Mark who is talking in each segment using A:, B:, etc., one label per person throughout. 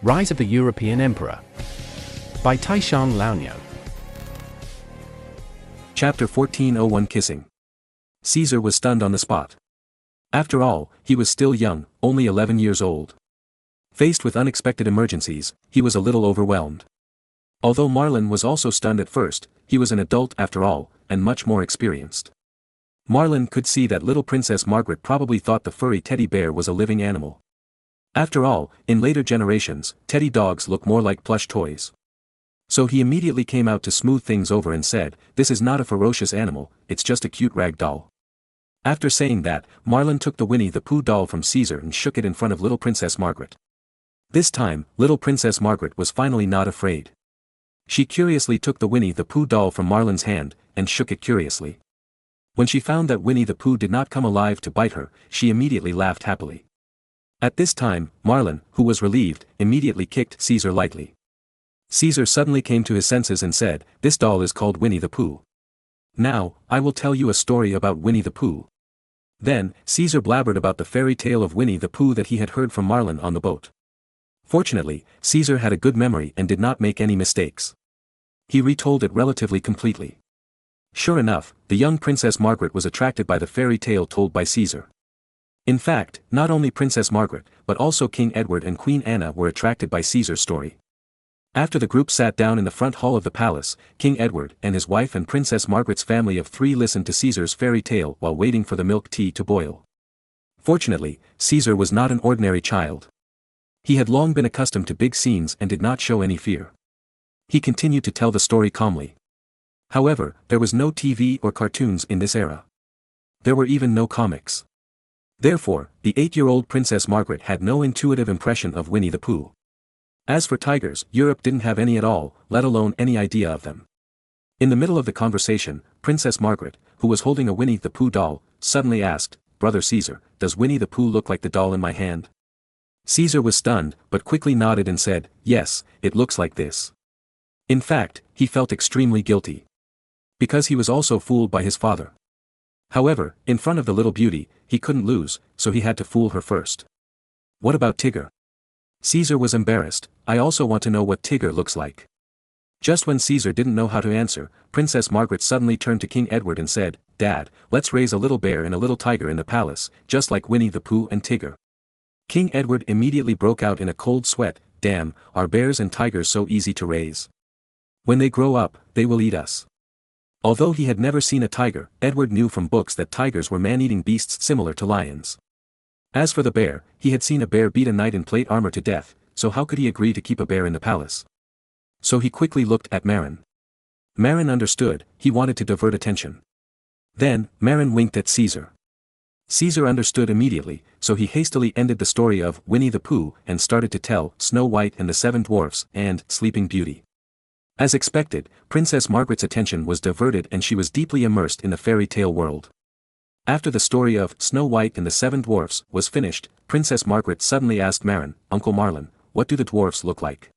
A: Rise of the European Emperor by Taishan Laonyo.
B: Chapter 1401 Kissing. Caesar was stunned on the spot. After all, he was still young, only 11 years old. Faced with unexpected emergencies, he was a little overwhelmed. Although Marlin was also stunned at first, he was an adult after all, and much more experienced. Marlin could see that little Princess Margaret probably thought the furry teddy bear was a living animal. After all, in later generations, teddy dogs look more like plush toys. So he immediately came out to smooth things over and said, "This is not a ferocious animal, it's just a cute rag doll." After saying that, Marlin took the Winnie the Pooh doll from Caesar and shook it in front of little Princess Margaret. This time, little Princess Margaret was finally not afraid. She curiously took the Winnie the Pooh doll from Marlin's hand, and shook it curiously. When she found that Winnie the Pooh did not come alive to bite her, she immediately laughed happily. At this time, Marlin, who was relieved, immediately kicked Caesar lightly. Caesar suddenly came to his senses and said, "This doll is called Winnie the Pooh. Now, I will tell you a story about Winnie the Pooh." Then, Caesar blabbered about the fairy tale of Winnie the Pooh that he had heard from Marlin on the boat. Fortunately, Caesar had a good memory and did not make any mistakes. He retold it relatively completely. Sure enough, the young Princess Margaret was attracted by the fairy tale told by Caesar. In fact, not only Princess Margaret, but also King Edward and Queen Anna were attracted by Caesar's story. After the group sat down in the front hall of the palace, King Edward and his wife and Princess Margaret's family of 3 listened to Caesar's fairy tale while waiting for the milk tea to boil. Fortunately, Caesar was not an ordinary child. He had long been accustomed to big scenes and did not show any fear. He continued to tell the story calmly. However, there was no TV or cartoons in this era. There were even no comics. Therefore, the 8-year-old Princess Margaret had no intuitive impression of Winnie the Pooh. As for tigers, Europe didn't have any at all, let alone any idea of them. In the middle of the conversation, Princess Margaret, who was holding a Winnie the Pooh doll, suddenly asked, "Brother Caesar, does Winnie the Pooh look like the doll in my hand?" Caesar was stunned, but quickly nodded and said, "Yes, it looks like this." In fact, he felt extremely guilty. Because he was also fooled by his father. However, in front of the little beauty, he couldn't lose, so he had to fool her first. "What about Tigger?" Caesar was embarrassed. "I also want to know what Tigger looks like." Just when Caesar didn't know how to answer, Princess Margaret suddenly turned to King Edward and said, "Dad, let's raise a little bear and a little tiger in the palace, just like Winnie the Pooh and Tigger." King Edward immediately broke out in a cold sweat. "Damn, are bears and tigers so easy to raise? When they grow up, they will eat us." Although he had never seen a tiger, Edward knew from books that tigers were man-eating beasts similar to lions. As for the bear, he had seen a bear beat a knight in plate armor to death, so how could he agree to keep a bear in the palace? So he quickly looked at Marin. Marin understood, he wanted to divert attention. Then, Marin winked at Caesar. Caesar understood immediately, so he hastily ended the story of Winnie the Pooh and started to tell Snow White and the 7 Dwarfs and Sleeping Beauty. As expected, Princess Margaret's attention was diverted and she was deeply immersed in the fairy tale world. After the story of Snow White and the 7 Dwarfs was finished, Princess Margaret suddenly asked Marin, "Uncle Marlin, what do the dwarfs look like?"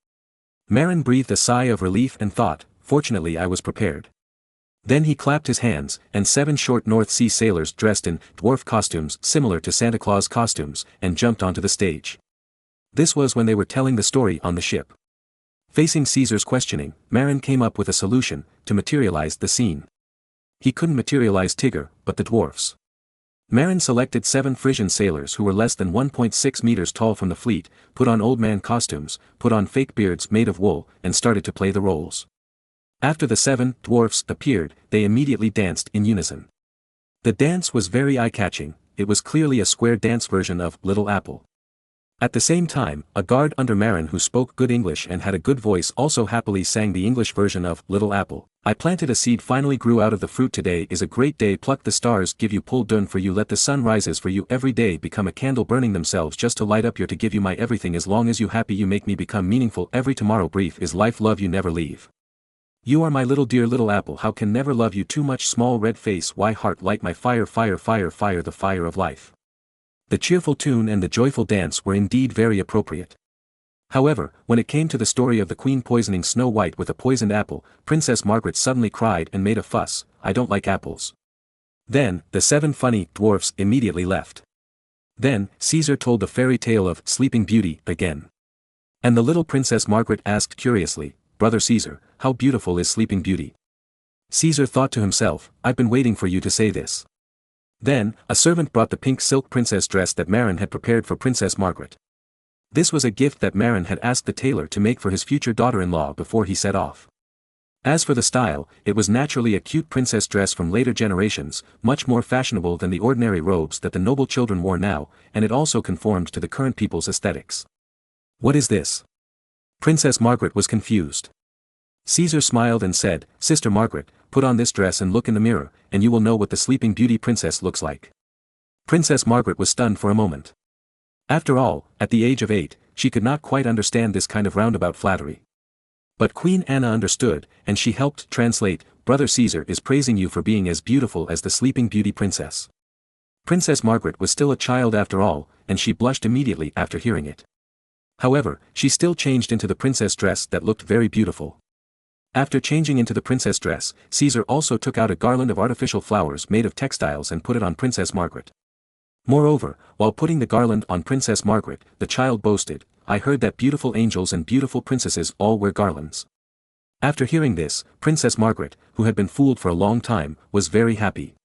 B: Marin breathed a sigh of relief and thought, "Fortunately I was prepared." Then he clapped his hands, and 7 short North Sea sailors dressed in dwarf costumes similar to Santa Claus costumes, and jumped onto the stage. This was when they were telling the story on the ship. Facing Caesar's questioning, Marin came up with a solution to materialize the scene. He couldn't materialize Tigger, but the dwarfs. Marin selected 7 Frisian sailors who were less than 1.6 meters tall from the fleet, put on old man costumes, put on fake beards made of wool, and started to play the roles. After the 7 dwarfs appeared, they immediately danced in unison. The dance was very eye-catching. It was clearly a square dance version of Little Apple. At the same time, a guard under Marin who spoke good English and had a good voice also happily sang the English version of Little Apple. "I planted a seed finally grew out of the fruit today is a great day pluck the stars give you pull done for you let the sun rises for you every day become a candle burning themselves just to light up your to give you my everything as long as you happy you make me become meaningful every tomorrow brief is life love you never leave. You are my little dear little apple how can never love you too much small red face why heart light my fire fire fire fire the fire of life." The cheerful tune and the joyful dance were indeed very appropriate. However, when it came to the story of the queen poisoning Snow White with a poisoned apple, Princess Margaret suddenly cried and made a fuss, "I don't like apples." Then, the 7 funny dwarfs immediately left. Then, Caesar told the fairy tale of Sleeping Beauty again. And the little Princess Margaret asked curiously, "Brother Caesar, how beautiful is Sleeping Beauty?" Caesar thought to himself, "I've been waiting for you to say this." Then, a servant brought the pink silk princess dress that Marin had prepared for Princess Margaret. This was a gift that Marin had asked the tailor to make for his future daughter-in-law before he set off. As for the style, it was naturally a cute princess dress from later generations, much more fashionable than the ordinary robes that the noble children wore now, and it also conformed to the current people's aesthetics. "What is this?" Princess Margaret was confused. Caesar smiled and said, "Sister Margaret, put on this dress and look in the mirror, and you will know what the Sleeping Beauty princess looks like." Princess Margaret was stunned for a moment. After all, at the age of 8, she could not quite understand this kind of roundabout flattery. But Queen Anna understood, and she helped translate, "Brother Caesar is praising you for being as beautiful as the Sleeping Beauty princess." Princess Margaret was still a child after all, and she blushed immediately after hearing it. However, she still changed into the princess dress that looked very beautiful. After changing into the princess dress, Caesar also took out a garland of artificial flowers made of textiles and put it on Princess Margaret. Moreover, while putting the garland on Princess Margaret, the child boasted, "I heard that beautiful angels and beautiful princesses all wear garlands." After hearing this, Princess Margaret, who had been fooled for a long time, was very happy.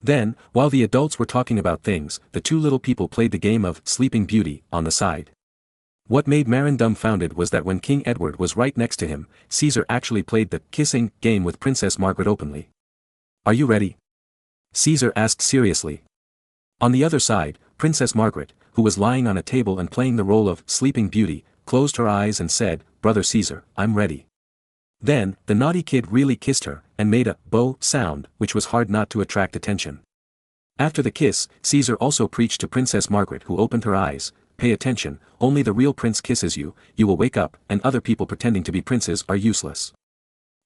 B: Then, while the adults were talking about things, the two little people played the game of Sleeping Beauty on the side. What made Marin dumbfounded was that when King Edward was right next to him, Caesar actually played the kissing game with Princess Margaret openly. "Are you ready?" Caesar asked seriously. On the other side, Princess Margaret, who was lying on a table and playing the role of Sleeping Beauty, closed her eyes and said, "Brother Caesar, I'm ready." Then, the naughty kid really kissed her, and made a bow sound, which was hard not to attract attention. After the kiss, Caesar also preached to Princess Margaret, who opened her eyes, "Pay attention, only the real prince kisses you, you will wake up, and other people pretending to be princes are useless.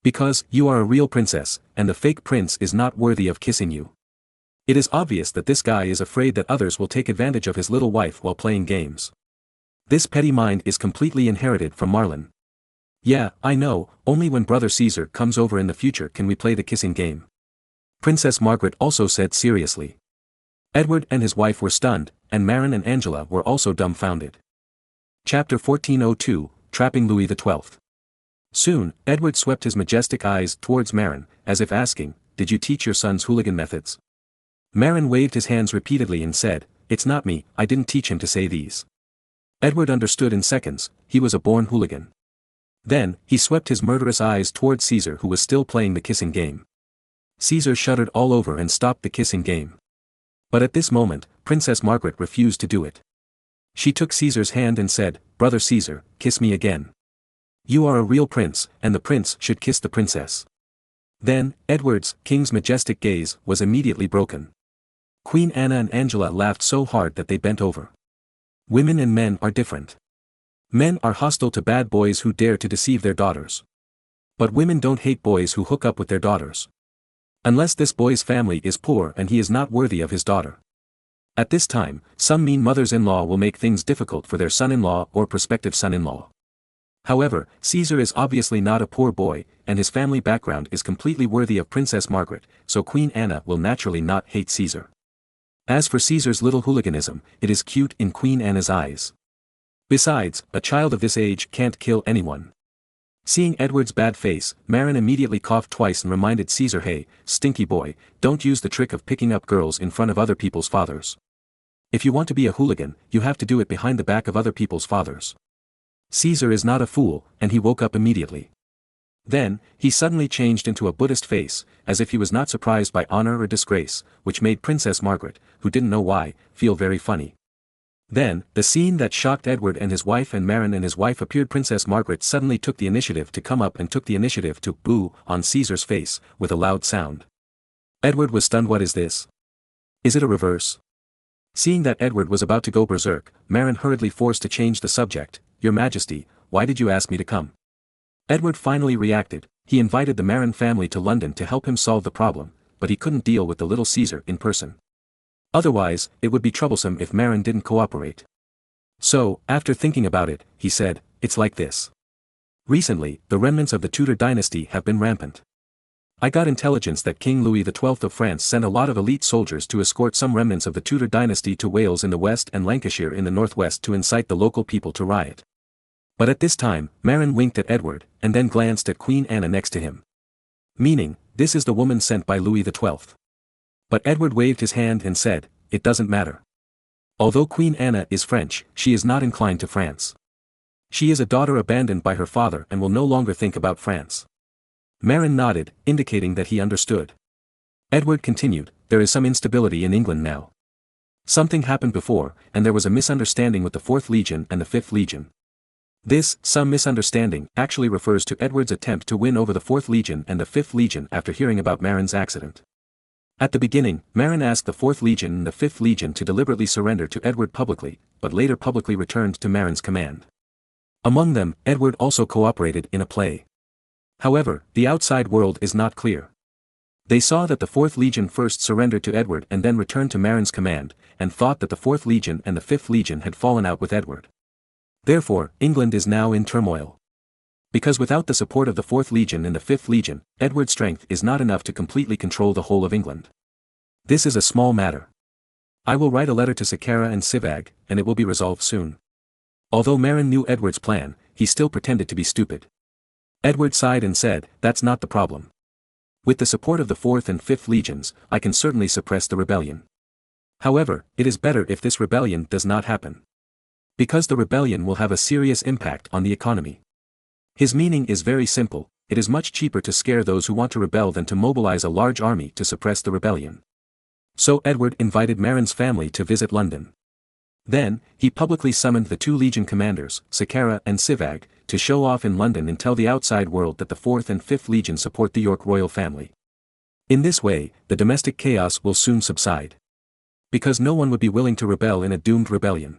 B: Because, you are a real princess, and the fake prince is not worthy of kissing you. It is obvious that this guy is afraid that others will take advantage of his little wife while playing games. This petty mind is completely inherited from Marlin. Yeah, I know, only when Brother Caesar comes over in the future can we play the kissing game." Princess Margaret also said seriously. Edward and his wife were stunned, and Marin and Angela were also dumbfounded. Chapter 1402, Trapping Louis XII. Soon, Edward swept his majestic eyes towards Marin, as if asking, "Did you teach your sons hooligan methods?" Marin waved his hands repeatedly and said, "It's not me, I didn't teach him to say these." Edward understood in seconds, he was a born hooligan. Then, he swept his murderous eyes towards Caesar, who was still playing the kissing game. Caesar shuddered all over and stopped the kissing game. But at this moment, Princess Margaret refused to do it. She took Caesar's hand and said, "Brother Caesar, kiss me again. You are a real prince, and the prince should kiss the princess." Then, Edward's, king's majestic gaze, was immediately broken. Queen Anna and Angela laughed so hard that they bent over. Women and men are different. Men are hostile to bad boys who dare to deceive their daughters. But women don't hate boys who hook up with their daughters. Unless this boy's family is poor and he is not worthy of his daughter. At this time, some mean mothers-in-law will make things difficult for their son-in-law or prospective son-in-law. However, Caesar is obviously not a poor boy, and his family background is completely worthy of Princess Margaret, so Queen Anna will naturally not hate Caesar. As for Caesar's little hooliganism, it is cute in Queen Anna's eyes. Besides, a child of this age can't kill anyone. Seeing Edward's bad face, Marin immediately coughed twice and reminded Caesar, "Hey, stinky boy, don't use the trick of picking up girls in front of other people's fathers. If you want to be a hooligan, you have to do it behind the back of other people's fathers." Caesar is not a fool, and he woke up immediately. Then, he suddenly changed into a Buddhist face, as if he was not surprised by honor or disgrace, which made Princess Margaret, who didn't know why, feel very funny. Then, the scene that shocked Edward and his wife and Marin and his wife appeared. Princess Margaret suddenly took the initiative to come up and took the initiative to boo on Caesar's face, with a loud sound. Edward was stunned. What is this? Is it a reverse? Seeing that Edward was about to go berserk, Marin hurriedly forced to change the subject. "Your Majesty, why did you ask me to come?" Edward finally reacted. He invited the Marin family to London to help him solve the problem, but he couldn't deal with the little Caesar in person. Otherwise, it would be troublesome if Marin didn't cooperate. So, after thinking about it, he said, "It's like this. Recently, the remnants of the Tudor dynasty have been rampant. I got intelligence that King Louis XII of France sent a lot of elite soldiers to escort some remnants of the Tudor dynasty to Wales in the west and Lancashire in the northwest to incite the local people to riot. But at this time, Marin winked at Edward, and then glanced at Queen Anna next to him. Meaning, this is the woman sent by Louis XII. But Edward waved his hand and said, it doesn't matter. Although Queen Anna is French, she is not inclined to France. She is a daughter abandoned by her father and will no longer think about France. Marin nodded, indicating that he understood. Edward continued, there is some instability in England now. Something happened before, and there was a misunderstanding with the 4th Legion and the 5th Legion. This, some misunderstanding, actually refers to Edward's attempt to win over the 4th Legion and the 5th Legion after hearing about Marin's accident. At the beginning, Marin asked the 4th Legion and the 5th Legion to deliberately surrender to Edward publicly, but later publicly returned to Marin's command. Among them, Edward also cooperated in a play. However, the outside world is not clear. They saw that the 4th Legion first surrendered to Edward and then returned to Marin's command, and thought that the 4th Legion and the 5th Legion had fallen out with Edward. Therefore, England is now in turmoil. Because without the support of the 4th Legion and the 5th Legion, Edward's strength is not enough to completely control the whole of England. This is a small matter. I will write a letter to Sakara and Sivag, and it will be resolved soon. Although Marin knew Edward's plan, he still pretended to be stupid. Edward sighed and said, that's not the problem. With the support of the 4th and 5th Legions, I can certainly suppress the rebellion. However, it is better if this rebellion does not happen. Because the rebellion will have a serious impact on the economy. His meaning is very simple, it is much cheaper to scare those who want to rebel than to mobilize a large army to suppress the rebellion. So Edward invited Marin's family to visit London. Then, he publicly summoned the 2 Legion commanders, Sakara and Sivag, to show off in London and tell the outside world that the 4th and 5th Legion support the York royal family. In this way, the domestic chaos will soon subside. Because no one would be willing to rebel in a doomed rebellion.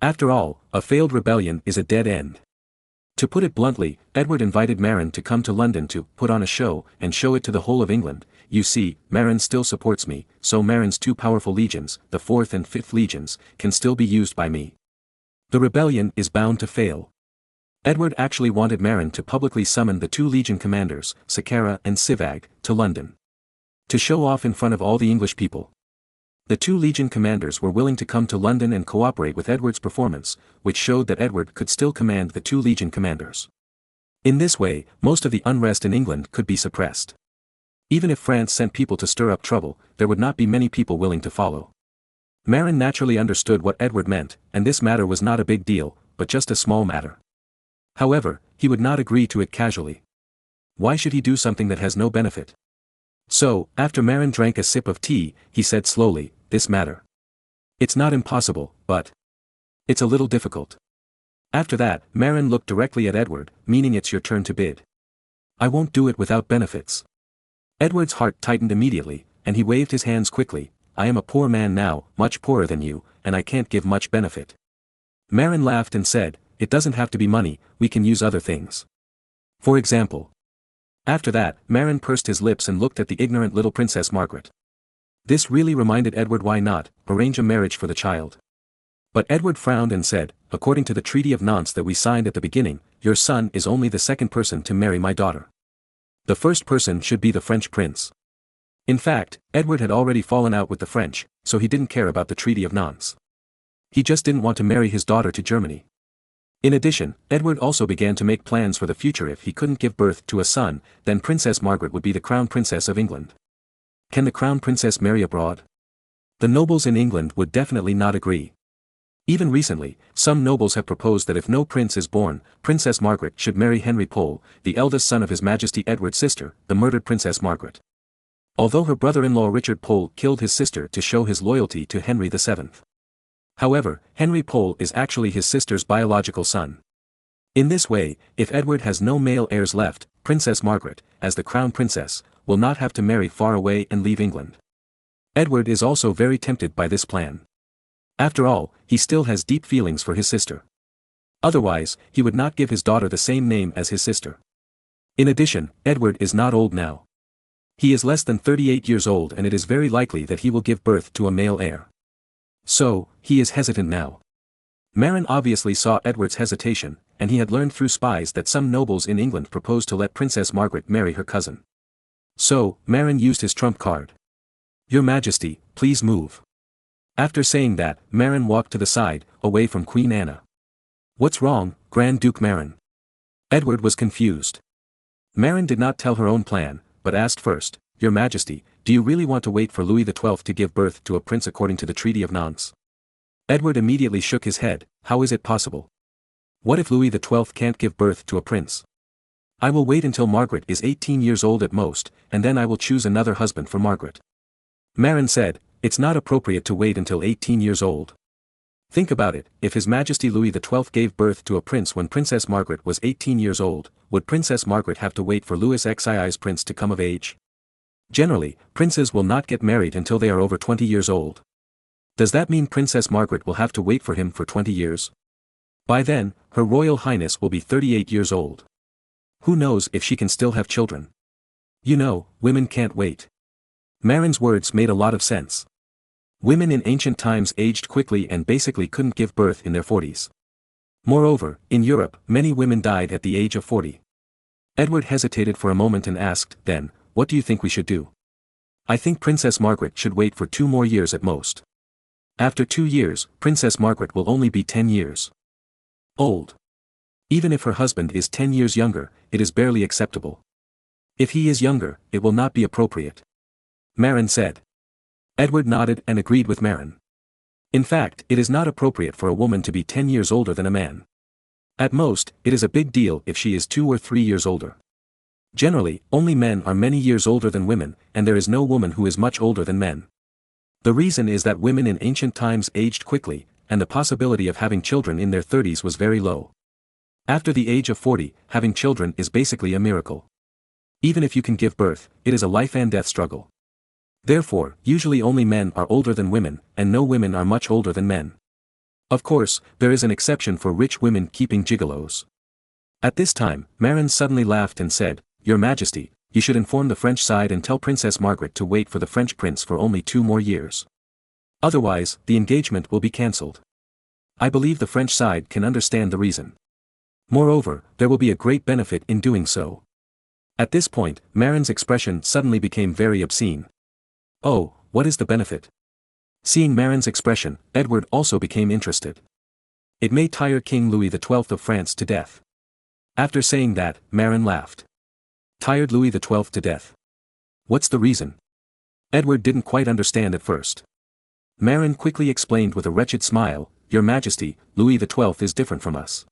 B: After all, a failed rebellion is a dead end. To put it bluntly, Edward invited Marin to come to London to put on a show and show it to the whole of England. You see, Marin still supports me, so Marin's 2 powerful legions, the 4th and 5th Legions, can still be used by me. The rebellion is bound to fail. Edward actually wanted Marin to publicly summon the 2 Legion commanders, Sakara and Sivag, to London. To show off in front of all the English people. The 2 Legion commanders were willing to come to London and cooperate with Edward's performance, which showed that Edward could still command the 2 Legion commanders. In this way, most of the unrest in England could be suppressed. Even if France sent people to stir up trouble, there would not be many people willing to follow. Marin naturally understood what Edward meant, and this matter was not a big deal, but just a small matter. However, he would not agree to it casually. Why should he do something that has no benefit? So, after Marin drank a sip of tea, he said slowly, this matter. It's not impossible, but it's a little difficult. After that, Marin looked directly at Edward, meaning it's your turn to bid. I won't do it without benefits. Edward's heart tightened immediately, and he waved his hands quickly. I am a poor man now, much poorer than you, and I can't give much benefit. Marin laughed and said, it doesn't have to be money, we can use other things. For example. After that, Marin pursed his lips and looked at the ignorant little Princess Margaret. This really reminded Edward why not arrange a marriage for the child. But Edward frowned and said, according to the Treaty of Nantes that we signed at the beginning, your son is only the second person to marry my daughter. The first person should be the French prince. In fact, Edward had already fallen out with the French, so he didn't care about the Treaty of Nantes. He just didn't want to marry his daughter to Germany. In addition, Edward also began to make plans for the future. If he couldn't give birth to a son, then Princess Margaret would be the Crown Princess of England. Can the Crown Princess marry abroad? The nobles in England would definitely not agree. Even recently, some nobles have proposed that if no prince is born, Princess Margaret should marry Henry Pole, the eldest son of His Majesty Edward's sister, the murdered Princess Margaret. Although her brother-in-law Richard Pole killed his sister to show his loyalty to Henry VII. However, Henry Pole is actually his sister's biological son. In this way, if Edward has no male heirs left, Princess Margaret, as the crown princess, will not have to marry far away and leave England. Edward is also very tempted by this plan. After all, he still has deep feelings for his sister. Otherwise, he would not give his daughter the same name as his sister. In addition, Edward is not old now. He is less than 38 years old, and it is very likely that he will give birth to a male heir. So, he is hesitant now. Marin obviously saw Edward's hesitation, and he had learned through spies that some nobles in England proposed to let Princess Margaret marry her cousin. So, Marin used his trump card. Your Majesty, please move. After saying that, Marin walked to the side, away from Queen Anna. What's wrong, Grand Duke Marin? Edward was confused. Marin did not tell her own plan, but asked first, Your Majesty, do you really want to wait for Louis XII to give birth to a prince according to the Treaty of Nantes? Edward immediately shook his head. How is it possible? What if Louis XII can't give birth to a prince? I will wait until Margaret is 18 years old at most, and then I will choose another husband for Margaret. Marin said, It's not appropriate to wait until 18 years old. Think about it, if His Majesty Louis XII gave birth to a prince when Princess Margaret was 18 years old, would Princess Margaret have to wait for Louis XII's prince to come of age? Generally, princes will not get married until they are over 20 years old. Does that mean Princess Margaret will have to wait for him for 20 years? By then, Her Royal Highness will be 38 years old. Who knows if she can still have children? You know, women can't wait. Marin's words made a lot of sense. Women in ancient times aged quickly and basically couldn't give birth in their 40s. Moreover, in Europe, many women died at the age of 40. Edward hesitated for a moment and asked, Then, what do you think we should do? I think Princess Margaret should wait for 2 more years at most. After 2 years, Princess Margaret will only be 10 years old. Even if her husband is 10 years younger, it is barely acceptable. If he is younger, it will not be appropriate. Marin said. Edward nodded and agreed with Marin. In fact, it is not appropriate for a woman to be 10 years older than a man. At most, it is a big deal if she is 2 or 3 years older. Generally, only men are many years older than women, and there is no woman who is much older than men. The reason is that women in ancient times aged quickly, and the possibility of having children in their 30s was very low. After the age of 40, having children is basically a miracle. Even if you can give birth, it is a life and death struggle. Therefore, usually only men are older than women, and no women are much older than men. Of course, there is an exception for rich women keeping gigolos. At this time, Marin suddenly laughed and said, Your Majesty, you should inform the French side and tell Princess Margaret to wait for the French prince for only 2 more years. Otherwise, the engagement will be cancelled. I believe the French side can understand the reason. Moreover, there will be a great benefit in doing so. At this point, Marin's expression suddenly became very obscene. Oh, what is the benefit? Seeing Marin's expression, Edward also became interested. It may tire King Louis XII of France to death. After saying that, Marin laughed. Tired Louis XII to death. What's the reason? Edward didn't quite understand at first. Marin quickly explained with a wretched smile, Your Majesty, Louis XII is different from us.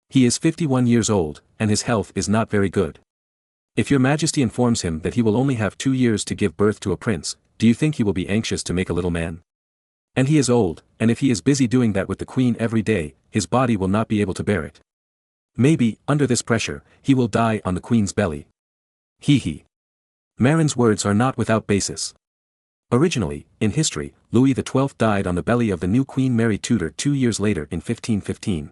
B: He is 51 years old, and his health is not very good. If Your Majesty informs him that he will only have 2 years to give birth to a prince, do you think he will be anxious to make a little man? And he is old, and if he is busy doing that with the Queen every day, his body will not be able to bear it. Maybe, under this pressure, he will die on the Queen's belly. Hee. Marin's words are not without basis. Originally, in history, Louis XII died on the belly of the new Queen Mary Tudor 2 years later in 1515.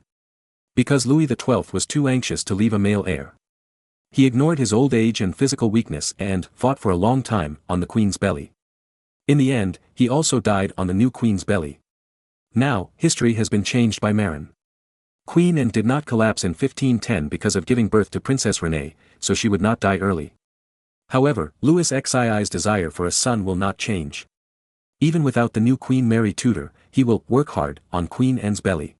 B: Because Louis XII was too anxious to leave a male heir. He ignored his old age and physical weakness and fought for a long time on the Queen's belly. In the end, he also died on the new Queen's belly. Now, history has been changed by Marin. Queen Anne did not collapse in 1510 because of giving birth to Princess Renee, so she would not die early. However, Louis XII's desire for a son will not change. Even without the new Queen Mary Tudor, he will work hard on Queen Anne's belly.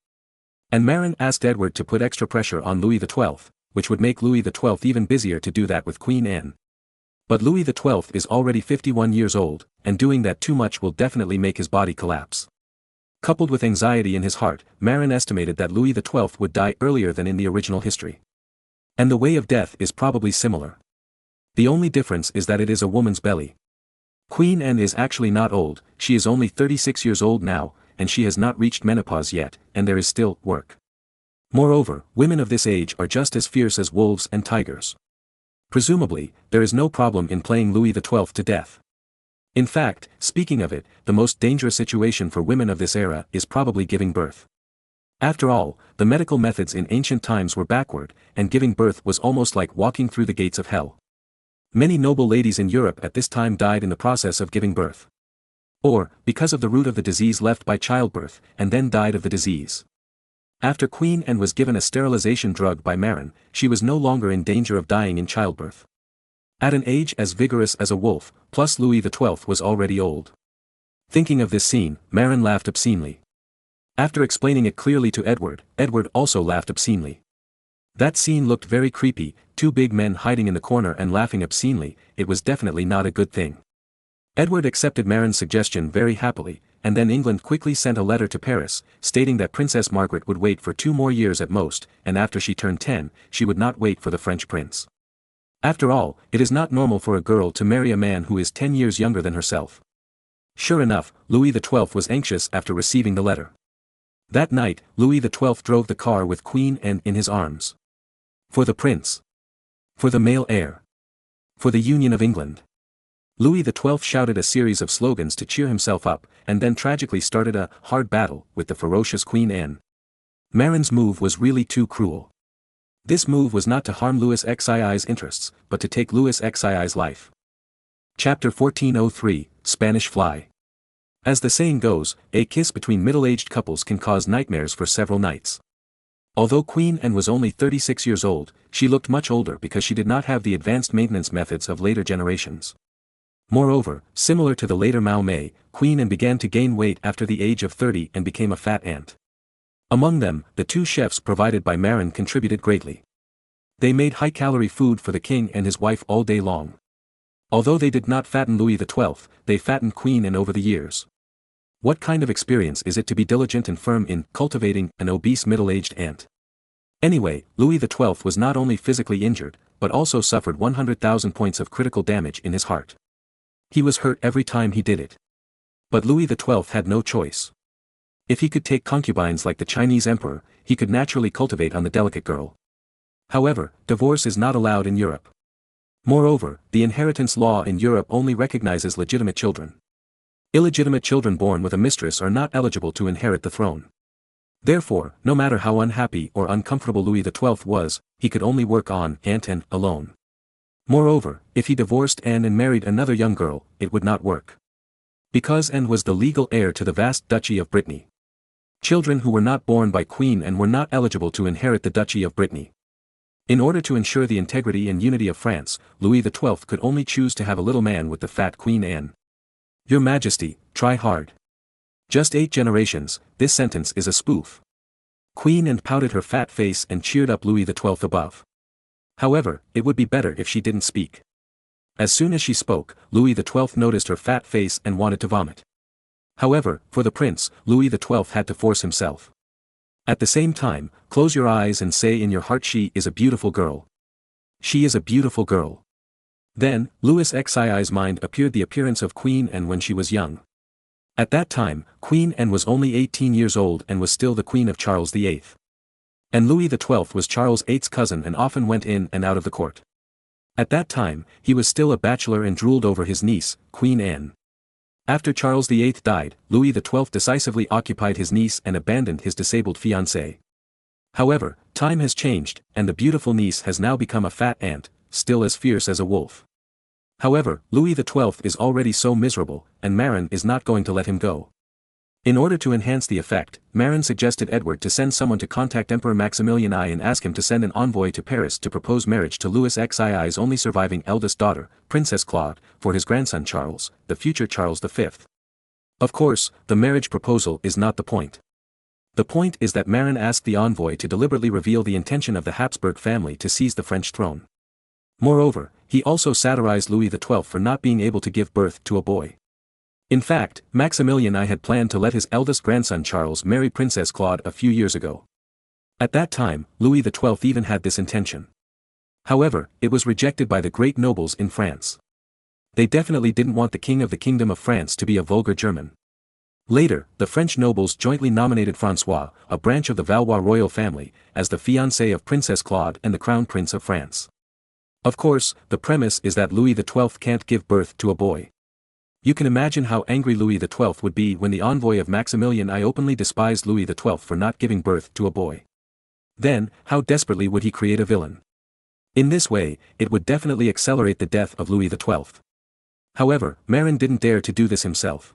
B: And Marin asked Edward to put extra pressure on Louis XII, which would make Louis XII even busier to do that with Queen Anne. But Louis XII is already 51 years old, and doing that too much will definitely make his body collapse. Coupled with anxiety in his heart, Marin estimated that Louis XII would die earlier than in the original history. And the way of death is probably similar. The only difference is that it is a woman's belly. Queen Anne is actually not old, she is only 36 years old now, and she has not reached menopause yet, and there is still work. Moreover, women of this age are just as fierce as wolves and tigers. Presumably, there is no problem in playing Louis XII to death. In fact, speaking of it, the most dangerous situation for women of this era is probably giving birth. After all, the medical methods in ancient times were backward, and giving birth was almost like walking through the gates of hell. Many noble ladies in Europe at this time died in the process of giving birth. Or, because of the root of the disease left by childbirth, and then died of the disease. After Queen Anne was given a sterilization drug by Marin, she was no longer in danger of dying in childbirth. At an age as vigorous as a wolf, plus Louis XII was already old. Thinking of this scene, Marin laughed obscenely. After explaining it clearly to Edward, Edward also laughed obscenely. That scene looked very creepy, two big men hiding in the corner and laughing obscenely. It was definitely not a good thing. Edward accepted Marin's suggestion very happily, and then England quickly sent a letter to Paris, stating that Princess Margaret would wait for 2 more years at most, and after she turned 10, she would not wait for the French prince. After all, it is not normal for a girl to marry a man who is 10 years younger than herself. Sure enough, Louis XII was anxious after receiving the letter. That night, Louis XII drove the car with Queen Anne in his arms. For the prince. For the male heir. For the Union of England. Louis XII shouted a series of slogans to cheer himself up, and then tragically started a hard battle with the ferocious Queen Anne. Marin's move was really too cruel. This move was not to harm Louis XII's interests, but to take Louis XII's life. Chapter 1403, Spanish Fly. As the saying goes, a kiss between middle-aged couples can cause nightmares for several nights. Although Queen Anne was only 36 years old, she looked much older because she did not have the advanced maintenance methods of later generations. Moreover, similar to the later Mao Mei, Queen Anne began to gain weight after the age of 30 and became a fat ant. Among them, the 2 chefs provided by Marin contributed greatly. They made high-calorie food for the king and his wife all day long. Although they did not fatten Louis XII, they fattened Queen Anne over the years. What kind of experience is it to be diligent and firm in cultivating an obese middle-aged ant? Anyway, Louis XII was not only physically injured, but also suffered 100,000 points of critical damage in his heart. He was hurt every time he did it. But Louis XII had no choice. If he could take concubines like the Chinese emperor, he could naturally cultivate on the delicate girl. However, divorce is not allowed in Europe. Moreover, the inheritance law in Europe only recognizes legitimate children. Illegitimate children born with a mistress are not eligible to inherit the throne. Therefore, no matter how unhappy or uncomfortable Louis XII was, he could only work on Anne alone. Moreover, if he divorced Anne and married another young girl, it would not work. Because Anne was the legal heir to the vast Duchy of Brittany. Children who were not born by Queen Anne were not eligible to inherit the Duchy of Brittany. In order to ensure the integrity and unity of France, Louis XII could only choose to have a little man with the fat Queen Anne. Your Majesty, try hard. Just 8 generations, this sentence is a spoof. Queen Anne pouted her fat face and cheered up Louis XII above. However, it would be better if she didn't speak. As soon as she spoke, Louis XII noticed her fat face and wanted to vomit. However, for the prince, Louis XII had to force himself. At the same time, close your eyes and say in your heart, she is a beautiful girl. She is a beautiful girl. Then, Louis XII's mind appeared the appearance of Queen Anne when she was young. At that time, Queen Anne was only 18 years old and was still the queen of Charles VIII. And Louis XII was Charles VIII's cousin and often went in and out of the court. At that time, he was still a bachelor and drooled over his niece, Queen Anne. After Charles VIII died, Louis XII decisively occupied his niece and abandoned his disabled fiancée. However, time has changed, and the beautiful niece has now become a fat ant, still as fierce as a wolf. However, Louis XII is already so miserable, and Marin is not going to let him go. In order to enhance the effect, Marin suggested Edward to send someone to contact Emperor Maximilian I and ask him to send an envoy to Paris to propose marriage to Louis XII's only surviving eldest daughter, Princess Claude, for his grandson Charles, the future Charles V. Of course, the marriage proposal is not the point. The point is that Marin asked the envoy to deliberately reveal the intention of the Habsburg family to seize the French throne. Moreover, he also satirized Louis XII for not being able to give birth to a boy. In fact, Maximilian I had planned to let his eldest grandson Charles marry Princess Claude a few years ago. At that time, Louis XII even had this intention. However, it was rejected by the great nobles in France. They definitely didn't want the king of the Kingdom of France to be a vulgar German. Later, the French nobles jointly nominated François, a branch of the Valois royal family, as the fiancé of Princess Claude and the Crown Prince of France. Of course, the premise is that Louis XII can't give birth to a boy. You can imagine how angry Louis XII would be when the envoy of Maximilian I openly despised Louis XII for not giving birth to a boy. Then, how desperately would he create a villain? In this way, it would definitely accelerate the death of Louis XII. However, Marin didn't dare to do this himself.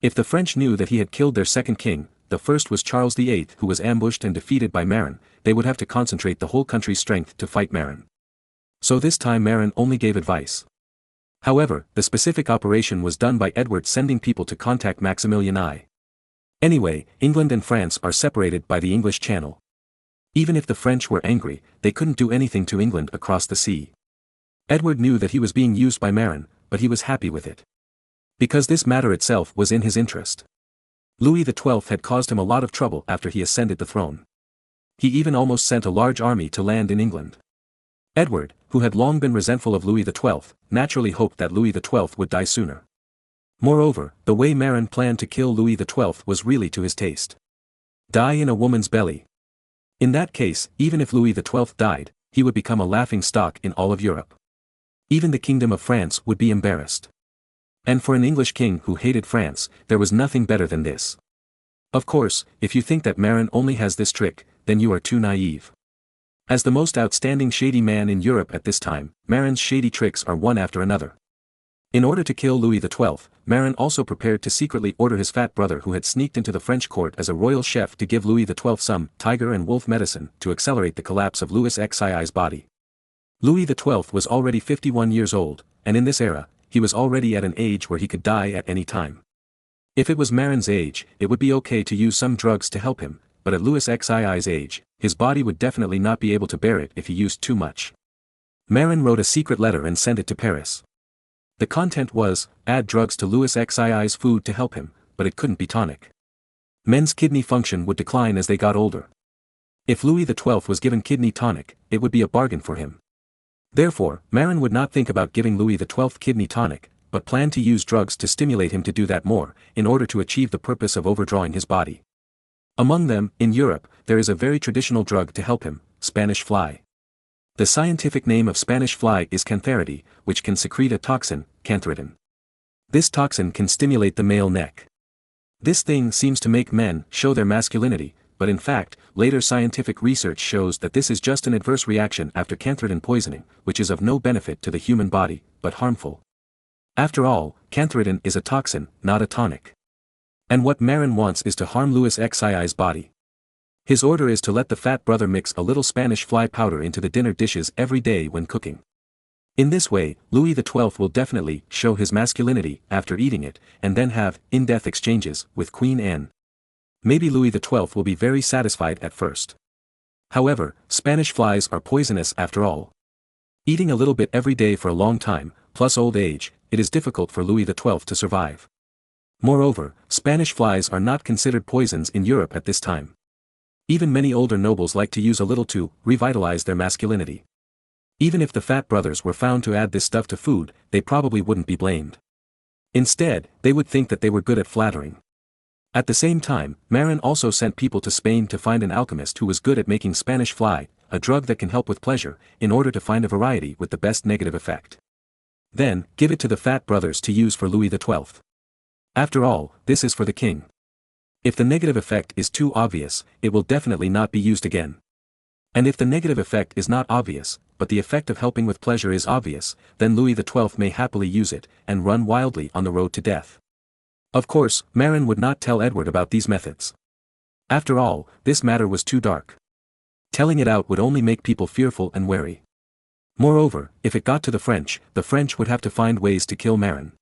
B: If the French knew that he had killed their second king, the first was Charles VIII who was ambushed and defeated by Marin, they would have to concentrate the whole country's strength to fight Marin. So this time Marin only gave advice. However, the specific operation was done by Edward sending people to contact Maximilian I. Anyway, England and France are separated by the English Channel. Even if the French were angry, they couldn't do anything to England across the sea. Edward knew that he was being used by Marin, but he was happy with it. Because this matter itself was in his interest. Louis XII had caused him a lot of trouble after he ascended the throne. He even almost sent a large army to land in England. Edward, who had long been resentful of Louis XII, naturally hoped that Louis XII would die sooner. Moreover, the way Marin planned to kill Louis XII was really to his taste. Die in a woman's belly. In that case, even if Louis XII died, he would become a laughing stock in all of Europe. Even the Kingdom of France would be embarrassed. And for an English king who hated France, there was nothing better than this. Of course, if you think that Marin only has this trick, then you are too naive. As the most outstanding shady man in Europe at this time, Marin's shady tricks are one after another. In order to kill Louis XII, Marin also prepared to secretly order his fat brother who had sneaked into the French court as a royal chef to give Louis XII some tiger and wolf medicine to accelerate the collapse of Louis XII's body. Louis XII was already 51 years old, and in this era, he was already at an age where he could die at any time. If it was Marin's age, it would be okay to use some drugs to help him, but at Louis XII's age, his body would definitely not be able to bear it if he used too much. Marin wrote a secret letter and sent it to Paris. The content was, add drugs to Louis XII's food to help him, but it couldn't be tonic. Men's kidney function would decline as they got older. If Louis XII was given kidney tonic, it would be a bargain for him. Therefore, Marin would not think about giving Louis XII kidney tonic, but planned to use drugs to stimulate him to do that more, in order to achieve the purpose of overdrawing his body. Among them, in Europe, there is a very traditional drug to help him, Spanish fly. The scientific name of Spanish fly is cantharidae, which can secrete a toxin, cantharidin. This toxin can stimulate the male neck. This thing seems to make men show their masculinity, but in fact, later scientific research shows that this is just an adverse reaction after cantharidin poisoning, which is of no benefit to the human body, but harmful. After all, cantharidin is a toxin, not a tonic. And what Marin wants is to harm Louis XII's body. His order is to let the fat brother mix a little Spanish fly powder into the dinner dishes every day when cooking. In this way, Louis XII will definitely show his masculinity after eating it, and then have in-death exchanges with Queen Anne. Maybe Louis XII will be very satisfied at first. However, Spanish flies are poisonous after all. Eating a little bit every day for a long time, plus old age, it is difficult for Louis XII to survive. Moreover, Spanish flies are not considered poisons in Europe at this time. Even many older nobles like to use a little to revitalize their masculinity. Even if the fat brothers were found to add this stuff to food, they probably wouldn't be blamed. Instead, they would think that they were good at flattering. At the same time, Marin also sent people to Spain to find an alchemist who was good at making Spanish fly, a drug that can help with pleasure, in order to find a variety with the best negative effect. Then, give it to the fat brothers to use for Louis XII. After all, this is for the king. If the negative effect is too obvious, it will definitely not be used again. And if the negative effect is not obvious, but the effect of helping with pleasure is obvious, then Louis XII may happily use it, and run wildly on the road to death. Of course, Marin would not tell Edward about these methods. After all, this matter was too dark. Telling it out would only make people fearful and wary. Moreover, if it got to the French would have to find ways to kill Marin.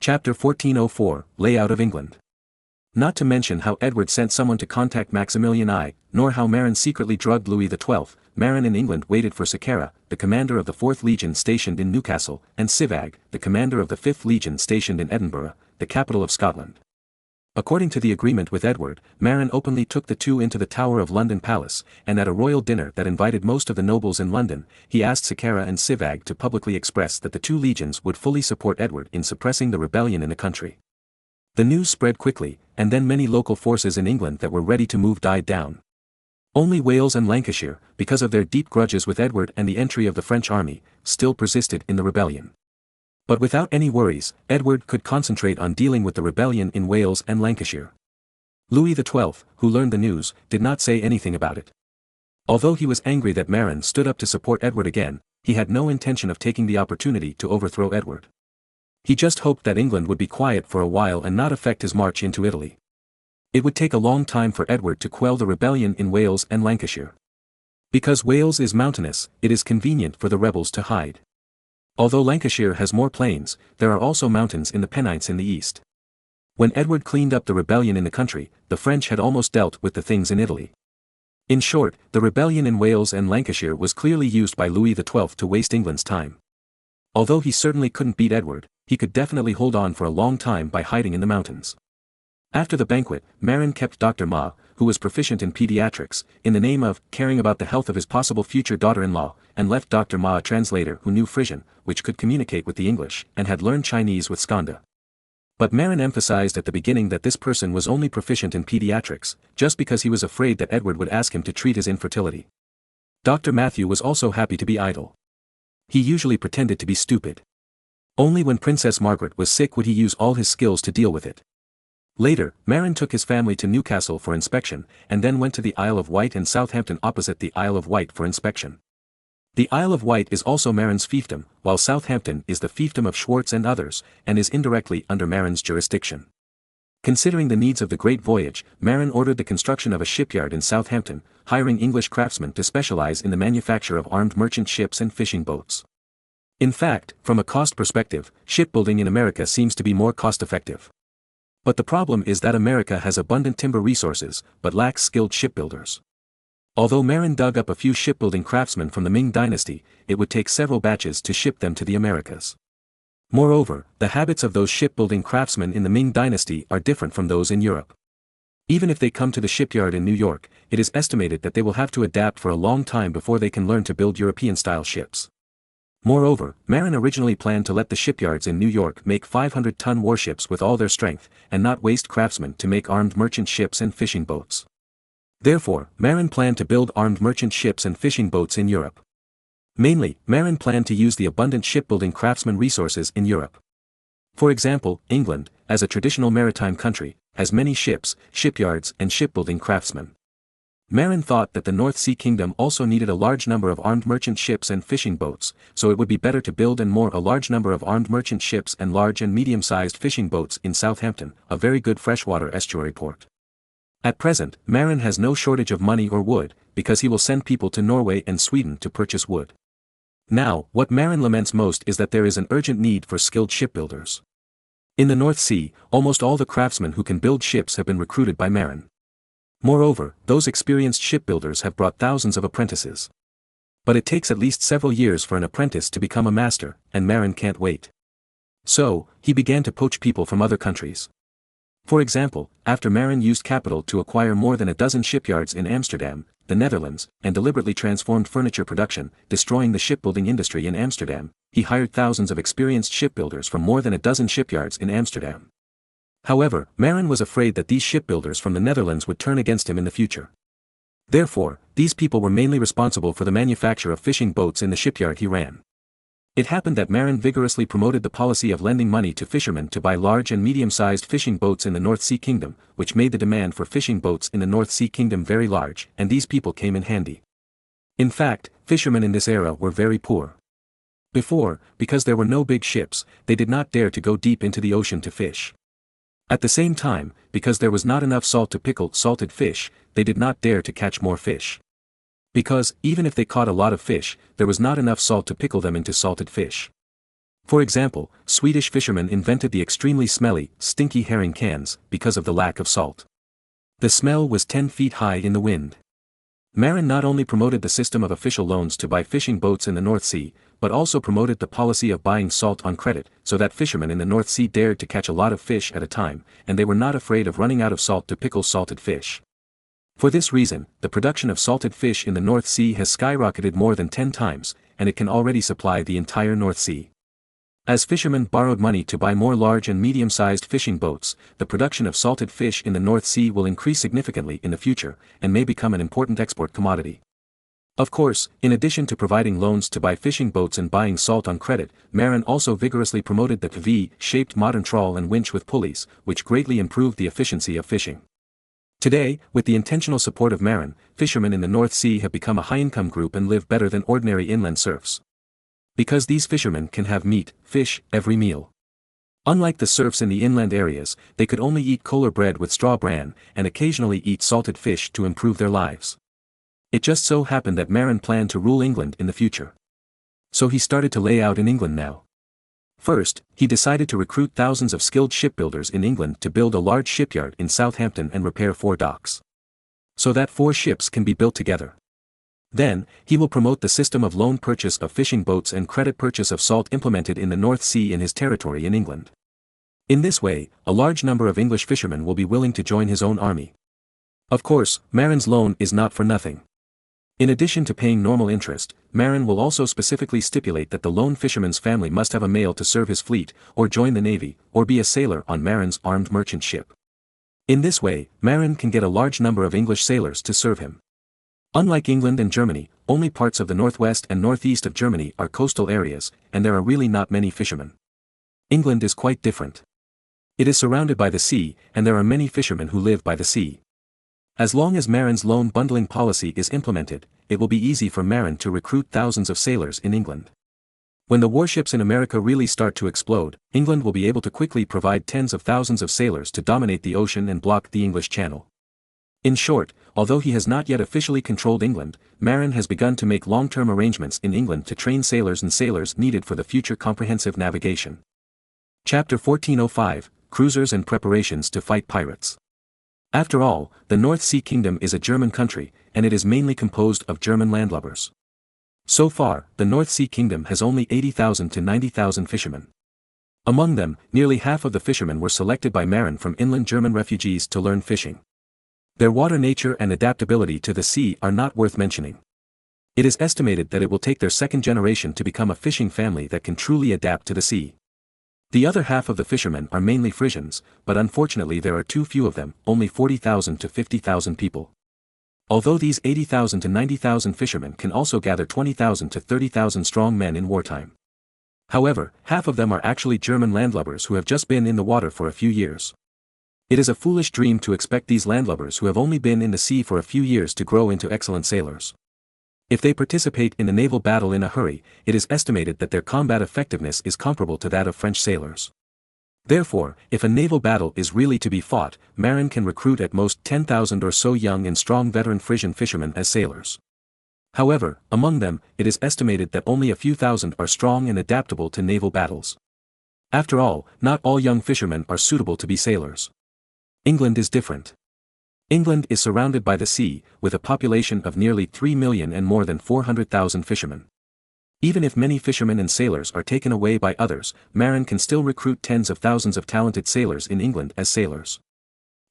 B: Chapter 1404, Layout of England. Not to mention how Edward sent someone to contact Maximilian I, nor how Marin secretly drugged Louis XII. Marin in England waited for Sakara, the commander of the 4th Legion stationed in Newcastle, and Sivag, the commander of the 5th Legion stationed in Edinburgh, the capital of Scotland. According to the agreement with Edward, Marin openly took the two into the Tower of London Palace, and at a royal dinner that invited most of the nobles in London, he asked Sakara and Sivag to publicly express that the two legions would fully support Edward in suppressing the rebellion in the country. The news spread quickly, and then many local forces in England that were ready to move died down. Only Wales and Lancashire, because of their deep grudges with Edward and the entry of the French army, still persisted in the rebellion. But without any worries, Edward could concentrate on dealing with the rebellion in Wales and Lancashire. Louis XII, who learned the news, did not say anything about it. Although he was angry that Marin stood up to support Edward again, he had no intention of taking the opportunity to overthrow Edward. He just hoped that England would be quiet for a while and not affect his march into Italy. It would take a long time for Edward to quell the rebellion in Wales and Lancashire. Because Wales is mountainous, it is convenient for the rebels to hide. Although Lancashire has more plains, there are also mountains in the Pennines in the east. When Edward cleaned up the rebellion in the country, the French had almost dealt with the things in Italy. In short, the rebellion in Wales and Lancashire was clearly used by Louis XII to waste England's time. Although he certainly couldn't beat Edward, he could definitely hold on for a long time by hiding in the mountains. After the banquet, Marin kept Dr. Ma, who was proficient in pediatrics, in the name of caring about the health of his possible future daughter-in-law, and left Dr. Ma a translator who knew Frisian, which could communicate with the English, and had learned Chinese with Skanda. But Marin emphasized at the beginning that this person was only proficient in pediatrics, just because he was afraid that Edward would ask him to treat his infertility. Dr. Matthew was also happy to be idle. He usually pretended to be stupid. Only when Princess Margaret was sick would he use all his skills to deal with it. Later, Marin took his family to Newcastle for inspection, and then went to the Isle of Wight and Southampton opposite the Isle of Wight for inspection. The Isle of Wight is also Marin's fiefdom, while Southampton is the fiefdom of Schwartz and others, and is indirectly under Marin's jurisdiction. Considering the needs of the Great Voyage, Marin ordered the construction of a shipyard in Southampton, hiring English craftsmen to specialize in the manufacture of armed merchant ships and fishing boats. In fact, from a cost perspective, shipbuilding in America seems to be more cost-effective. But the problem is that America has abundant timber resources, but lacks skilled shipbuilders. Although Marin dug up a few shipbuilding craftsmen from the Ming dynasty, it would take several batches to ship them to the Americas. Moreover, the habits of those shipbuilding craftsmen in the Ming dynasty are different from those in Europe. Even if they come to the shipyard in New York, it is estimated that they will have to adapt for a long time before they can learn to build European-style ships. Moreover, Marin originally planned to let the shipyards in New York make 500-ton warships with all their strength, and not waste craftsmen to make armed merchant ships and fishing boats. Therefore, Marin planned to build armed merchant ships and fishing boats in Europe. Mainly, Marin planned to use the abundant shipbuilding craftsman resources in Europe. For example, England, as a traditional maritime country, has many ships, shipyards and shipbuilding craftsmen. Marin thought that the North Sea Kingdom also needed a large number of armed merchant ships and fishing boats, so it would be better to build and moor a large number of armed merchant ships and large and medium-sized fishing boats in Southampton, a very good freshwater estuary port. At present, Marin has no shortage of money or wood, because he will send people to Norway and Sweden to purchase wood. Now, what Marin laments most is that there is an urgent need for skilled shipbuilders. In the North Sea, almost all the craftsmen who can build ships have been recruited by Marin. Moreover, those experienced shipbuilders have brought thousands of apprentices. But it takes at least several years for an apprentice to become a master, and Marin can't wait. So, he began to poach people from other countries. For example, after Marin used capital to acquire more than a dozen shipyards in Amsterdam, the Netherlands, and deliberately transformed furniture production, destroying the shipbuilding industry in Amsterdam, he hired thousands of experienced shipbuilders from more than a dozen shipyards in Amsterdam. However, Marin was afraid that these shipbuilders from the Netherlands would turn against him in the future. Therefore, these people were mainly responsible for the manufacture of fishing boats in the shipyard he ran. It happened that Marin vigorously promoted the policy of lending money to fishermen to buy large and medium-sized fishing boats in the North Sea Kingdom, which made the demand for fishing boats in the North Sea Kingdom very large, and these people came in handy. In fact, fishermen in this era were very poor. Before, because there were no big ships, they did not dare to go deep into the ocean to fish. At the same time, because there was not enough salt to pickle salted fish, they did not dare to catch more fish. Because, even if they caught a lot of fish, there was not enough salt to pickle them into salted fish. For example, Swedish fishermen invented the extremely smelly, stinky herring cans, because of the lack of salt. The smell was 10 feet high in the wind. Marin not only promoted the system of official loans to buy fishing boats in the North Sea, but also promoted the policy of buying salt on credit, so that fishermen in the North Sea dared to catch a lot of fish at a time, and they were not afraid of running out of salt to pickle salted fish. For this reason, the production of salted fish in the North Sea has skyrocketed more than 10 times, and it can already supply the entire North Sea. As fishermen borrowed money to buy more large and medium-sized fishing boats, the production of salted fish in the North Sea will increase significantly in the future, and may become an important export commodity. Of course, in addition to providing loans to buy fishing boats and buying salt on credit, Marin also vigorously promoted the V-shaped modern trawl and winch with pulleys, which greatly improved the efficiency of fishing. Today, with the intentional support of Marin, fishermen in the North Sea have become a high-income group and live better than ordinary inland serfs. Because these fishermen can have meat, fish, every meal. Unlike the serfs in the inland areas, they could only eat kohler bread with straw bran, and occasionally eat salted fish to improve their lives. It just so happened that Marin planned to rule England in the future. So he started to lay out in England now. First, he decided to recruit thousands of skilled shipbuilders in England to build a large shipyard in Southampton and repair 4 docks, so that 4 ships can be built together. Then, he will promote the system of loan purchase of fishing boats and credit purchase of salt implemented in the North Sea in his territory in England. In this way, a large number of English fishermen will be willing to join his own army. Of course, Marin's loan is not for nothing. In addition to paying normal interest, Marin will also specifically stipulate that the lone fisherman's family must have a male to serve his fleet, or join the navy, or be a sailor on Marin's armed merchant ship. In this way, Marin can get a large number of English sailors to serve him. Unlike England and Germany, only parts of the northwest and northeast of Germany are coastal areas, and there are really not many fishermen. England is quite different. It is surrounded by the sea, and there are many fishermen who live by the sea. As long as Marin's loan bundling policy is implemented, it will be easy for Marin to recruit thousands of sailors in England. When the warships in America really start to explode, England will be able to quickly provide tens of thousands of sailors to dominate the ocean and block the English Channel. In short, although he has not yet officially controlled England, Marin has begun to make long-term arrangements in England to train sailors needed for the future comprehensive navigation. Chapter 1405, Cruisers and Preparations to Fight Pirates. After all, the North Sea Kingdom is a German country, and it is mainly composed of German landlubbers. So far, the North Sea Kingdom has only 80,000 to 90,000 fishermen. Among them, nearly half of the fishermen were selected by Marin from inland German refugees to learn fishing. Their water nature and adaptability to the sea are not worth mentioning. It is estimated that it will take their second generation to become a fishing family that can truly adapt to the sea. The other half of the fishermen are mainly Frisians, but unfortunately there are too few of them, only 40,000 to 50,000 people. Although these 80,000 to 90,000 fishermen can also gather 20,000 to 30,000 strong men in wartime. However, half of them are actually German landlubbers who have just been in the water for a few years. It is a foolish dream to expect these landlubbers who have only been in the sea for a few years to grow into excellent sailors. If they participate in a naval battle in a hurry, it is estimated that their combat effectiveness is comparable to that of French sailors. Therefore, if a naval battle is really to be fought, Marin can recruit at most 10,000 or so young and strong veteran Frisian fishermen as sailors. However, among them, it is estimated that only a few thousand are strong and adaptable to naval battles. After all, not all young fishermen are suitable to be sailors. England is different. England is surrounded by the sea, with a population of nearly 3 million and more than 400,000 fishermen. Even if many fishermen and sailors are taken away by others, Marin can still recruit tens of thousands of talented sailors in England as sailors.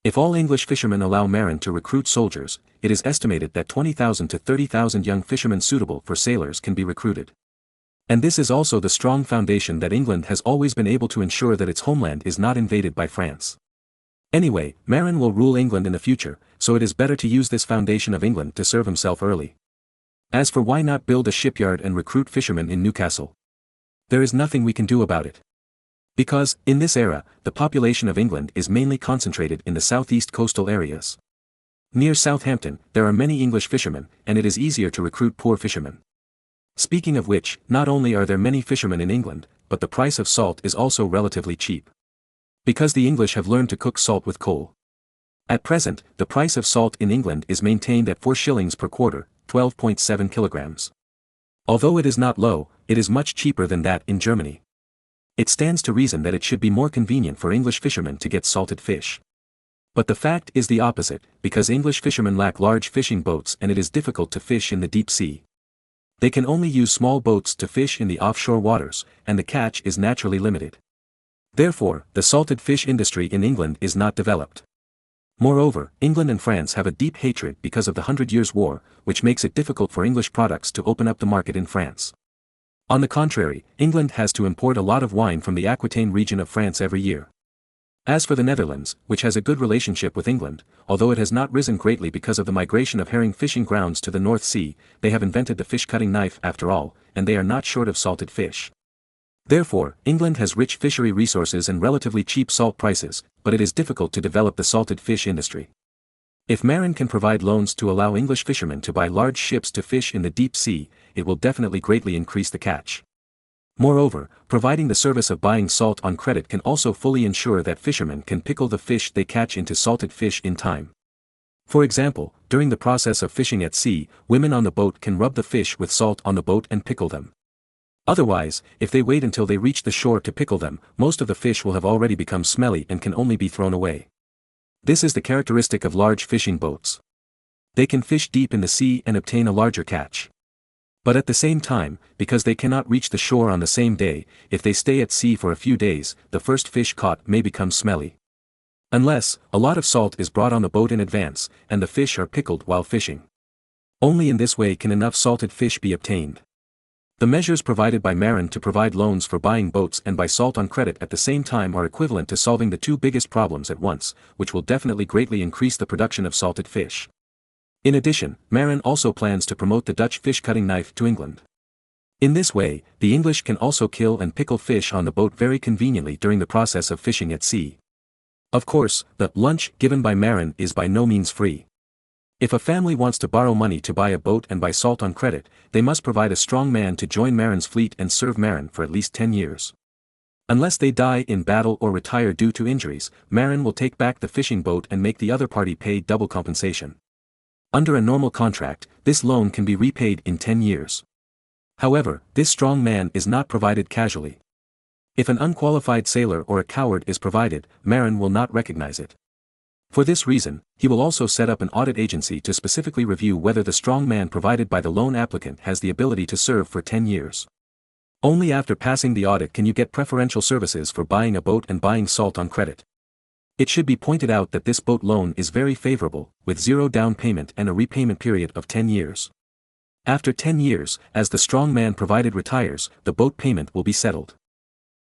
B: If all English fishermen allow Marin to recruit soldiers, it is estimated that 20,000 to 30,000 young fishermen suitable for sailors can be recruited. And this is also the strong foundation that England has always been able to ensure that its homeland is not invaded by France. Anyway, Marin will rule England in the future, so it is better to use this foundation of England to serve himself early. As for why not build a shipyard and recruit fishermen in Newcastle? There is nothing we can do about it. Because, in this era, the population of England is mainly concentrated in the southeast coastal areas. Near Southampton, there are many English fishermen, and it is easier to recruit poor fishermen. Speaking of which, not only are there many fishermen in England, but the price of salt is also relatively cheap. Because the English have learned to cook salt with coal. At present, the price of salt in England is maintained at 4 shillings per quarter, 12.7 kilograms. Although it is not low, it is much cheaper than that in Germany. It stands to reason that it should be more convenient for English fishermen to get salted fish. But the fact is the opposite, because English fishermen lack large fishing boats and it is difficult to fish in the deep sea. They can only use small boats to fish in the offshore waters, and the catch is naturally limited. Therefore, the salted fish industry in England is not developed. Moreover, England and France have a deep hatred because of the 100 Years' War, which makes it difficult for English products to open up the market in France. On the contrary, England has to import a lot of wine from the Aquitaine region of France every year. As for the Netherlands, which has a good relationship with England, although it has not risen greatly because of the migration of herring fishing grounds to the North Sea, they have invented the fish-cutting knife after all, and they are not short of salted fish. Therefore, England has rich fishery resources and relatively cheap salt prices, but it is difficult to develop the salted fish industry. If Marin can provide loans to allow English fishermen to buy large ships to fish in the deep sea, it will definitely greatly increase the catch. Moreover, providing the service of buying salt on credit can also fully ensure that fishermen can pickle the fish they catch into salted fish in time. For example, during the process of fishing at sea, women on the boat can rub the fish with salt on the boat and pickle them. Otherwise, if they wait until they reach the shore to pickle them, most of the fish will have already become smelly and can only be thrown away. This is the characteristic of large fishing boats. They can fish deep in the sea and obtain a larger catch. But at the same time, because they cannot reach the shore on the same day, if they stay at sea for a few days, the first fish caught may become smelly. Unless, a lot of salt is brought on the boat in advance, and the fish are pickled while fishing. Only in this way can enough salted fish be obtained. The measures provided by Marin to provide loans for buying boats and buy salt on credit at the same time are equivalent to solving the two biggest problems at once, which will definitely greatly increase the production of salted fish. In addition, Marin also plans to promote the Dutch fish-cutting knife to England. In this way, the English can also kill and pickle fish on the boat very conveniently during the process of fishing at sea. Of course, the lunch given by Marin is by no means free. If a family wants to borrow money to buy a boat and buy salt on credit, they must provide a strong man to join Marin's fleet and serve Marin for at least 10 years. Unless they die in battle or retire due to injuries, Marin will take back the fishing boat and make the other party pay double compensation. Under a normal contract, this loan can be repaid in 10 years. However, this strong man is not provided casually. If an unqualified sailor or a coward is provided, Marin will not recognize it. For this reason, he will also set up an audit agency to specifically review whether the strong man provided by the loan applicant has the ability to serve for 10 years. Only after passing the audit can you get preferential services for buying a boat and buying salt on credit. It should be pointed out that this boat loan is very favorable, with zero down payment and a repayment period of 10 years. After 10 years, as the strong man provided retires, the boat payment will be settled.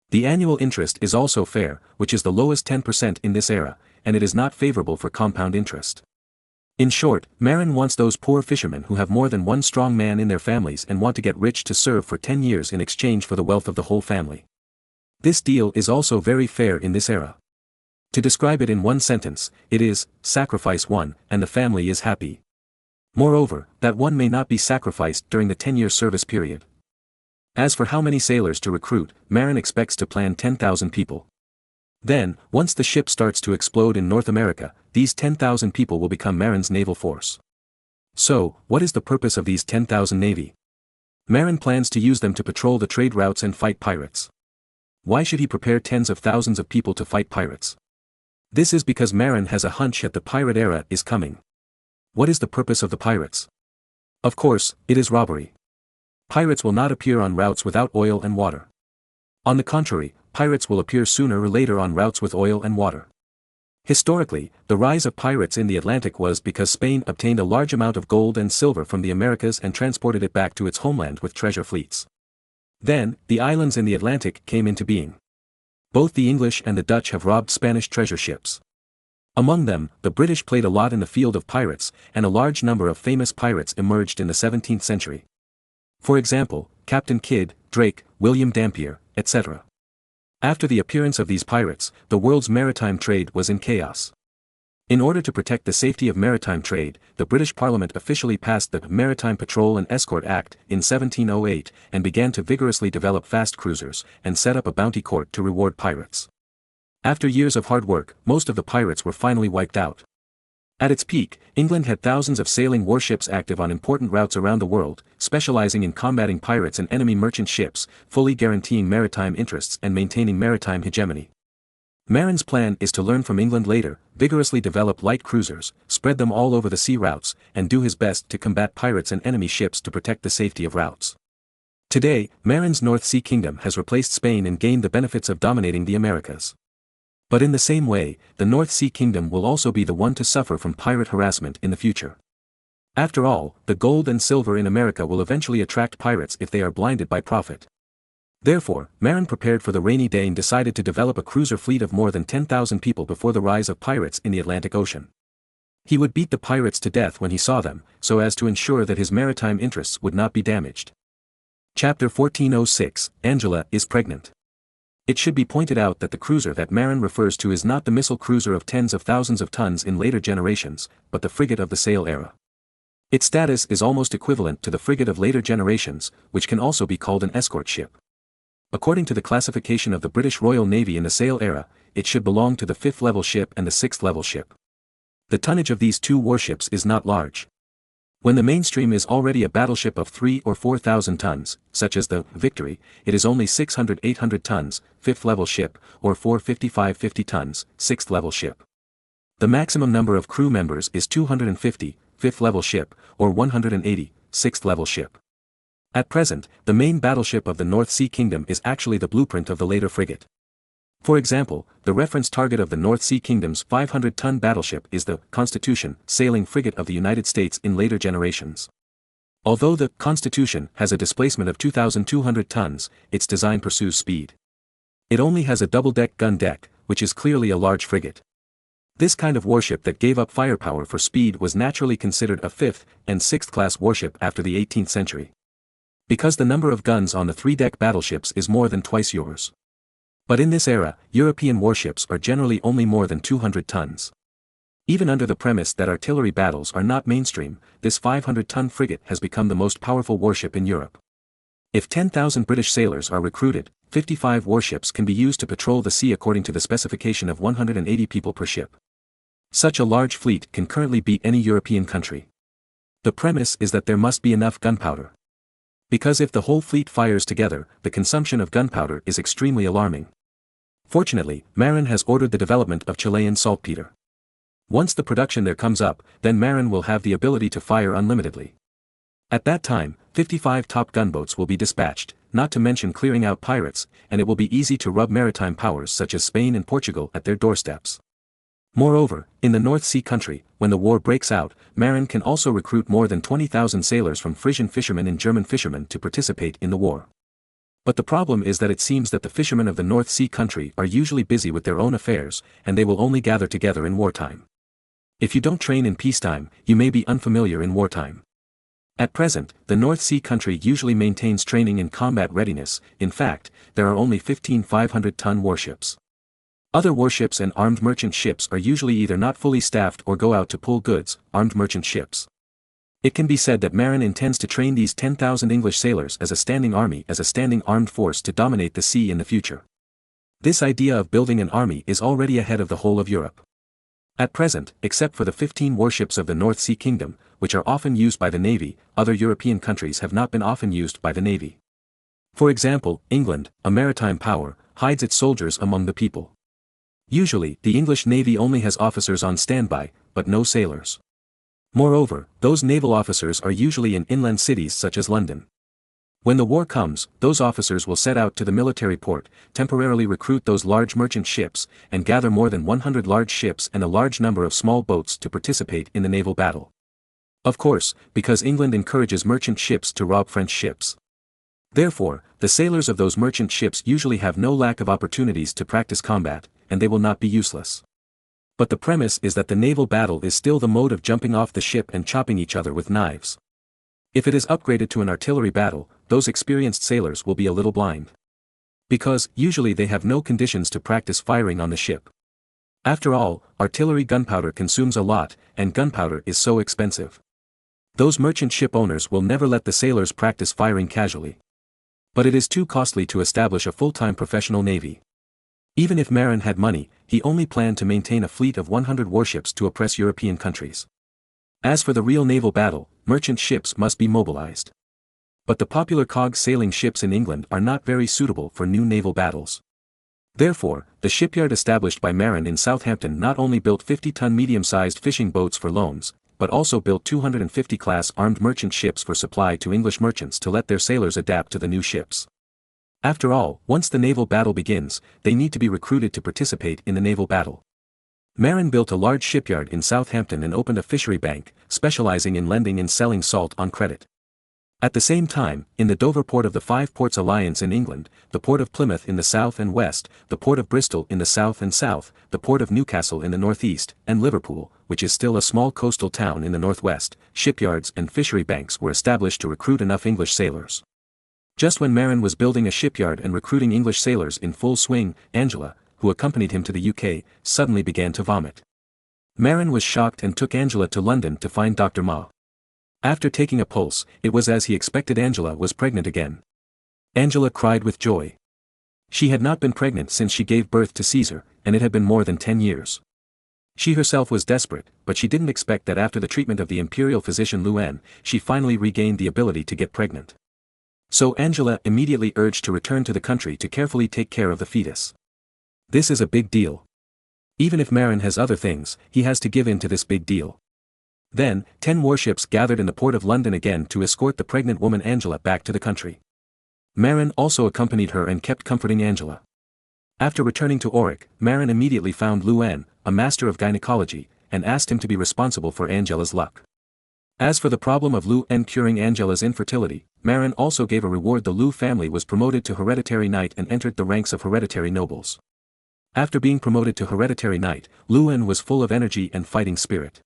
B: The annual interest is also fair, which is the lowest 10% in this era, and it is not favorable for compound interest. In short, Marin wants those poor fishermen who have more than one strong man in their families and want to get rich to serve for 10 years in exchange for the wealth of the whole family. This deal is also very fair in this era. To describe it in one sentence, it is, sacrifice one, and the family is happy. Moreover, that one may not be sacrificed during the 10-year service period. As for how many sailors to recruit, Marin expects to plan 10,000 people. Then, once the ship starts to explode in North America, these 10,000 people will become Marin's naval force. So, what is the purpose of these 10,000 navy? Marin plans to use them to patrol the trade routes and fight pirates. Why should he prepare tens of thousands of people to fight pirates? This is because Marin has a hunch that the pirate era is coming. What is the purpose of the pirates? Of course, it is robbery. Pirates will not appear on routes without oil and water. On the contrary, pirates will appear sooner or later on routes with oil and water. Historically, the rise of pirates in the Atlantic was because Spain obtained a large amount of gold and silver from the Americas and transported it back to its homeland with treasure fleets. Then, the islands in the Atlantic came into being. Both the English and the Dutch have robbed Spanish treasure ships. Among them, the British played a lot in the field of pirates, and a large number of famous pirates emerged in the 17th century. For example, Captain Kidd, Drake, William Dampier, etc. After the appearance of these pirates, the world's maritime trade was in chaos. In order to protect the safety of maritime trade, the British Parliament officially passed the Maritime Patrol and Escort Act in 1708 and began to vigorously develop fast cruisers and set up a bounty court to reward pirates. After years of hard work, most of the pirates were finally wiped out. At its peak, England had thousands of sailing warships active on important routes around the world, specializing in combating pirates and enemy merchant ships, fully guaranteeing maritime interests and maintaining maritime hegemony. Marin's plan is to learn from England later, vigorously develop light cruisers, spread them all over the sea routes, and do his best to combat pirates and enemy ships to protect the safety of routes. Today, Marin's North Sea Kingdom has replaced Spain and gained the benefits of dominating the Americas. But in the same way, the North Sea Kingdom will also be the one to suffer from pirate harassment in the future. After all, the gold and silver in America will eventually attract pirates if they are blinded by profit. Therefore, Marin prepared for the rainy day and decided to develop a cruiser fleet of more than 10,000 people before the rise of pirates in the Atlantic Ocean. He would beat the pirates to death when he saw them, so as to ensure that his maritime interests would not be damaged. Chapter 1406, Angela is pregnant. It should be pointed out that the cruiser that Marin refers to is not the missile cruiser of tens of thousands of tons in later generations, but the frigate of the sail era. Its status is almost equivalent to the frigate of later generations, which can also be called an escort ship. According to the classification of the British Royal Navy in the sail era, it should belong to the 5th level ship and the 6th level ship. The tonnage of these two warships is not large. When the mainstream is already a battleship of 3 or 4,000 tons, such as the Victory, it is only 600-800 tons, 5th level ship, or 455-50 tons, 6th level ship. The maximum number of crew members is 250, 5th level ship, or 180, 6th level ship. At present, the main battleship of the North Sea Kingdom is actually the blueprint of the later frigate. For example, the reference target of the North Sea Kingdom's 500-ton battleship is the Constitution sailing frigate of the United States in later generations. Although the Constitution has a displacement of 2,200 tons, its design pursues speed. It only has a double-deck gun deck, which is clearly a large frigate. This kind of warship that gave up firepower for speed was naturally considered a 5th and 6th class warship after the 18th century. Because the number of guns on the 3-deck battleships is more than twice yours. But in this era, European warships are generally only more than 200 tons. Even under the premise that artillery battles are not mainstream, this 500-ton frigate has become the most powerful warship in Europe. If 10,000 British sailors are recruited, 55 warships can be used to patrol the sea according to the specification of 180 people per ship. Such a large fleet can currently beat any European country. The premise is that there must be enough gunpowder. Because if the whole fleet fires together, the consumption of gunpowder is extremely alarming. Fortunately, Marin has ordered the development of Chilean saltpeter. Once the production there comes up, then Marin will have the ability to fire unlimitedly. At that time, 55 top gunboats will be dispatched, not to mention clearing out pirates, and it will be easy to rub maritime powers such as Spain and Portugal at their doorsteps. Moreover, in the North Sea country, when the war breaks out, Marin can also recruit more than 20,000 sailors from Frisian fishermen and German fishermen to participate in the war. But the problem is that it seems that the fishermen of the North Sea country are usually busy with their own affairs, and they will only gather together in wartime. If you don't train in peacetime, you may be unfamiliar in wartime. At present, the North Sea country usually maintains training in combat readiness. In fact, there are only 15 500-ton warships. Other warships and armed merchant ships are usually either not fully staffed or go out to pull goods, armed merchant ships. It can be said that Marin intends to train these 10,000 English sailors as a standing army, as a standing armed force to dominate the sea in the future. This idea of building an army is already ahead of the whole of Europe. At present, except for the 15 warships of the North Sea Kingdom, which are often used by the Navy, other European countries have not been often used by the Navy. For example, England, a maritime power, hides its soldiers among the people. Usually, the English Navy only has officers on standby, but no sailors. Moreover, those naval officers are usually in inland cities such as London. When the war comes, those officers will set out to the military port, temporarily recruit those large merchant ships, and gather more than 100 large ships and a large number of small boats to participate in the naval battle. Of course, because England encourages merchant ships to rob French ships. Therefore, the sailors of those merchant ships usually have no lack of opportunities to practice combat, and they will not be useless. But the premise is that the naval battle is still the mode of jumping off the ship and chopping each other with knives. If it is upgraded to an artillery battle, those experienced sailors will be a little blind. Because, usually they have no conditions to practice firing on the ship. After all, artillery gunpowder consumes a lot, and gunpowder is so expensive. Those merchant ship owners will never let the sailors practice firing casually. But it is too costly to establish a full-time professional navy. Even if Marin had money, he only planned to maintain a fleet of 100 warships to oppress European countries. As for the real naval battle, merchant ships must be mobilized. But the popular cog sailing ships in England are not very suitable for new naval battles. Therefore, the shipyard established by Marin in Southampton not only built 50-ton medium-sized fishing boats for loans, but also built 250-class armed merchant ships for supply to English merchants to let their sailors adapt to the new ships. After all, once the naval battle begins, they need to be recruited to participate in the naval battle. Marin built a large shipyard in Southampton and opened a fishery bank, specializing in lending and selling salt on credit. At the same time, in the Dover port of the Five Ports Alliance in England, the port of Plymouth in the south and west, the port of Bristol in the south and south, the port of Newcastle in the northeast, and Liverpool, which is still a small coastal town in the northwest, shipyards and fishery banks were established to recruit enough English sailors. Just when Marin was building a shipyard and recruiting English sailors in full swing, Angela, who accompanied him to the UK, suddenly began to vomit. Marin was shocked and took Angela to London to find Dr. Ma. After taking a pulse, it was as he expected. Angela was pregnant again. Angela cried with joy. She had not been pregnant since she gave birth to Caesar, and it had been more than 10 years. She herself was desperate, but she didn't expect that after the treatment of the imperial physician Luen, she finally regained the ability to get pregnant. So Angela immediately urged to return to the country to carefully take care of the fetus. This is a big deal. Even if Marin has other things, he has to give in to this big deal. Then, 10 warships gathered in the port of London again to escort the pregnant woman Angela back to the country. Marin also accompanied her and kept comforting Angela. After returning to Auric, Marin immediately found Luen, a master of gynecology, and asked him to be responsible for Angela's luck. As for the problem of Luen curing Angela's infertility, Marin also gave a reward. The Lu family was promoted to hereditary knight and entered the ranks of hereditary nobles. After being promoted to hereditary knight, Luen was full of energy and fighting spirit.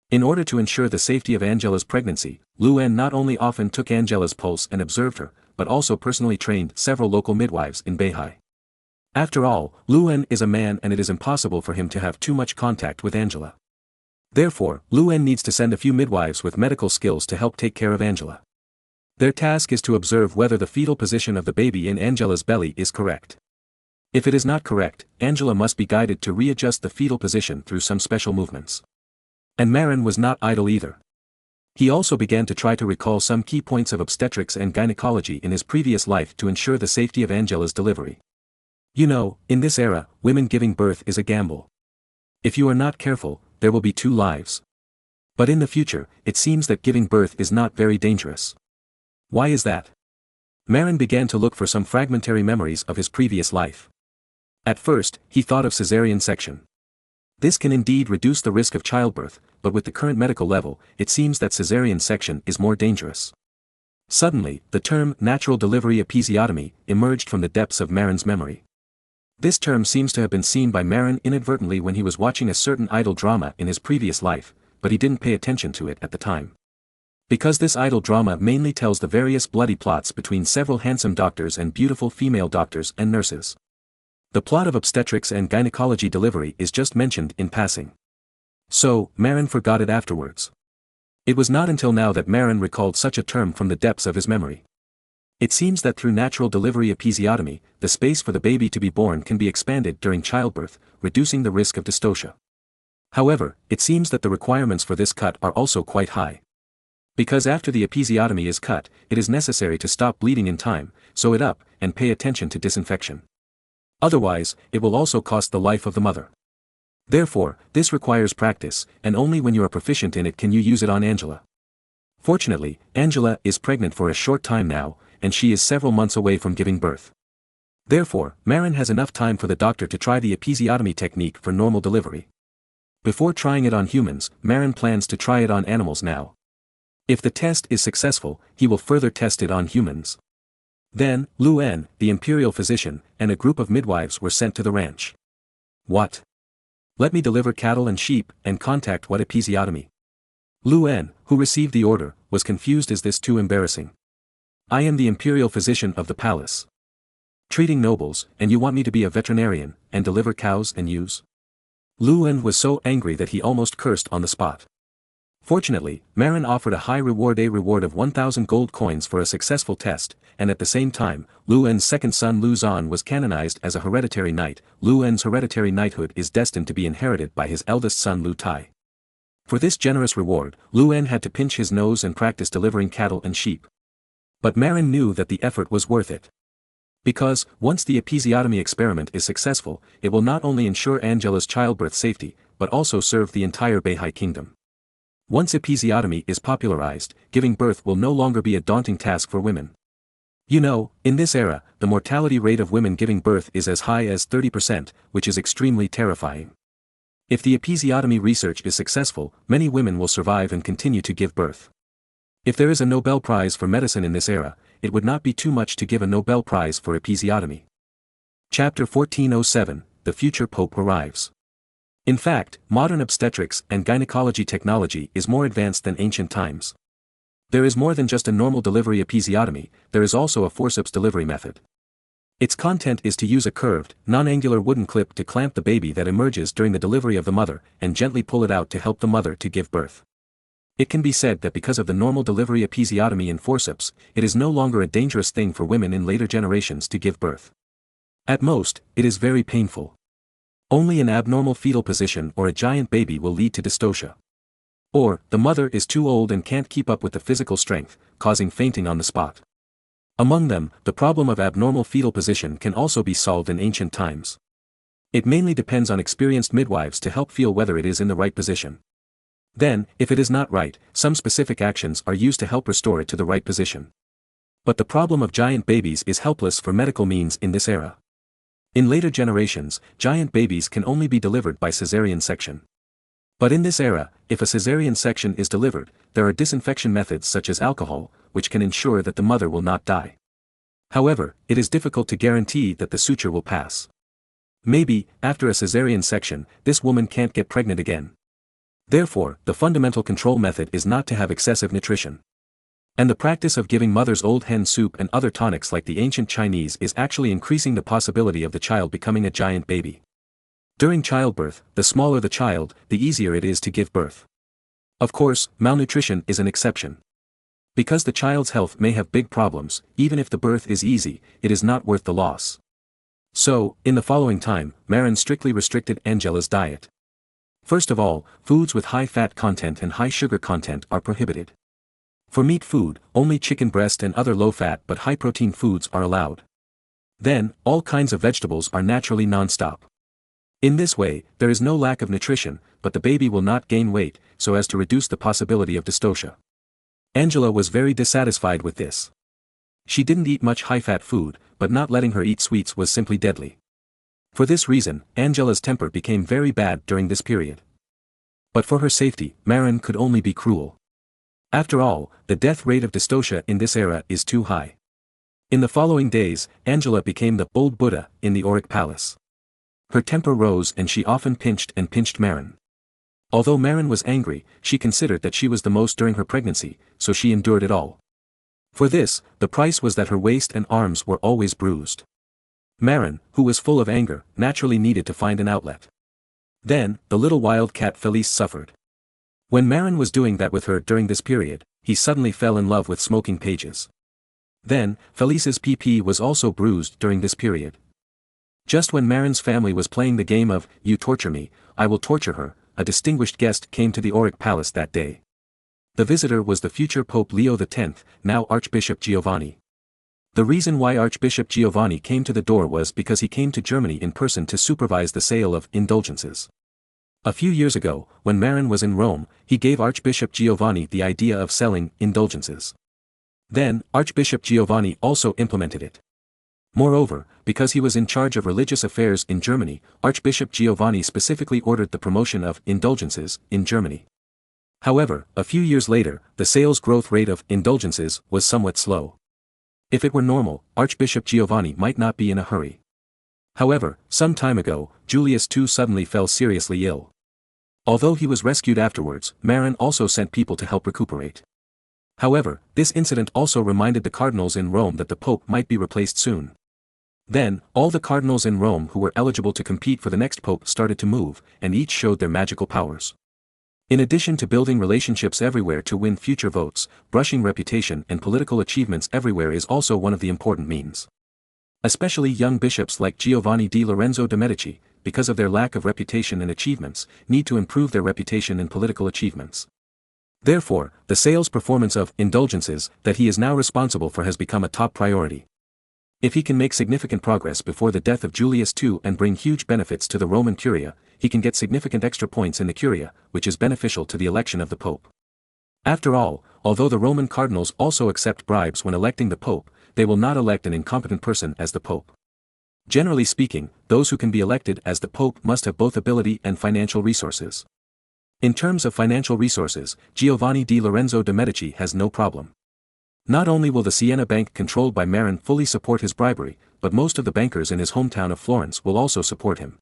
B: In order to ensure the safety of Angela's pregnancy, Luen not only often took Angela's pulse and observed her, but also personally trained several local midwives in Beihai. After all, Luen is a man and it is impossible for him to have too much contact with Angela. Therefore, Luen needs to send a few midwives with medical skills to help take care of Angela. Their task is to observe whether the fetal position of the baby in Angela's belly is correct. If it is not correct, Angela must be guided to readjust the fetal position through some special movements. And Marin was not idle either. He also began to try to recall some key points of obstetrics and gynecology in his previous life to ensure the safety of Angela's delivery. You know, in this era, women giving birth is a gamble. If you are not careful, there will be 2 lives. But in the future, it seems that giving birth is not very dangerous. Why is that? Marin began to look for some fragmentary memories of his previous life. At first, he thought of caesarean section. This can indeed reduce the risk of childbirth, but with the current medical level, it seems that caesarean section is more dangerous. Suddenly, the term natural delivery episiotomy emerged from the depths of Marin's memory. This term seems to have been seen by Marin inadvertently when he was watching a certain idol drama in his previous life, but he didn't pay attention to it at the time. Because this idol drama mainly tells the various bloody plots between several handsome doctors and beautiful female doctors and nurses. The plot of obstetrics and gynecology delivery is just mentioned in passing. So, Marin forgot it afterwards. It was not until now that Marin recalled such a term from the depths of his memory. It seems that through natural delivery episiotomy, the space for the baby to be born can be expanded during childbirth, reducing the risk of dystocia. However, it seems that the requirements for this cut are also quite high. Because after the episiotomy is cut, it is necessary to stop bleeding in time, sew it up, and pay attention to disinfection. Otherwise, it will also cost the life of the mother. Therefore, this requires practice, and only when you are proficient in it can you use it on Angela. Fortunately, Angela is pregnant for a short time now, and she is several months away from giving birth. Therefore, Marin has enough time for the doctor to try the episiotomy technique for normal delivery. Before trying it on humans, Marin plans to try it on animals now. If the test is successful, he will further test it on humans. Then, Luen, the imperial physician, and a group of midwives were sent to the ranch. What? Let me deliver cattle and sheep, and contact what episiotomy? Luen, who received the order, was confused. Is this too embarrassing? I am the imperial physician of the palace. Treating nobles, and you want me to be a veterinarian, and deliver cows and ewes? Luen was so angry that he almost cursed on the spot. Fortunately, Marin offered a high reward of 1,000 gold coins for a successful test, and at the same time, Luen's second son Lu Zan was canonized as a hereditary knight. Luen's hereditary knighthood is destined to be inherited by his eldest son Lu Tai. For this generous reward, Luen had to pinch his nose and practice delivering cattle and sheep. But Marin knew that the effort was worth it. Because, once the episiotomy experiment is successful, it will not only ensure Angela's childbirth safety, but also serve the entire Beihai kingdom. Once episiotomy is popularized, giving birth will no longer be a daunting task for women. You know, in this era, the mortality rate of women giving birth is as high as 30%, which is extremely terrifying. If the episiotomy research is successful, many women will survive and continue to give birth. If there is a Nobel Prize for medicine in this era, it would not be too much to give a Nobel Prize for episiotomy. Chapter 1407, The Future Pope Arrives. In fact, modern obstetrics and gynecology technology is more advanced than ancient times. There is more than just a normal delivery episiotomy, there is also a forceps delivery method. Its content is to use a curved, non-angular wooden clip to clamp the baby that emerges during the delivery of the mother, and gently pull it out to help the mother to give birth. It can be said that because of the normal delivery episiotomy in forceps, it is no longer a dangerous thing for women in later generations to give birth. At most, it is very painful. Only an abnormal fetal position or a giant baby will lead to dystocia. Or, the mother is too old and can't keep up with the physical strength, causing fainting on the spot. Among them, the problem of abnormal fetal position can also be solved in ancient times. It mainly depends on experienced midwives to help feel whether it is in the right position. Then, if it is not right, some specific actions are used to help restore it to the right position. But the problem of giant babies is helpless for medical means in this era. In later generations, giant babies can only be delivered by caesarean section. But in this era, if a caesarean section is delivered, there are disinfection methods such as alcohol, which can ensure that the mother will not die. However, it is difficult to guarantee that the suture will pass. Maybe, after a caesarean section, this woman can't get pregnant again. Therefore, the fundamental control method is not to have excessive nutrition. And the practice of giving mothers old hen soup and other tonics like the ancient Chinese is actually increasing the possibility of the child becoming a giant baby. During childbirth, the smaller the child, the easier it is to give birth. Of course, malnutrition is an exception. Because the child's health may have big problems, even if the birth is easy, it is not worth the loss. So, in the following time, Marin strictly restricted Angela's diet. First of all, foods with high fat content and high sugar content are prohibited. For meat food, only chicken breast and other low-fat but high-protein foods are allowed. Then, all kinds of vegetables are naturally non-stop. In this way, there is no lack of nutrition, but the baby will not gain weight, so as to reduce the possibility of dystocia. Angela was very dissatisfied with this. She didn't eat much high-fat food, but not letting her eat sweets was simply deadly. For this reason, Angela's temper became very bad during this period. But for her safety, Marin could only be cruel. After all, the death rate of dystocia in this era is too high. In the following days, Angela became the bold Buddha in the Auric Palace. Her temper rose and she often pinched Marin. Although Marin was angry, she considered that she was the most during her pregnancy, so she endured it all. For this, the price was that her waist and arms were always bruised. Marin, who was full of anger, naturally needed to find an outlet. Then, the little wild cat Felice suffered. When Marin was doing that with her during this period, he suddenly fell in love with smoking pages. Then, Felice's PP was also bruised during this period. Just when Marin's family was playing the game of, "You torture me, I will torture her," a distinguished guest came to the Auric Palace that day. The visitor was the future Pope Leo X, now Archbishop Giovanni. The reason why Archbishop Giovanni came to the door was because he came to Germany in person to supervise the sale of indulgences. A few years ago, when Marin was in Rome, he gave Archbishop Giovanni the idea of selling indulgences. Then, Archbishop Giovanni also implemented it. Moreover, because he was in charge of religious affairs in Germany, Archbishop Giovanni specifically ordered the promotion of indulgences in Germany. However, a few years later, the sales growth rate of indulgences was somewhat slow. If it were normal, Archbishop Giovanni might not be in a hurry. However, some time ago, Julius II suddenly fell seriously ill. Although he was rescued afterwards, Marin also sent people to help recuperate. However, this incident also reminded the cardinals in Rome that the Pope might be replaced soon. Then, all the cardinals in Rome who were eligible to compete for the next Pope started to move, and each showed their magical powers. In addition to building relationships everywhere to win future votes, brushing reputation and political achievements everywhere is also one of the important means. Especially young bishops like Giovanni di Lorenzo de' Medici, because of their lack of reputation and achievements, need to improve their reputation and political achievements. Therefore, the sales performance of indulgences that he is now responsible for has become a top priority. If he can make significant progress before the death of Julius II and bring huge benefits to the Roman Curia, he can get significant extra points in the Curia, which is beneficial to the election of the Pope. After all, although the Roman cardinals also accept bribes when electing the Pope, they will not elect an incompetent person as the Pope. Generally speaking, those who can be elected as the Pope must have both ability and financial resources. In terms of financial resources, Giovanni di Lorenzo de' Medici has no problem. Not only will the Siena Bank controlled by Marin fully support his bribery, but most of the bankers in his hometown of Florence will also support him.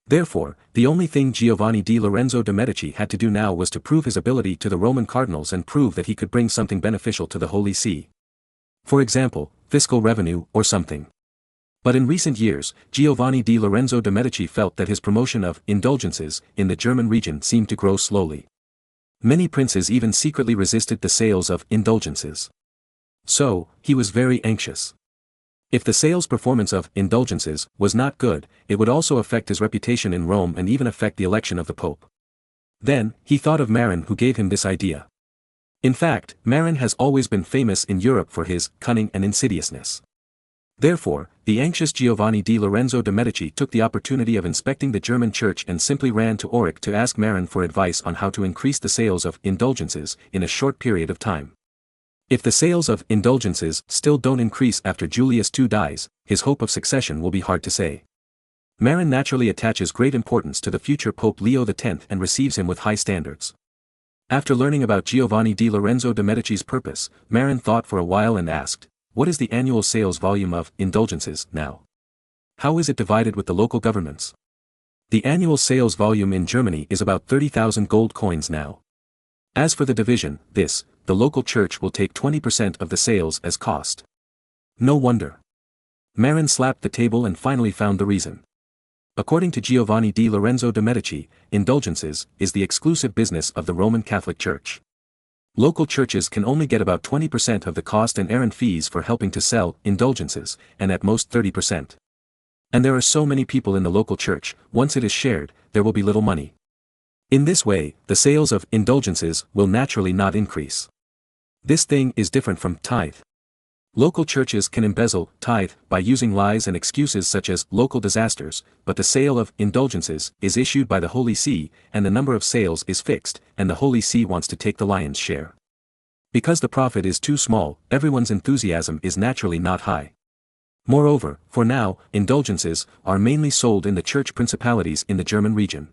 B: Therefore, the only thing Giovanni di Lorenzo de' Medici had to do now was to prove his ability to the Roman cardinals and prove that he could bring something beneficial to the Holy See. For example, fiscal revenue or something. But in recent years, Giovanni di Lorenzo de' Medici felt that his promotion of indulgences in the German region seemed to grow slowly. Many princes even secretly resisted the sales of indulgences. So, he was very anxious. If the sales performance of indulgences was not good, it would also affect his reputation in Rome and even affect the election of the Pope. Then, he thought of Marin, who gave him this idea. In fact, Marin has always been famous in Europe for his cunning and insidiousness. Therefore, the anxious Giovanni di Lorenzo de' Medici took the opportunity of inspecting the German church and simply ran to Auric to ask Marin for advice on how to increase the sales of indulgences in a short period of time. If the sales of indulgences still don't increase after Julius II dies, his hope of succession will be hard to say. Marin naturally attaches great importance to the future Pope Leo X and receives him with high standards. After learning about Giovanni di Lorenzo de' Medici's purpose, Marin thought for a while and asked, "What is the annual sales volume of indulgences now? How is it divided with the local governments?" The annual sales volume in Germany is about 30,000 gold coins now. As for the division, the local church will take 20% of the sales as cost. No wonder. Marin slapped the table and finally found the reason. According to Giovanni di Lorenzo de' Medici, indulgences is the exclusive business of the Roman Catholic Church. Local churches can only get about 20% of the cost and errand fees for helping to sell indulgences, and at most 30%. And there are so many people in the local church, once it is shared, there will be little money. In this way, the sales of indulgences will naturally not increase. This thing is different from tithe. Local churches can embezzle tithe by using lies and excuses such as local disasters, but the sale of indulgences is issued by the Holy See, and the number of sales is fixed, and the Holy See wants to take the lion's share. Because the profit is too small, everyone's enthusiasm is naturally not high. Moreover, for now, indulgences are mainly sold in the church principalities in the German region.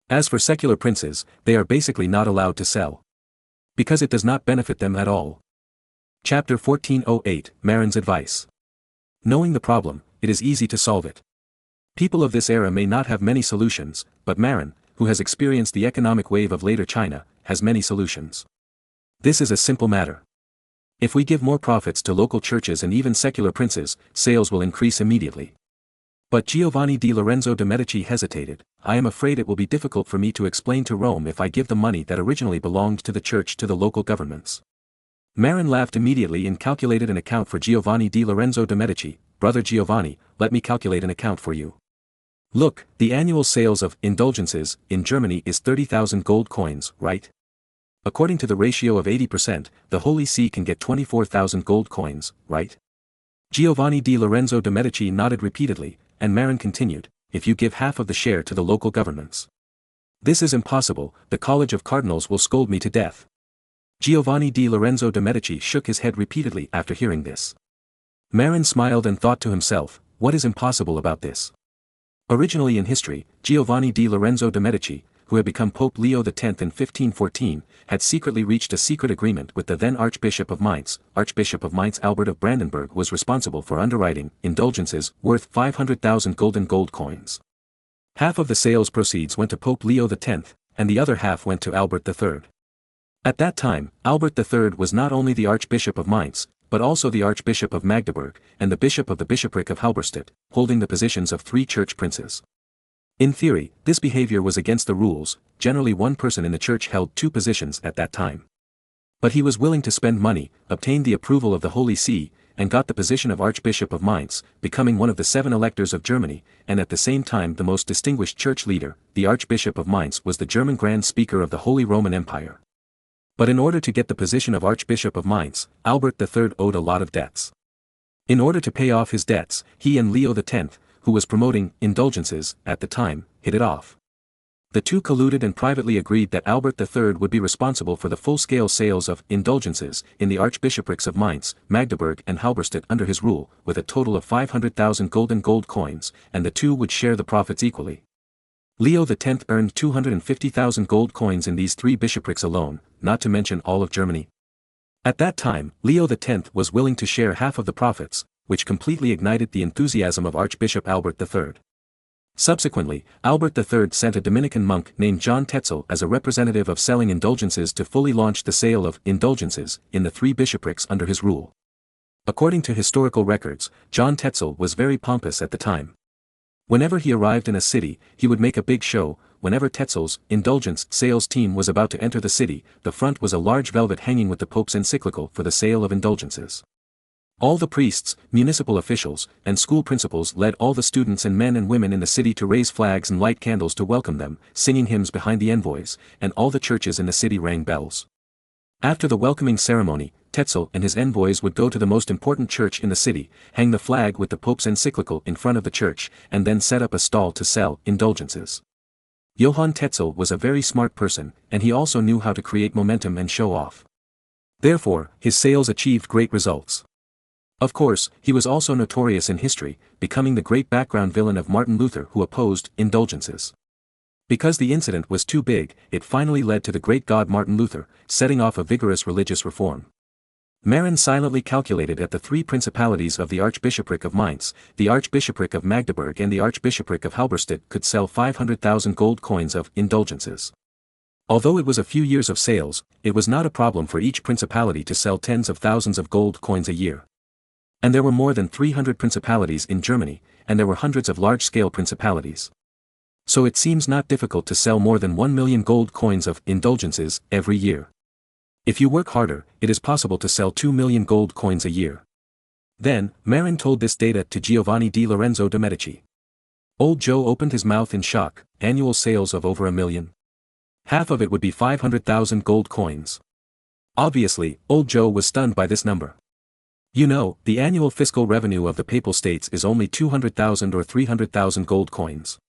B: As for secular princes, they are basically not allowed to sell, because it does not benefit them at all. Chapter 1408, Marin's Advice. Knowing the problem, it is easy to solve it. People of this era may not have many solutions, but Marin, who has experienced the economic wave of later China, has many solutions. This is a simple matter. If we give more profits to local churches and even secular princes, sales will increase immediately. But Giovanni di Lorenzo de' Medici hesitated. "I am afraid it will be difficult for me to explain to Rome if I give the money that originally belonged to the church to the local governments." Marin laughed immediately and calculated an account for Giovanni di Lorenzo de' Medici. "Brother Giovanni, let me calculate an account for you. Look, the annual sales of indulgences in Germany is 30,000 gold coins, right? According to the ratio of 80%, the Holy See can get 24,000 gold coins, right?" Giovanni di Lorenzo de' Medici nodded repeatedly, and Marin continued, "If you give half of the share to the local governments. This is impossible, the College of Cardinals will scold me to death." Giovanni di Lorenzo de' Medici shook his head repeatedly after hearing this. Marin smiled and thought to himself, what is impossible about this? Originally in history, Giovanni di Lorenzo de' Medici, who had become Pope Leo X in 1514, had secretly reached a secret agreement with the then Archbishop of Mainz. Archbishop of Mainz Albert of Brandenburg was responsible for underwriting indulgences worth 500,000 golden gold coins. Half of the sales proceeds went to Pope Leo X, and the other half went to Albert III. At that time, Albert III was not only the Archbishop of Mainz, but also the Archbishop of Magdeburg, and the Bishop of the Bishopric of Halberstadt, holding the positions of 3 church princes. In theory, this behavior was against the rules. Generally one person in the church held 2 positions at that time. But he was willing to spend money, obtained the approval of the Holy See, and got the position of Archbishop of Mainz, becoming one of the 7 electors of Germany, and at the same time the most distinguished church leader. The Archbishop of Mainz was the German Grand Speaker of the Holy Roman Empire. But in order to get the position of Archbishop of Mainz, Albert III owed a lot of debts. In order to pay off his debts, he and Leo X, who was promoting indulgences at the time, hit it off. The two colluded and privately agreed that Albert III would be responsible for the full-scale sales of indulgences in the archbishoprics of Mainz, Magdeburg and Halberstadt under his rule, with a total of 500,000 golden gold coins, and the two would share the profits equally. Leo X earned 250,000 gold coins in these 3 bishoprics alone, not to mention all of Germany. At that time, Leo X was willing to share half of the profits, which completely ignited the enthusiasm of Archbishop Albert III. Subsequently, Albert III sent a Dominican monk named John Tetzel as a representative of selling indulgences to fully launch the sale of indulgences in the 3 bishoprics under his rule. According to historical records, John Tetzel was very pompous at the time. Whenever he arrived in a city, he would make a big show. Whenever Tetzel's indulgence sales team was about to enter the city, the front was a large velvet hanging with the Pope's encyclical for the sale of indulgences. All the priests, municipal officials, and school principals led all the students and men and women in the city to raise flags and light candles to welcome them, singing hymns behind the envoys, and all the churches in the city rang bells. After the welcoming ceremony, Tetzel and his envoys would go to the most important church in the city, hang the flag with the Pope's encyclical in front of the church, and then set up a stall to sell indulgences. Johann Tetzel was a very smart person, and he also knew how to create momentum and show off. Therefore, his sales achieved great results. Of course, he was also notorious in history, becoming the great background villain of Martin Luther who opposed indulgences. Because the incident was too big, it finally led to the great god Martin Luther, setting off a vigorous religious reform. Marin silently calculated that the three principalities of the Archbishopric of Mainz, the Archbishopric of Magdeburg and the Archbishopric of Halberstadt could sell 500,000 gold coins of indulgences. Although it was a few years of sales, it was not a problem for each principality to sell tens of thousands of gold coins a year. And there were more than 300 principalities in Germany, and there were hundreds of large-scale principalities. So it seems not difficult to sell more than 1 million gold coins of indulgences every year. If you work harder, it is possible to sell 2 million gold coins a year. Then, Marin told this data to Giovanni di Lorenzo de' Medici. Old Joe opened his mouth in shock. Annual sales of over 1 million. Half of it would be 500,000 gold coins. Obviously, Old Joe was stunned by this number. You know, the annual fiscal revenue of the Papal States is only 200,000 or 300,000 gold coins.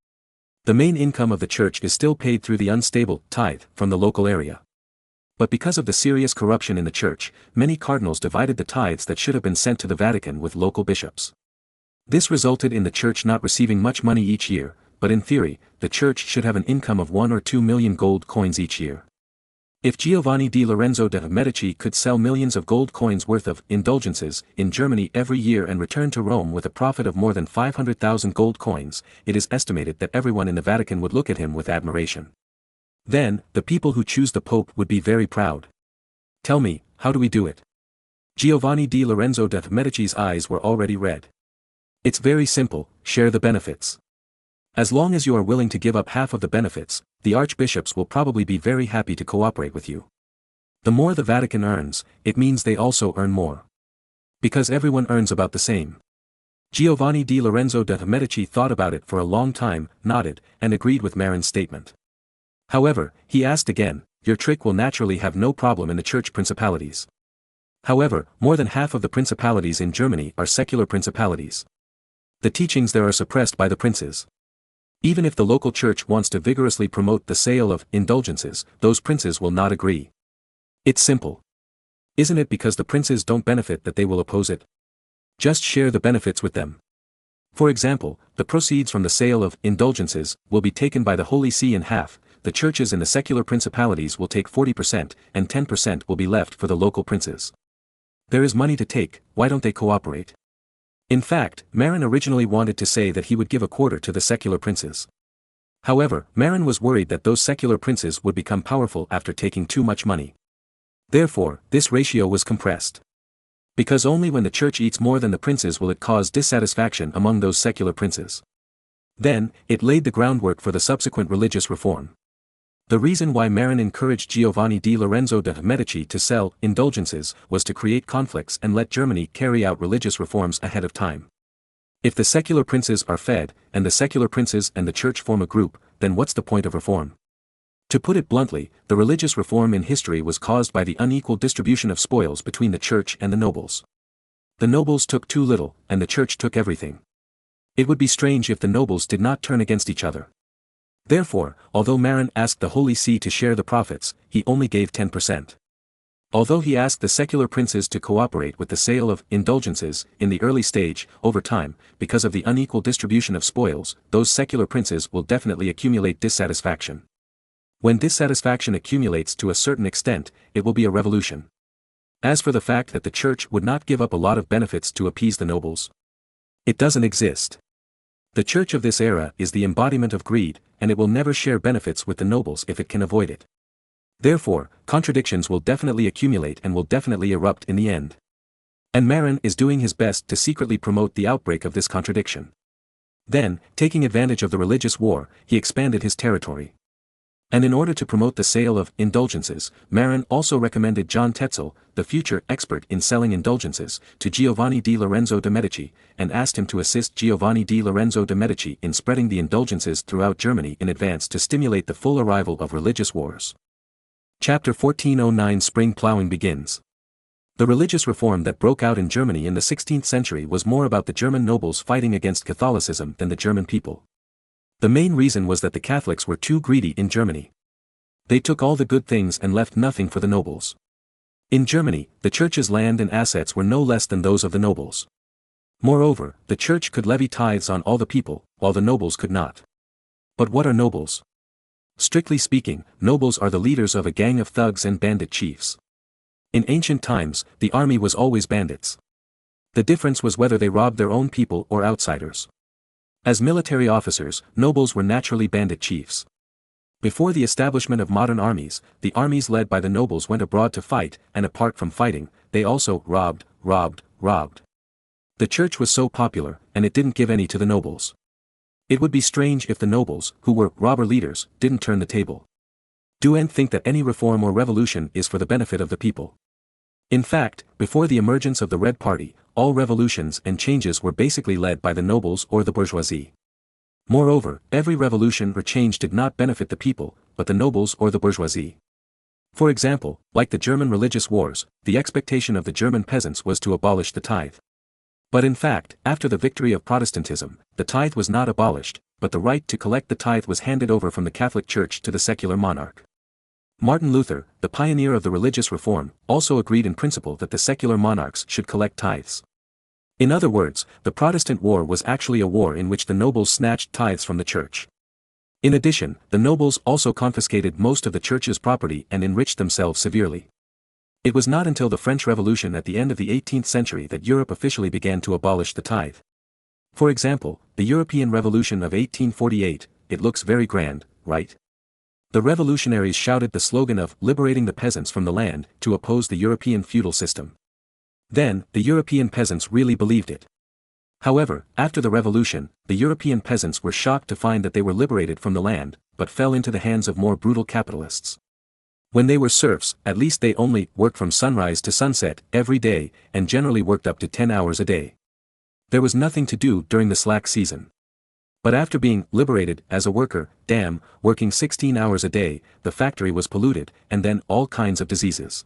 B: The main income of the church is still paid through the unstable tithe from the local area. But because of the serious corruption in the church, many cardinals divided the tithes that should have been sent to the Vatican with local bishops. This resulted in the church not receiving much money each year, but in theory, the church should have an income of 1 or 2 million gold coins each year. If Giovanni di Lorenzo de' Medici could sell millions of gold coins worth of indulgences in Germany every year and return to Rome with a profit of more than 500,000 gold coins, it is estimated that everyone in the Vatican would look at him with admiration. Then, the people who choose the Pope would be very proud. Tell me, how do we do it? Giovanni di Lorenzo de' Medici's eyes were already red. It's very simple, share the benefits. As long as you are willing to give up half of the benefits, the archbishops will probably be very happy to cooperate with you. The more the Vatican earns, it means they also earn more. Because everyone earns about the same. Giovanni di Lorenzo de' Medici thought about it for a long time, nodded, and agreed with Marin's statement. However, he asked again, your trick will naturally have no problem in the church principalities. However, more than half of the principalities in Germany are secular principalities. The teachings there are suppressed by the princes. Even if the local church wants to vigorously promote the sale of indulgences, those princes will not agree. It's simple. Isn't it because the princes don't benefit that they will oppose it? Just share the benefits with them. For example, the proceeds from the sale of indulgences will be taken by the Holy See in half, the churches in the secular principalities will take 40%, and 10% will be left for the local princes. There is money to take, why don't they cooperate? In fact, Marin originally wanted to say that he would give a quarter to the secular princes. However, Marin was worried that those secular princes would become powerful after taking too much money. Therefore, this ratio was compressed. Because only when the church eats more than the princes will it cause dissatisfaction among those secular princes. Then, it laid the groundwork for the subsequent religious reform. The reason why Marin encouraged Giovanni di Lorenzo de' Medici to sell indulgences was to create conflicts and let Germany carry out religious reforms ahead of time. If the secular princes are fed, and the secular princes and the church form a group, then what's the point of reform? To put it bluntly, the religious reform in history was caused by the unequal distribution of spoils between the church and the nobles. The nobles took too little, and the church took everything. It would be strange if the nobles did not turn against each other. Therefore, although Marin asked the Holy See to share the profits, he only gave 10%. Although he asked the secular princes to cooperate with the sale of indulgences in the early stage, over time, because of the unequal distribution of spoils, those secular princes will definitely accumulate dissatisfaction. When dissatisfaction accumulates to a certain extent, it will be a revolution. As for the fact that the church would not give up a lot of benefits to appease the nobles, it doesn't exist. The church of this era is the embodiment of greed, and it will never share benefits with the nobles if it can avoid it. Therefore, contradictions will definitely accumulate and will definitely erupt in the end. And Marin is doing his best to secretly promote the outbreak of this contradiction. Then, taking advantage of the religious war, he expanded his territory. And in order to promote the sale of indulgences, Marin also recommended John Tetzel, the future expert in selling indulgences, to Giovanni di Lorenzo de' Medici, and asked him to assist Giovanni di Lorenzo de' Medici in spreading the indulgences throughout Germany in advance to stimulate the full arrival of religious wars. Chapter 1409 Spring Plowing begins. The religious reform that broke out in Germany in the 16th century was more about the German nobles fighting against Catholicism than the German people. The main reason was that the Catholics were too greedy in Germany. They took all the good things and left nothing for the nobles. In Germany, the church's land and assets were no less than those of the nobles. Moreover, the church could levy tithes on all the people, while the nobles could not. But what are nobles? Strictly speaking, nobles are the leaders of a gang of thugs and bandit chiefs. In ancient times, the army was always bandits. The difference was whether they robbed their own people or outsiders. As military officers, nobles were naturally bandit chiefs. Before the establishment of modern armies, the armies led by the nobles went abroad to fight, and apart from fighting, they also robbed. The church was so popular, and it didn't give any to the nobles. It would be strange if the nobles, who were robber leaders, didn't turn the table. Do you think that any reform or revolution is for the benefit of the people? In fact, before the emergence of the Red Party, all revolutions and changes were basically led by the nobles or the bourgeoisie. Moreover, every revolution or change did not benefit the people, but the nobles or the bourgeoisie. For example, like the German religious wars, the expectation of the German peasants was to abolish the tithe. But in fact, after the victory of Protestantism, the tithe was not abolished, but the right to collect the tithe was handed over from the Catholic Church to the secular monarch. Martin Luther, the pioneer of the religious reform, also agreed in principle that the secular monarchs should collect tithes. In other words, the Protestant war was actually a war in which the nobles snatched tithes from the church. In addition, the nobles also confiscated most of the church's property and enriched themselves severely. It was not until the French Revolution at the end of the 18th century that Europe officially began to abolish the tithe. For example, the European Revolution of 1848, it looks very grand, right? The revolutionaries shouted the slogan of liberating the peasants from the land to oppose the European feudal system. Then, the European peasants really believed it. However, after the revolution, the European peasants were shocked to find that they were liberated from the land, but fell into the hands of more brutal capitalists. When they were serfs, at least they only worked from sunrise to sunset every day, and generally worked up to 10 hours a day. There was nothing to do during the slack season. But after being liberated as a worker, working 16 hours a day, the factory was polluted, and then all kinds of diseases.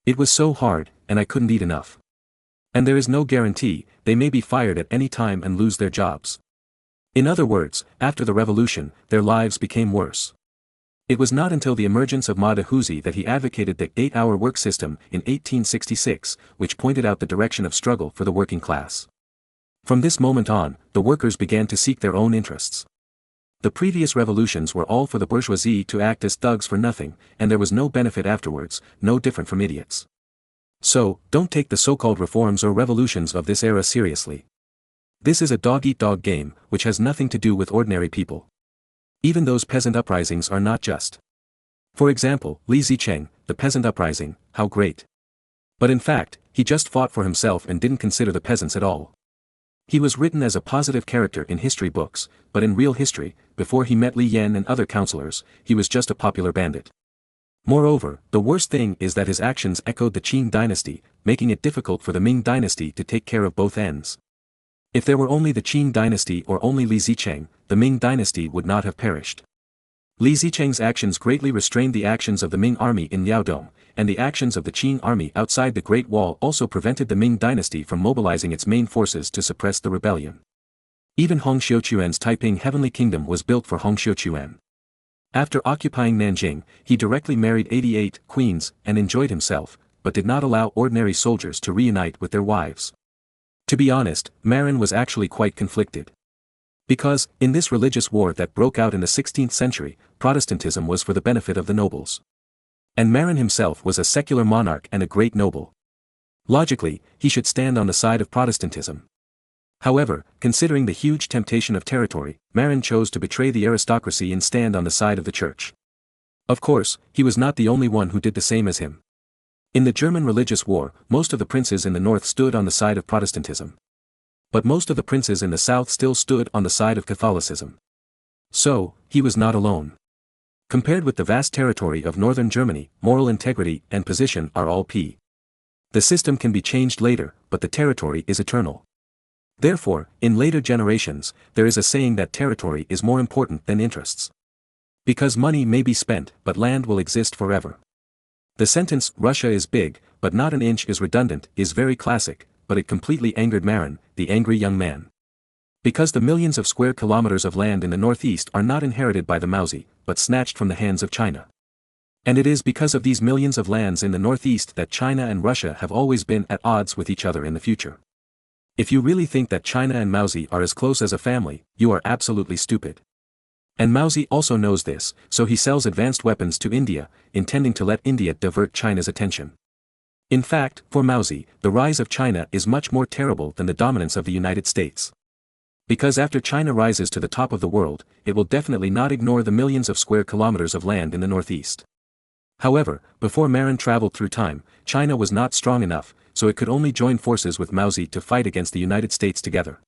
B: It was so hard, and I couldn't eat enough. And there is no guarantee, they may be fired at any time and lose their jobs. In other words, after the revolution, their lives became worse. It was not until the emergence of Madahuzi that he advocated the 8-hour work system in 1866, which pointed out the direction of struggle for the working class. From this moment on, the workers began to seek their own interests. The previous revolutions were all for the bourgeoisie to act as thugs for nothing, and there was no benefit afterwards, no different from idiots. So, don't take the so-called reforms or revolutions of this era seriously. This is a dog-eat-dog game, which has nothing to do with ordinary people. Even those peasant uprisings are not just. For example, Li Zicheng, the peasant uprising, how great. But in fact, he just fought for himself and didn't consider the peasants at all. He was written as a positive character in history books, but in real history, before he met Li Yan and other counselors, he was just a popular bandit. Moreover, the worst thing is that his actions echoed the Qing dynasty, making it difficult for the Ming dynasty to take care of both ends. If there were only the Qing dynasty or only Li Zicheng, the Ming dynasty would not have perished. Li Zicheng's actions greatly restrained the actions of the Ming army in Liaodong, and the actions of the Qing army outside the Great Wall also prevented the Ming dynasty from mobilizing its main forces to suppress the rebellion. Even Hong Xiuquan's Taiping Heavenly Kingdom was built for Hong Xiuquan. After occupying Nanjing, he directly married 88 queens and enjoyed himself, but did not allow ordinary soldiers to reunite with their wives. To be honest, Marin was actually quite conflicted. Because, in this religious war that broke out in the 16th century, Protestantism was for the benefit of the nobles. And Marin himself was a secular monarch and a great noble. Logically, he should stand on the side of Protestantism. However, considering the huge temptation of territory, Marin chose to betray the aristocracy and stand on the side of the church. Of course, he was not the only one who did the same as him. In the German religious war, most of the princes in the north stood on the side of Protestantism. But most of the princes in the south still stood on the side of Catholicism. So, he was not alone. Compared with the vast territory of northern Germany, moral integrity and position are all p. The system can be changed later, but the territory is eternal. Therefore, in later generations, there is a saying that territory is more important than interests. Because money may be spent, but land will exist forever. The sentence, Russia is big, but not an inch is redundant, is very classic, but it completely angered Marin, the angry young man. Because the millions of square kilometers of land in the northeast are not inherited by the Mausi, but snatched from the hands of China. And it is because of these millions of lands in the northeast that China and Russia have always been at odds with each other in the future. If you really think that China and Mausi are as close as a family, you are absolutely stupid. And Mausi also knows this, so he sells advanced weapons to India, intending to let India divert China's attention. In fact, for Mausi, the rise of China is much more terrible than the dominance of the United States. Because after China rises to the top of the world, it will definitely not ignore the millions of square kilometers of land in the northeast. However, before Marin traveled through time, China was not strong enough, so it could only join forces with Mausi to fight against the United States together.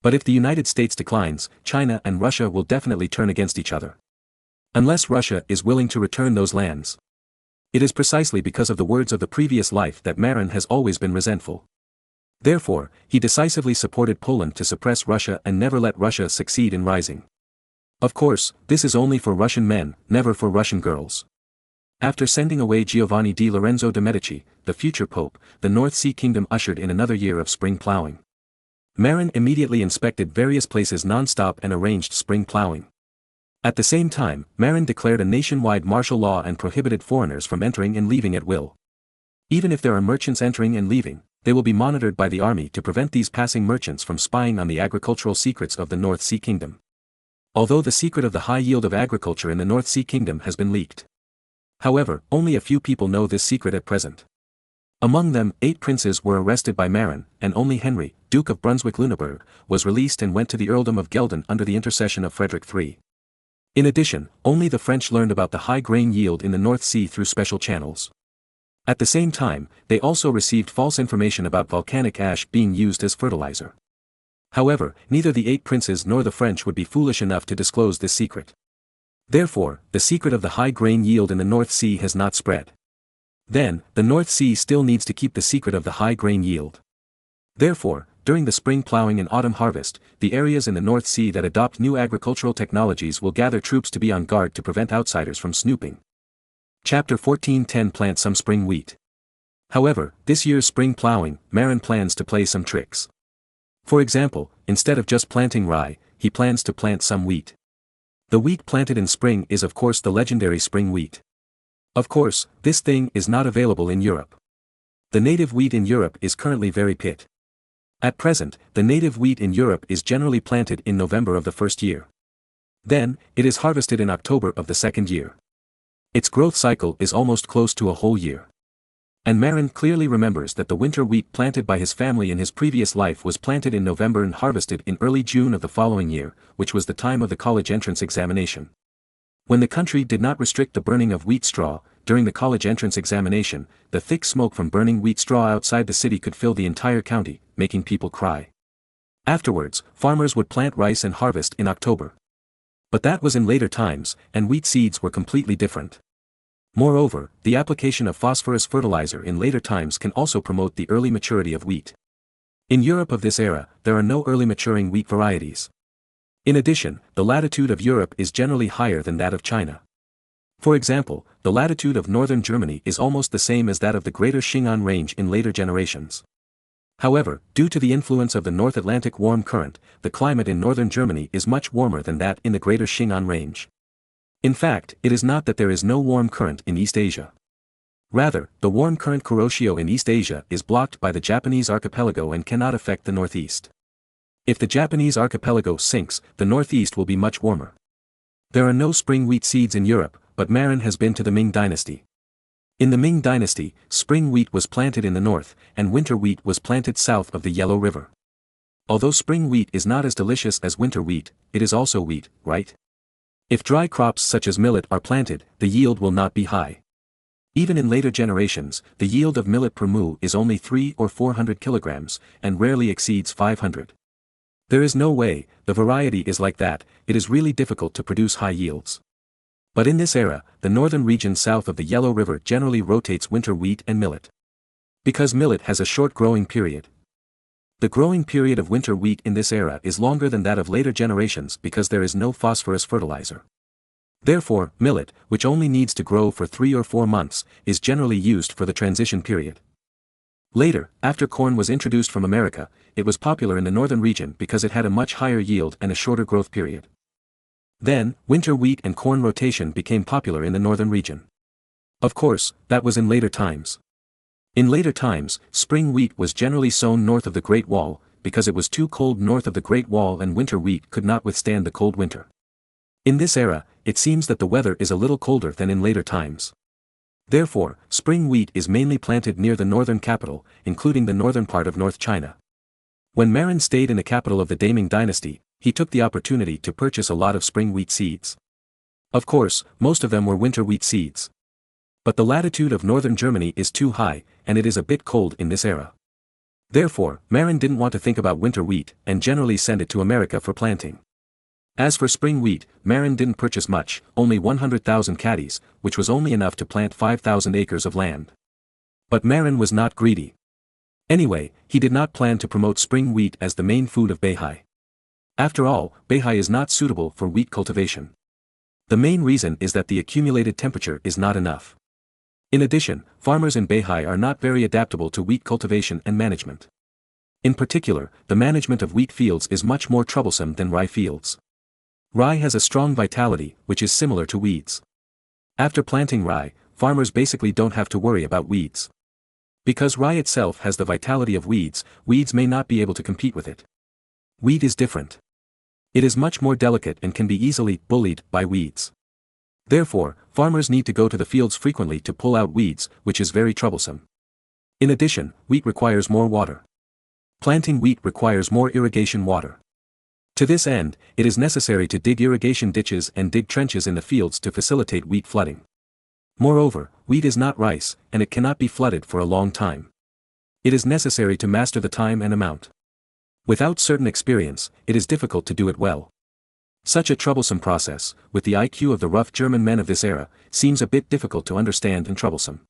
B: But if the United States declines, China and Russia will definitely turn against each other. Unless Russia is willing to return those lands. It is precisely because of the words of the previous life that Marin has always been resentful. Therefore, he decisively supported Poland to suppress Russia and never let Russia succeed in rising. Of course, this is only for Russian men, never for Russian girls. After sending away Giovanni di Lorenzo de' Medici, the future pope, the North Sea Kingdom ushered in another year of spring plowing. Marin immediately inspected various places non-stop and arranged spring plowing. At the same time, Marin declared a nationwide martial law and prohibited foreigners from entering and leaving at will. Even if there are merchants entering and leaving, they will be monitored by the army to prevent these passing merchants from spying on the agricultural secrets of the North Sea Kingdom. Although the secret of the high yield of agriculture in the North Sea Kingdom has been leaked. However, only a few people know this secret at present. Among them, 8 princes were arrested by Marin, and only Henry, Duke of Brunswick-Lüneburg, was released and went to the earldom of Gelden under the intercession of Frederick III. In addition, only the French learned about the high grain yield in the North Sea through special channels. At the same time, they also received false information about volcanic ash being used as fertilizer. However, neither the 8 princes nor the French would be foolish enough to disclose this secret. Therefore, the secret of the high grain yield in the North Sea has not spread. Then, the North Sea still needs to keep the secret of the high grain yield. Therefore, during the spring plowing and autumn harvest, the areas in the North Sea that adopt new agricultural technologies will gather troops to be on guard to prevent outsiders from snooping. Chapter 14:10 Plant some spring wheat. However, this year's spring plowing, Marin plans to play some tricks. For example, instead of just planting rye, he plans to plant some wheat. The wheat planted in spring is of course the legendary spring wheat. Of course, this thing is not available in Europe. The native wheat in Europe is currently very pitt. At present, the native wheat in Europe is generally planted in November of the first year. Then, it is harvested in October of the second year. Its growth cycle is almost close to a whole year. And Marin clearly remembers that the winter wheat planted by his family in his previous life was planted in November and harvested in early June of the following year, which was the time of the college entrance examination. When the country did not restrict the burning of wheat straw, during the college entrance examination, the thick smoke from burning wheat straw outside the city could fill the entire county, making people cry. Afterwards, farmers would plant rice and harvest in October. But that was in later times, and wheat seeds were completely different. Moreover, the application of phosphorus fertilizer in later times can also promote the early maturity of wheat. In Europe of this era, there are no early maturing wheat varieties. In addition, the latitude of Europe is generally higher than that of China. For example, the latitude of northern Germany is almost the same as that of the Greater Shingan Range in later generations. However, due to the influence of the North Atlantic warm current, the climate in northern Germany is much warmer than that in the Greater Shingan Range. In fact, it is not that there is no warm current in East Asia. Rather, the warm current Kuroshio in East Asia is blocked by the Japanese archipelago and cannot affect the northeast. If the Japanese archipelago sinks, the northeast will be much warmer. There are no spring wheat seeds in Europe, but Marin has been to the Ming dynasty. In the Ming dynasty, spring wheat was planted in the north, and winter wheat was planted south of the Yellow River. Although spring wheat is not as delicious as winter wheat, it is also wheat, right? If dry crops such as millet are planted, the yield will not be high. Even in later generations, the yield of millet per mu is only 300 or 400 kilograms, and rarely exceeds 500. There is no way, the variety is like that, it is really difficult to produce high yields. But in this era, the northern region south of the Yellow River generally rotates winter wheat and millet. Because millet has a short growing period. The growing period of winter wheat in this era is longer than that of later generations because there is no phosphorus fertilizer. Therefore, millet, which only needs to grow for 3 or 4 months, is generally used for the transition period. Later, after corn was introduced from America, it was popular in the northern region because it had a much higher yield and a shorter growth period. Then, winter wheat and corn rotation became popular in the northern region. Of course, that was in later times. In later times, spring wheat was generally sown north of the Great Wall, because it was too cold north of the Great Wall and winter wheat could not withstand the cold winter. In this era, it seems that the weather is a little colder than in later times. Therefore, spring wheat is mainly planted near the northern capital, including the northern part of North China. When Marin stayed in the capital of the Daming dynasty, he took the opportunity to purchase a lot of spring wheat seeds. Of course, most of them were winter wheat seeds. But the latitude of northern Germany is too high, and it is a bit cold in this era. Therefore, Marin didn't want to think about winter wheat and generally sent it to America for planting. As for spring wheat, Marin didn't purchase much, only 100,000 caddies, which was only enough to plant 5,000 acres of land. But Marin was not greedy. Anyway, he did not plan to promote spring wheat as the main food of Beihai. After all, Beihai is not suitable for wheat cultivation. The main reason is that the accumulated temperature is not enough. In addition, farmers in Beihai are not very adaptable to wheat cultivation and management. In particular, the management of wheat fields is much more troublesome than rye fields. Rye has a strong vitality, which is similar to weeds. After planting rye, farmers basically don't have to worry about weeds. Because rye itself has the vitality of weeds, weeds may not be able to compete with it. Wheat is different. It is much more delicate and can be easily bullied by weeds. Therefore, farmers need to go to the fields frequently to pull out weeds, which is very troublesome. In addition, wheat requires more water. Planting wheat requires more irrigation water. To this end, it is necessary to dig irrigation ditches and dig trenches in the fields to facilitate wheat flooding. Moreover, wheat is not rice, and it cannot be flooded for a long time. It is necessary to master the time and amount. Without certain experience, it is difficult to do it well. Such a troublesome process, with the IQ of the rough German men of this era, seems a bit difficult to understand and troublesome.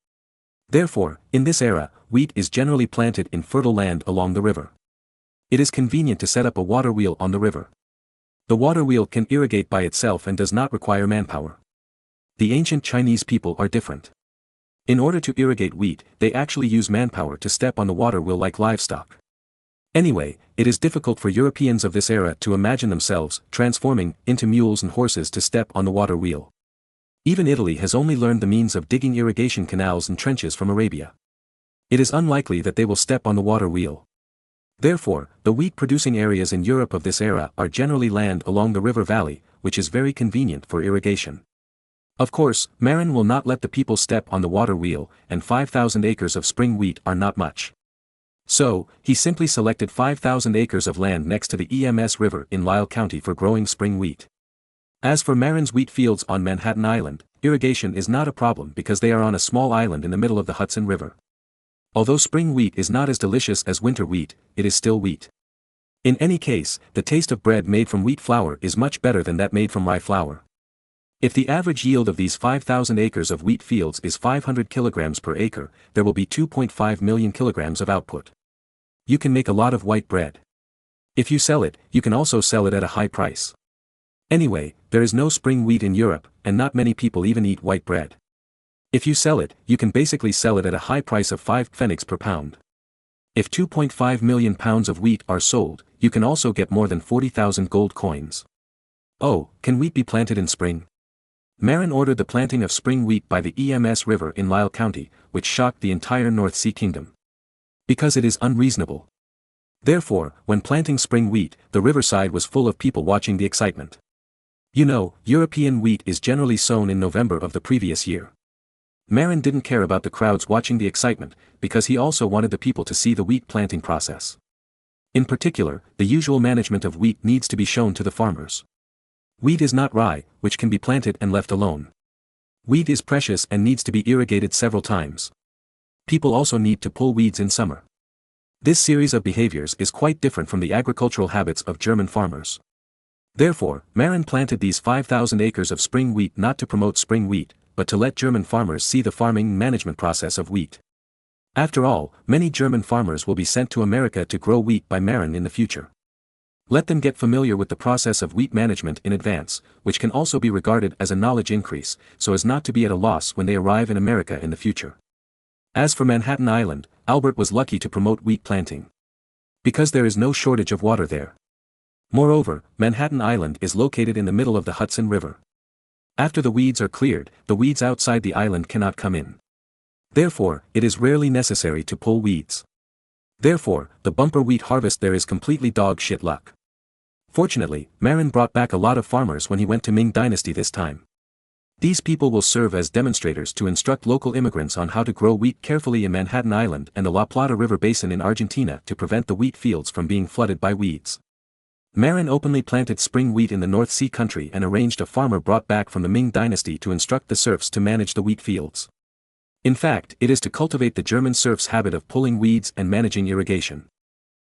B: Therefore, in this era, wheat is generally planted in fertile land along the river. It is convenient to set up a water wheel on the river. The water wheel can irrigate by itself and does not require manpower. The ancient Chinese people are different. In order to irrigate wheat, they actually use manpower to step on the water wheel like livestock. Anyway, it is difficult for Europeans of this era to imagine themselves transforming into mules and horses to step on the water wheel. Even Italy has only learned the means of digging irrigation canals and trenches from Arabia. It is unlikely that they will step on the water wheel. Therefore, the wheat-producing areas in Europe of this era are generally land along the river valley, which is very convenient for irrigation. Of course, Marin will not let the people step on the water wheel, and 5,000 acres of spring wheat are not much. So, he simply selected 5,000 acres of land next to the Ems River in Lisle County for growing spring wheat. As for Marin's wheat fields on Manhattan Island, irrigation is not a problem because they are on a small island in the middle of the Hudson River. Although spring wheat is not as delicious as winter wheat, it is still wheat. In any case, the taste of bread made from wheat flour is much better than that made from rye flour. If the average yield of these 5,000 acres of wheat fields is 500 kilograms per acre, there will be 2.5 million kilograms of output. You can make a lot of white bread. If you sell it, you can also sell it at a high price. Anyway, there is no spring wheat in Europe, and not many people even eat white bread. If you sell it, you can basically sell it at a high price of 5 pfennigs per pound. If 2.5 million pounds of wheat are sold, you can also get more than 40,000 gold coins. Oh, can wheat be planted in spring? Marin ordered the planting of spring wheat by the Ems River in Lisle County, which shocked the entire North Sea Kingdom. Because it is unreasonable. Therefore, when planting spring wheat, the riverside was full of people watching the excitement. You know, European wheat is generally sown in November of the previous year. Marin didn't care about the crowds watching the excitement, because he also wanted the people to see the wheat planting process. In particular, the usual management of wheat needs to be shown to the farmers. Wheat is not rye, which can be planted and left alone. Wheat is precious and needs to be irrigated several times. People also need to pull weeds in summer. This series of behaviors is quite different from the agricultural habits of German farmers. Therefore, Marin planted these 5,000 acres of spring wheat not to promote spring wheat, but to let German farmers see the farming management process of wheat. After all, many German farmers will be sent to America to grow wheat by Marin in the future. Let them get familiar with the process of wheat management in advance, which can also be regarded as a knowledge increase, so as not to be at a loss when they arrive in America in the future. As for Manhattan Island, Albert was lucky to promote wheat planting, because there is no shortage of water there. Moreover, Manhattan Island is located in the middle of the Hudson River. After the weeds are cleared, the weeds outside the island cannot come in. Therefore, it is rarely necessary to pull weeds. Therefore, the bumper wheat harvest there is completely dog shit luck. Fortunately, Marin brought back a lot of farmers when he went to Ming Dynasty this time. These people will serve as demonstrators to instruct local immigrants on how to grow wheat carefully in Manhattan Island and the La Plata River Basin in Argentina to prevent the wheat fields from being flooded by weeds. Marin openly planted spring wheat in the North Sea country and arranged a farmer brought back from the Ming Dynasty to instruct the serfs to manage the wheat fields. In fact, it is to cultivate the German serfs' habit of pulling weeds and managing irrigation.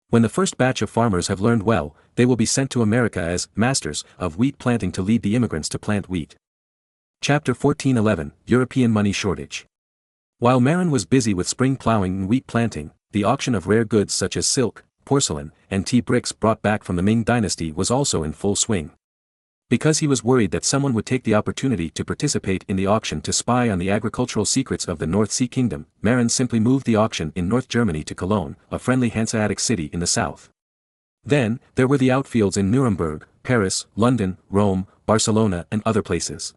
B: When the first batch of farmers have learned well, they will be sent to America as masters of wheat planting to lead the immigrants to plant wheat. Chapter 14:11 European Money Shortage. While Marin was busy with spring plowing and wheat planting, the auction of rare goods such as silk, porcelain, and tea bricks brought back from the Ming Dynasty was also in full swing. Because he was worried that someone would take the opportunity to participate in the auction to spy on the agricultural secrets of the North Sea Kingdom, Marin simply moved the auction in North Germany to Cologne, a friendly Hanseatic city in the south. Then, there were the outfields in Nuremberg, Paris, London, Rome, Barcelona and other places.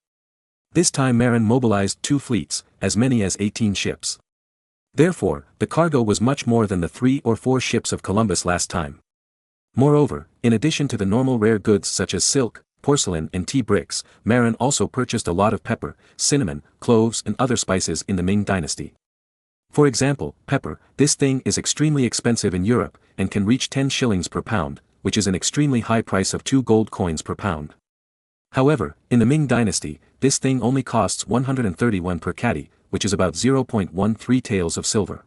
B: This time Marin mobilized 2 fleets, as many as 18 ships. Therefore, the cargo was much more than the 3 or 4 ships of Columbus last time. Moreover, in addition to the normal rare goods such as silk, porcelain and tea bricks, Marin also purchased a lot of pepper, cinnamon, cloves and other spices in the Ming Dynasty. For example, pepper, this thing is extremely expensive in Europe, and can reach 10 shillings per pound, which is an extremely high price of 2 gold coins per pound. However, in the Ming Dynasty, this thing only costs 131 per catty, which is about 0.13 taels of silver.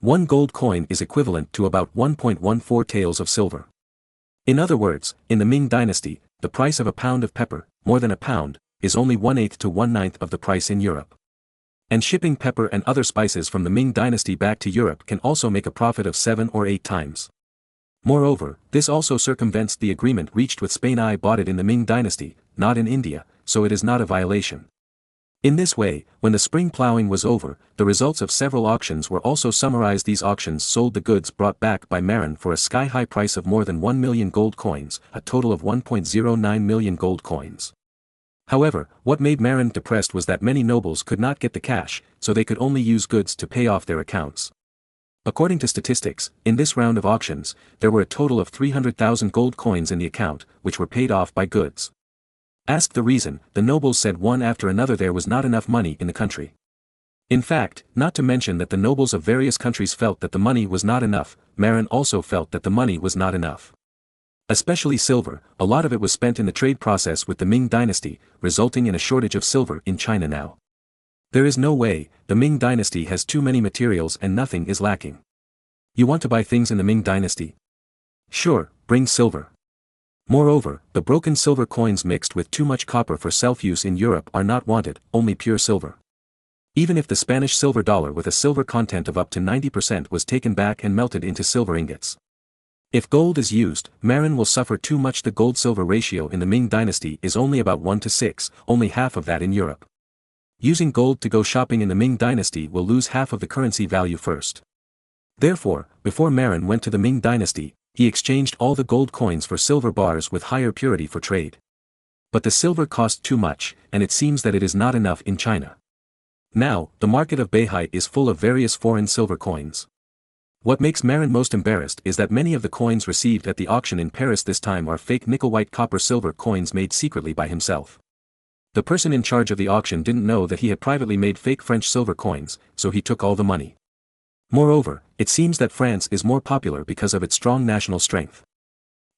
B: 1 gold coin is equivalent to about 1.14 taels of silver. In other words, in the Ming Dynasty, the price of a pound of pepper, more than a pound, is only 1/8 to 1/9 of the price in Europe. And shipping pepper and other spices from the Ming Dynasty back to Europe can also make a profit of 7 or 8 times. Moreover, this also circumvents the agreement reached with Spain. I bought it in the Ming Dynasty, not in India, so it is not a violation. In this way, when the spring plowing was over, the results of several auctions were also summarized. These auctions sold the goods brought back by Marin for a sky-high price of more than 1 million gold coins, a total of 1.09 million gold coins. However, what made Marin depressed was that many nobles could not get the cash, so they could only use goods to pay off their accounts. According to statistics, in this round of auctions, there were a total of 300,000 gold coins in the account, which were paid off by goods. Asked the reason, the nobles said one after another there was not enough money in the country. In fact, not to mention that the nobles of various countries felt that the money was not enough, Marin also felt that the money was not enough. Especially silver, a lot of it was spent in the trade process with the Ming Dynasty, resulting in a shortage of silver in China now. There is no way, the Ming Dynasty has too many materials and nothing is lacking. You want to buy things in the Ming Dynasty? Sure, bring silver. Moreover, the broken silver coins mixed with too much copper for self-use in Europe are not wanted, only pure silver. Even if the Spanish silver dollar with a silver content of up to 90% was taken back and melted into silver ingots. If gold is used, Marin will suffer too much. The gold-silver ratio in the Ming Dynasty is only about 1:6, only half of that in Europe. Using gold to go shopping in the Ming Dynasty will lose half of the currency value first. Therefore, before Marin went to the Ming Dynasty, he exchanged all the gold coins for silver bars with higher purity for trade. But the silver cost too much, and it seems that it is not enough in China. Now, the market of Beihai is full of various foreign silver coins. What makes Marin most embarrassed is that many of the coins received at the auction in Paris this time are fake nickel-white copper-silver coins made secretly by himself. The person in charge of the auction didn't know that he had privately made fake French silver coins, so he took all the money. Moreover, it seems that France is more popular because of its strong national strength.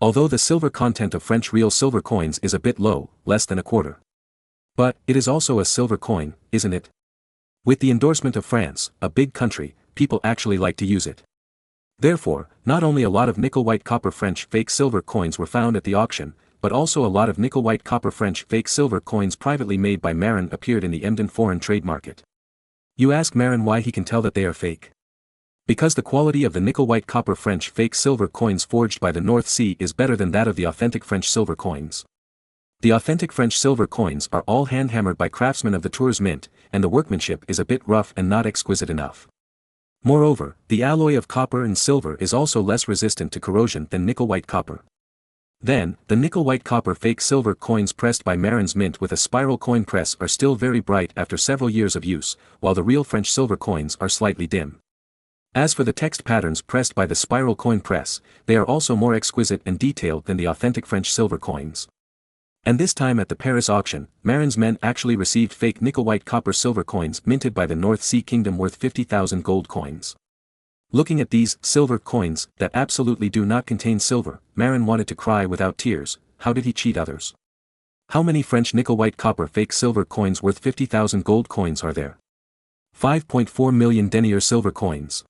B: Although the silver content of French real silver coins is a bit low, less than a quarter. But, it is also a silver coin, isn't it? With the endorsement of France, a big country, people actually like to use it. Therefore, not only a lot of nickel-white copper French fake silver coins were found at the auction, but also a lot of nickel-white copper French fake silver coins privately made by Marin appeared in the Emden foreign trade market. You ask Marin why he can tell that they are fake. Because the quality of the nickel-white copper French fake silver coins forged by the North Sea is better than that of the authentic French silver coins. The authentic French silver coins are all hand-hammered by craftsmen of the Tours Mint, and the workmanship is a bit rough and not exquisite enough. Moreover, the alloy of copper and silver is also less resistant to corrosion than nickel-white copper. Then, the nickel-white copper fake silver coins pressed by Marin's mint with a spiral coin press are still very bright after several years of use, while the real French silver coins are slightly dim. As for the text patterns pressed by the spiral coin press, they are also more exquisite and detailed than the authentic French silver coins. And this time at the Paris auction, Marin's men actually received fake nickel-white copper silver coins minted by the North Sea Kingdom worth 50,000 gold coins. Looking at these silver coins that absolutely do not contain silver, Marin wanted to cry without tears. How did he cheat others? How many French nickel-white copper fake silver coins worth 50,000 gold coins are there? 5.4 million denier silver coins.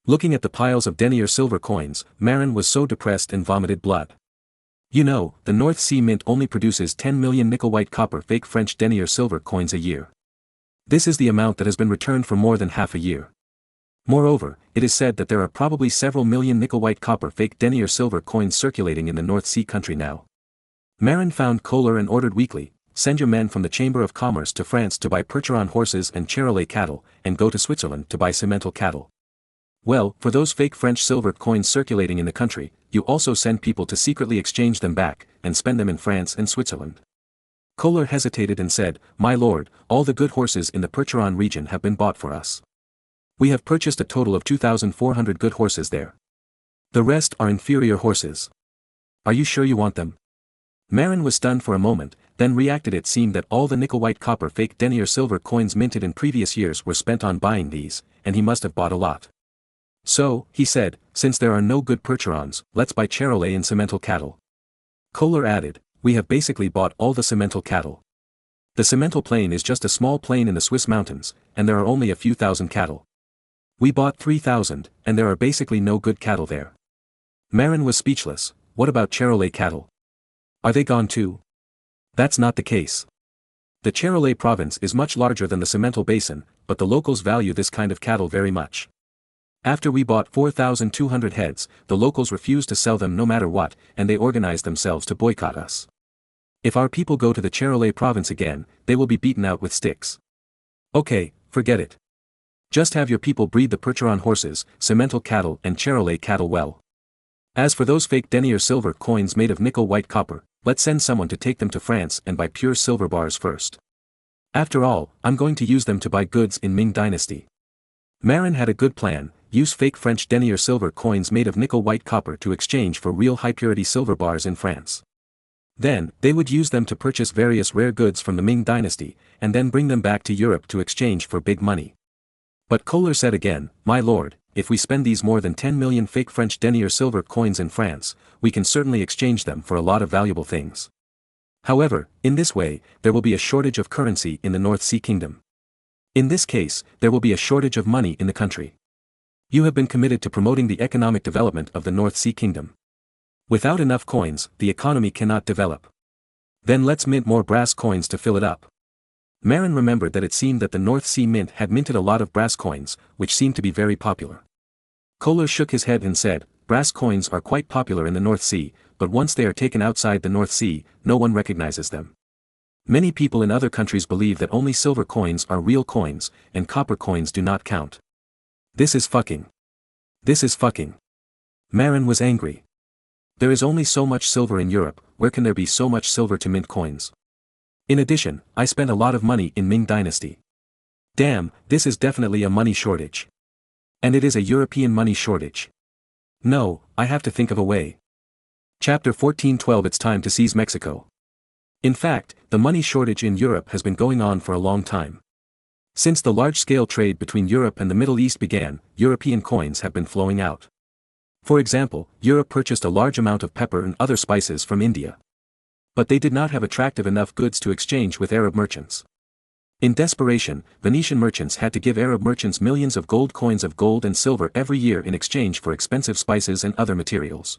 B: Looking at the piles of denier silver coins, Marin was so depressed and vomited blood. You know, the North Sea Mint only produces 10 million nickel-white copper fake French denier silver coins a year. This is the amount that has been returned for more than half a year. Moreover, it is said that there are probably several million nickel-white copper fake denier silver coins circulating in the North Sea country now. Marin found Kohler and ordered weekly, send your men from the Chamber of Commerce to France to buy Percheron horses and Charolais cattle, and go to Switzerland to buy Simmental cattle. Well, for those fake French silver coins circulating in the country, you also send people to secretly exchange them back, and spend them in France and Switzerland. Kohler hesitated and said, My lord, all the good horses in the Percheron region have been bought for us. We have purchased a total of 2,400 good horses there. The rest are inferior horses. Are you sure you want them? Marin was stunned for a moment, then reacted. It seemed that all the nickel-white copper fake denier silver coins minted in previous years were spent on buying these, and he must have bought a lot. So, he said, since there are no good Percherons, let's buy Charolais and Simmental cattle. Kohler added, we have basically bought all the Simmental cattle. The Simmental plain is just a small plain in the Swiss mountains, and there are only a few thousand cattle. We bought 3,000, and there are basically no good cattle there. Marin was speechless. What about Charolais cattle? Are they gone too? That's not the case. The Charolais province is much larger than the Simmental basin, but the locals value this kind of cattle very much. After we bought 4,200 heads, the locals refused to sell them no matter what, and they organized themselves to boycott us. If our people go to the Charolais province again, they will be beaten out with sticks. Okay, forget it. Just have your people breed the Percheron horses, Simmental cattle and Charolais cattle well. As for those fake denier silver coins made of nickel-white copper, let's send someone to take them to France and buy pure silver bars first. After all, I'm going to use them to buy goods in Ming Dynasty. Marin had a good plan. Use fake French denier silver coins made of nickel-white copper to exchange for real high-purity silver bars in France. Then, they would use them to purchase various rare goods from the Ming Dynasty, and then bring them back to Europe to exchange for big money. But Kohler said again, My lord, if we spend these more than 10 million fake French denier silver coins in France, we can certainly exchange them for a lot of valuable things. However, in this way, there will be a shortage of currency in the North Sea Kingdom. In this case, there will be a shortage of money in the country. You have been committed to promoting the economic development of the North Sea Kingdom. Without enough coins, the economy cannot develop. Then let's mint more brass coins to fill it up. Marin remembered that it seemed that the North Sea Mint had minted a lot of brass coins, which seemed to be very popular. Kohler shook his head and said, brass coins are quite popular in the North Sea, but once they are taken outside the North Sea, no one recognizes them. Many people in other countries believe that only silver coins are real coins, and copper coins do not count. This is fucking. This is fucking. Marin was angry. There is only so much silver in Europe, where can there be so much silver to mint coins? In addition, I spent a lot of money in Ming Dynasty. Damn, this is definitely a money shortage. And it is a European money shortage. No, I have to think of a way. Chapter 14:12 It's time to seize Mexico. In fact, the money shortage in Europe has been going on for a long time. Since the large-scale trade between Europe and the Middle East began, European coins have been flowing out. For example, Europe purchased a large amount of pepper and other spices from India. But they did not have attractive enough goods to exchange with Arab merchants. In desperation, Venetian merchants had to give Arab merchants millions of gold coins of gold and silver every year in exchange for expensive spices and other materials.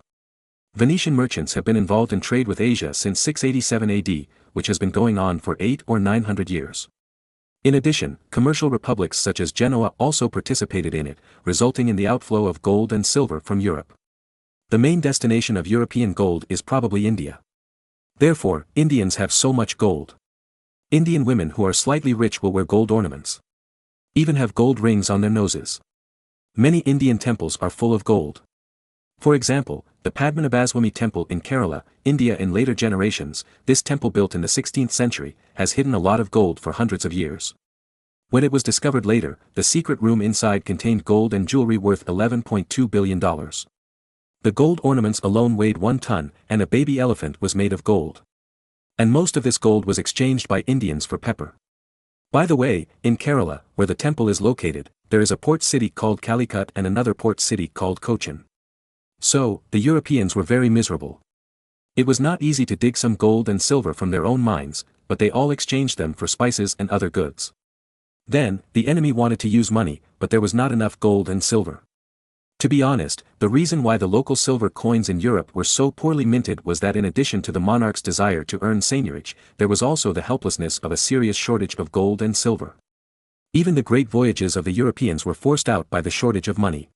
B: Venetian merchants have been involved in trade with Asia since 687 AD, which has been going on for 800 or 900 years. In addition, commercial republics such as Genoa also participated in it, resulting in the outflow of gold and silver from Europe. The main destination of European gold is probably India. Therefore, Indians have so much gold. Indian women who are slightly rich will wear gold ornaments. Even have gold rings on their noses. Many Indian temples are full of gold. For example, the Padmanabhaswamy temple in Kerala, India. In later generations, this temple built in the 16th century, has hidden a lot of gold for hundreds of years. When it was discovered later, the secret room inside contained gold and jewelry worth $11.2 billion. The gold ornaments alone weighed 1 ton, and a baby elephant was made of gold. And most of this gold was exchanged by Indians for pepper. By the way, in Kerala, where the temple is located, there is a port city called Calicut and another port city called Cochin. So, the Europeans were very miserable. It was not easy to dig some gold and silver from their own mines, but they all exchanged them for spices and other goods. Then, the enemy wanted to use money, but there was not enough gold and silver. To be honest, the reason why the local silver coins in Europe were so poorly minted was that in addition to the monarch's desire to earn seigniorage, there was also the helplessness of a serious shortage of gold and silver. Even the great voyages of the Europeans were forced out by the shortage of money.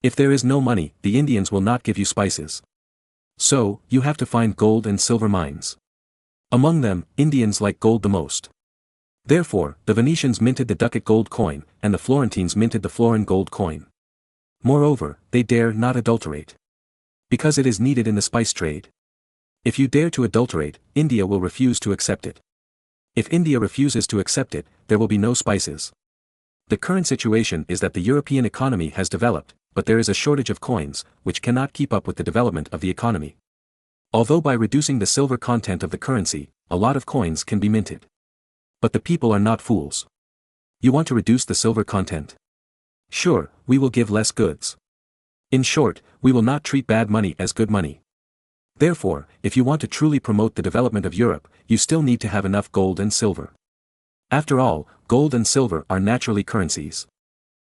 B: If there is no money, the Indians will not give you spices. So, you have to find gold and silver mines. Among them, Indians like gold the most. Therefore, the Venetians minted the ducat gold coin, and the Florentines minted the florin gold coin. Moreover, they dare not adulterate. Because it is needed in the spice trade. If you dare to adulterate, India will refuse to accept it. If India refuses to accept it, there will be no spices. The current situation is that the European economy has developed, but there is a shortage of coins, which cannot keep up with the development of the economy. Although by reducing the silver content of the currency, a lot of coins can be minted. But the people are not fools. You want to reduce the silver content? Sure, we will give less goods. In short, we will not treat bad money as good money. Therefore, if you want to truly promote the development of Europe, you still need to have enough gold and silver. After all, gold and silver are naturally currencies.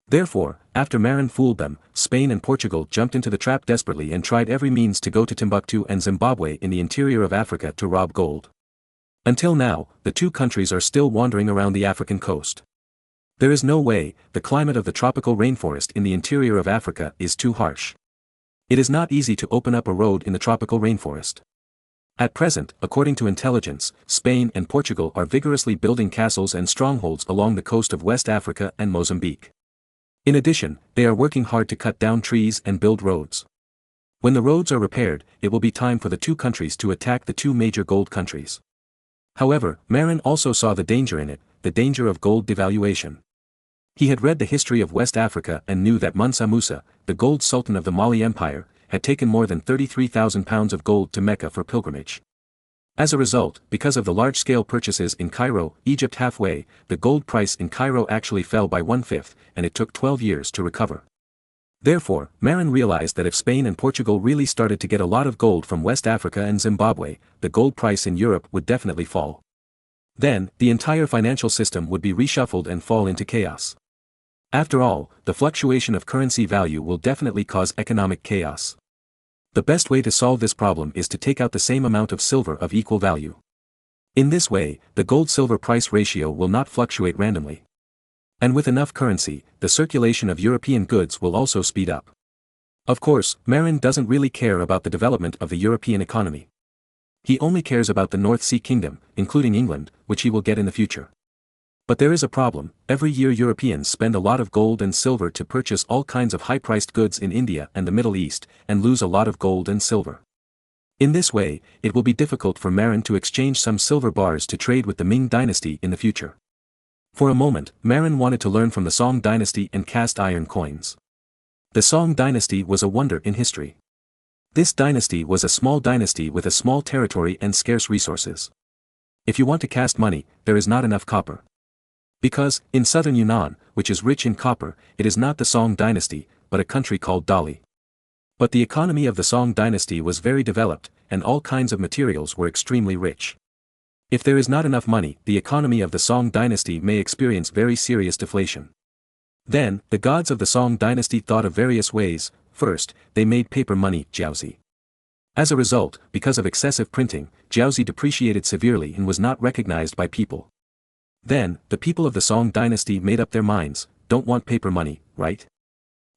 B: Therefore, after Marin fooled them, Spain and Portugal jumped into the trap desperately and tried every means to go to Timbuktu and Zimbabwe in the interior of Africa to rob gold. Until now, the two countries are still wandering around the African coast. There is no way, the climate of the tropical rainforest in the interior of Africa is too harsh. It is not easy to open up a road in the tropical rainforest. At present, according to intelligence, Spain and Portugal are vigorously building castles and strongholds along the coast of West Africa and Mozambique. In addition, they are working hard to cut down trees and build roads. When the roads are repaired, it will be time for the two countries to attack the two major gold countries. However, Marin also saw the danger in it, the danger of gold devaluation. He had read the history of West Africa and knew that Musa Musa, the gold sultan of the Mali Empire, had taken more than 33,000 pounds of gold to Mecca for pilgrimage. As a result, because of the large-scale purchases in Cairo, Egypt halfway, the gold price in Cairo actually fell by 1/5, and it took 12 years to recover. Therefore, Marin realized that if Spain and Portugal really started to get a lot of gold from West Africa and Zimbabwe, the gold price in Europe would definitely fall. Then, the entire financial system would be reshuffled and fall into chaos. After all, the fluctuation of currency value will definitely cause economic chaos. The best way to solve this problem is to take out the same amount of silver of equal value. In this way, the gold-silver price ratio will not fluctuate randomly. And with enough currency, the circulation of European goods will also speed up. Of course, Marin doesn't really care about the development of the European economy. He only cares about the North Sea Kingdom, including England, which he will get in the future. But there is a problem. Every year Europeans spend a lot of gold and silver to purchase all kinds of high-priced goods in India and the Middle East, and lose a lot of gold and silver. In this way, it will be difficult for Marin to exchange some silver bars to trade with the Ming dynasty in the future. For a moment, Marin wanted to learn from the Song dynasty and cast iron coins. The Song dynasty was a wonder in history. This dynasty was a small dynasty with a small territory and scarce resources. If you want to cast money, there is not enough copper. Because, in southern Yunnan, which is rich in copper, it is not the Song dynasty, but a country called Dali. But the economy of the Song dynasty was very developed, and all kinds of materials were extremely rich. If there is not enough money, the economy of the Song dynasty may experience very serious deflation. Then, the gods of the Song dynasty thought of various ways. First, they made paper money, jiaozi. As a result, because of excessive printing, jiaozi depreciated severely and was not recognized by people. Then, the people of the Song dynasty made up their minds, don't want paper money, right?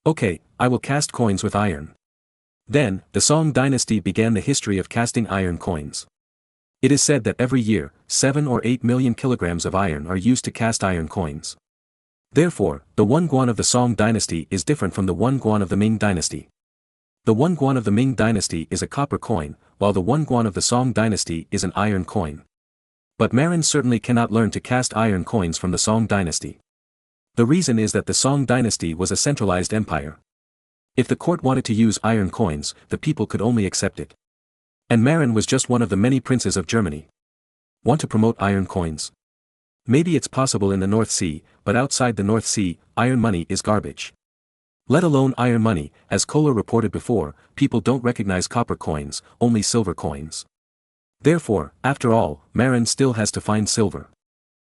B: Okay, I will cast coins with iron. Then, the Song dynasty began the history of casting iron coins. It is said that every year, 7 or 8 million kilograms of iron are used to cast iron coins. Therefore, the 1 guan of the Song dynasty is different from the 1 guan of the Ming dynasty. The 1 guan of the Ming dynasty is a copper coin, while the 1 guan of the Song dynasty is an iron coin. But Marin certainly cannot learn to cast iron coins from the Song dynasty. The reason is that the Song dynasty was a centralized empire. If the court wanted to use iron coins, the people could only accept it. And Marin was just one of the many princes of Germany. Want to promote iron coins? Maybe it's possible in the North Sea, but outside the North Sea, iron money is garbage. Let alone iron money, as Kohler reported before, people don't recognize copper coins, only silver coins. Therefore, after all, Marin still has to find silver.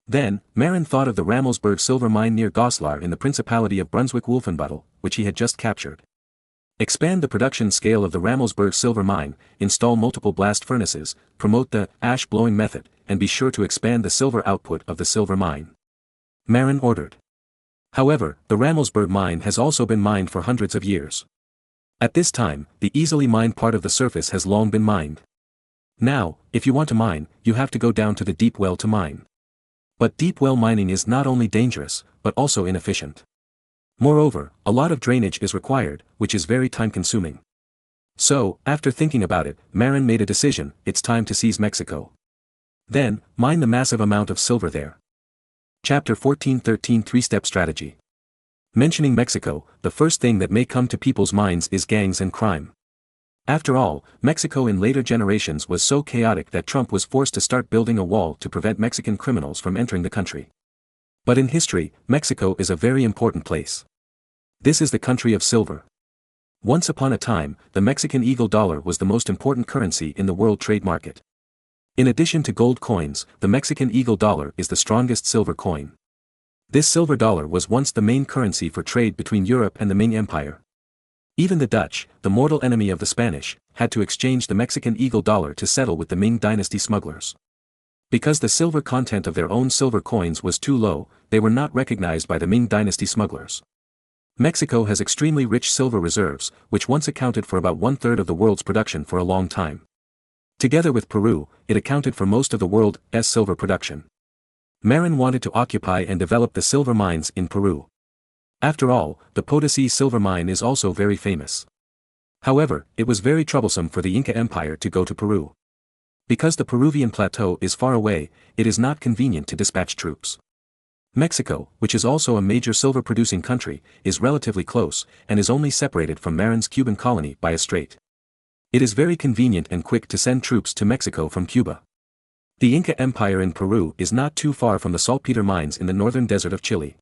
B: Then, Marin thought of the Rammelsburg silver mine near Goslar in the Principality of Brunswick-Wolfenbüttel, which he had just captured. Expand the production scale of the Rammelsburg silver mine, install multiple blast furnaces, promote the ash-blowing method, and be sure to expand the silver output of the silver mine. Marin ordered. However, the Rammelsburg mine has also been mined for hundreds of years. At this time, the easily mined part of the surface has long been mined. Now, if you want to mine, you have to go down to the deep well to mine. But deep well mining is not only dangerous, but also inefficient. Moreover, a lot of drainage is required, which is very time-consuming. So, after thinking about it, Marin made a decision, it's time to seize Mexico. Then, mine the massive amount of silver there. Chapter 14:13 Three-Step Strategy. Mentioning Mexico, the first thing that may come to people's minds is gangs and crime. After all, Mexico in later generations was so chaotic that Trump was forced to start building a wall to prevent Mexican criminals from entering the country. But in history, Mexico is a very important place. This is the country of silver. Once upon a time, the Mexican eagle dollar was the most important currency in the world trade market. In addition to gold coins, the Mexican eagle dollar is the strongest silver coin. This silver dollar was once the main currency for trade between Europe and the Ming Empire. Even the Dutch, the mortal enemy of the Spanish, had to exchange the Mexican eagle dollar to settle with the Ming dynasty smugglers. Because the silver content of their own silver coins was too low, they were not recognized by the Ming dynasty smugglers. Mexico has extremely rich silver reserves, which once accounted for about 1/3 of the world's production for a long time. Together with Peru, it accounted for most of the world's silver production. Marin wanted to occupy and develop the silver mines in Peru. After all, the Potosí silver mine is also very famous. However, it was very troublesome for the Inca Empire to go to Peru. Because the Peruvian plateau is far away, it is not convenient to dispatch troops. Mexico, which is also a major silver-producing country, is relatively close, and is only separated from Marin's Cuban colony by a strait. It is very convenient and quick to send troops to Mexico from Cuba. The Inca Empire in Peru is not too far from the saltpeter mines in the northern desert of Chile.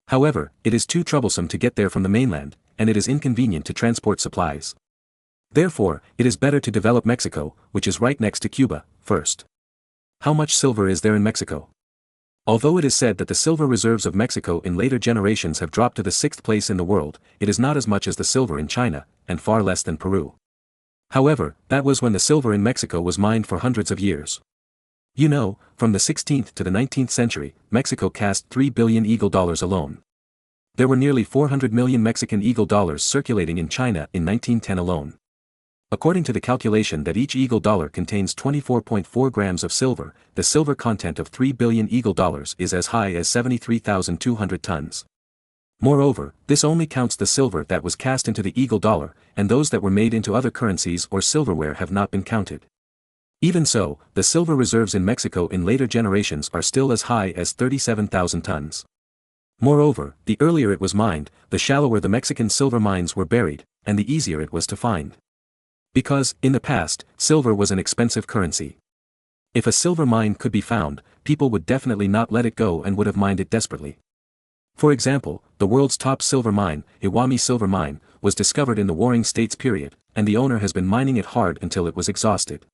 B: However, it is too troublesome to get there from the mainland, and it is inconvenient to transport supplies. Therefore, it is better to develop Mexico, which is right next to Cuba, first. How much silver is there in Mexico? Although it is said that the silver reserves of Mexico in later generations have dropped to the 6th place in the world, it is not as much as the silver in China, and far less than Peru. However, that was when the silver in Mexico was mined for hundreds of years. You know, from the 16th to the 19th century, Mexico cast 3 billion eagle dollars alone. There were nearly 400 million Mexican eagle dollars circulating in China in 1910 alone. According to the calculation that each eagle dollar contains 24.4 grams of silver, the silver content of 3 billion eagle dollars is as high as 73,200 tons. Moreover, this only counts the silver that was cast into the eagle dollar, and those that were made into other currencies or silverware have not been counted. Even so, the silver reserves in Mexico in later generations are still as high as 37,000 tons. Moreover, the earlier it was mined, the shallower the Mexican silver mines were buried, and the easier it was to find. Because, in the past, silver was an expensive currency. If a silver mine could be found, people would definitely not let it go and would have mined it desperately. For example, the world's top silver mine, Iwami Silver Mine, was discovered in the Warring States period, and the owner has been mining it hard until it was exhausted.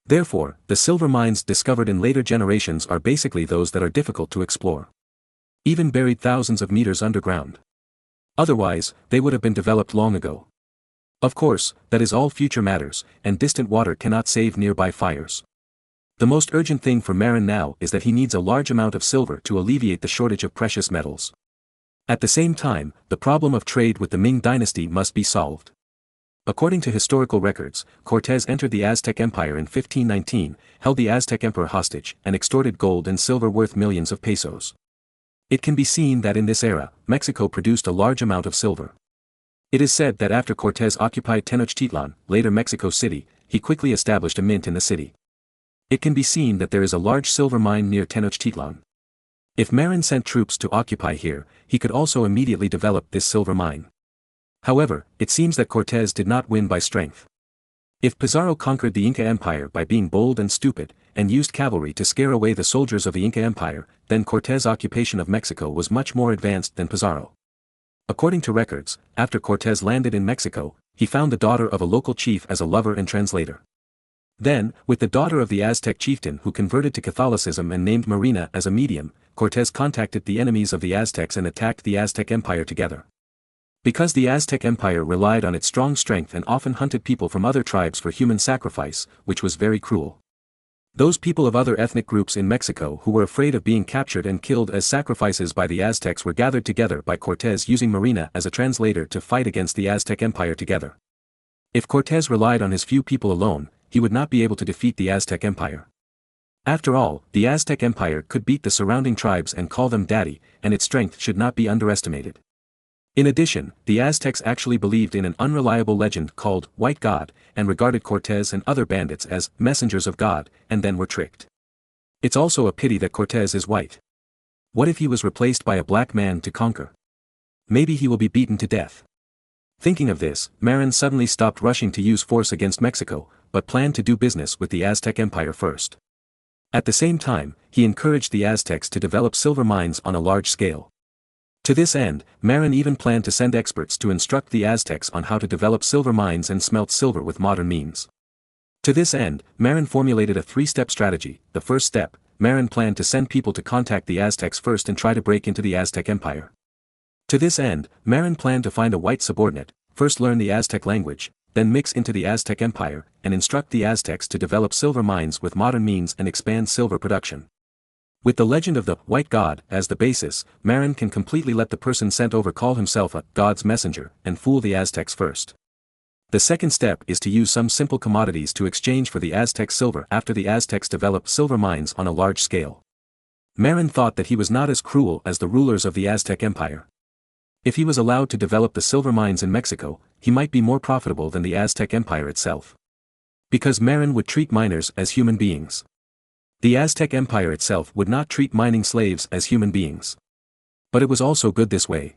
B: Therefore, the silver mines discovered in later generations are basically those that are difficult to explore. Even buried thousands of meters underground. Otherwise, they would have been developed long ago. Of course, that is all future matters, and distant water cannot save nearby fires. The most urgent thing for Marin now is that he needs a large amount of silver to alleviate the shortage of precious metals. At the same time, the problem of trade with the Ming dynasty must be solved. According to historical records, Cortés entered the Aztec Empire in 1519, held the Aztec emperor hostage, and extorted gold and silver worth millions of pesos. It can be seen that in this era, Mexico produced a large amount of silver. It is said that after Cortés occupied Tenochtitlan, later Mexico City, he quickly established a mint in the city. It can be seen that there is a large silver mine near Tenochtitlan. If Marin sent troops to occupy here, he could also immediately develop this silver mine. However, it seems that Cortés did not win by strength. If Pizarro conquered the Inca Empire by being bold and stupid, and used cavalry to scare away the soldiers of the Inca Empire, then Cortés' occupation of Mexico was much more advanced than Pizarro. According to records, after Cortés landed in Mexico, he found the daughter of a local chief as a lover and translator. Then, with the daughter of the Aztec chieftain who converted to Catholicism and named Marina as a medium, Cortés contacted the enemies of the Aztecs and attacked the Aztec Empire together. Because the Aztec Empire relied on its strong strength and often hunted people from other tribes for human sacrifice, which was very cruel. Those people of other ethnic groups in Mexico who were afraid of being captured and killed as sacrifices by the Aztecs were gathered together by Cortés using Marina as a translator to fight against the Aztec Empire together. If Cortés relied on his few people alone, he would not be able to defeat the Aztec Empire. After all, the Aztec Empire could beat the surrounding tribes and call them daddy, and its strength should not be underestimated. In addition, the Aztecs actually believed in an unreliable legend called White God, and regarded Cortés and other bandits as messengers of God, and then were tricked. It's also a pity that Cortés is white. What if he was replaced by a black man to conquer? Maybe he will be beaten to death. Thinking of this, Marin suddenly stopped rushing to use force against Mexico, but planned to do business with the Aztec Empire first. At the same time, he encouraged the Aztecs to develop silver mines on a large scale. To this end, Marin even planned to send experts to instruct the Aztecs on how to develop silver mines and smelt silver with modern means. To this end, Marin formulated a three-step strategy. The first step, Marin planned to send people to contact the Aztecs first and try to break into the Aztec Empire. To this end, Marin planned to find a white subordinate, first learn the Aztec language, then mix into the Aztec Empire, and instruct the Aztecs to develop silver mines with modern means and expand silver production. With the legend of the White God as the basis, Marin can completely let the person sent over call himself a God's messenger and fool the Aztecs first. The second step is to use some simple commodities to exchange for the Aztec silver after the Aztecs develop silver mines on a large scale. Marin thought that he was not as cruel as the rulers of the Aztec Empire. If he was allowed to develop the silver mines in Mexico, he might be more profitable than the Aztec Empire itself. Because Marin would treat miners as human beings. The Aztec Empire itself would not treat mining slaves as human beings. But it was also good this way.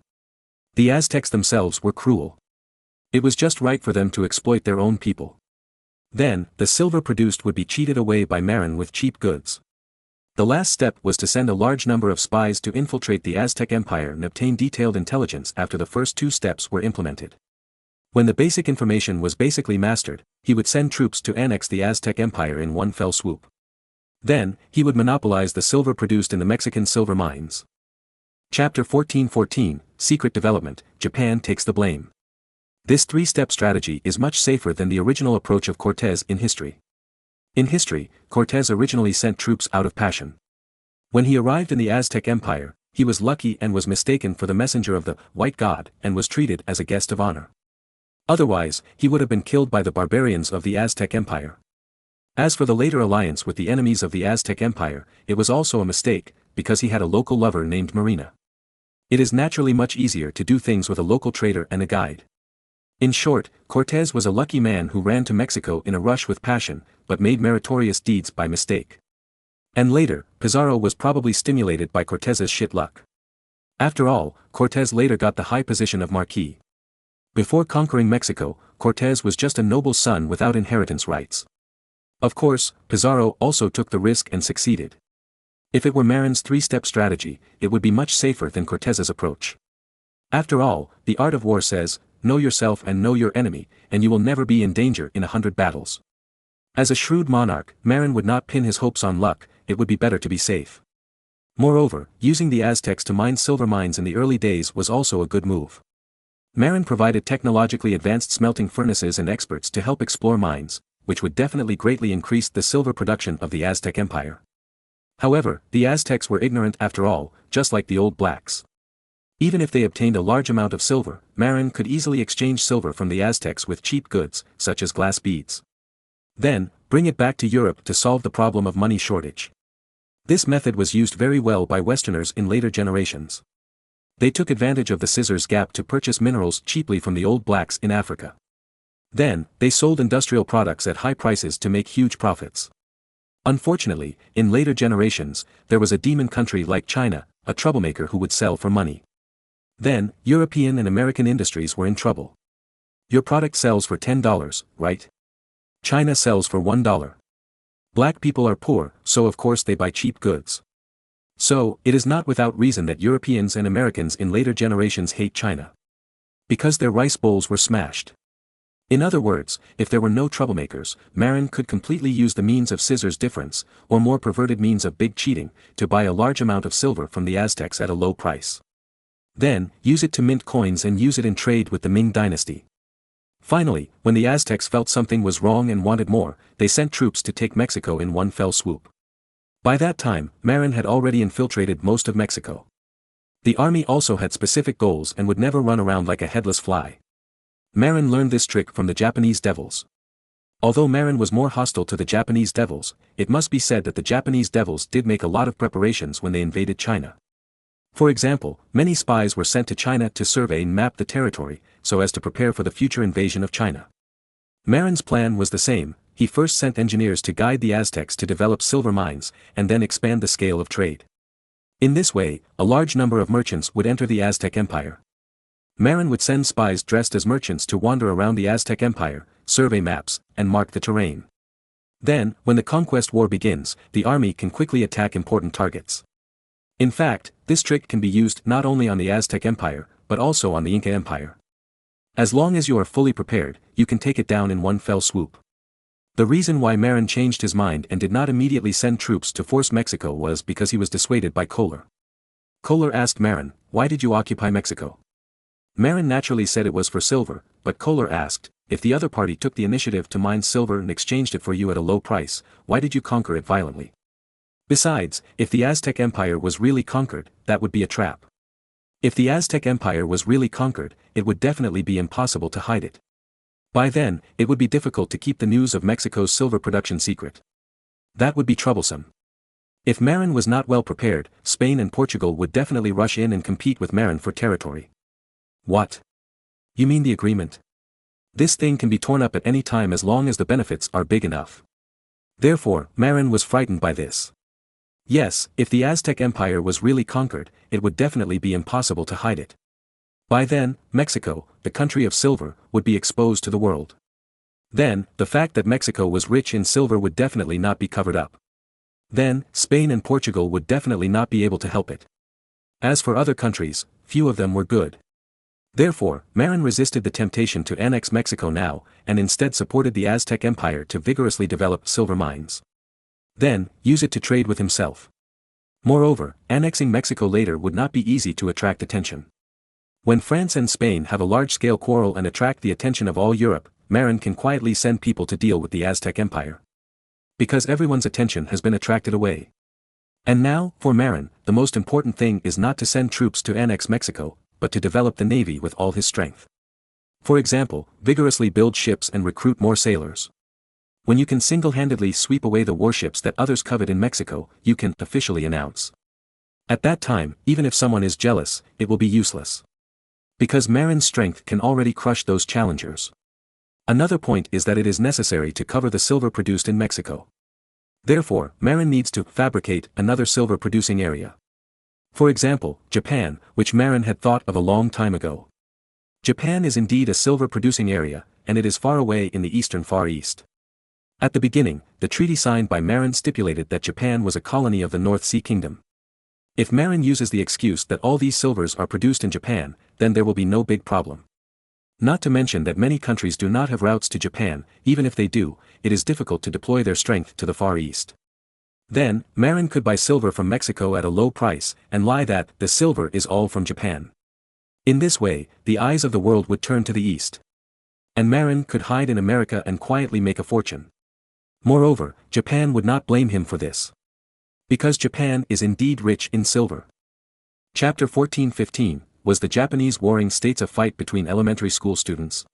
B: The Aztecs themselves were cruel. It was just right for them to exploit their own people. Then, the silver produced would be cheated away by Marin with cheap goods. The last step was to send a large number of spies to infiltrate the Aztec Empire and obtain detailed intelligence after the first two steps were implemented. When the basic information was basically mastered, he would send troops to annex the Aztec Empire in one fell swoop. Then, he would monopolize the silver produced in the Mexican silver mines. Chapter 1414, Secret Development, Japan takes the blame. This three-step strategy is much safer than the original approach of Cortés in history. In history, Cortés originally sent troops out of passion. When he arrived in the Aztec Empire, he was lucky and was mistaken for the messenger of the White God and was treated as a guest of honor. Otherwise, he would have been killed by the barbarians of the Aztec Empire. As for the later alliance with the enemies of the Aztec Empire, it was also a mistake, because he had a local lover named Marina. It is naturally much easier to do things with a local trader and a guide. In short, Cortés was a lucky man who ran to Mexico in a rush with passion, but made meritorious deeds by mistake. And later, Pizarro was probably stimulated by Cortés's shit luck. After all, Cortés later got the high position of Marquis. Before conquering Mexico, Cortés was just a noble son without inheritance rights. Of course, Pizarro also took the risk and succeeded. If it were Marin's three-step strategy, it would be much safer than Cortés's approach. After all, the art of war says, know yourself and know your enemy, and you will never be in danger in 100 battles. As a shrewd monarch, Marin would not pin his hopes on luck, it would be better to be safe. Moreover, using the Aztecs to mine silver mines in the early days was also a good move. Marin provided technologically advanced smelting furnaces and experts to help explore mines, which would definitely greatly increase the silver production of the Aztec Empire. However, the Aztecs were ignorant after all, just like the old blacks. Even if they obtained a large amount of silver, Marin could easily exchange silver from the Aztecs with cheap goods, such as glass beads. Then, bring it back to Europe to solve the problem of money shortage. This method was used very well by Westerners in later generations. They took advantage of the scissors gap to purchase minerals cheaply from the old blacks in Africa. Then, they sold industrial products at high prices to make huge profits. Unfortunately, in later generations, there was a demon country like China, a troublemaker who would sell for money. Then, European and American industries were in trouble. Your product sells for $10, right? China sells for $1. Black people are poor, so of course they buy cheap goods. So, it is not without reason that Europeans and Americans in later generations hate China. Because their rice bowls were smashed. In other words, if there were no troublemakers, Marin could completely use the means of scissors difference, or more perverted means of big cheating, to buy a large amount of silver from the Aztecs at a low price. Then, use it to mint coins and use it in trade with the Ming dynasty. Finally, when the Aztecs felt something was wrong and wanted more, they sent troops to take Mexico in one fell swoop. By that time, Marin had already infiltrated most of Mexico. The army also had specific goals and would never run around like a headless fly. Marin learned this trick from the Japanese devils. Although Marin was more hostile to the Japanese devils, it must be said that the Japanese devils did make a lot of preparations when they invaded China. For example, many spies were sent to China to survey and map the territory, so as to prepare for the future invasion of China. Marin's plan was the same. He first sent engineers to guide the Aztecs to develop silver mines, and then expand the scale of trade. In this way, a large number of merchants would enter the Aztec Empire. Marin would send spies dressed as merchants to wander around the Aztec Empire, survey maps, and mark the terrain. Then, when the conquest war begins, the army can quickly attack important targets. In fact, this trick can be used not only on the Aztec Empire, but also on the Inca Empire. As long as you are fully prepared, you can take it down in one fell swoop. The reason why Marin changed his mind and did not immediately send troops to force Mexico was because he was dissuaded by Kohler. Kohler asked Marin, "Why did you occupy Mexico?" Marin naturally said it was for silver, but Kohler asked, "If the other party took the initiative to mine silver and exchanged it for you at a low price, why did you conquer it violently? Besides, if the Aztec Empire was really conquered, that would be a trap. If the Aztec Empire was really conquered, it would definitely be impossible to hide it. By then, it would be difficult to keep the news of Mexico's silver production secret. That would be troublesome. If Marin was not well prepared, Spain and Portugal would definitely rush in and compete with Marin for territory." "What? You mean the agreement? This thing can be torn up at any time as long as the benefits are big enough." Therefore, Marin was frightened by this. Yes, if the Aztec Empire was really conquered, it would definitely be impossible to hide it. By then, Mexico, the country of silver, would be exposed to the world. Then, the fact that Mexico was rich in silver would definitely not be covered up. Then, Spain and Portugal would definitely not be able to help it. As for other countries, few of them were good. Therefore, Marin resisted the temptation to annex Mexico now, and instead supported the Aztec Empire to vigorously develop silver mines. Then, use it to trade with himself. Moreover, annexing Mexico later would not be easy to attract attention. When France and Spain have a large-scale quarrel and attract the attention of all Europe, Marin can quietly send people to deal with the Aztec Empire. Because everyone's attention has been attracted away. And now, for Marin, the most important thing is not to send troops to annex Mexico, but to develop the navy with all his strength. For example, vigorously build ships and recruit more sailors. When you can single-handedly sweep away the warships that others covet in Mexico, you can officially announce. At that time, even if someone is jealous, it will be useless. Because Marin's strength can already crush those challengers. Another point is that it is necessary to cover the silver produced in Mexico. Therefore, Marin needs to fabricate another silver-producing area. For example, Japan, which Marin had thought of a long time ago. Japan is indeed a silver-producing area, and it is far away in the eastern Far East. At the beginning, the treaty signed by Marin stipulated that Japan was a colony of the North Sea Kingdom. If Marin uses the excuse that all these silvers are produced in Japan, then there will be no big problem. Not to mention that many countries do not have routes to Japan. Even if they do, it is difficult to deploy their strength to the Far East. Then, Marin could buy silver from Mexico at a low price, and lie that the silver is all from Japan. In this way, the eyes of the world would turn to the east. And Marin could hide in America and quietly make a fortune. Moreover, Japan would not blame him for this. Because Japan is indeed rich in silver. Chapter 14:15, was the Japanese warring states a fight between elementary school students?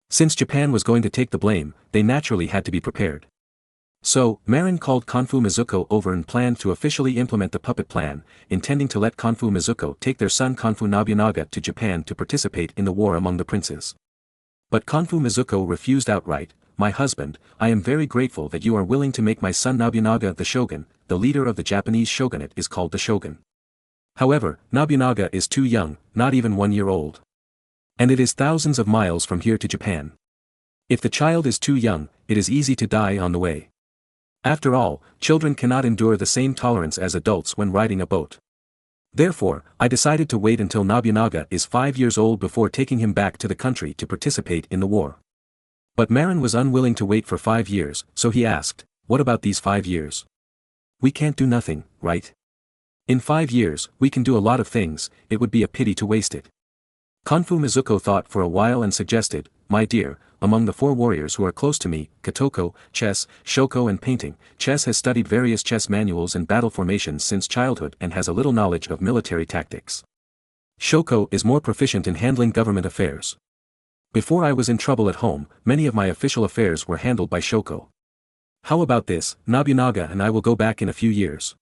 B: Since Japan was going to take the blame, they naturally had to be prepared. So, Marin called Konfu Mizuko over and planned to officially implement the puppet plan, intending to let Konfu Mizuko take their son Konfu Nobunaga to Japan to participate in the war among the princes. But Konfu Mizuko refused outright. "My husband, I am very grateful that you are willing to make my son Nobunaga the shogun." The leader of the Japanese shogunate is called the shogun. However, Nobunaga is too young, not even 1 year old. And it is thousands of miles from here to Japan. If the child is too young, it is easy to die on the way. After all, children cannot endure the same tolerance as adults when riding a boat. Therefore, I decided to wait until Nobunaga is 5 years old before taking him back to the country to participate in the war. But Marin was unwilling to wait for 5 years, so he asked, "What about these 5 years? We can't do nothing, right? In 5 years, we can do a lot of things, it would be a pity to waste it." Konfu Mizuko thought for a while and suggested, "My dear, among the 4 warriors who are close to me, Kotoko, chess, shoko and painting, chess has studied various chess manuals and battle formations since childhood and has a little knowledge of military tactics. Shoko is more proficient in handling government affairs. Before I was in trouble at home, many of my official affairs were handled by Shoko. How about this, Nobunaga and I will go back in a few years.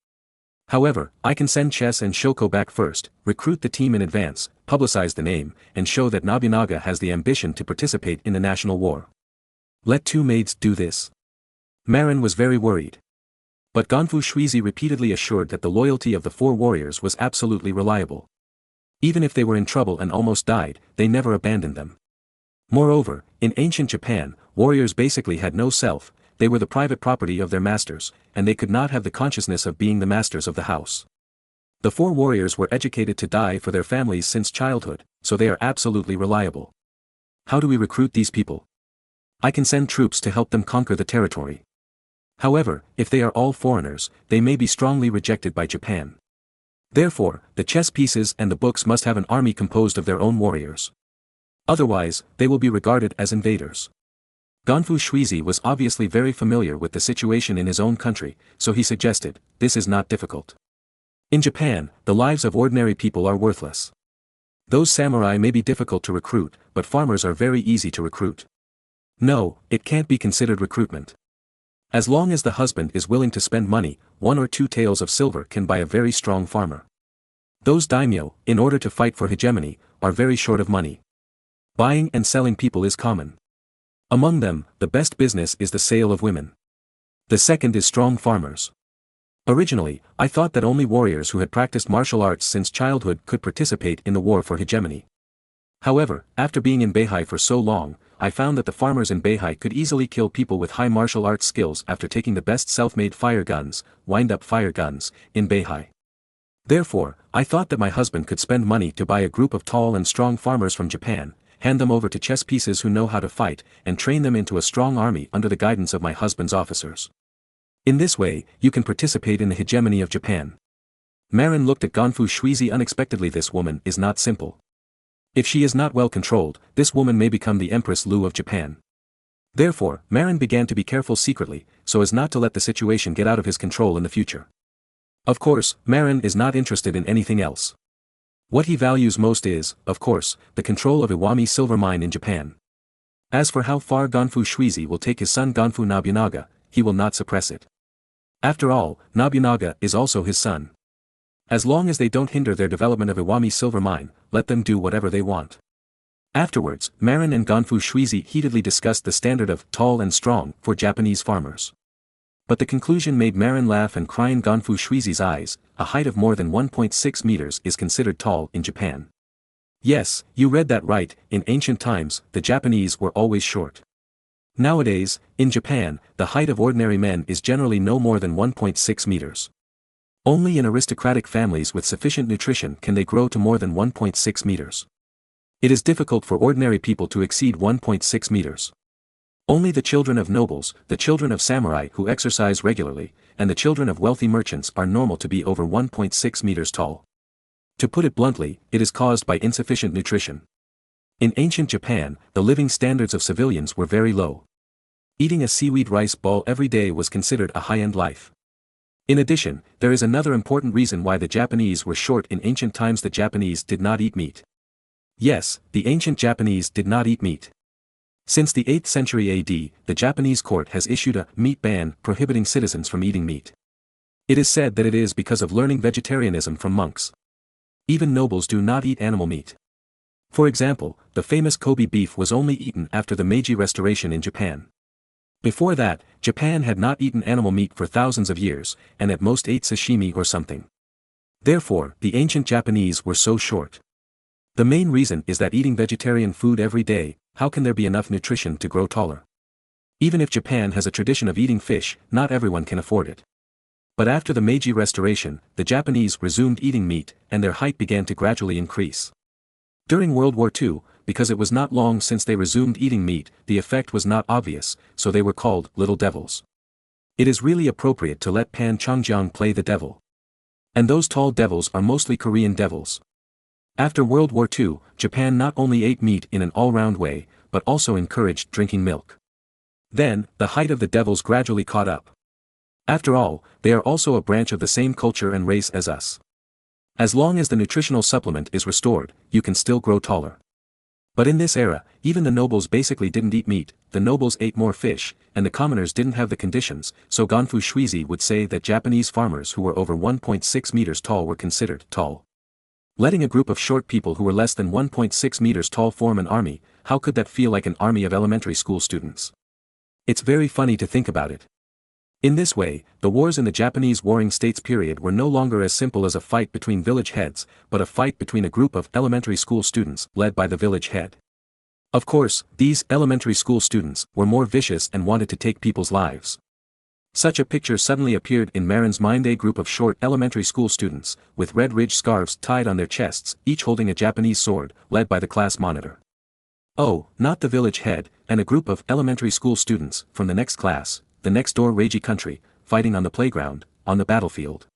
B: However, I can send chess and shoko back first, recruit the team in advance, publicize the name, and show that Nobunaga has the ambition to participate in the national war. Let 2 maids do this." Marin was very worried. But Gonfu Shuizi repeatedly assured that the loyalty of the 4 warriors was absolutely reliable. Even if they were in trouble and almost died, they never abandoned them. Moreover, in ancient Japan, warriors basically had no self. They were the private property of their masters, and they could not have the consciousness of being the masters of the house. The 4 warriors were educated to die for their families since childhood, so they are absolutely reliable. How do we recruit these people? I can send troops to help them conquer the territory. However, if they are all foreigners, they may be strongly rejected by Japan. Therefore, the chess pieces and the books must have an army composed of their own warriors. Otherwise, they will be regarded as invaders. Gonfu Shuizi was obviously very familiar with the situation in his own country, so he suggested, "This is not difficult. In Japan, the lives of ordinary people are worthless. Those samurai may be difficult to recruit, but farmers are very easy to recruit. No, it can't be considered recruitment. As long as the husband is willing to spend money, 1 or 2 taels of silver can buy a very strong farmer. Those daimyo, in order to fight for hegemony, are very short of money. Buying and selling people is common. Among them, the best business is the sale of women. The second is strong farmers. Originally, I thought that only warriors who had practiced martial arts since childhood could participate in the war for hegemony. However, after being in Beihai for so long, I found that the farmers in Beihai could easily kill people with high martial arts skills after taking the best self-made fire guns, wind-up fire guns, in Beihai. Therefore, I thought that my husband could spend money to buy a group of tall and strong farmers from Japan, hand them over to chess pieces who know how to fight, and train them into a strong army under the guidance of my husband's officers. In this way, you can participate in the hegemony of Japan." Marin looked at Gonfu Shuizi unexpectedly. This woman is not simple. If she is not well controlled, this woman may become the Empress Lu of Japan. Therefore, Marin began to be careful secretly, so as not to let the situation get out of his control in the future. Of course, Marin is not interested in anything else. What he values most is, of course, the control of Iwami silver mine in Japan. As for how far Gonfu Shuizi will take his son Gonfu Nobunaga, he will not suppress it. After all, Nobunaga is also his son. As long as they don't hinder their development of Iwami silver mine, let them do whatever they want. Afterwards, Marin and Gonfu Shuizi heatedly discussed the standard of tall and strong for Japanese farmers. But the conclusion made Marin laugh and cry in Gonfu Shuizi's eyes. A height of more than 1.6 meters is considered tall in Japan. Yes, you read that right. In ancient times, the Japanese were always short. Nowadays, in Japan, the height of ordinary men is generally no more than 1.6 meters. Only in aristocratic families with sufficient nutrition can they grow to more than 1.6 meters. It is difficult for ordinary people to exceed 1.6 meters. Only the children of nobles, the children of samurai who exercise regularly, and the children of wealthy merchants are normal to be over 1.6 meters tall. To put it bluntly, it is caused by insufficient nutrition. In ancient Japan, the living standards of civilians were very low. Eating a seaweed rice ball every day was considered a high-end life. In addition, there is another important reason why the Japanese were short in ancient times. The Japanese did not eat meat. Yes, the ancient Japanese did not eat meat. Since the 8th century AD, the Japanese court has issued a meat ban prohibiting citizens from eating meat. It is said that it is because of learning vegetarianism from monks. Even nobles do not eat animal meat. For example, the famous Kobe beef was only eaten after the Meiji Restoration in Japan. Before that, Japan had not eaten animal meat for thousands of years, and at most ate sashimi or something. Therefore, the ancient Japanese were so short. The main reason is that eating vegetarian food every day, how can there be enough nutrition to grow taller? Even if Japan has a tradition of eating fish, not everyone can afford it. But after the Meiji Restoration, the Japanese resumed eating meat, and their height began to gradually increase. During World War II, because it was not long since they resumed eating meat, the effect was not obvious, so they were called little devils. It is really appropriate to let Pan Changjiang play the devil. And those tall devils are mostly Korean devils. After World War II, Japan not only ate meat in an all-round way, but also encouraged drinking milk. Then, the height of the devils gradually caught up. After all, they are also a branch of the same culture and race as us. As long as the nutritional supplement is restored, you can still grow taller. But in this era, even the nobles basically didn't eat meat, the nobles ate more fish, and the commoners didn't have the conditions, so Gonfu Shuizi would say that Japanese farmers who were over 1.6 meters tall were considered tall. Letting a group of short people who were less than 1.6 meters tall form an army, how could that feel like an army of elementary school students? It's very funny to think about it. In this way, the wars in the Japanese Warring States period were no longer as simple as a fight between village heads, but a fight between a group of elementary school students led by the village head. Of course, these elementary school students were more vicious and wanted to take people's lives. Such a picture suddenly appeared in Marin's mind: a group of short elementary school students, with red ridge scarves tied on their chests, each holding a Japanese sword, led by the class monitor. Oh, not the village head, and a group of elementary school students, from the next class, the next-door Reiji country, fighting on the playground, on the battlefield.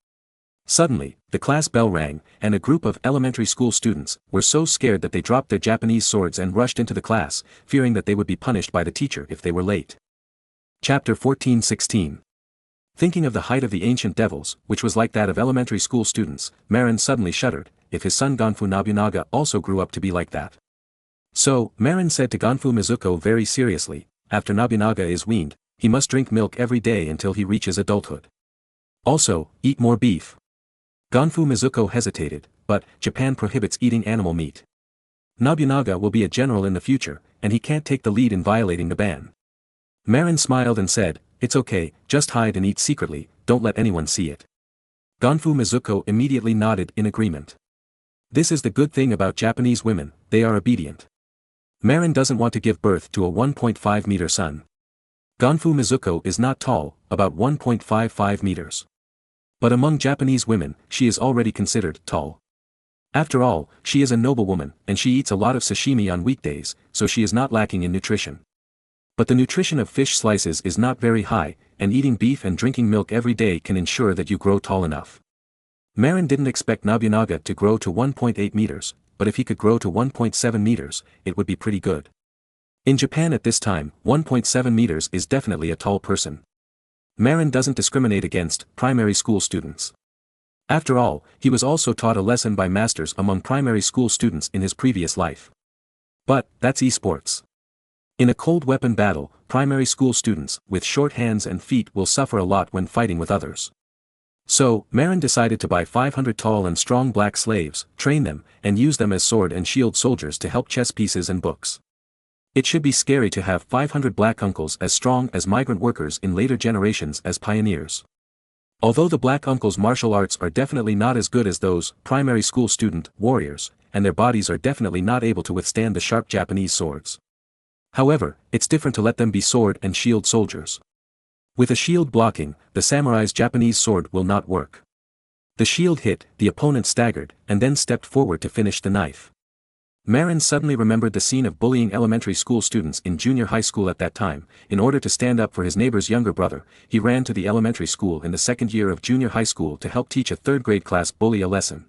B: Suddenly, the class bell rang, and a group of elementary school students were so scared that they dropped their Japanese swords and rushed into the class, fearing that they would be punished by the teacher if they were late. Chapter 14:16. Thinking of the height of the ancient devils, which was like that of elementary school students, Marin suddenly shuddered, if his son Gonfu Nobunaga also grew up to be like that. So, Marin said to Gonfu Mizuko very seriously, after Nobunaga is weaned, he must drink milk every day until he reaches adulthood. Also, eat more beef. Gonfu Mizuko hesitated, but Japan prohibits eating animal meat. Nobunaga will be a general in the future, and he can't take the lead in violating the ban. Marin smiled and said, it's okay, just hide and eat secretly, don't let anyone see it. Gonfu Mizuko immediately nodded in agreement. This is the good thing about Japanese women, they are obedient. Marin doesn't want to give birth to a 1.5-meter son. Gonfu Mizuko is not tall, about 1.55 meters. But among Japanese women, she is already considered tall. After all, she is a noblewoman, and she eats a lot of sashimi on weekdays, so she is not lacking in nutrition. But the nutrition of fish slices is not very high, and eating beef and drinking milk every day can ensure that you grow tall enough. Marin didn't expect Nobunaga to grow to 1.8 meters, but if he could grow to 1.7 meters, it would be pretty good. In Japan at this time, 1.7 meters is definitely a tall person. Marin doesn't discriminate against primary school students. After all, he was also taught a lesson by masters among primary school students in his previous life. But, that's esports. In a cold weapon battle, primary school students, with short hands and feet will suffer a lot when fighting with others. So, Marin decided to buy 500 tall and strong black slaves, train them, and use them as sword and shield soldiers to help chess pieces and books. It should be scary to have 500 black uncles as strong as migrant workers in later generations as pioneers. Although the black uncles' martial arts are definitely not as good as those primary school student warriors, and their bodies are definitely not able to withstand the sharp Japanese swords. However, it's different to let them be sword and shield soldiers. With a shield blocking, the samurai's Japanese sword will not work. The shield hit, the opponent staggered, and then stepped forward to finish the knife. Marin suddenly remembered the scene of bullying elementary school students in junior high school at that time. In order to stand up for his neighbor's younger brother, he ran to the elementary school in the second year of junior high school to help teach a third-grade class bully a lesson.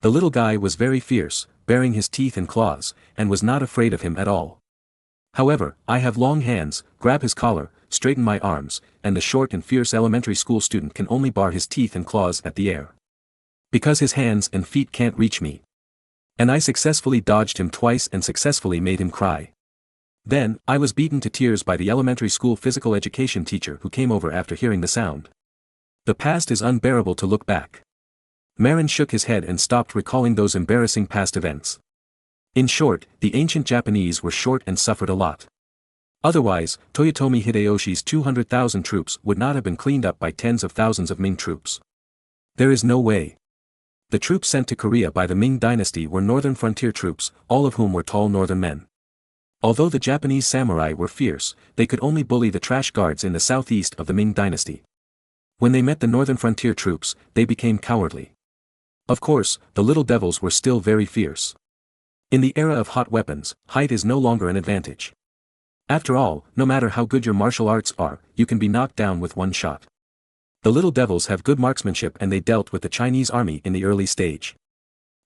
B: The little guy was very fierce, baring his teeth and claws, and was not afraid of him at all. However, I have long hands, grab his collar, straighten my arms, and the short and fierce elementary school student can only bar his teeth and claws at the air. Because his hands and feet can't reach me. And I successfully dodged him twice and successfully made him cry. Then, I was beaten to tears by the elementary school physical education teacher who came over after hearing the sound. The past is unbearable to look back. Marin shook his head and stopped recalling those embarrassing past events. In short, the ancient Japanese were short and suffered a lot. Otherwise, Toyotomi Hideyoshi's 200,000 troops would not have been cleaned up by tens of thousands of Ming troops. There is no way. The troops sent to Korea by the Ming dynasty were northern frontier troops, all of whom were tall northern men. Although the Japanese samurai were fierce, they could only bully the trash guards in the southeast of the Ming dynasty. When they met the northern frontier troops, they became cowardly. Of course, the little devils were still very fierce. In the era of hot weapons, height is no longer an advantage. After all, no matter how good your martial arts are, you can be knocked down with one shot. The little devils have good marksmanship and they dealt with the Chinese army in the early stage.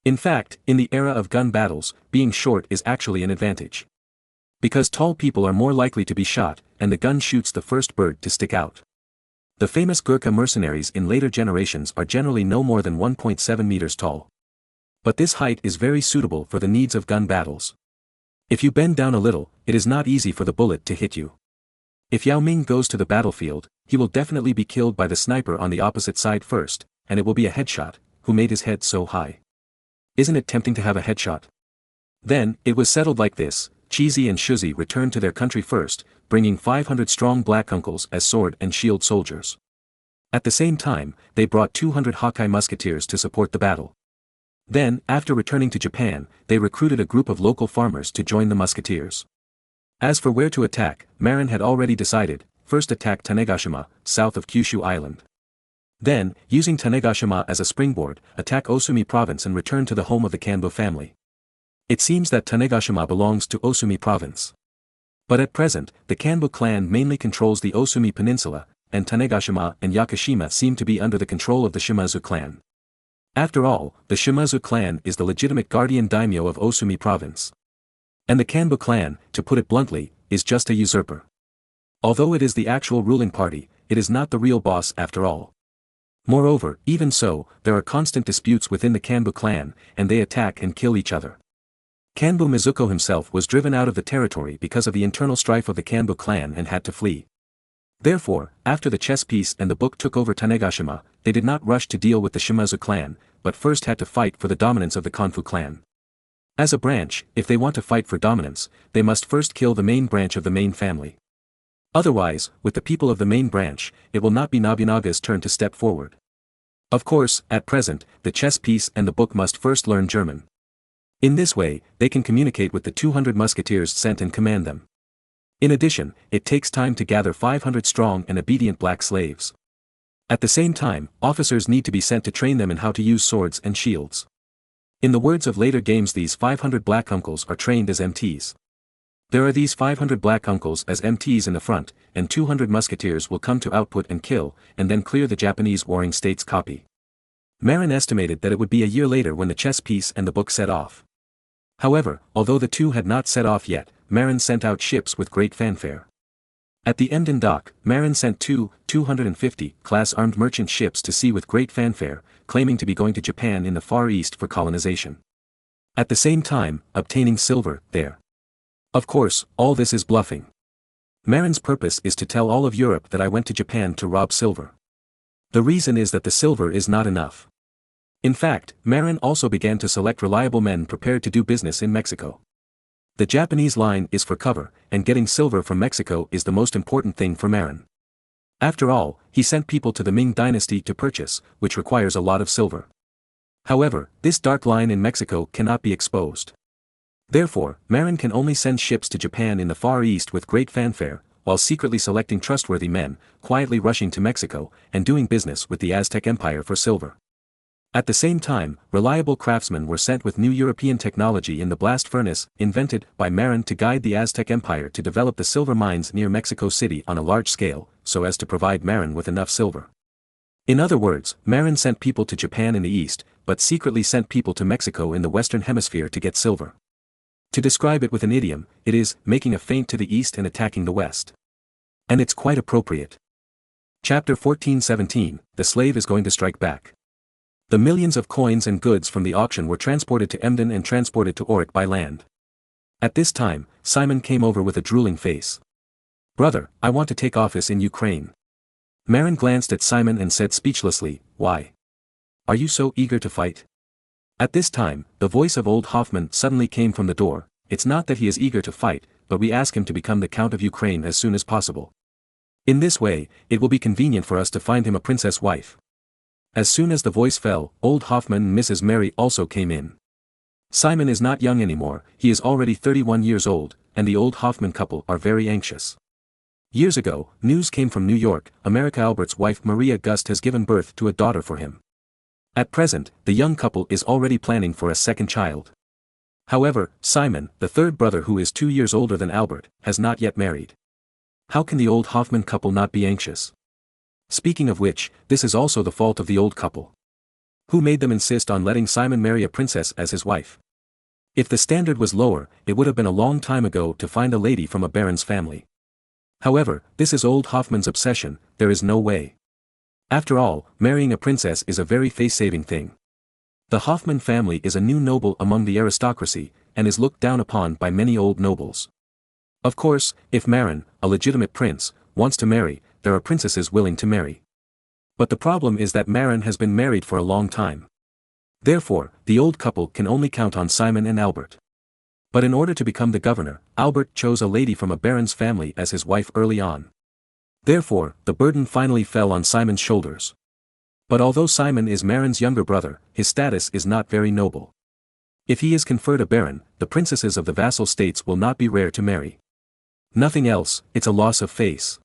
B: In fact, in the era of gun battles, being short is actually an advantage. Because tall people are more likely to be shot, and the gun shoots the first bird to stick out. The famous Gurkha mercenaries in later generations are generally no more than 1.7 meters tall. But this height is very suitable for the needs of gun battles. If you bend down a little, it is not easy for the bullet to hit you. If Yao Ming goes to the battlefield, he will definitely be killed by the sniper on the opposite side first, and it will be a headshot, who made his head so high. Isn't it tempting to have a headshot? Then, it was settled like this: Chizi and Shuzi returned to their country first, bringing 500 strong black uncles as sword and shield soldiers. At the same time, they brought 200 Hawkeye musketeers to support the battle. Then, after returning to Japan, they recruited a group of local farmers to join the musketeers. As for where to attack, Marin had already decided: first attack Tanegashima, south of Kyushu Island. Then, using Tanegashima as a springboard, attack Osumi province and return to the home of the Kanbo family. It seems that Tanegashima belongs to Osumi province. But at present, the Kanbo clan mainly controls the Osumi peninsula, and Tanegashima and Yakushima seem to be under the control of the Shimazu clan. After all, the Shimazu clan is the legitimate guardian daimyo of Osumi province. And the Kanbo clan, to put it bluntly, is just a usurper. Although it is the actual ruling party, it is not the real boss after all. Moreover, even so, there are constant disputes within the Kanbo clan, and they attack and kill each other. Kanbo Mizuko himself was driven out of the territory because of the internal strife of the Kanbo clan and had to flee. Therefore, after the chess piece and the book took over Tanegashima, they did not rush to deal with the Shimazu clan, but first had to fight for the dominance of the Konfu clan. As a branch, if they want to fight for dominance, they must first kill the main branch of the main family. Otherwise, with the people of the main branch, it will not be Nobunaga's turn to step forward. Of course, at present, the chess piece and the book must first learn German. In this way, they can communicate with the 200 musketeers sent and command them. In addition, it takes time to gather 500 strong and obedient black slaves. At the same time, officers need to be sent to train them in how to use swords and shields. In the words of later games, these 500 black uncles are trained as MTs. There are these 500 black uncles as MTs in the front, and 200 musketeers will come to output and kill, and then clear the Japanese warring states copy. Marin estimated that it would be a year later when the chess piece and the book set off. However, although the two had not set off yet, Marin sent out ships with great fanfare. At the Emden dock, Marin sent two 250 class armed merchant ships to sea with great fanfare, claiming to be going to Japan in the Far East for colonization. At the same time, obtaining silver there. Of course, all this is bluffing. Marin's purpose is to tell all of Europe that I went to Japan to rob silver. The reason is that the silver is not enough. In fact, Marin also began to select reliable men prepared to do business in Mexico. The Japanese line is for cover, and getting silver from Mexico is the most important thing for Marin. After all, he sent people to the Ming dynasty to purchase, which requires a lot of silver. However, this dark line in Mexico cannot be exposed. Therefore, Marin can only send ships to Japan in the Far East with great fanfare, while secretly selecting trustworthy men, quietly rushing to Mexico, and doing business with the Aztec Empire for silver. At the same time, reliable craftsmen were sent with new European technology in the blast furnace, invented by Marin to guide the Aztec Empire to develop the silver mines near Mexico City on a large scale, so as to provide Marin with enough silver. In other words, Marin sent people to Japan in the east, but secretly sent people to Mexico in the Western Hemisphere to get silver. To describe it with an idiom, it is making a feint to the east and attacking the west. And it's quite appropriate. Chapter 1417, The Slave is going to strike back. The millions of coins and goods from the auction were transported to Emden and transported to Auric by land. At this time, Simon came over with a drooling face. "Brother, I want to take office in Ukraine." Marin glanced at Simon and said speechlessly, "Why? Are you so eager to fight?" At this time, the voice of old Hoffman suddenly came from the door. "It's not that he is eager to fight, but we ask him to become the Count of Ukraine as soon as possible. In this way, it will be convenient for us to find him a princess wife." As soon as the voice fell, old Hoffman and Mrs. Mary also came in. Simon is not young anymore, he is already 31 years old, and the old Hoffman couple are very anxious. Years ago, news came from New York, America Albert's wife Maria Gust has given birth to a daughter for him. At present, the young couple is already planning for a second child. However, Simon, the third brother who is 2 years older than Albert, has not yet married. How can the old Hoffman couple not be anxious? Speaking of which, this is also the fault of the old couple. Who made them insist on letting Simon marry a princess as his wife? If the standard was lower, it would have been a long time ago to find a lady from a baron's family. However, this is old Hoffman's obsession, there is no way. After all, marrying a princess is a very face-saving thing. The Hoffman family is a new noble among the aristocracy, and is looked down upon by many old nobles. Of course, if Marin, a legitimate prince, wants to marry, there are princesses willing to marry. But the problem is that Marin has been married for a long time. Therefore, the old couple can only count on Simon and Albert. But in order to become the governor, Albert chose a lady from a baron's family as his wife early on. Therefore, the burden finally fell on Simon's shoulders. But although Simon is Marin's younger brother, his status is not very noble. If he is conferred a baron, the princesses of the vassal states will not be rare to marry. Nothing else, it's a loss of face.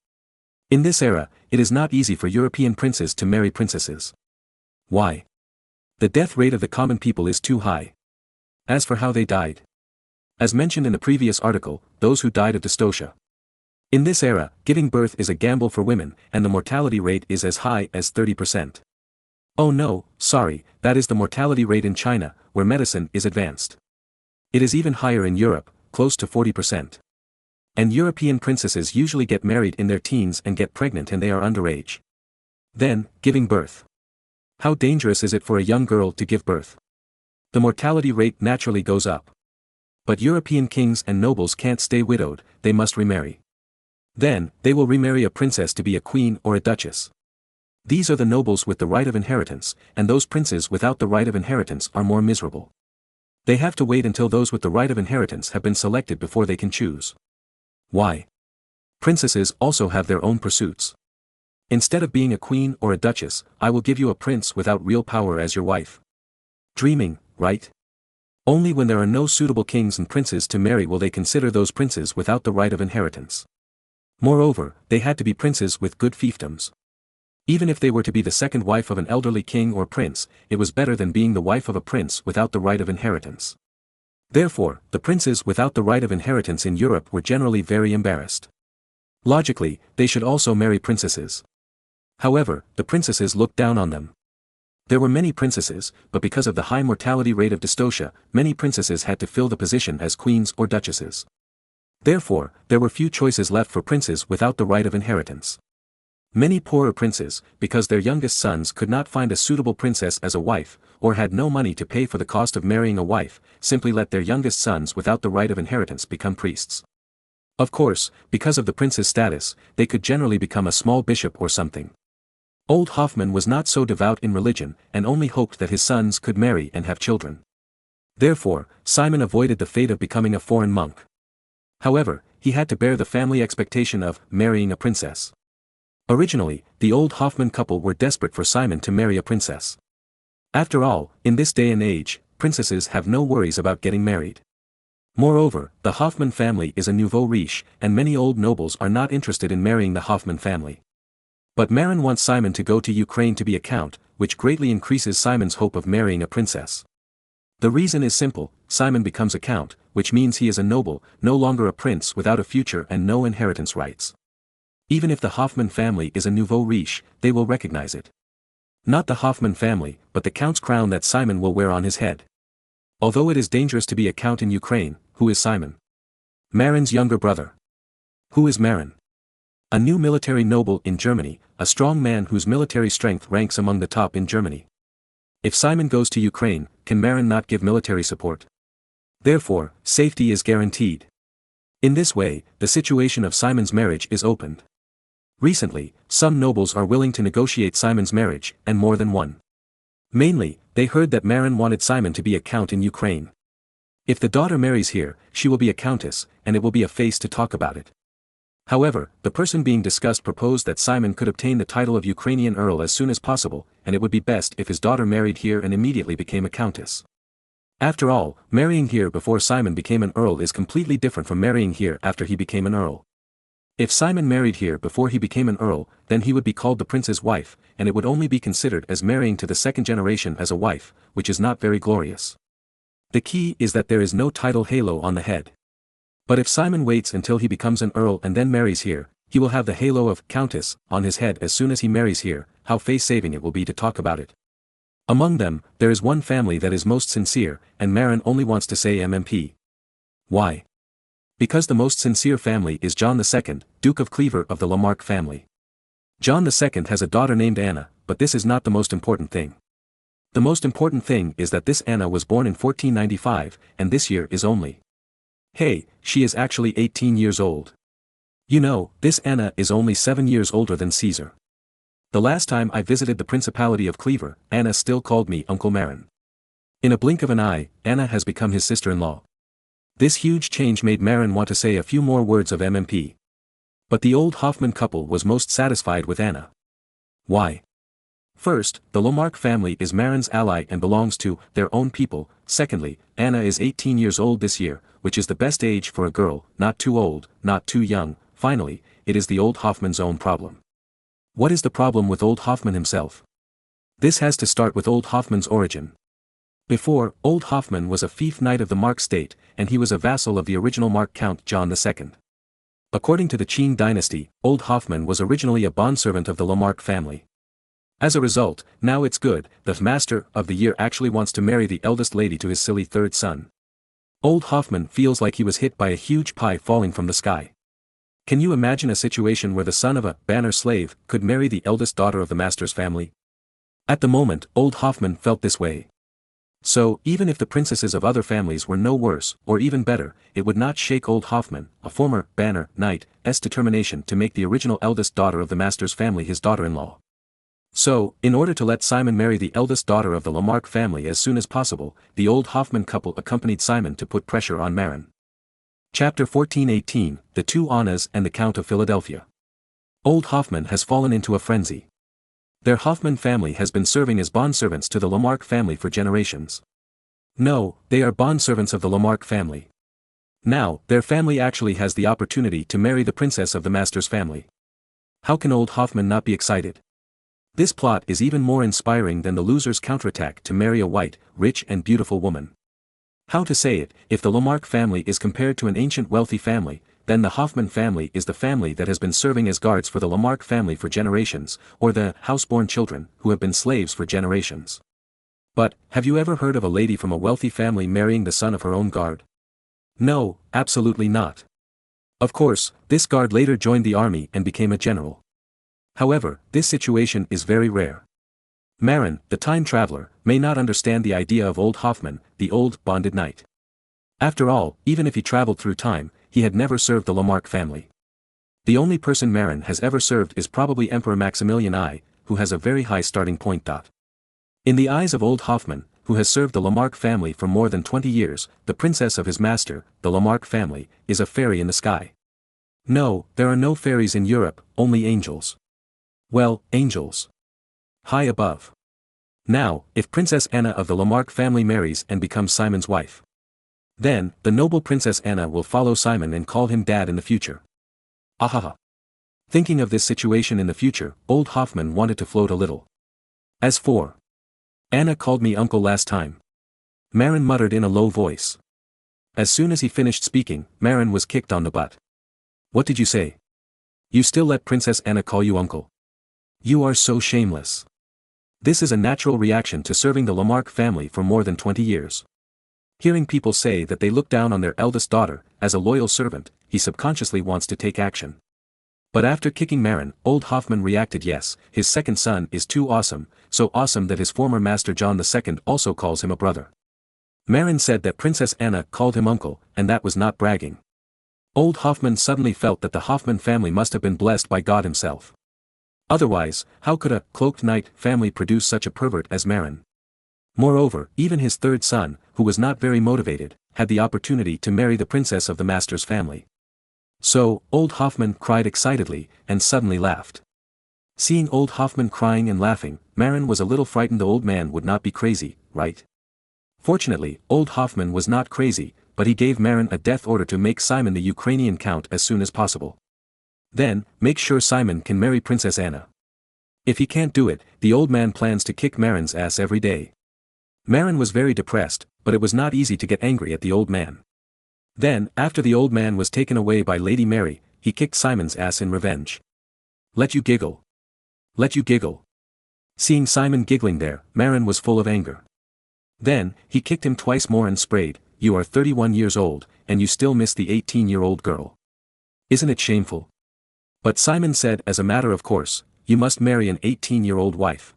B: In this era, it is not easy for European princes to marry princesses. Why? The death rate of the common people is too high. As for how they died. As mentioned in the previous article, those who died of dystocia. In this era, giving birth is a gamble for women, and the mortality rate is as high as 30%. Oh no, sorry, that is the mortality rate in China, where medicine is advanced. It is even higher in Europe, close to 40%. And European princesses usually get married in their teens and get pregnant and they are underage. Then, giving birth. How dangerous is it for a young girl to give birth? The mortality rate naturally goes up. But European kings and nobles can't stay widowed, they must remarry. Then, they will remarry a princess to be a queen or a duchess. These are the nobles with the right of inheritance, and those princes without the right of inheritance are more miserable. They have to wait until those with the right of inheritance have been selected before they can choose. Why? Princesses also have their own pursuits. Instead of being a queen or a duchess, I will give you a prince without real power as your wife. Dreaming, right? Only when there are no suitable kings and princes to marry will they consider those princes without the right of inheritance. Moreover, they had to be princes with good fiefdoms. Even if they were to be the second wife of an elderly king or prince, it was better than being the wife of a prince without the right of inheritance. Therefore, the princes without the right of inheritance in Europe were generally very embarrassed. Logically, they should also marry princesses. However, the princesses looked down on them. There were many princesses, but because of the high mortality rate of dystocia, many princesses had to fill the position as queens or duchesses. Therefore, there were few choices left for princes without the right of inheritance. Many poorer princes, because their youngest sons could not find a suitable princess as a wife, or had no money to pay for the cost of marrying a wife, simply let their youngest sons without the right of inheritance become priests. Of course, because of the prince's status, they could generally become a small bishop or something. Old Hoffman was not so devout in religion, and only hoped that his sons could marry and have children. Therefore, Simon avoided the fate of becoming a foreign monk. However, he had to bear the family expectation of marrying a princess. Originally, the old Hoffman couple were desperate for Simon to marry a princess. After all, in this day and age, princesses have no worries about getting married. Moreover, the Hoffman family is a nouveau riche, and many old nobles are not interested in marrying the Hoffman family. But Marin wants Simon to go to Ukraine to be a count, which greatly increases Simon's hope of marrying a princess. The reason is simple, Simon becomes a count, which means he is a noble, no longer a prince without a future and no inheritance rights. Even if the Hoffman family is a nouveau riche, they will recognize it. Not the Hoffman family, but the count's crown that Simon will wear on his head. Although it is dangerous to be a count in Ukraine, who is Simon? Marin's younger brother. Who is Marin? A new military noble in Germany, a strong man whose military strength ranks among the top in Germany. If Simon goes to Ukraine, can Marin not give military support? Therefore, safety is guaranteed. In this way, the situation of Simon's marriage is opened. Recently, some nobles are willing to negotiate Simon's marriage, and more than one. Mainly, they heard that Marin wanted Simon to be a count in Ukraine. If the daughter marries here, she will be a countess, and it will be a face to talk about it. However, the person being discussed proposed that Simon could obtain the title of Ukrainian earl as soon as possible, and it would be best if his daughter married here and immediately became a countess. After all, marrying here before Simon became an earl is completely different from marrying here after he became an earl. If Simon married here before he became an earl, then he would be called the prince's wife, and it would only be considered as marrying to the second generation as a wife, which is not very glorious. The key is that there is no title halo on the head. But if Simon waits until he becomes an earl and then marries here, he will have the halo of countess on his head as soon as he marries here. How face-saving it will be to talk about it. Among them, there is one family that is most sincere, and Marin only wants to say MMP. Why? Because the most sincere family is John II, Duke of Clever of the Lamarck family. John II has a daughter named Anna, but this is not the most important thing. The most important thing is that this Anna was born in 1495, and this year is only. Hey, she is actually 18 years old. You know, this Anna is only 7 years older than Caesar. The last time I visited the Principality of Clever, Anna still called me Uncle Marin. In a blink of an eye, Anna has become his sister-in-law. This huge change made Marin want to say a few more words of MMP. But the old Hoffman couple was most satisfied with Anna. Why? First, the Lamarck family is Marin's ally and belongs to their own people. Secondly, Anna is 18 years old this year, which is the best age for a girl, not too old, not too young. Finally, it is the old Hoffman's own problem. What is the problem with old Hoffman himself? This has to start with old Hoffman's origin. Before, old Hoffman was a fief knight of the Mark state, and he was a vassal of the original Mark Count John II. According to the Qing dynasty, old Hoffman was originally a bondservant of the Lamarck family. As a result, now it's good, the master of the year actually wants to marry the eldest lady to his silly third son. Old Hoffman feels like he was hit by a huge pie falling from the sky. Can you imagine a situation where the son of a banner slave could marry the eldest daughter of the master's family? At the moment, old Hoffman felt this way. So, even if the princesses of other families were no worse, or even better, it would not shake old Hoffman, a former banner knight's determination to make the original eldest daughter of the master's family his daughter-in-law. So, in order to let Simon marry the eldest daughter of the Lamarck family as soon as possible, the old Hoffman couple accompanied Simon to put pressure on Marin. Chapter 14:18, The Two Annas and the Count of Philadelphia. Old Hoffman has fallen into a frenzy. Their Hoffman family has been serving as bondservants to the Lamarck family for generations. No, they are bondservants of the Lamarck family. Now, their family actually has the opportunity to marry the princess of the master's family. How can old Hoffman not be excited? This plot is even more inspiring than the loser's counterattack to marry a white, rich and beautiful woman. How to say it, if the Lamarck family is compared to an ancient wealthy family, then the Hoffman family is the family that has been serving as guards for the Lamarck family for generations, or the houseborn children who have been slaves for generations. But, have you ever heard of a lady from a wealthy family marrying the son of her own guard? No, absolutely not. Of course, this guard later joined the army and became a general. However, this situation is very rare. Marin, the time traveler, may not understand the idea of old Hoffman, the old bonded knight. After all, even if he traveled through time, he had never served the Lamarck family. The only person Marin has ever served is probably Emperor Maximilian I, who has a very high starting point. In the eyes of old Hoffman, who has served the Lamarck family for more than 20 years, the princess of his master, the Lamarck family, is a fairy in the sky. No, there are no fairies in Europe, only angels. Well, angels. High above. Now, if Princess Anna of the Lamarck family marries and becomes Simon's wife, then, the noble Princess Anna will follow Simon and call him dad in the future. Ahaha. Thinking of this situation in the future, old Hoffman wanted to float a little. As for Anna called me uncle last time, Marin muttered in a low voice. As soon as he finished speaking, Marin was kicked on the butt. What did you say? You still let Princess Anna call you uncle? You are so shameless. This is a natural reaction to serving the Lamarck family for more than 20 years. Hearing people say that they look down on their eldest daughter, as a loyal servant, he subconsciously wants to take action. But after kicking Marin, old Hoffman reacted, yes, his second son is too awesome, so awesome that his former master John II also calls him a brother. Marin said that Princess Anna called him uncle, and that was not bragging. Old Hoffman suddenly felt that the Hoffman family must have been blessed by God himself. Otherwise, how could a cloaked knight family produce such a pervert as Marin? Moreover, even his third son, who was not very motivated, had the opportunity to marry the princess of the master's family. So, old Hoffman cried excitedly, and suddenly laughed. Seeing old Hoffman crying and laughing, Marin was a little frightened. The old man would not be crazy, right? Fortunately, old Hoffman was not crazy, but he gave Marin a death order to make Simon the Ukrainian count as soon as possible. Then, make sure Simon can marry Princess Anna. If he can't do it, the old man plans to kick Marin's ass every day. Marin was very depressed, but it was not easy to get angry at the old man. Then, after the old man was taken away by Lady Mary, he kicked Simon's ass in revenge. Let you giggle. Let you giggle. Seeing Simon giggling there, Marin was full of anger. Then, he kicked him twice more and sprayed, "You are 31 years old, and you still miss the 18-year-old girl. Isn't it shameful?" But Simon said as a matter of course, "You must marry an 18-year-old wife.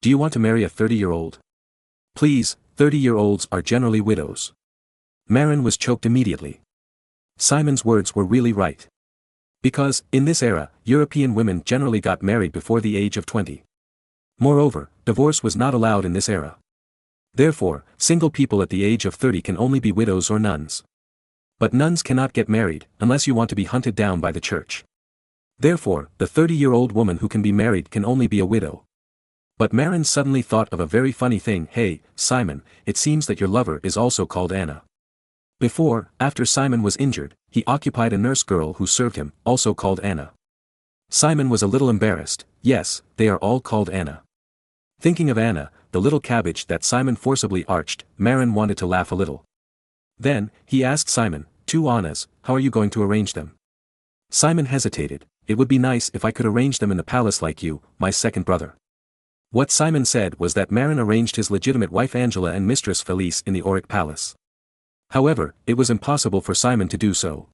B: Do you want to marry a 30-year-old? Please, 30-year-olds are generally widows." Marin was choked immediately. Simon's words were really right. Because, in this era, European women generally got married before the age of 20. Moreover, divorce was not allowed in this era. Therefore, single people at the age of 30 can only be widows or nuns. But nuns cannot get married, unless you want to be hunted down by the church. Therefore, the 30-year-old woman who can be married can only be a widow. But Marin suddenly thought of a very funny thing. "Hey, Simon, it seems that your lover is also called Anna." Before, after Simon was injured, he occupied a nurse girl who served him, also called Anna. Simon was a little embarrassed. Yes, they are all called Anna. Thinking of Anna, the little cabbage that Simon forcibly arched, Marin wanted to laugh a little. Then, he asked Simon, "Two Annas, how are you going to arrange them?" Simon hesitated. "It would be nice if I could arrange them in the palace like you, my second brother." What Simon said was that Marin arranged his legitimate wife Angela and mistress Felice in the Auric Palace. However, it was impossible for Simon to do so.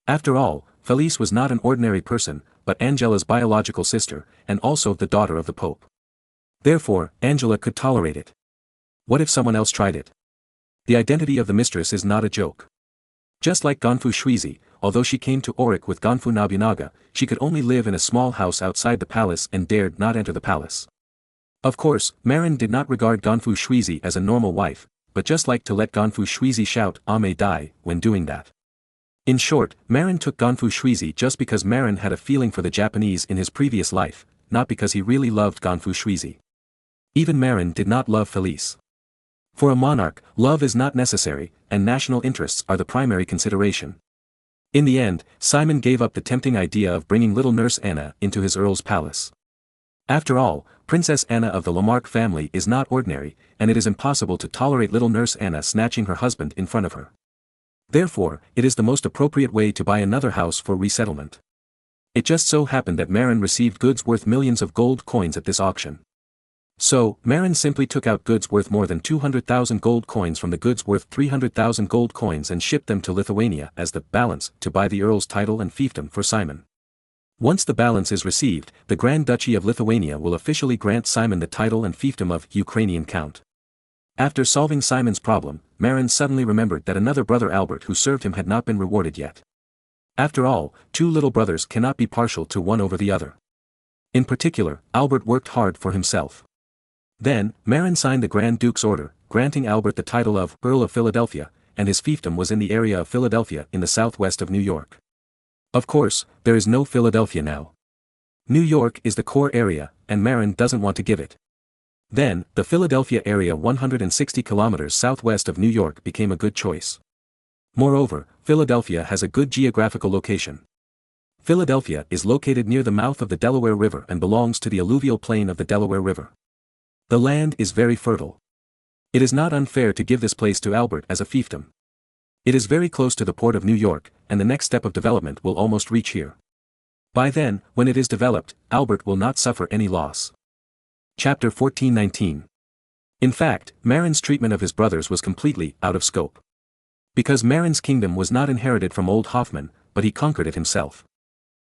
B: After all, Felice was not an ordinary person, but Angela's biological sister, and also the daughter of the Pope. Therefore, Angela could tolerate it. What if someone else tried it? The identity of the mistress is not a joke. Just like Gonfu Shwizi, although she came to Auric with Gonfu Nobunaga, she could only live in a small house outside the palace and dared not enter the palace. Of course, Marin did not regard Gonfu Shwizi as a normal wife, but just liked to let Gonfu Shwizi shout "Ame die" when doing that. In short, Marin took Gonfu Shwizi just because Marin had a feeling for the Japanese in his previous life, not because he really loved Gonfu Shwizi. Even Marin did not love Felice. For a monarch, love is not necessary, and national interests are the primary consideration. In the end, Simon gave up the tempting idea of bringing little nurse Anna into his earl's palace. After all, Princess Anna of the Lamarck family is not ordinary, and it is impossible to tolerate little nurse Anna snatching her husband in front of her. Therefore, it is the most appropriate way to buy another house for resettlement. It just so happened that Marin received goods worth millions of gold coins at this auction. So, Marin simply took out goods worth more than 200,000 gold coins from the goods worth 300,000 gold coins and shipped them to Lithuania as the balance to buy the earl's title and fiefdom for Simon. Once the balance is received, the Grand Duchy of Lithuania will officially grant Simon the title and fiefdom of Ukrainian Count. After solving Simon's problem, Marin suddenly remembered that another brother Albert who served him had not been rewarded yet. After all, two little brothers cannot be partial to one over the other. In particular, Albert worked hard for himself. Then, Marin signed the Grand Duke's order, granting Albert the title of Earl of Philadelphia, and his fiefdom was in the area of Philadelphia in the southwest of New York. Of course, there is no Philadelphia now. New York is the core area, and Marin doesn't want to give it. Then, the Philadelphia area 160 kilometers southwest of New York became a good choice. Moreover, Philadelphia has a good geographical location. Philadelphia is located near the mouth of the Delaware River and belongs to the alluvial plain of the Delaware River. The land is very fertile. It is not unfair to give this place to Albert as a fiefdom. It is very close to the port of New York, and the next step of development will almost reach here. By then, when it is developed, Albert will not suffer any loss. Chapter 1419. In fact, Marin's treatment of his brothers was completely out of scope. Because Marin's kingdom was not inherited from old Hoffman, but he conquered it himself.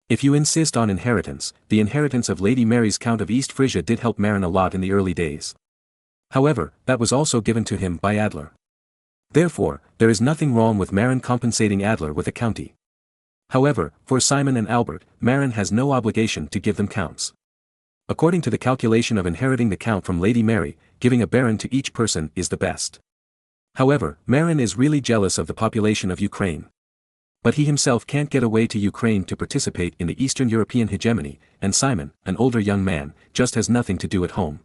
B: If you insist on inheritance, the inheritance of Lady Mary's Count of East Frisia did help Marin a lot in the early days. However, that was also given to him by Adler. Therefore, there is nothing wrong with Marin compensating Adler with a county. However, for Simon and Albert, Marin has no obligation to give them counts. According to the calculation of inheriting the count from Lady Mary, giving a baron to each person is the best. However, Marin is really jealous of the population of Ukraine. But he himself can't get away to Ukraine to participate in the Eastern European hegemony, and Simon, an older young man, just has nothing to do at home.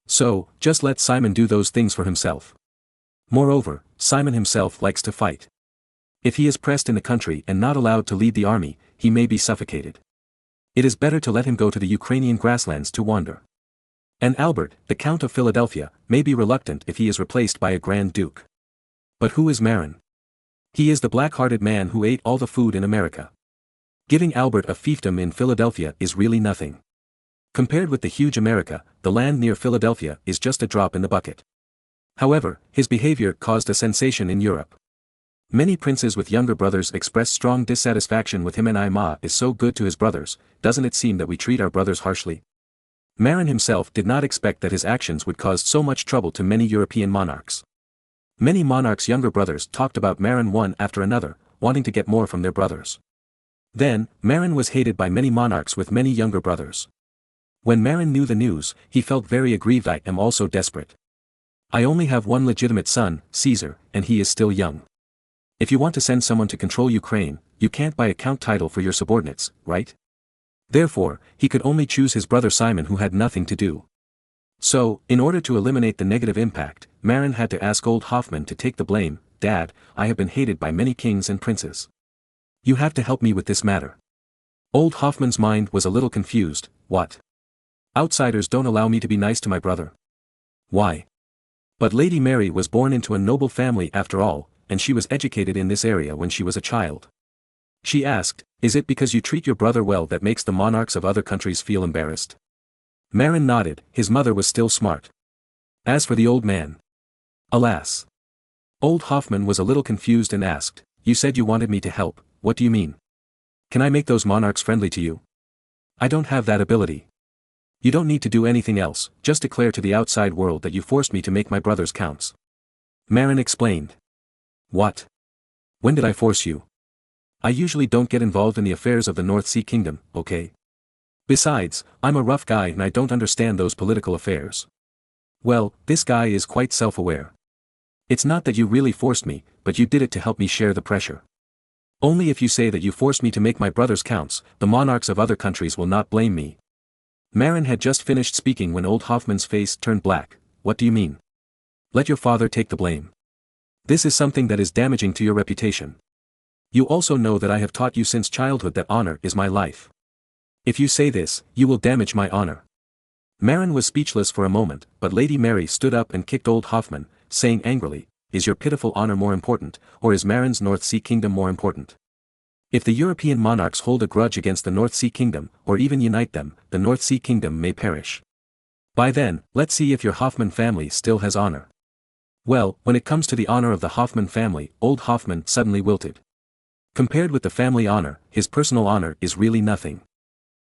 B: So, just let Simon do those things for himself. Moreover, Simon himself likes to fight. If he is pressed in the country and not allowed to lead the army, he may be suffocated. It is better to let him go to the Ukrainian grasslands to wander. And Albert, the Count of Philadelphia, may be reluctant if he is replaced by a Grand Duke. But who is Marin? He is the black-hearted man who ate all the food in America. Giving Albert a fiefdom in Philadelphia is really nothing. Compared with the huge America, the land near Philadelphia is just a drop in the bucket. However, his behavior caused a sensation in Europe. Many princes with younger brothers expressed strong dissatisfaction with him, and Ma is so good to his brothers, doesn't it seem that we treat our brothers harshly? Marin himself did not expect that his actions would cause so much trouble to many European monarchs. Many monarchs' younger brothers talked about Marin one after another, wanting to get more from their brothers. Then, Marin was hated by many monarchs with many younger brothers. When Marin knew the news, he felt very aggrieved. I am also desperate. I only have one legitimate son, Caesar, and he is still young. If you want to send someone to control Ukraine, you can't buy a count title for your subordinates, right? Therefore, he could only choose his brother Simon, who had nothing to do. So, in order to eliminate the negative impact, Marin had to ask old Hoffman to take the blame. Dad, I have been hated by many kings and princes. You have to help me with this matter. Old Hoffman's mind was a little confused. What? Outsiders don't allow me to be nice to my brother. Why? But Lady Mary was born into a noble family after all, and she was educated in this area when she was a child. She asked, is it because you treat your brother well that makes the monarchs of other countries feel embarrassed? Marin nodded. His mother was still smart. As for the old man. Alas. Old Hoffman was a little confused and asked, you said you wanted me to help, what do you mean? Can I make those monarchs friendly to you? I don't have that ability. You don't need to do anything else, just declare to the outside world that you forced me to make my brother's counts. Marin explained. What? When did I force you? I usually don't get involved in the affairs of the North Sea Kingdom, okay? Besides, I'm a rough guy and I don't understand those political affairs. Well, this guy is quite self-aware. It's not that you really forced me, but you did it to help me share the pressure. Only if you say that you forced me to make my brother's counts, the monarchs of other countries will not blame me. Marin had just finished speaking when old Hoffman's face turned black. What do you mean? Let your father take the blame. This is something that is damaging to your reputation. You also know that I have taught you since childhood that honor is my life. If you say this, you will damage my honor. Marin was speechless for a moment, but Lady Mary stood up and kicked old Hoffman, saying angrily, is your pitiful honor more important, or is Marin's North Sea Kingdom more important? If the European monarchs hold a grudge against the North Sea Kingdom, or even unite them, the North Sea Kingdom may perish. By then, let's see if your Hoffman family still has honor. Well, when it comes to the honor of the Hoffman family, old Hoffman suddenly wilted. Compared with the family honor, his personal honor is really nothing.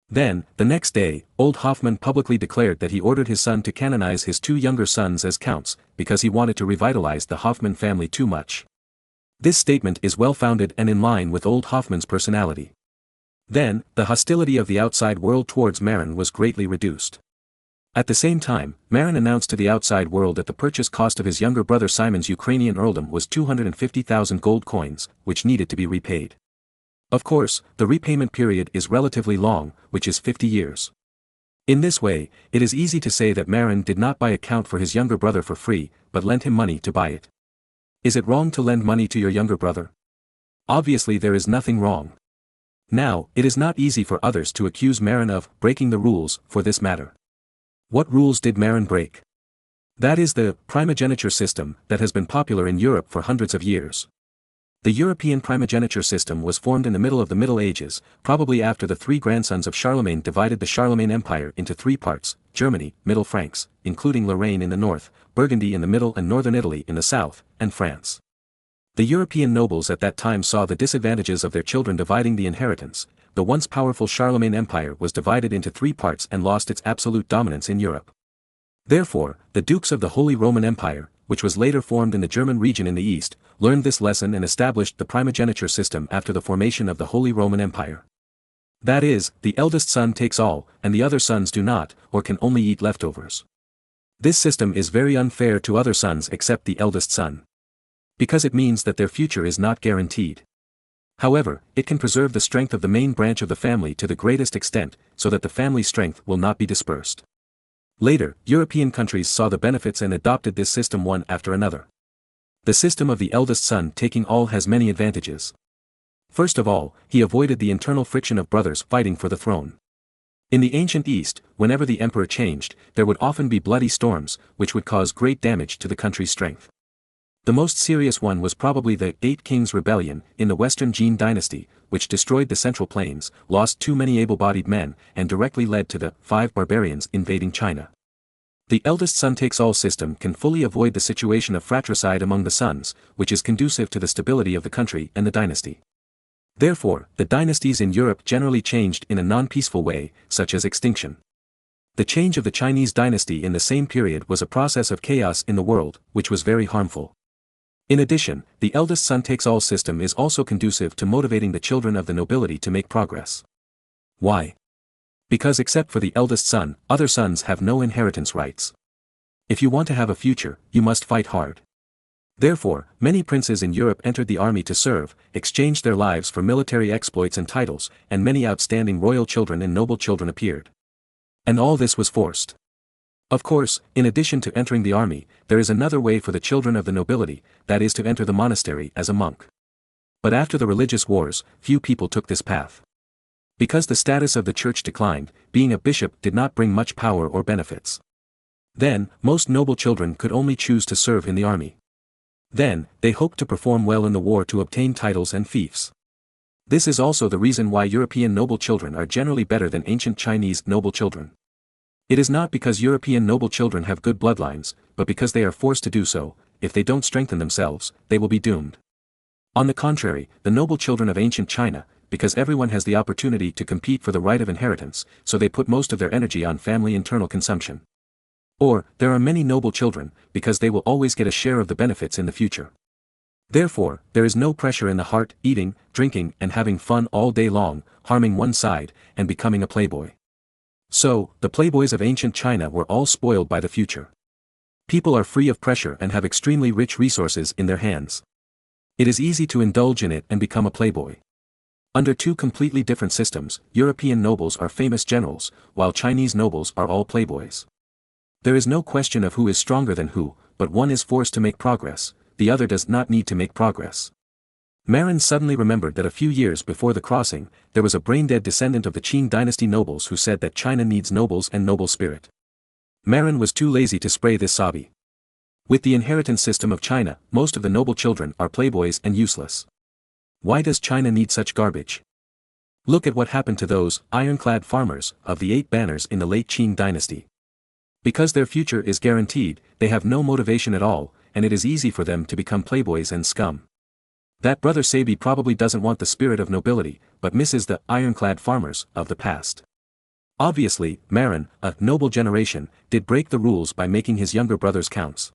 B: Then, the next day, old Hoffman publicly declared that he ordered his son to canonize his two younger sons as counts, because he wanted to revitalize the Hoffman family too much. This statement is well-founded and in line with old Hoffman's personality. Then, the hostility of the outside world towards Marin was greatly reduced. At the same time, Marin announced to the outside world that the purchase cost of his younger brother Simon's Ukrainian earldom was 250,000 gold coins, which needed to be repaid. Of course, the repayment period is relatively long, which is 50 years. In this way, it is easy to say that Marin did not buy a count for his younger brother for free, but lent him money to buy it. Is it wrong to lend money to your younger brother? Obviously there is nothing wrong. Now, it is not easy for others to accuse Marin of breaking the rules for this matter. What rules did Marin break? That is the primogeniture system that has been popular in Europe for hundreds of years. The European primogeniture system was formed in the middle of the Middle Ages, probably after the three grandsons of Charlemagne divided the Charlemagne Empire into three parts, Germany, Middle Franks, including Lorraine in the north, Burgundy in the middle and northern Italy in the south, and France. The European nobles at that time saw the disadvantages of their children dividing the inheritance. The once powerful Charlemagne Empire was divided into 3 parts and lost its absolute dominance in Europe. Therefore, the dukes of the Holy Roman Empire, which was later formed in the German region in the east, learned this lesson and established the primogeniture system after the formation of the Holy Roman Empire. That is, the eldest son takes all, and the other sons do not, or can only eat leftovers. This system is very unfair to other sons except the eldest son, because it means that their future is not guaranteed. However, it can preserve the strength of the main branch of the family to the greatest extent, so that the family strength will not be dispersed. Later, European countries saw the benefits and adopted this system one after another. The system of the eldest son taking all has many advantages. First of all, he avoided the internal friction of brothers fighting for the throne. In the ancient East, whenever the emperor changed, there would often be bloody storms, which would cause great damage to the country's strength. The most serious one was probably the 8 Kings Rebellion in the Western Jin dynasty, which destroyed the Central Plains, lost too many able-bodied men, and directly led to the 5 barbarians invading China. The eldest son takes all system can fully avoid the situation of fratricide among the sons, which is conducive to the stability of the country and the dynasty. Therefore, the dynasties in Europe generally changed in a non-peaceful way, such as extinction. The change of the Chinese dynasty in the same period was a process of chaos in the world, which was very harmful. In addition, the eldest son takes all system is also conducive to motivating the children of the nobility to make progress. Why? Because except for the eldest son, other sons have no inheritance rights. If you want to have a future, you must fight hard. Therefore, many princes in Europe entered the army to serve, exchanged their lives for military exploits and titles, and many outstanding royal children and noble children appeared. And all this was forced. Of course, in addition to entering the army, there is another way for the children of the nobility, that is to enter the monastery as a monk. But after the religious wars, few people took this path. Because the status of the church declined, being a bishop did not bring much power or benefits. Then, most noble children could only choose to serve in the army. Then, they hoped to perform well in the war to obtain titles and fiefs. This is also the reason why European noble children are generally better than ancient Chinese noble children. It is not because European noble children have good bloodlines, but because they are forced to do so. If they don't strengthen themselves, they will be doomed. On the contrary, the noble children of ancient China, because everyone has the opportunity to compete for the right of inheritance, so they put most of their energy on family internal consumption. Or, there are many noble children, because they will always get a share of the benefits in the future. Therefore, there is no pressure in the heart, eating, drinking, and having fun all day long, harming one side, and becoming a playboy. So, the playboys of ancient China were all spoiled by the future. People are free of pressure and have extremely rich resources in their hands. It is easy to indulge in it and become a playboy. Under 2 completely different systems, European nobles are famous generals, while Chinese nobles are all playboys. There is no question of who is stronger than who, but one is forced to make progress, the other does not need to make progress. Marin suddenly remembered that a few years before the crossing, there was a brain-dead descendant of the Qing dynasty nobles who said that China needs nobles and noble spirit. Marin was too lazy to spray this sabi. With the inheritance system of China, most of the noble children are playboys and useless. Why does China need such garbage? Look at what happened to those ironclad farmers of the 8 banners in the late Qing dynasty. Because their future is guaranteed, they have no motivation at all, and it is easy for them to become playboys and scum. That brother Sabi probably doesn't want the spirit of nobility, but misses the ironclad farmers of the past. Obviously, Marin, a noble generation, did break the rules by making his younger brothers counts.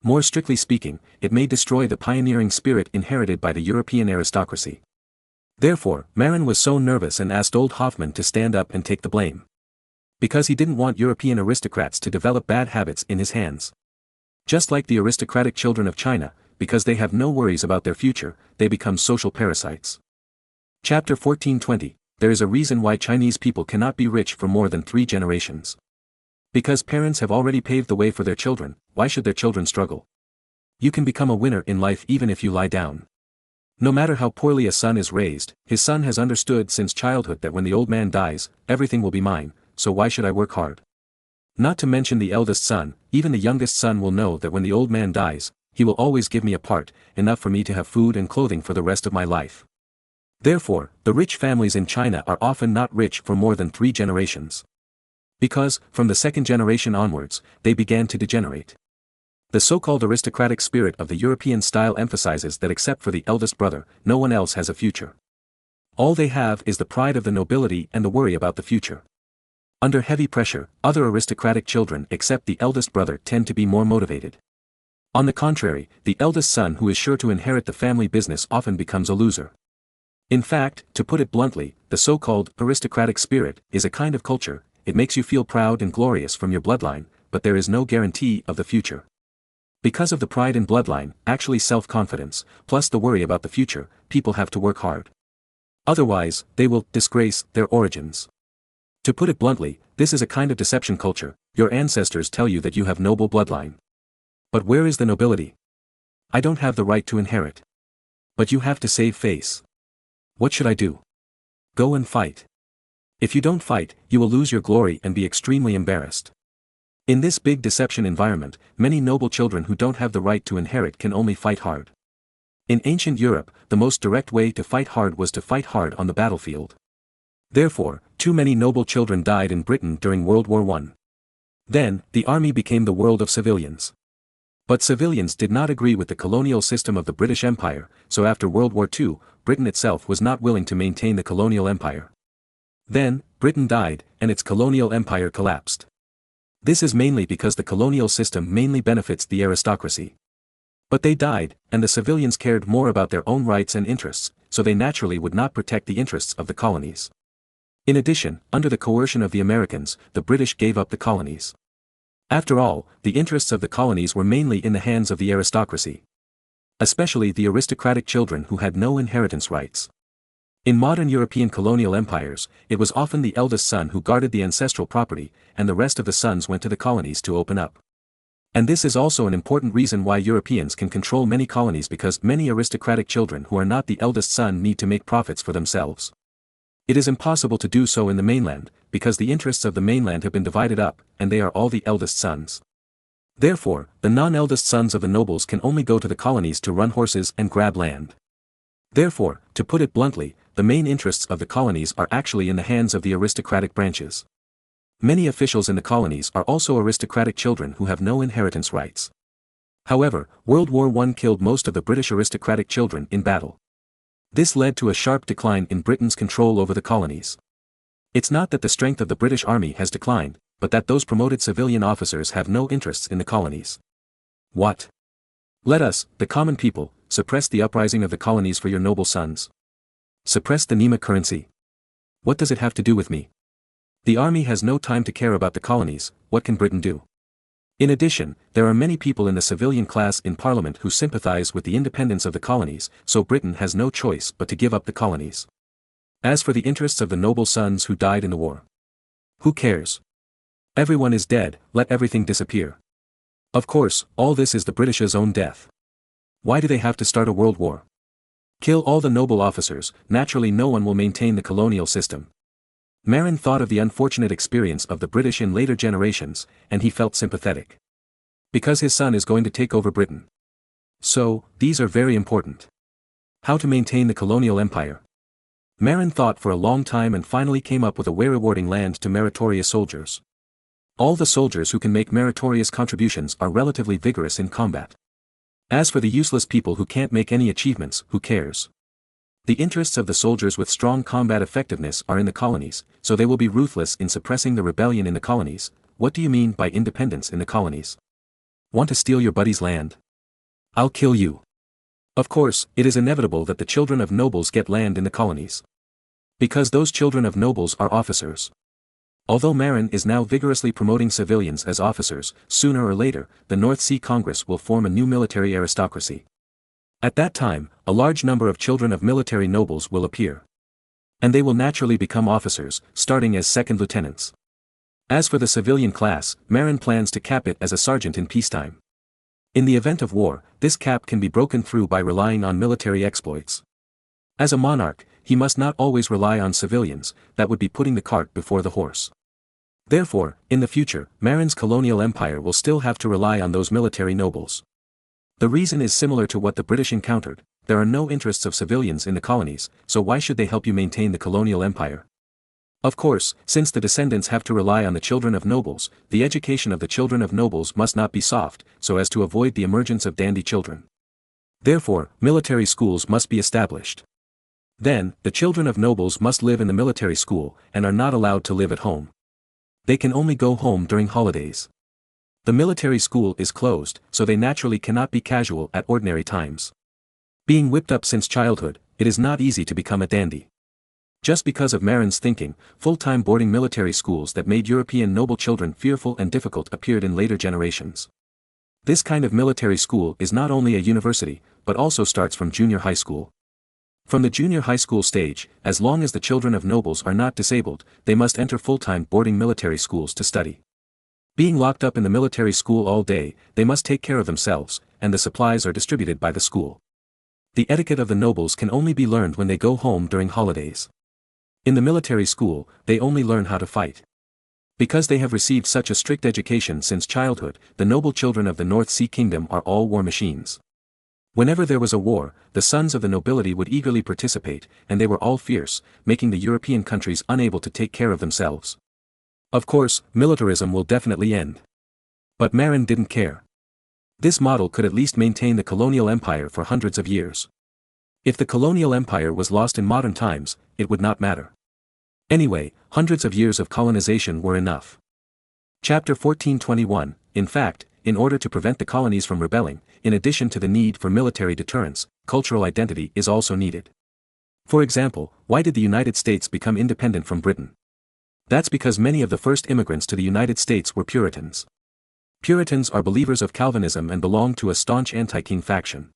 B: More strictly speaking, it may destroy the pioneering spirit inherited by the European aristocracy. Therefore, Marin was so nervous and asked old Hoffman to stand up and take the blame. Because he didn't want European aristocrats to develop bad habits in his hands. Just like the aristocratic children of China, because they have no worries about their future, they become social parasites. Chapter 1420, There is a reason why Chinese people cannot be rich for more than 3 generations. Because parents have already paved the way for their children, why should their children struggle? You can become a winner in life even if you lie down. No matter how poorly a son is raised, his son has understood since childhood that when the old man dies, everything will be mine, so why should I work hard? Not to mention the eldest son, even the youngest son will know that when the old man dies, he will always give me a part, enough for me to have food and clothing for the rest of my life. Therefore, the rich families in China are often not rich for more than 3 generations. Because, from the second generation onwards, they began to degenerate. The so-called aristocratic spirit of the European style emphasizes that except for the eldest brother, no one else has a future. All they have is the pride of the nobility and the worry about the future. Under heavy pressure, other aristocratic children except the eldest brother tend to be more motivated. On the contrary, the eldest son who is sure to inherit the family business often becomes a loser. In fact, to put it bluntly, the so-called aristocratic spirit is a kind of culture. It makes you feel proud and glorious from your bloodline, but there is no guarantee of the future. Because of the pride in bloodline, actually self-confidence, plus the worry about the future, people have to work hard. Otherwise, they will disgrace their origins. To put it bluntly, this is a kind of deception culture. Your ancestors tell you that you have noble bloodline. But where is the nobility? I don't have the right to inherit. But you have to save face. What should I do? Go and fight. If you don't fight, you will lose your glory and be extremely embarrassed. In this big deception environment, many noble children who don't have the right to inherit can only fight hard. In ancient Europe, the most direct way to fight hard was to fight hard on the battlefield. Therefore, too many noble children died in Britain during World War I. Then, the army became the world of civilians. But civilians did not agree with the colonial system of the British Empire, so after World War II, Britain itself was not willing to maintain the colonial empire. Then, Britain died, and its colonial empire collapsed. This is mainly because the colonial system mainly benefits the aristocracy. But they died, and the civilians cared more about their own rights and interests, so they naturally would not protect the interests of the colonies. In addition, under the coercion of the Americans, the British gave up the colonies. After all, the interests of the colonies were mainly in the hands of the aristocracy. Especially the aristocratic children who had no inheritance rights. In modern European colonial empires, it was often the eldest son who guarded the ancestral property, and the rest of the sons went to the colonies to open up. And this is also an important reason why Europeans can control many colonies, because many aristocratic children who are not the eldest son need to make profits for themselves. It is impossible to do so in the mainland, because the interests of the mainland have been divided up, and they are all the eldest sons. Therefore, the non-eldest sons of the nobles can only go to the colonies to run horses and grab land. Therefore, to put it bluntly, the main interests of the colonies are actually in the hands of the aristocratic branches. Many officials in the colonies are also aristocratic children who have no inheritance rights. However, World War I killed most of the British aristocratic children in battle. This led to a sharp decline in Britain's control over the colonies. It's not that the strength of the British army has declined, but that those promoted civilian officers have no interests in the colonies. What? Let us, the common people, suppress the uprising of the colonies for your noble sons. Suppress the Nema currency. What does it have to do with me? The army has no time to care about the colonies. What can Britain do? In addition, there are many people in the civilian class in Parliament who sympathize with the independence of the colonies, so Britain has no choice but to give up the colonies. As for the interests of the noble sons who died in the war, who cares? Everyone is dead, let everything disappear. Of course, all this is the British's own death. Why do they have to start a world war? Kill all the noble officers, naturally no one will maintain the colonial system. Marin thought of the unfortunate experience of the British in later generations, and he felt sympathetic. Because his son is going to take over Britain. So, these are very important. How to maintain the colonial empire? Marin thought for a long time and finally came up with a way: rewarding land to meritorious soldiers. All the soldiers who can make meritorious contributions are relatively vigorous in combat. As for the useless people who can't make any achievements, who cares? The interests of the soldiers with strong combat effectiveness are in the colonies, so they will be ruthless in suppressing the rebellion in the colonies. What do you mean by independence in the colonies? Want to steal your buddy's land? I'll kill you. Of course, it is inevitable that the children of nobles get land in the colonies. Because those children of nobles are officers. Although Marin is now vigorously promoting civilians as officers, sooner or later, the North Sea Congress will form a new military aristocracy. At that time, a large number of children of military nobles will appear. And they will naturally become officers, starting as second lieutenants. As for the civilian class, Marin plans to cap it as a sergeant in peacetime. In the event of war, this cap can be broken through by relying on military exploits. As a monarch, he must not always rely on civilians, that would be putting the cart before the horse. Therefore, in the future, Marin's colonial empire will still have to rely on those military nobles. The reason is similar to what the British encountered: there are no interests of civilians in the colonies, so why should they help you maintain the colonial empire? Of course, since the descendants have to rely on the children of nobles, the education of the children of nobles must not be soft, so as to avoid the emergence of dandy children. Therefore, military schools must be established. Then, the children of nobles must live in the military school, and are not allowed to live at home. They can only go home during holidays. The military school is closed, so they naturally cannot be casual at ordinary times. Being whipped up since childhood, it is not easy to become a dandy. Just because of Marin's thinking, full-time boarding military schools that made European noble children fearful and difficult appeared in later generations. This kind of military school is not only a university, but also starts from junior high school. From the junior high school stage, as long as the children of nobles are not disabled, they must enter full-time boarding military schools to study. Being locked up in the military school all day, they must take care of themselves, and the supplies are distributed by the school. The etiquette of the nobles can only be learned when they go home during holidays. In the military school, they only learn how to fight. Because they have received such a strict education since childhood, the noble children of the North Sea Kingdom are all war machines. Whenever there was a war, the sons of the nobility would eagerly participate, and they were all fierce, making the European countries unable to take care of themselves. Of course, militarism will definitely end. But Marin didn't care. This model could at least maintain the colonial empire for hundreds of years. If the colonial empire was lost in modern times, it would not matter. Anyway, hundreds of years of colonization were enough. Chapter 1421, in fact, in order to prevent the colonies from rebelling, in addition to the need for military deterrence, cultural identity is also needed. For example, why did the United States become independent from Britain? That's because many of the first immigrants to the United States were Puritans. Puritans are believers of Calvinism and belong to a staunch anti-king faction.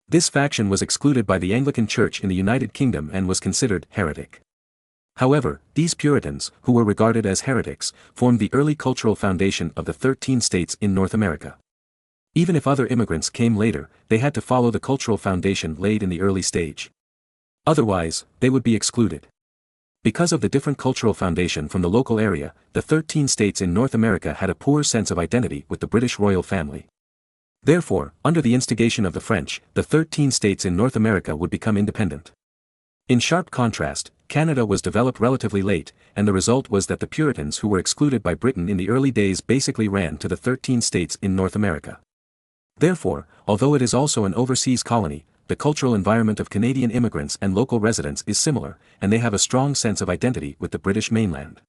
B: This faction was excluded by the Anglican Church in the United Kingdom and was considered heretic. However, these Puritans, who were regarded as heretics, formed the early cultural foundation of the 13 states in North America. Even if other immigrants came later, they had to follow the cultural foundation laid in the early stage. Otherwise, they would be excluded. Because of the different cultural foundation from the local area, the 13 states in North America had a poor sense of identity with the British royal family. Therefore, under the instigation of the French, the 13 states in North America would become independent. In sharp contrast, Canada was developed relatively late, and the result was that the Puritans who were excluded by Britain in the early days basically ran to the 13 states in North America. Therefore, although it is also an overseas colony, the cultural environment of Canadian immigrants and local residents is similar, and they have a strong sense of identity with the British mainland.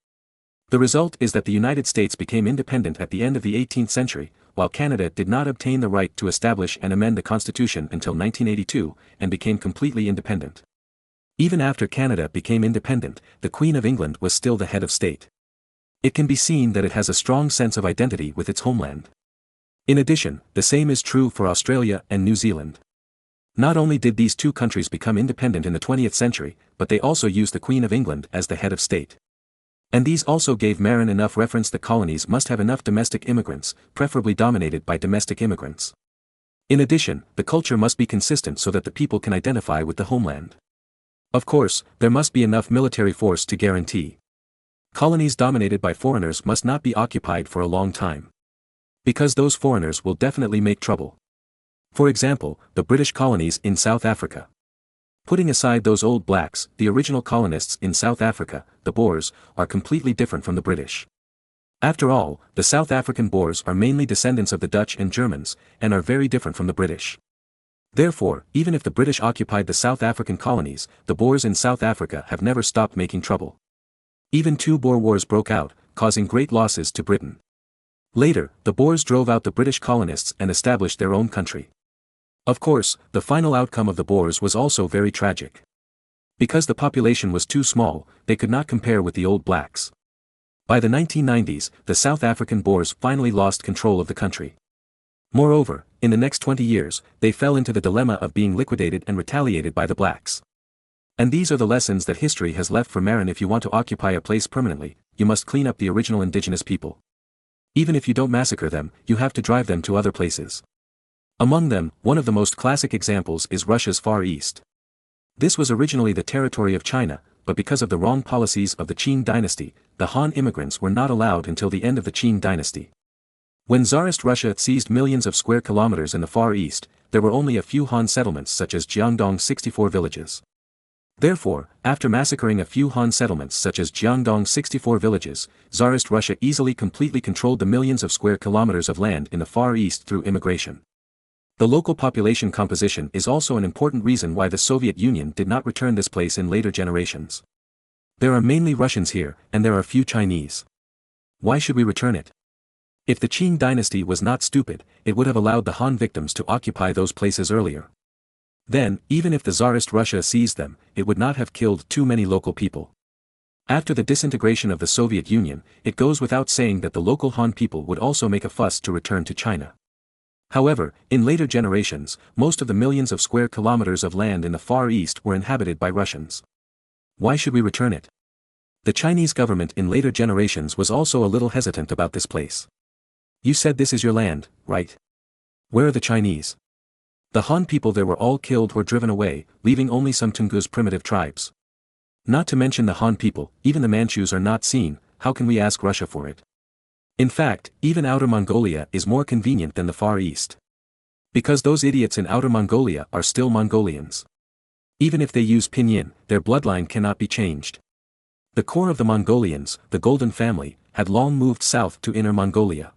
B: The result is that the United States became independent at the end of the 18th century, while Canada did not obtain the right to establish and amend the Constitution until 1982, and became completely independent. Even after Canada became independent, the Queen of England was still the head of state. It can be seen that it has a strong sense of identity with its homeland. In addition, the same is true for Australia and New Zealand. Not only did these two countries become independent in the 20th century, but they also used the Queen of England as the head of state. And these also gave Marin enough reference that colonies must have enough domestic immigrants, preferably dominated by domestic immigrants. In addition, the culture must be consistent so that the people can identify with the homeland. Of course, there must be enough military force to guarantee. Colonies dominated by foreigners must not be occupied for a long time. Because those foreigners will definitely make trouble. For example, the British colonies in South Africa. Putting aside those old blacks, the original colonists in South Africa, the Boers, are completely different from the British. After all, the South African Boers are mainly descendants of the Dutch and Germans, and are very different from the British. Therefore, even if the British occupied the South African colonies, the Boers in South Africa have never stopped making trouble. Even two Boer wars broke out, causing great losses to Britain. Later, the Boers drove out the British colonists and established their own country. Of course, the final outcome of the Boers was also very tragic. Because the population was too small, they could not compare with the old blacks. By the 1990s, the South African Boers finally lost control of the country. Moreover, in the next 20 years, they fell into the dilemma of being liquidated and retaliated by the blacks. And these are the lessons that history has left for Marin. If you want to occupy a place permanently, you must clean up the original indigenous people. Even if you don't massacre them, you have to drive them to other places. Among them, one of the most classic examples is Russia's Far East. This was originally the territory of China, but because of the wrong policies of the Qing dynasty, the Han immigrants were not allowed until the end of the Qing dynasty. When Tsarist Russia seized millions of square kilometers in the Far East, there were only a few Han settlements such as Jiangdong's 64 villages. Therefore, after massacring a few Han settlements such as Jiangdong's 64 villages, Tsarist Russia easily completely controlled the millions of square kilometers of land in the Far East through immigration. The local population composition is also an important reason why the Soviet Union did not return this place in later generations. There are mainly Russians here, and there are few Chinese. Why should we return it? If the Qing dynasty was not stupid, it would have allowed the Han victims to occupy those places earlier. Then, even if the Tsarist Russia seized them, it would not have killed too many local people. After the disintegration of the Soviet Union, it goes without saying that the local Han people would also make a fuss to return to China. However, in later generations, most of the millions of square kilometers of land in the Far East were inhabited by Russians. Why should we return it? The Chinese government in later generations was also a little hesitant about this place. You said this is your land, right? Where are the Chinese? The Han people there were all killed or driven away, leaving only some Tungus primitive tribes. Not to mention the Han people, even the Manchus are not seen. How can we ask Russia for it? In fact, even Outer Mongolia is more convenient than the Far East. Because those idiots in Outer Mongolia are still Mongolians. Even if they use pinyin, their bloodline cannot be changed. The core of the Mongolians, the Golden family, had long moved south to Inner Mongolia.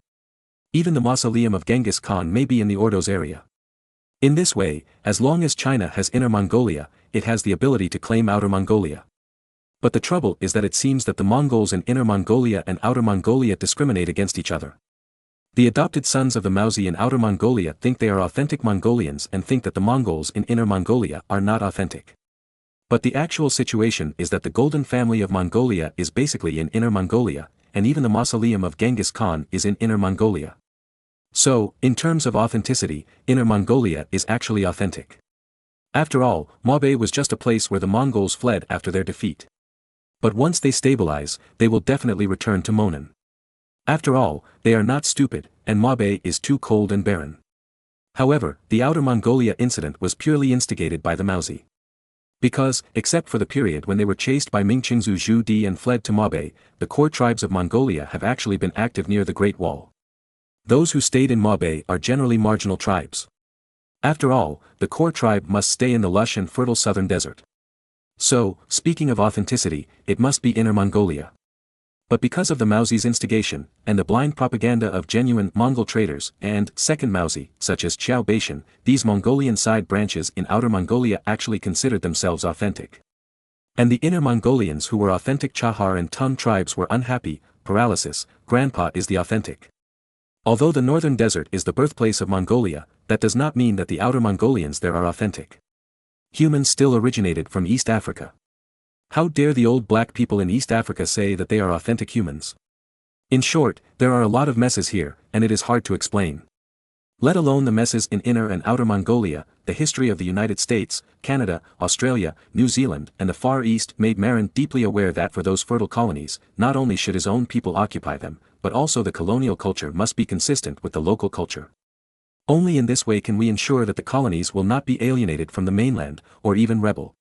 B: Even the mausoleum of Genghis Khan may be in the Ordos area. In this way, as long as China has Inner Mongolia, it has the ability to claim Outer Mongolia. But the trouble is that it seems that the Mongols in Inner Mongolia and Outer Mongolia discriminate against each other. The adopted sons of the Mauzi in Outer Mongolia think they are authentic Mongolians and think that the Mongols in Inner Mongolia are not authentic. But the actual situation is that the Golden family of Mongolia is basically in Inner Mongolia, and even the mausoleum of Genghis Khan is in Inner Mongolia. So, in terms of authenticity, Inner Mongolia is actually authentic. After all, Mabe was just a place where the Mongols fled after their defeat. But once they stabilize, they will definitely return to Monan. After all, they are not stupid, and Mabe is too cold and barren. However, the Outer Mongolia incident was purely instigated by the Mauzi. Because, except for the period when they were chased by Mingqingzu Zhu Di and fled to Mabe, the core tribes of Mongolia have actually been active near the Great Wall. Those who stayed in Mabe are generally marginal tribes. After all, the core tribe must stay in the lush and fertile southern desert. So, speaking of authenticity, it must be Inner Mongolia. But because of the Mauzi's instigation, and the blind propaganda of genuine Mongol traders and second Mauzi, such as Qiao Beishan, these Mongolian side branches in Outer Mongolia actually considered themselves authentic. And the Inner Mongolians who were authentic Chahar and Tun tribes were unhappy. Paralysis, Grandpa is the authentic. Although the northern desert is the birthplace of Mongolia, that does not mean that the Outer Mongolians there are authentic. Humans still originated from East Africa. How dare the old black people in East Africa say that they are authentic humans? In short, there are a lot of messes here, and it is hard to explain. Let alone the messes in Inner and Outer Mongolia, the history of the United States, Canada, Australia, New Zealand, and the Far East made Marin deeply aware that for those fertile colonies, not only should his own people occupy them, but also the colonial culture must be consistent with the local culture. Only in this way can we ensure that the colonies will not be alienated from the mainland, or even rebel.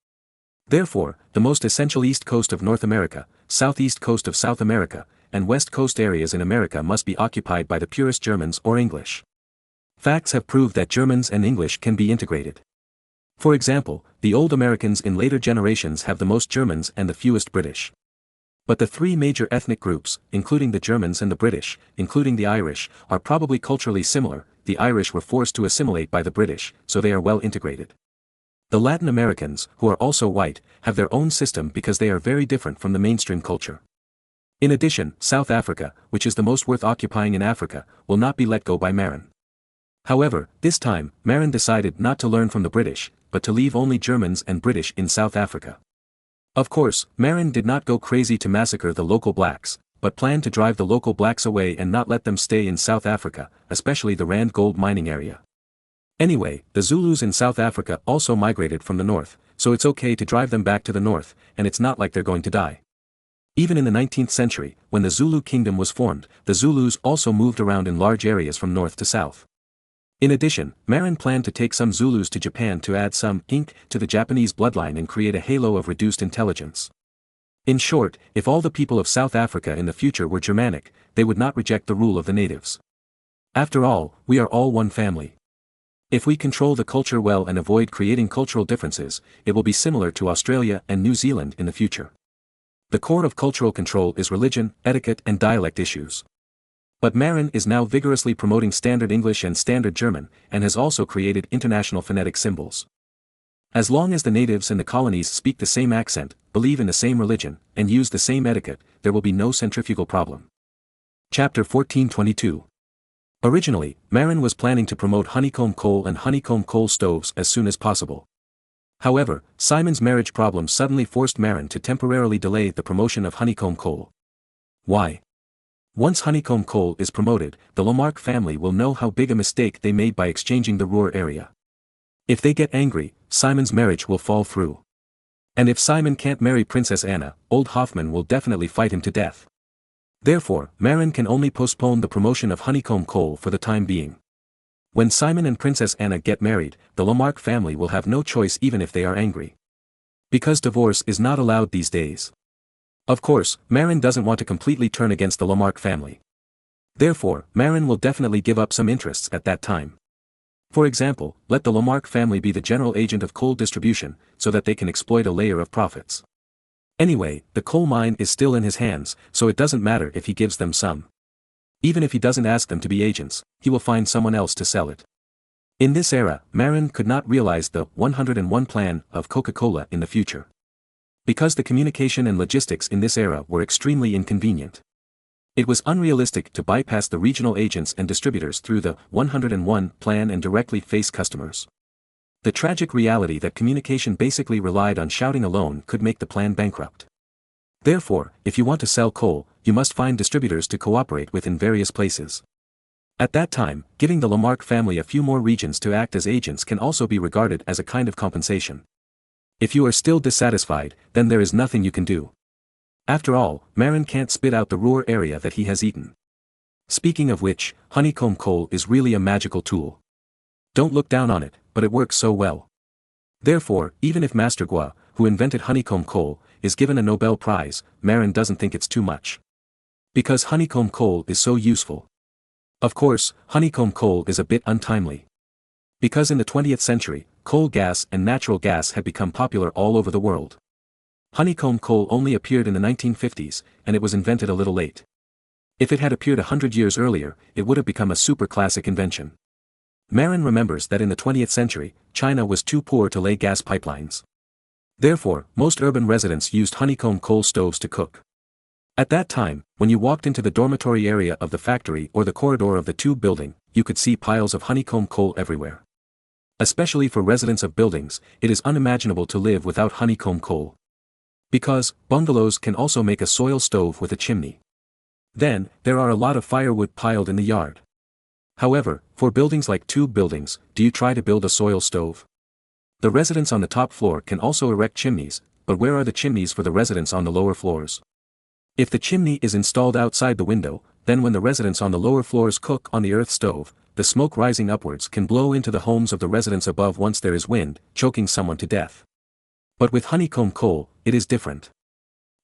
B: Therefore, the most essential east coast of North America, southeast coast of South America, and west coast areas in America must be occupied by the purest Germans or English. Facts have proved that Germans and English can be integrated. For example, the old Americans in later generations have the most Germans and the fewest British. But the three major ethnic groups, including the Germans and the British, including the Irish, are probably culturally similar. The Irish were forced to assimilate by the British, so they are well integrated. The Latin Americans, who are also white, have their own system because they are very different from the mainstream culture. In addition, South Africa, which is the most worth occupying in Africa, will not be let go by Marin. However, this time, Marin decided not to learn from the British, but to leave only Germans and British in South Africa. Of course, Marin did not go crazy to massacre the local blacks, but planned to drive the local blacks away and not let them stay in South Africa, especially the Rand gold mining area. Anyway, the Zulus in South Africa also migrated from the north, so it's okay to drive them back to the north, and it's not like they're going to die. Even in the 19th century, when the Zulu kingdom was formed, the Zulus also moved around in large areas from north to south. In addition, Marin planned to take some Zulus to Japan to add some ink to the Japanese bloodline and create a halo of reduced intelligence. In short, if all the people of South Africa in the future were Germanic, they would not reject the rule of the natives. After all, we are all one family. If we control the culture well and avoid creating cultural differences, it will be similar to Australia and New Zealand in the future. The core of cultural control is religion, etiquette and dialect issues. But Marin is now vigorously promoting Standard English and Standard German, and has also created international phonetic symbols. As long as the natives in the colonies speak the same accent, believe in the same religion, and use the same etiquette, there will be no centrifugal problem. Chapter 1422. Originally, Marin was planning to promote honeycomb coal and honeycomb coal stoves as soon as possible. However, Simon's marriage problem suddenly forced Marin to temporarily delay the promotion of honeycomb coal. Why? Once honeycomb coal is promoted, the Lamarck family will know how big a mistake they made by exchanging the Ruhr area. If they get angry, Simon's marriage will fall through. And if Simon can't marry Princess Anna, old Hoffman will definitely fight him to death. Therefore, Marin can only postpone the promotion of honeycomb coal for the time being. When Simon and Princess Anna get married, the Lamarck family will have no choice even if they are angry. Because divorce is not allowed these days. Of course, Marin doesn't want to completely turn against the Lamarck family. Therefore, Marin will definitely give up some interests at that time. For example, let the Lamarck family be the general agent of coal distribution, so that they can exploit a layer of profits. Anyway, the coal mine is still in his hands, so it doesn't matter if he gives them some. Even if he doesn't ask them to be agents, he will find someone else to sell it. In this era, Marin could not realize the 101 plan of Coca-Cola in the future. Because the communication and logistics in this era were extremely inconvenient. It was unrealistic to bypass the regional agents and distributors through the 101 plan and directly face customers. The tragic reality that communication basically relied on shouting alone could make the plan bankrupt. Therefore, if you want to sell coal, you must find distributors to cooperate with in various places. At that time, giving the Lamarck family a few more regions to act as agents can also be regarded as a kind of compensation. If you are still dissatisfied, then there is nothing you can do. After all, Marin can't spit out the Ruhr area that he has eaten. Speaking of which, honeycomb coal is really a magical tool. Don't look down on it, but it works so well. Therefore, even if Master Gua, who invented honeycomb coal, is given a Nobel Prize, Marin doesn't think it's too much. Because honeycomb coal is so useful. Of course, honeycomb coal is a bit untimely. Because in the 20th century, coal gas and natural gas had become popular all over the world. Honeycomb coal only appeared in the 1950s, and it was invented a little late. If it had appeared 100 years earlier, it would have become a super classic invention. Marin remembers that in the 20th century, China was too poor to lay gas pipelines. Therefore, most urban residents used honeycomb coal stoves to cook. At that time, when you walked into the dormitory area of the factory or the corridor of the tube building, you could see piles of honeycomb coal everywhere. Especially for residents of buildings, it is unimaginable to live without honeycomb coal. Because, bungalows can also make a soil stove with a chimney. Then, there are a lot of firewood piled in the yard. However, for buildings like tube buildings, do you try to build a soil stove? The residents on the top floor can also erect chimneys, but where are the chimneys for the residents on the lower floors? If the chimney is installed outside the window, then when the residents on the lower floors cook on the earth stove, the smoke rising upwards can blow into the homes of the residents above once there is wind, choking someone to death. But with honeycomb coal, it is different.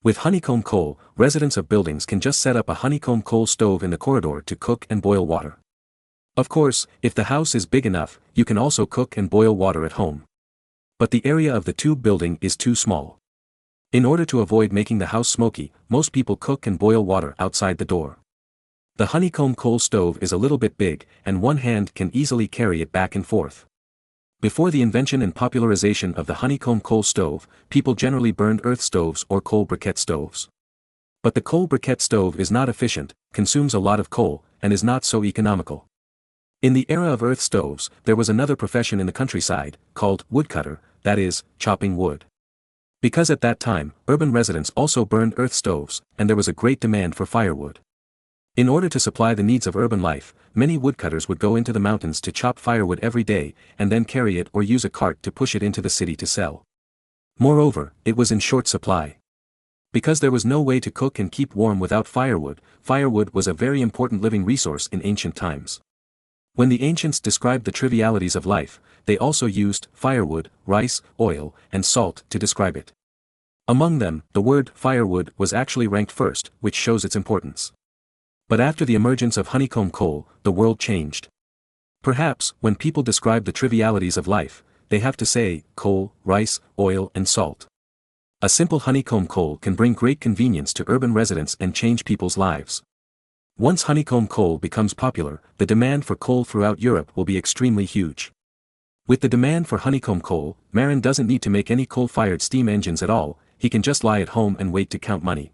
B: With honeycomb coal, residents of buildings can just set up a honeycomb coal stove in the corridor to cook and boil water. Of course, if the house is big enough, you can also cook and boil water at home. But the area of the tube building is too small. In order to avoid making the house smoky, most people cook and boil water outside the door. The honeycomb coal stove is a little bit big, and one hand can easily carry it back and forth. Before the invention and popularization of the honeycomb coal stove, people generally burned earth stoves or coal briquette stoves. But the coal briquette stove is not efficient, consumes a lot of coal, and is not so economical. In the era of earth stoves, there was another profession in the countryside, called woodcutter, that is, chopping wood. Because at that time, urban residents also burned earth stoves, and there was a great demand for firewood. In order to supply the needs of urban life, many woodcutters would go into the mountains to chop firewood every day, and then carry it or use a cart to push it into the city to sell. Moreover, it was in short supply. Because there was no way to cook and keep warm without firewood, firewood was a very important living resource in ancient times. When the ancients described the trivialities of life, they also used firewood, rice, oil, and salt to describe it. Among them, the word firewood was actually ranked first, which shows its importance. But after the emergence of honeycomb coal, the world changed. Perhaps, when people describe the trivialities of life, they have to say, coal, rice, oil and salt. A simple honeycomb coal can bring great convenience to urban residents and change people's lives. Once honeycomb coal becomes popular, the demand for coal throughout Europe will be extremely huge. With the demand for honeycomb coal, Marin doesn't need to make any coal-fired steam engines at all, he can just lie at home and wait to count money.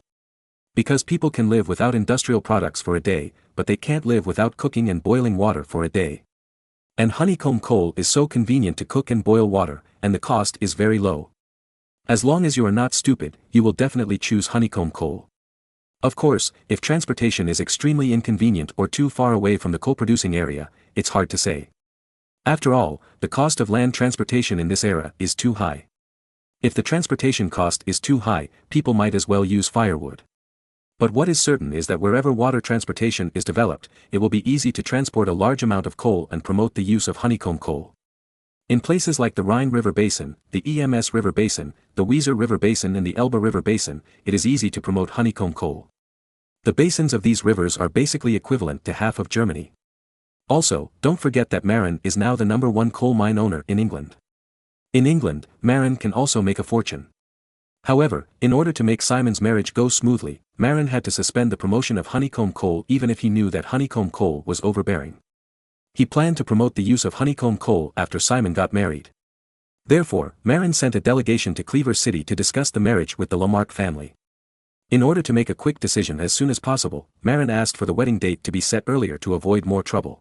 B: Because people can live without industrial products for a day, but they can't live without cooking and boiling water for a day. And honeycomb coal is so convenient to cook and boil water, and the cost is very low. As long as you are not stupid, you will definitely choose honeycomb coal. Of course, if transportation is extremely inconvenient or too far away from the coal-producing area, it's hard to say. After all, the cost of land transportation in this era is too high. If the transportation cost is too high, people might as well use firewood. But what is certain is that wherever water transportation is developed, it will be easy to transport a large amount of coal and promote the use of honeycomb coal. In places like the Rhine River Basin, the Ems River Basin, the Weser River Basin and the Elbe River Basin, it is easy to promote honeycomb coal. The basins of these rivers are basically equivalent to half of Germany. Also, don't forget that Marin is now the #1 coal mine owner in England. In England, Marin can also make a fortune. However, in order to make Simon's marriage go smoothly, Marin had to suspend the promotion of honeycomb coal even if he knew that honeycomb coal was overbearing. He planned to promote the use of honeycomb coal after Simon got married. Therefore, Marin sent a delegation to Cleaver City to discuss the marriage with the Lamarck family. In order to make a quick decision as soon as possible, Marin asked for the wedding date to be set earlier to avoid more trouble.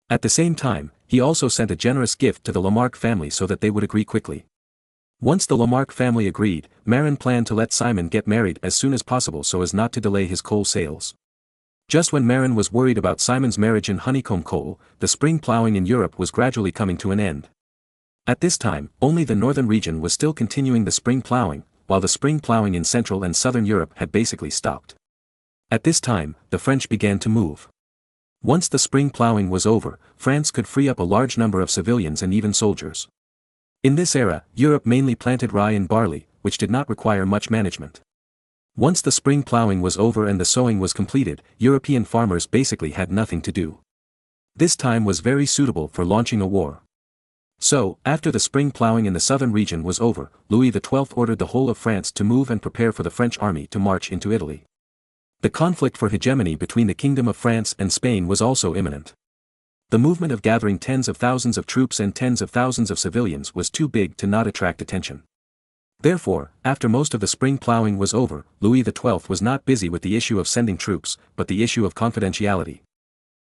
B: At the same time, he also sent a generous gift to the Lamarck family so that they would agree quickly. Once the Lamarck family agreed, Marin planned to let Simon get married as soon as possible so as not to delay his coal sales. Just when Marin was worried about Simon's marriage and honeycomb coal, the spring plowing in Europe was gradually coming to an end. At this time, only the northern region was still continuing the spring plowing, while the spring plowing in Central and Southern Europe had basically stopped. At this time, the French began to move. Once the spring plowing was over, France could free up a large number of civilians and even soldiers. In this era, Europe mainly planted rye and barley, which did not require much management. Once the spring plowing was over and the sowing was completed, European farmers basically had nothing to do. This time was very suitable for launching a war. So, after the spring plowing in the southern region was over, Louis XII ordered the whole of France to move and prepare for the French army to march into Italy. The conflict for hegemony between the Kingdom of France and Spain was also imminent. The movement of gathering tens of thousands of troops and tens of thousands of civilians was too big to not attract attention. Therefore, after most of the spring plowing was over, Louis XII was not busy with the issue of sending troops, but the issue of confidentiality.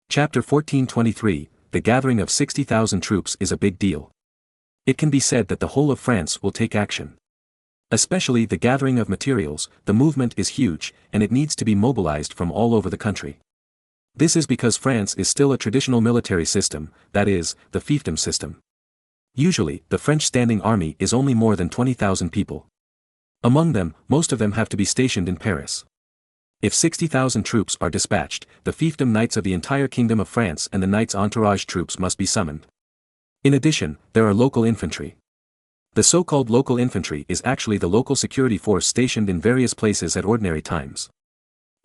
B: Chapter 1423, The gathering of 60,000 troops is a big deal. It can be said that the whole of France will take action. Especially the gathering of materials, the movement is huge, and it needs to be mobilized from all over the country. This is because France is still a traditional military system, that is, the fiefdom system. Usually, the French standing army is only more than 20,000 people. Among them, most of them have to be stationed in Paris. If 60,000 troops are dispatched, the fiefdom knights of the entire Kingdom of France and the knights' entourage troops must be summoned. In addition, there are local infantry. The so-called local infantry is actually the local security force stationed in various places at ordinary times.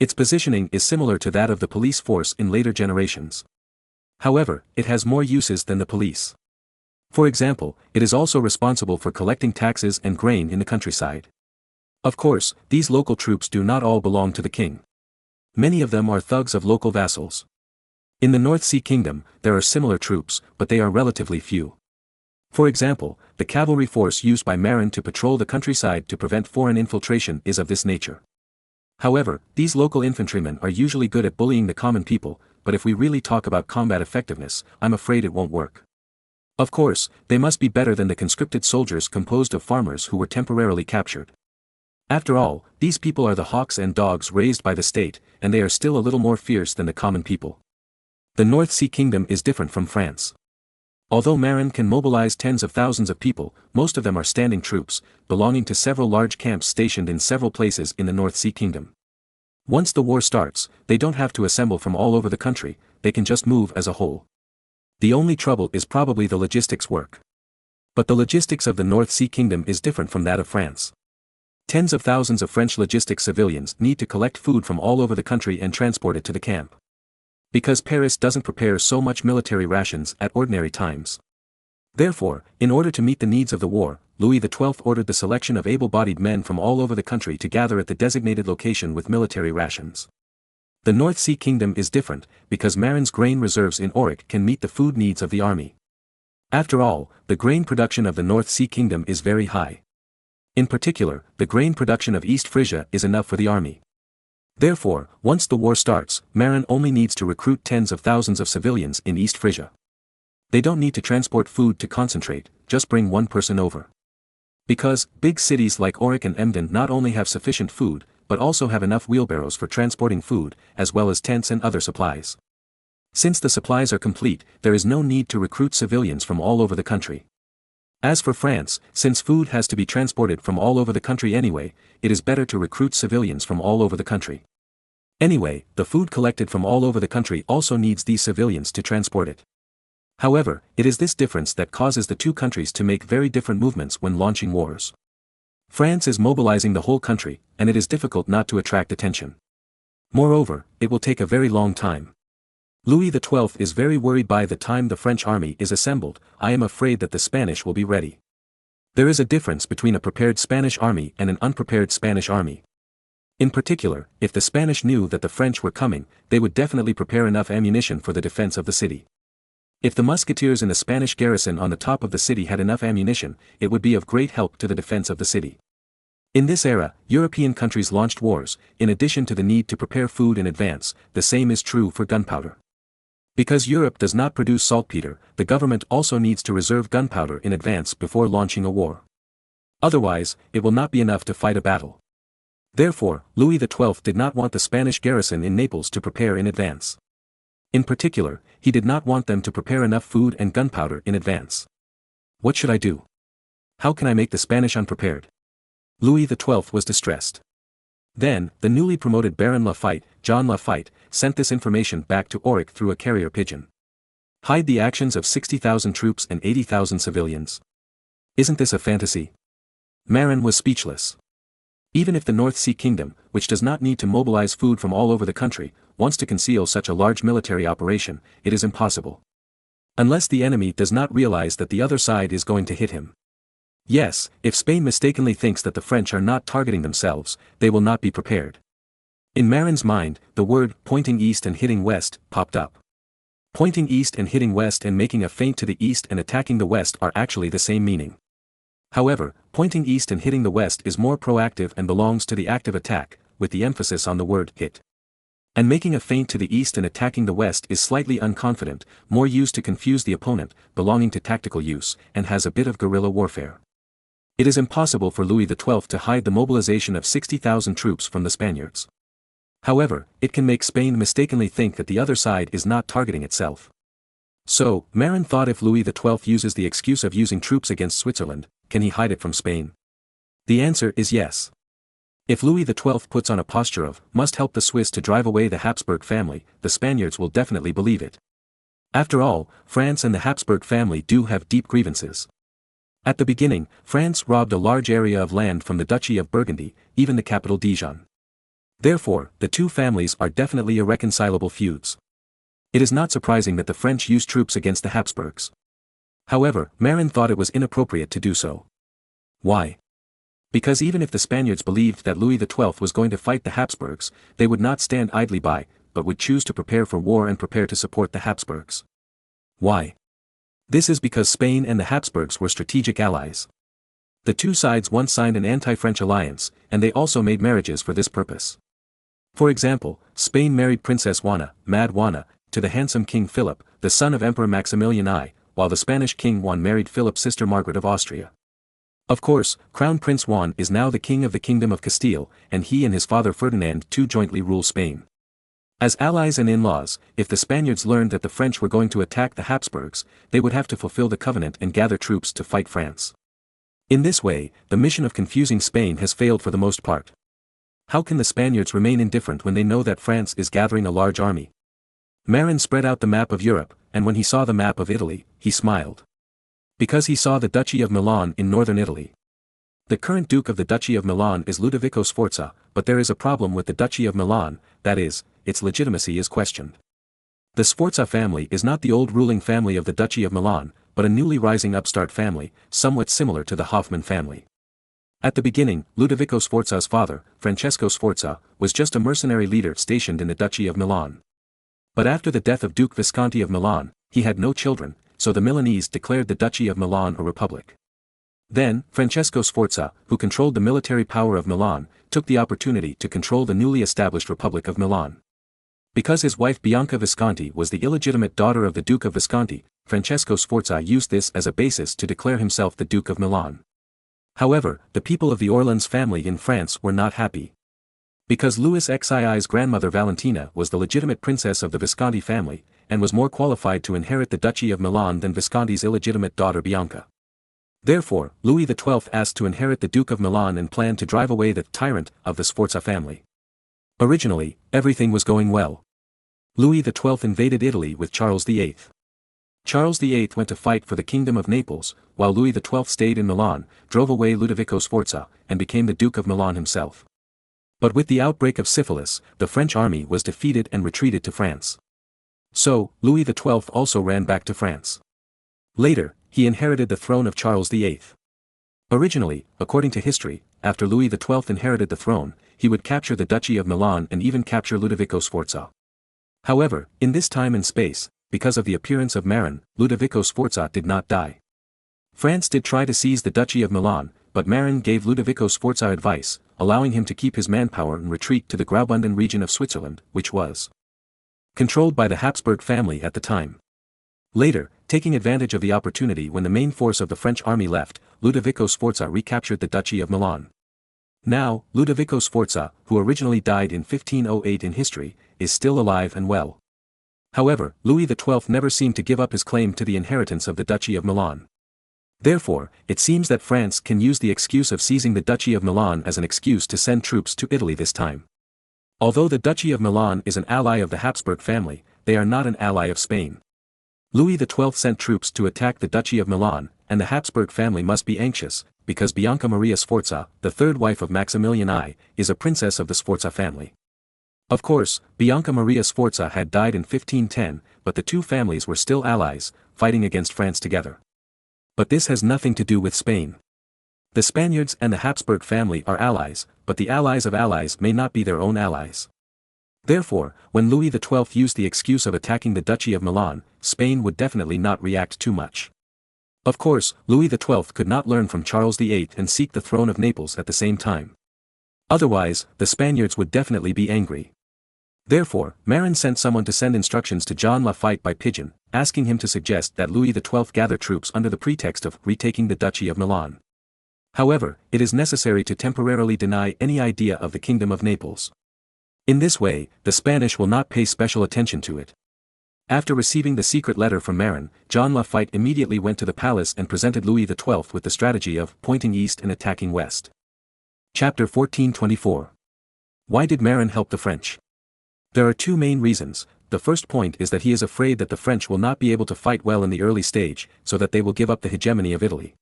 B: Its positioning is similar to that of the police force in later generations. However, it has more uses than the police. For example, it is also responsible for collecting taxes and grain in the countryside. Of course, these local troops do not all belong to the king. Many of them are thugs of local vassals. In the North Sea Kingdom, there are similar troops, but they are relatively few. For example, the cavalry force used by Marin to patrol the countryside to prevent foreign infiltration is of this nature. However, these local infantrymen are usually good at bullying the common people, but if we really talk about combat effectiveness, I'm afraid it won't work. Of course, they must be better than the conscripted soldiers composed of farmers who were temporarily captured. After all, these people are the hawks and dogs raised by the state, and they are still a little more fierce than the common people. The North Sea Kingdom is different from France. Although Marin can mobilize tens of thousands of people, most of them are standing troops, belonging to several large camps stationed in several places in the North Sea Kingdom. Once the war starts, they don't have to assemble from all over the country, they can just move as a whole. The only trouble is probably the logistics work. But the logistics of the North Sea Kingdom is different from that of France. Tens of thousands of French logistics civilians need to collect food from all over the country and transport it to the camp. Because Paris doesn't prepare so much military rations at ordinary times. Therefore, in order to meet the needs of the war, Louis XII ordered the selection of able-bodied men from all over the country to gather at the designated location with military rations. The North Sea Kingdom is different, because Marin's grain reserves in Auric can meet the food needs of the army. After all, the grain production of the North Sea Kingdom is very high. In particular, the grain production of East Frisia is enough for the army. Therefore, once the war starts, Marin only needs to recruit tens of thousands of civilians in East Frisia. They don't need to transport food to concentrate, just bring one person over. Because, big cities like Auric and Emden not only have sufficient food, but also have enough wheelbarrows for transporting food, as well as tents and other supplies. Since the supplies are complete, there is no need to recruit civilians from all over the country. As for France, since food has to be transported from all over the country anyway, it is better to recruit civilians from all over the country. Anyway, the food collected from all over the country also needs these civilians to transport it. However, it is this difference that causes the two countries to make very different movements when launching wars. France is mobilizing the whole country, and it is difficult not to attract attention. Moreover, it will take a very long time. Louis XII is very worried by the time the French army is assembled. I am afraid that the Spanish will be ready. There is a difference between a prepared Spanish army and an unprepared Spanish army. In particular, if the Spanish knew that the French were coming, they would definitely prepare enough ammunition for the defense of the city. If the musketeers in the Spanish garrison on the top of the city had enough ammunition, it would be of great help to the defense of the city. In this era, European countries launched wars. In addition to the need to prepare food in advance, the same is true for gunpowder. Because Europe does not produce saltpeter, the government also needs to reserve gunpowder in advance before launching a war. Otherwise, it will not be enough to fight a battle. Therefore, Louis XII did not want the Spanish garrison in Naples to prepare in advance. In particular, he did not want them to prepare enough food and gunpowder in advance. What should I do? How can I make the Spanish unprepared? Louis XII was distressed. Then, the newly promoted Baron Lafayette, John Lafayette, sent this information back to Auric through a carrier pigeon. Hide the actions of 60,000 troops and 80,000 civilians. Isn't this a fantasy? Marin was speechless. Even if the North Sea Kingdom, which does not need to mobilize food from all over the country, wants to conceal such a large military operation, it is impossible. Unless the enemy does not realize that the other side is going to hit him. Yes, if Spain mistakenly thinks that the French are not targeting themselves, they will not be prepared. In Marin's mind, the word pointing east and hitting west popped up. Pointing east and hitting west and making a feint to the east and attacking the west are actually the same meaning. However, pointing east and hitting the west is more proactive and belongs to the active attack, with the emphasis on the word hit. And making a feint to the east and attacking the west is slightly unconfident, more used to confuse the opponent, belonging to tactical use, and has a bit of guerrilla warfare. It is impossible for Louis XII to hide the mobilization of 60,000 troops from the Spaniards. However, it can make Spain mistakenly think that the other side is not targeting itself. So, Marin thought, if Louis XII uses the excuse of using troops against Switzerland, can he hide it from Spain? The answer is yes. If Louis XII puts on a posture of, must help the Swiss to drive away the Habsburg family, the Spaniards will definitely believe it. After all, France and the Habsburg family do have deep grievances. At the beginning, France robbed a large area of land from the Duchy of Burgundy, even the capital Dijon. Therefore, the two families are definitely irreconcilable feuds. It is not surprising that the French used troops against the Habsburgs. However, Marin thought it was inappropriate to do so. Why? Because even if the Spaniards believed that Louis XII was going to fight the Habsburgs, they would not stand idly by, but would choose to prepare for war and prepare to support the Habsburgs. Why? This is because Spain and the Habsburgs were strategic allies. The two sides once signed an anti-French alliance, and they also made marriages for this purpose. For example, Spain married Princess Juana, Mad Juana, to the handsome King Philip, the son of Emperor Maximilian I, while the Spanish King Juan married Philip's sister Margaret of Austria. Of course, Crown Prince Juan is now the king of the Kingdom of Castile, and he and his father Ferdinand too jointly rule Spain. As allies and in-laws, if the Spaniards learned that the French were going to attack the Habsburgs, they would have to fulfill the covenant and gather troops to fight France. In this way, the mission of confusing Spain has failed for the most part. How can the Spaniards remain indifferent when they know that France is gathering a large army? Marin spread out the map of Europe, and when he saw the map of Italy, he smiled. Because he saw the Duchy of Milan in northern Italy. The current Duke of the Duchy of Milan is Ludovico Sforza, but there is a problem with the Duchy of Milan, that is, its legitimacy is questioned. The Sforza family is not the old ruling family of the Duchy of Milan, but a newly rising upstart family, somewhat similar to the Hoffman family. At the beginning, Ludovico Sforza's father, Francesco Sforza, was just a mercenary leader stationed in the Duchy of Milan. But after the death of Duke Visconti of Milan, he had no children, so the Milanese declared the Duchy of Milan a republic. Then, Francesco Sforza, who controlled the military power of Milan, took the opportunity to control the newly established Republic of Milan. Because his wife Bianca Visconti was the illegitimate daughter of the Duke of Visconti, Francesco Sforza used this as a basis to declare himself the Duke of Milan. However, the people of the Orleans family in France were not happy. Because Louis XII's grandmother Valentina was the legitimate princess of the Visconti family, and was more qualified to inherit the Duchy of Milan than Visconti's illegitimate daughter Bianca. Therefore, Louis XII asked to inherit the Duke of Milan and planned to drive away the tyrant of the Sforza family. Originally, everything was going well. Louis XII invaded Italy with Charles VIII. Charles VIII went to fight for the Kingdom of Naples, while Louis XII stayed in Milan, drove away Ludovico Sforza, and became the Duke of Milan himself. But with the outbreak of syphilis, the French army was defeated and retreated to France. So, Louis XII also ran back to France. Later, he inherited the throne of Charles VIII. Originally, according to history, after Louis XII inherited the throne, he would capture the Duchy of Milan and even capture Ludovico Sforza. However, in this time and space, because of the appearance of Marin, Ludovico Sforza did not die. France did try to seize the Duchy of Milan, but Marin gave Ludovico Sforza advice, allowing him to keep his manpower and retreat to the Graubünden region of Switzerland, which was controlled by the Habsburg family at the time. Later, taking advantage of the opportunity when the main force of the French army left, Ludovico Sforza recaptured the Duchy of Milan. Now, Ludovico Sforza, who originally died in 1508 in history, is still alive and well. However, Louis XII never seemed to give up his claim to the inheritance of the Duchy of Milan. Therefore, it seems that France can use the excuse of seizing the Duchy of Milan as an excuse to send troops to Italy this time. Although the Duchy of Milan is an ally of the Habsburg family, they are not an ally of Spain. Louis XII sent troops to attack the Duchy of Milan, and the Habsburg family must be anxious, because Bianca Maria Sforza, the third wife of Maximilian I, is a princess of the Sforza family. Of course, Bianca Maria Sforza had died in 1510, but the two families were still allies, fighting against France together. But this has nothing to do with Spain. The Spaniards and the Habsburg family are allies, but the allies of allies may not be their own allies. Therefore, when Louis XII used the excuse of attacking the Duchy of Milan, Spain would definitely not react too much. Of course, Louis XII could not learn from Charles VIII and seek the throne of Naples at the same time. Otherwise, the Spaniards would definitely be angry. Therefore, Marin sent someone to send instructions to John Lafitte by pigeon, asking him to suggest that Louis XII gather troops under the pretext of retaking the Duchy of Milan. However, it is necessary to temporarily deny any idea of the Kingdom of Naples. In this way, the Spanish will not pay special attention to it. After receiving the secret letter from Marin, John Lafitte immediately went to the palace and presented Louis XII with the strategy of pointing east and attacking west. Chapter 1424. Why did Marin help the French? There are two main reasons. The first point is that he is afraid that the French will not be able to fight well in the early stage, so that they will give up the hegemony of Italy.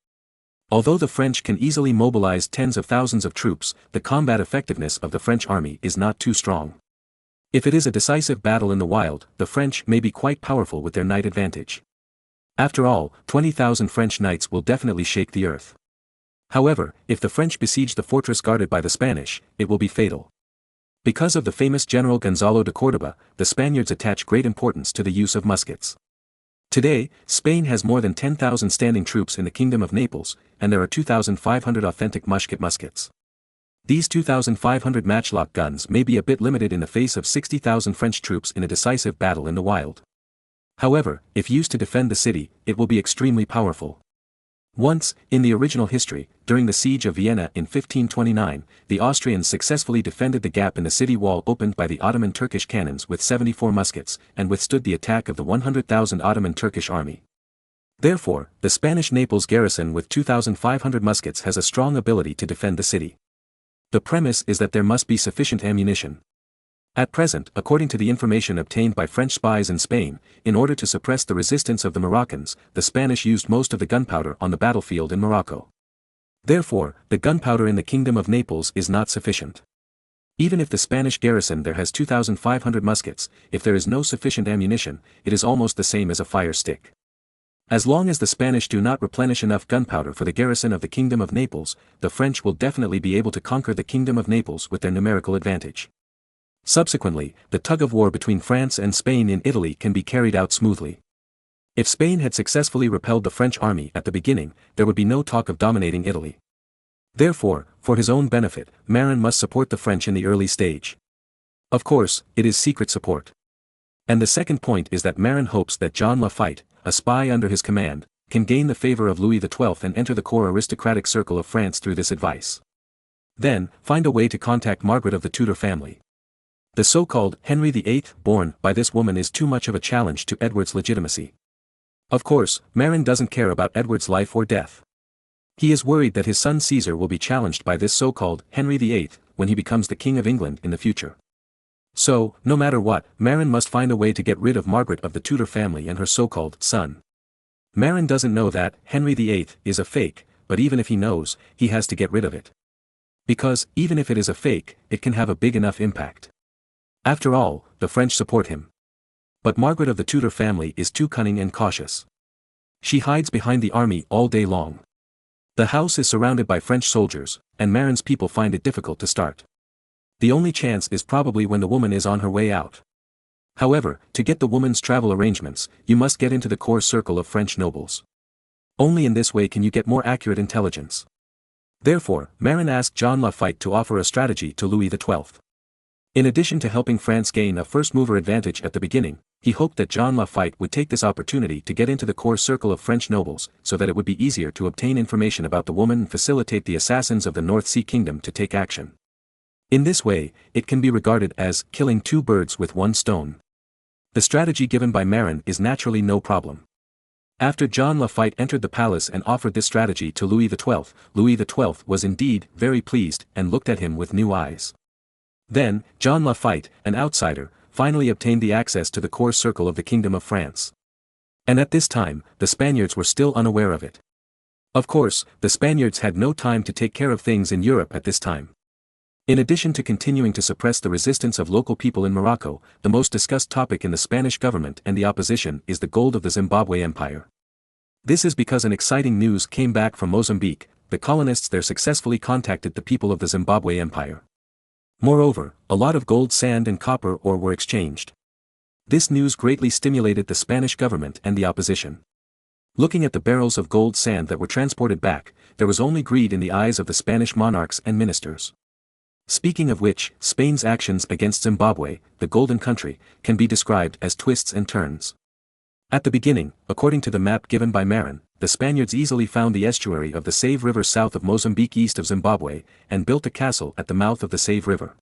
B: Although the French can easily mobilize tens of thousands of troops, the combat effectiveness of the French army is not too strong. If it is a decisive battle in the wild, the French may be quite powerful with their night advantage. After all, 20,000 French knights will definitely shake the earth. However, if the French besiege the fortress guarded by the Spanish, it will be fatal. Because of the famous General Gonzalo de Córdoba, the Spaniards attach great importance to the use of muskets. Today, Spain has more than 10,000 standing troops in the Kingdom of Naples, and there are 2,500 authentic muskets. These 2,500 matchlock guns may be a bit limited in the face of 60,000 French troops in a decisive battle in the wild. However, if used to defend the city, it will be extremely powerful. Once, in the original history, during the siege of Vienna in 1529, the Austrians successfully defended the gap in the city wall opened by the Ottoman Turkish cannons with 74 muskets, and withstood the attack of the 100,000 Ottoman Turkish army. Therefore, the Spanish Naples garrison with 2,500 muskets has a strong ability to defend the city. The premise is that there must be sufficient ammunition. At present, according to the information obtained by French spies in Spain, in order to suppress the resistance of the Moroccans, the Spanish used most of the gunpowder on the battlefield in Morocco. Therefore, the gunpowder in the Kingdom of Naples is not sufficient. Even if the Spanish garrison there has 2,500 muskets, if there is no sufficient ammunition, it is almost the same as a fire stick. As long as the Spanish do not replenish enough gunpowder for the garrison of the Kingdom of Naples, the French will definitely be able to conquer the Kingdom of Naples with their numerical advantage. Subsequently, the tug-of-war between France and Spain in Italy can be carried out smoothly. If Spain had successfully repelled the French army at the beginning, there would be no talk of dominating Italy. Therefore, for his own benefit, Marin must support the French in the early stage. Of course, it is secret support. And the second point is that Marin hopes that John Lafitte, a spy under his command, can gain the favor of Louis XII and enter the core aristocratic circle of France through this advice. Then, find a way to contact Margaret of the Tudor family. The so-called Henry VIII born by this woman is too much of a challenge to Edward's legitimacy. Of course, Marin doesn't care about Edward's life or death. He is worried that his son Caesar will be challenged by this so-called Henry VIII when he becomes the King of England in the future. So, no matter what, Marin must find a way to get rid of Margaret of the Tudor family and her so-called son. Marin doesn't know that Henry VIII is a fake, but even if he knows, he has to get rid of it. Because, even if it is a fake, it can have a big enough impact. After all, the French support him. But Margaret of the Tudor family is too cunning and cautious. She hides behind the army all day long. The house is surrounded by French soldiers, and Marin's people find it difficult to start. The only chance is probably when the woman is on her way out. However, to get the woman's travel arrangements, you must get into the core circle of French nobles. Only in this way can you get more accurate intelligence. Therefore, Marin asked John Lafitte to offer a strategy to Louis XII. In addition to helping France gain a first-mover advantage at the beginning, he hoped that John Lafitte would take this opportunity to get into the core circle of French nobles, so that it would be easier to obtain information about the woman and facilitate the assassins of the North Sea Kingdom to take action. In this way, it can be regarded as killing two birds with one stone. The strategy given by Marin is naturally no problem. After John Lafitte entered the palace and offered this strategy to Louis XII was indeed very pleased and looked at him with new eyes. Then, John Lafitte, an outsider, finally obtained the access to the core circle of the Kingdom of France. And at this time, the Spaniards were still unaware of it. Of course, the Spaniards had no time to take care of things in Europe at this time. In addition to continuing to suppress the resistance of local people in Morocco, the most discussed topic in the Spanish government and the opposition is the gold of the Zimbabwe Empire. This is because an exciting news came back from Mozambique. The colonists there successfully contacted the people of the Zimbabwe Empire. Moreover, a lot of gold, sand and copper ore were exchanged. This news greatly stimulated the Spanish government and the opposition. Looking at the barrels of gold sand that were transported back, there was only greed in the eyes of the Spanish monarchs and ministers. Speaking of which, Spain's actions against Zimbabwe, the Golden Country, can be described as twists and turns. At the beginning, according to the map given by Marin, the Spaniards easily found the estuary of the Save River south of Mozambique east of Zimbabwe, and built a castle at the mouth of the Save River.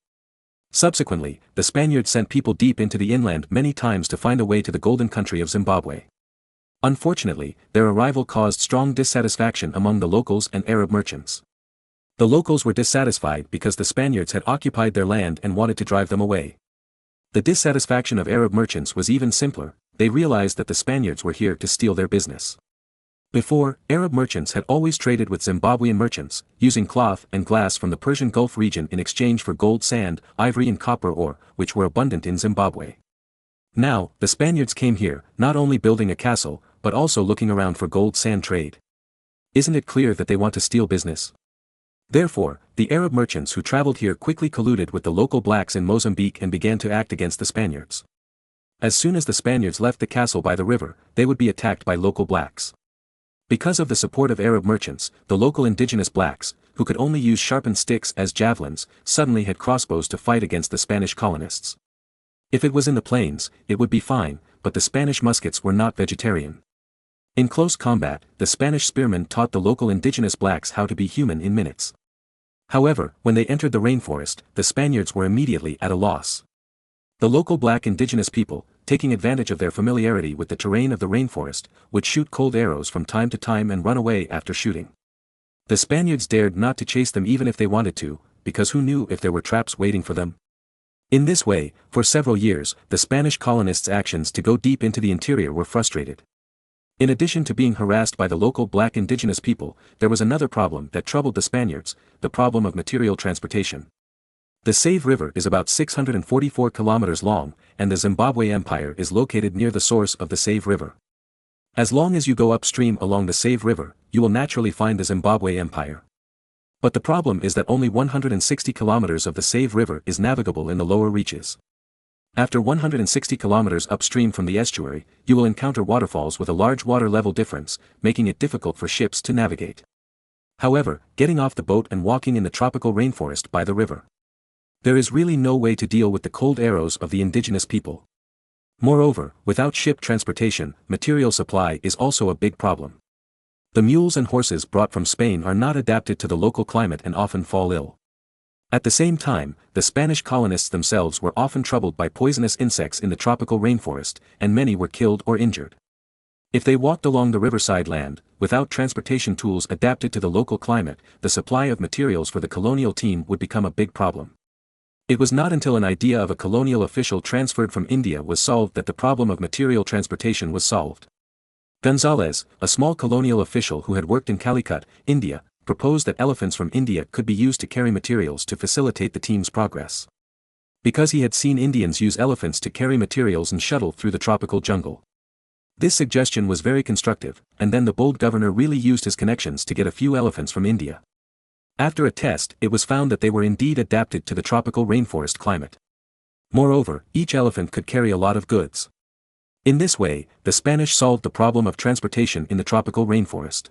B: Subsequently, the Spaniards sent people deep into the inland many times to find a way to the Golden Country of Zimbabwe. Unfortunately, their arrival caused strong dissatisfaction among the locals and Arab merchants. The locals were dissatisfied because the Spaniards had occupied their land and wanted to drive them away. The dissatisfaction of Arab merchants was even simpler. They realized that the Spaniards were here to steal their business. Before, Arab merchants had always traded with Zimbabwean merchants, using cloth and glass from the Persian Gulf region in exchange for gold, sand, ivory and copper ore, which were abundant in Zimbabwe. Now, the Spaniards came here, not only building a castle, but also looking around for gold sand trade. Isn't it clear that they want to steal business? Therefore, the Arab merchants who traveled here quickly colluded with the local blacks in Mozambique and began to act against the Spaniards. As soon as the Spaniards left the castle by the river, they would be attacked by local blacks. Because of the support of Arab merchants, the local indigenous blacks, who could only use sharpened sticks as javelins, suddenly had crossbows to fight against the Spanish colonists. If it was in the plains, it would be fine, but the Spanish muskets were not vegetarian. In close combat, the Spanish spearmen taught the local indigenous blacks how to be human in minutes. However, when they entered the rainforest, the Spaniards were immediately at a loss. The local black indigenous people, taking advantage of their familiarity with the terrain of the rainforest, would shoot cold arrows from time to time and run away after shooting. The Spaniards dared not to chase them even if they wanted to, because who knew if there were traps waiting for them? In this way, for several years, the Spanish colonists' actions to go deep into the interior were frustrated. In addition to being harassed by the local black indigenous people, there was another problem that troubled the Spaniards, the problem of material transportation. The Save River is about 644 kilometers long, and the Zimbabwe Empire is located near the source of the Save River. As long as you go upstream along the Save River, you will naturally find the Zimbabwe Empire. But the problem is that only 160 kilometers of the Save River is navigable in the lower reaches. After 160 kilometers upstream from the estuary, you will encounter waterfalls with a large water level difference, making it difficult for ships to navigate. However, getting off the boat and walking in the tropical rainforest by the river. There is really no way to deal with the cold arrows of the indigenous people. Moreover, without ship transportation, material supply is also a big problem. The mules and horses brought from Spain are not adapted to the local climate and often fall ill. At the same time, the Spanish colonists themselves were often troubled by poisonous insects in the tropical rainforest, and many were killed or injured. If they walked along the riverside land, without transportation tools adapted to the local climate, the supply of materials for the colonial team would become a big problem. It was not until an idea of a colonial official transferred from India was solved that the problem of material transportation was solved. Gonzalez, a small colonial official who had worked in Calicut, India, proposed that elephants from India could be used to carry materials to facilitate the team's progress. Because he had seen Indians use elephants to carry materials and shuttle through the tropical jungle. This suggestion was very constructive, and then the bold governor really used his connections to get a few elephants from India. After a test, it was found that they were indeed adapted to the tropical rainforest climate. Moreover, each elephant could carry a lot of goods. In this way, the Spanish solved the problem of transportation in the tropical rainforest.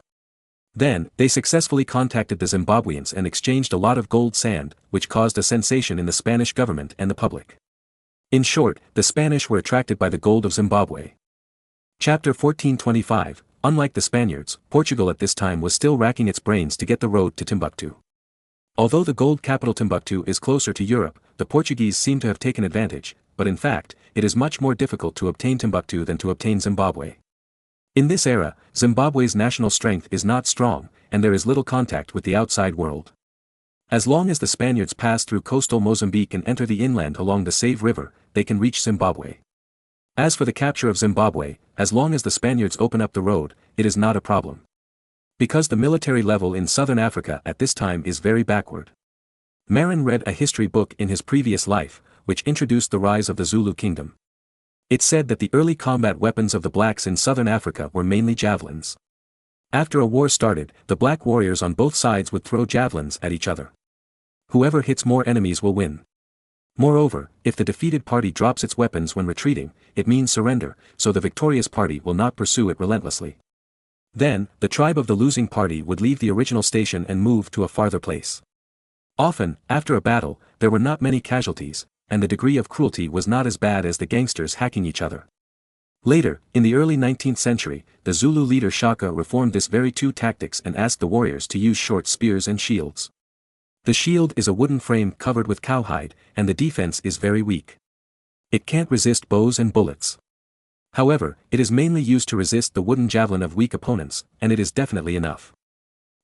B: Then, they successfully contacted the Zimbabweans and exchanged a lot of gold sand, which caused a sensation in the Spanish government and the public. In short, the Spanish were attracted by the gold of Zimbabwe. Chapter 1425. Unlike the Spaniards, Portugal at this time was still racking its brains to get the road to Timbuktu. Although the gold capital Timbuktu is closer to Europe, the Portuguese seem to have taken advantage, but in fact, it is much more difficult to obtain Timbuktu than to obtain Zimbabwe. In this era, Zimbabwe's national strength is not strong, and there is little contact with the outside world. As long as the Spaniards pass through coastal Mozambique and enter the inland along the Save River, they can reach Zimbabwe. As for the capture of Zimbabwe, as long as the Spaniards open up the road, it is not a problem. Because the military level in southern Africa at this time is very backward. Marin read a history book in his previous life, which introduced the rise of the Zulu kingdom. It said that the early combat weapons of the blacks in southern Africa were mainly javelins. After a war started, the black warriors on both sides would throw javelins at each other. Whoever hits more enemies will win. Moreover, if the defeated party drops its weapons when retreating, it means surrender, so the victorious party will not pursue it relentlessly. Then, the tribe of the losing party would leave the original station and move to a farther place. Often, after a battle, there were not many casualties, and the degree of cruelty was not as bad as the gangsters hacking each other. Later, in the early 19th century, the Zulu leader Shaka reformed this very two tactics and asked the warriors to use short spears and shields. The shield is a wooden frame covered with cowhide, and the defense is very weak. It can't resist bows and bullets. However, it is mainly used to resist the wooden javelin of weak opponents, and it is definitely enough.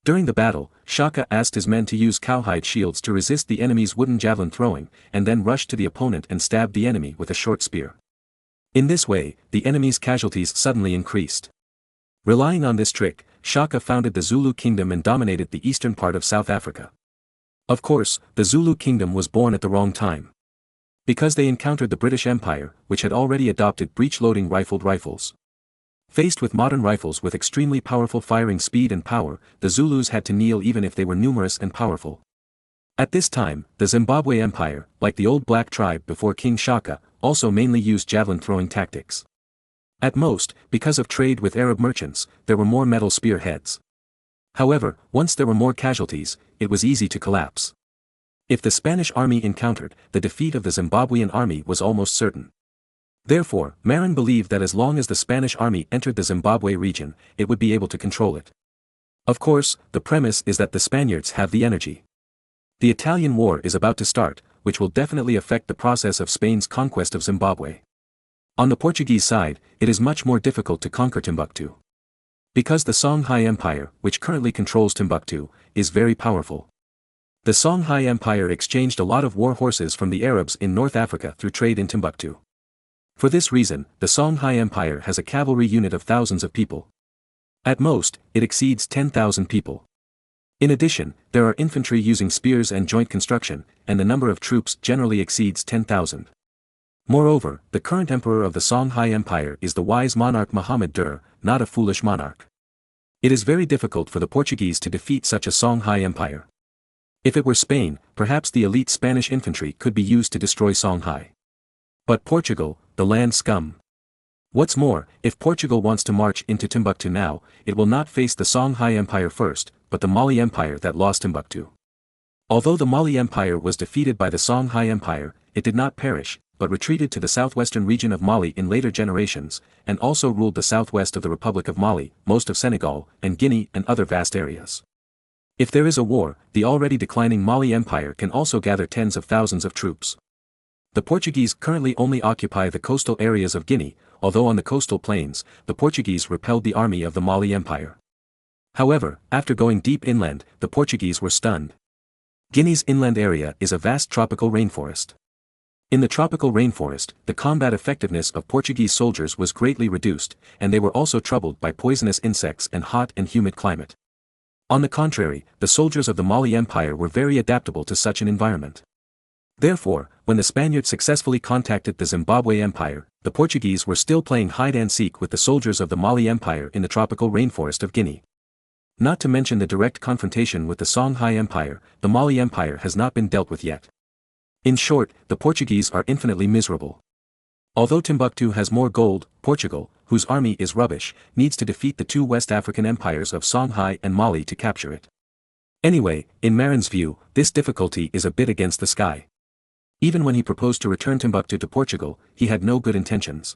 B: During the battle, Shaka asked his men to use cowhide shields to resist the enemy's wooden javelin throwing, and then rush to the opponent and stab the enemy with a short spear. In this way, the enemy's casualties suddenly increased. Relying on this trick, Shaka founded the Zulu kingdom and dominated the eastern part of South Africa. Of course, the Zulu kingdom was born at the wrong time. Because they encountered the British Empire, which had already adopted breech-loading rifled rifles. Faced with modern rifles with extremely powerful firing speed and power, the Zulus had to kneel even if they were numerous and powerful. At this time, the Zimbabwe Empire, like the old black tribe before King Shaka, also mainly used javelin-throwing tactics. At most, because of trade with Arab merchants, there were more metal spearheads. However, once there were more casualties, it was easy to collapse. If the Spanish army encountered, the defeat of the Zimbabwean army was almost certain. Therefore, Marin believed that as long as the Spanish army entered the Zimbabwe region, it would be able to control it. Of course, the premise is that the Spaniards have the energy. The Italian War is about to start, which will definitely affect the process of Spain's conquest of Zimbabwe. On the Portuguese side, it is much more difficult to conquer Timbuktu. Because the Songhai Empire, which currently controls Timbuktu, is very powerful. The Songhai Empire exchanged a lot of war horses from the Arabs in North Africa through trade in Timbuktu. For this reason, the Songhai Empire has a cavalry unit of thousands of people. At most, it exceeds 10,000 people. In addition, there are infantry using spears and joint construction, and the number of troops generally exceeds 10,000. Moreover, the current emperor of the Songhai Empire is the wise monarch Muhammad Dur, not a foolish monarch. It is very difficult for the Portuguese to defeat such a Songhai Empire. If it were Spain, perhaps the elite Spanish infantry could be used to destroy Songhai. But Portugal, the land scum. What's more, if Portugal wants to march into Timbuktu now, it will not face the Songhai Empire first, but the Mali Empire that lost Timbuktu. Although the Mali Empire was defeated by the Songhai Empire, it did not perish, but retreated to the southwestern region of Mali in later generations, and also ruled the southwest of the Republic of Mali, most of Senegal, and Guinea and other vast areas. If there is a war, the already declining Mali Empire can also gather tens of thousands of troops. The Portuguese currently only occupy the coastal areas of Guinea, although on the coastal plains, the Portuguese repelled the army of the Mali Empire. However, after going deep inland, the Portuguese were stunned. Guinea's inland area is a vast tropical rainforest. In the tropical rainforest, the combat effectiveness of Portuguese soldiers was greatly reduced, and they were also troubled by poisonous insects and hot and humid climate. On the contrary, the soldiers of the Mali Empire were very adaptable to such an environment. Therefore, when the Spaniards successfully contacted the Zimbabwe Empire, the Portuguese were still playing hide-and-seek with the soldiers of the Mali Empire in the tropical rainforest of Guinea. Not to mention the direct confrontation with the Songhai Empire, the Mali Empire has not been dealt with yet. In short, the Portuguese are infinitely miserable. Although Timbuktu has more gold, Portugal, whose army is rubbish, needs to defeat the two West African empires of Songhai and Mali to capture it. Anyway, in Marin's view, this difficulty is a bit against the sky. Even when he proposed to return Timbuktu to Portugal, he had no good intentions.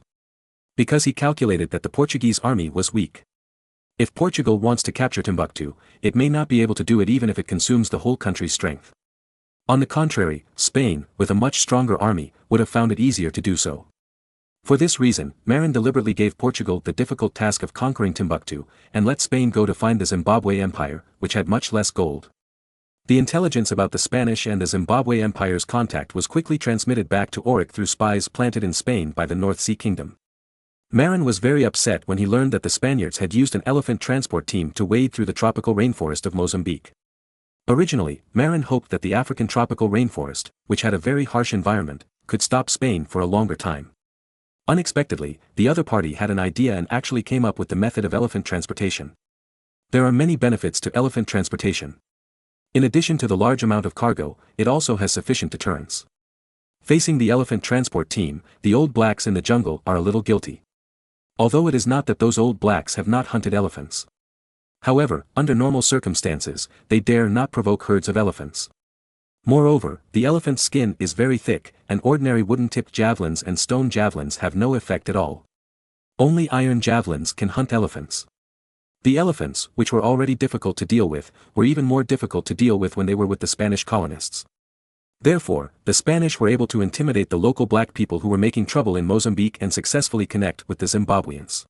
B: Because he calculated that the Portuguese army was weak. If Portugal wants to capture Timbuktu, it may not be able to do it even if it consumes the whole country's strength. On the contrary, Spain, with a much stronger army, would have found it easier to do so. For this reason, Marin deliberately gave Portugal the difficult task of conquering Timbuktu, and let Spain go to find the Zimbabwe Empire, which had much less gold. The intelligence about the Spanish and the Zimbabwe Empire's contact was quickly transmitted back to Auric through spies planted in Spain by the North Sea Kingdom. Marin was very upset when he learned that the Spaniards had used an elephant transport team to wade through the tropical rainforest of Mozambique. Originally, Marin hoped that the African tropical rainforest, which had a very harsh environment, could stop Spain for a longer time. Unexpectedly, the other party had an idea and actually came up with the method of elephant transportation. There are many benefits to elephant transportation. In addition to the large amount of cargo, it also has sufficient deterrence. Facing the elephant transport team, the old blacks in the jungle are a little guilty. Although it is not that those old blacks have not hunted elephants. However, under normal circumstances, they dare not provoke herds of elephants. Moreover, the elephant's skin is very thick, and ordinary wooden-tipped javelins and stone javelins have no effect at all. Only iron javelins can hunt elephants. The elephants, which were already difficult to deal with, were even more difficult to deal with when they were with the Spanish colonists. Therefore, the Spanish were able to intimidate the local black people who were making trouble in Mozambique and successfully connect with the Zimbabweans.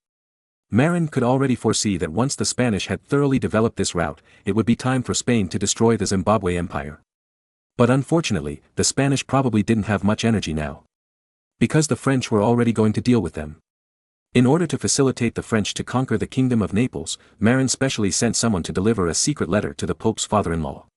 B: Marin could already foresee that once the Spanish had thoroughly developed this route, it would be time for Spain to destroy the Zimbabwe Empire. But unfortunately, the Spanish probably didn't have much energy now. Because the French were already going to deal with them. In order to facilitate the French to conquer the Kingdom of Naples, Marin specially sent someone to deliver a secret letter to the Pope's father-in-law.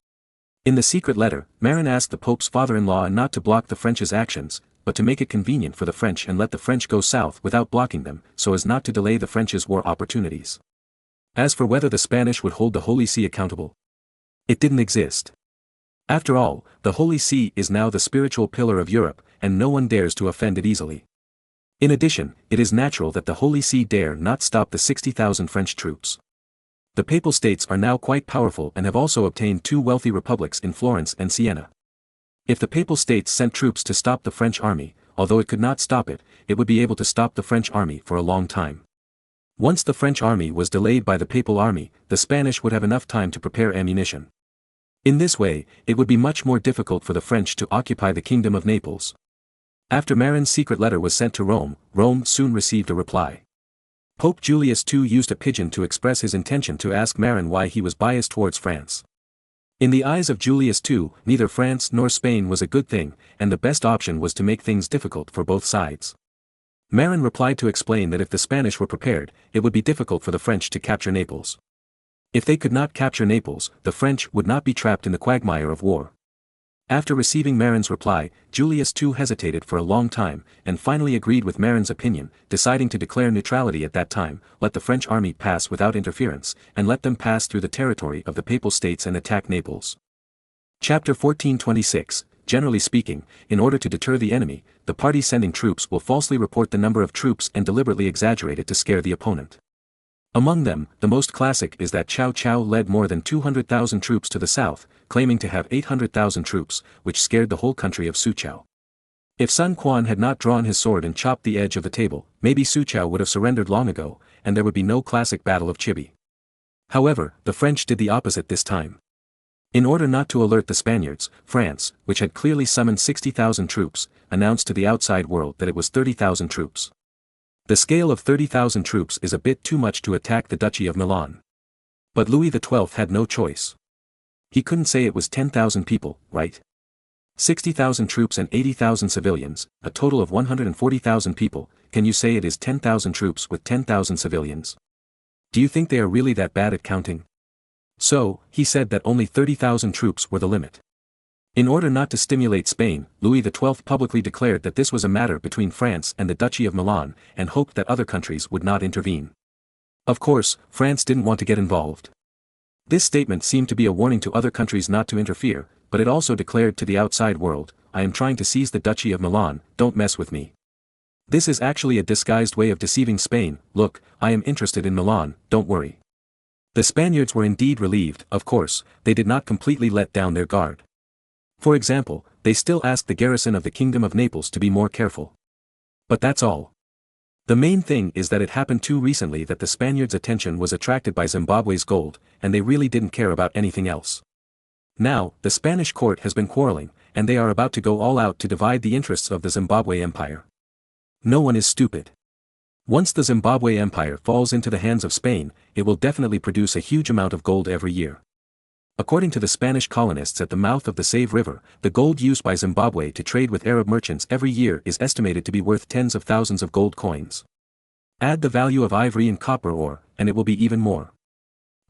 B: In the secret letter, Marin asked the Pope's father-in-law not to block the French's actions, but to make it convenient for the French and let the French go south without blocking them, so as not to delay the French's war opportunities. As for whether the Spanish would hold the Holy See accountable, it didn't exist. After all, the Holy See is now the spiritual pillar of Europe, and no one dares to offend it easily. In addition, it is natural that the Holy See dare not stop the 60,000 French troops. The Papal States are now quite powerful and have also obtained two wealthy republics in Florence and Siena. If the Papal States sent troops to stop the French army, although it could not stop it, it would be able to stop the French army for a long time. Once the French army was delayed by the Papal army, the Spanish would have enough time to prepare ammunition. In this way, it would be much more difficult for the French to occupy the Kingdom of Naples. After Marin's secret letter was sent to Rome, Rome soon received a reply. Pope Julius II used a pigeon to express his intention to ask Marin why he was biased towards France. In the eyes of Julius II, neither France nor Spain was a good thing, and the best option was to make things difficult for both sides. Marin replied to explain that if the Spanish were prepared, it would be difficult for the French to capture Naples. If they could not capture Naples, the French would not be trapped in the quagmire of war. After receiving Marin's reply, Julius II hesitated for a long time, and finally agreed with Marin's opinion, deciding to declare neutrality at that time, let the French army pass without interference, and let them pass through the territory of the Papal States and attack Naples. Chapter 1426. Generally speaking, in order to deter the enemy, the party sending troops will falsely report the number of troops and deliberately exaggerate it to scare the opponent. Among them, the most classic is that Cao Cao led more than 200,000 troops to the south, claiming to have 800,000 troops, which scared the whole country of Suqiao. If Sun Quan had not drawn his sword and chopped the edge of the table, maybe Suqiao would have surrendered long ago, and there would be no classic Battle of Chibi. However, the French did the opposite this time. In order not to alert the Spaniards, France, which had clearly summoned 60,000 troops, announced to the outside world that it was 30,000 troops. The scale of 30,000 troops is a bit too much to attack the Duchy of Milan. But Louis XII had no choice. He couldn't say it was 10,000 people, right? 60,000 troops and 80,000 civilians, a total of 140,000 people, can you say it is 10,000 troops with 10,000 civilians? Do you think they are really that bad at counting? So, he said that only 30,000 troops were the limit. In order not to stimulate Spain, Louis XII publicly declared that this was a matter between France and the Duchy of Milan, and hoped that other countries would not intervene. Of course, France didn't want to get involved. This statement seemed to be a warning to other countries not to interfere, but it also declared to the outside world, I am trying to seize the Duchy of Milan, don't mess with me. This is actually a disguised way of deceiving Spain, look, I am interested in Milan, don't worry. The Spaniards were indeed relieved, of course, they did not completely let down their guard. For example, they still asked the garrison of the Kingdom of Naples to be more careful. But that's all. The main thing is that it happened too recently that the Spaniards' attention was attracted by Zimbabwe's gold, and they really didn't care about anything else. Now, the Spanish court has been quarreling, and they are about to go all out to divide the interests of the Zimbabwe Empire. No one is stupid. Once the Zimbabwe Empire falls into the hands of Spain, it will definitely produce a huge amount of gold every year. According to the Spanish colonists at the mouth of the Save River, the gold used by Zimbabwe to trade with Arab merchants every year is estimated to be worth tens of thousands of gold coins. Add the value of ivory and copper ore, and it will be even more.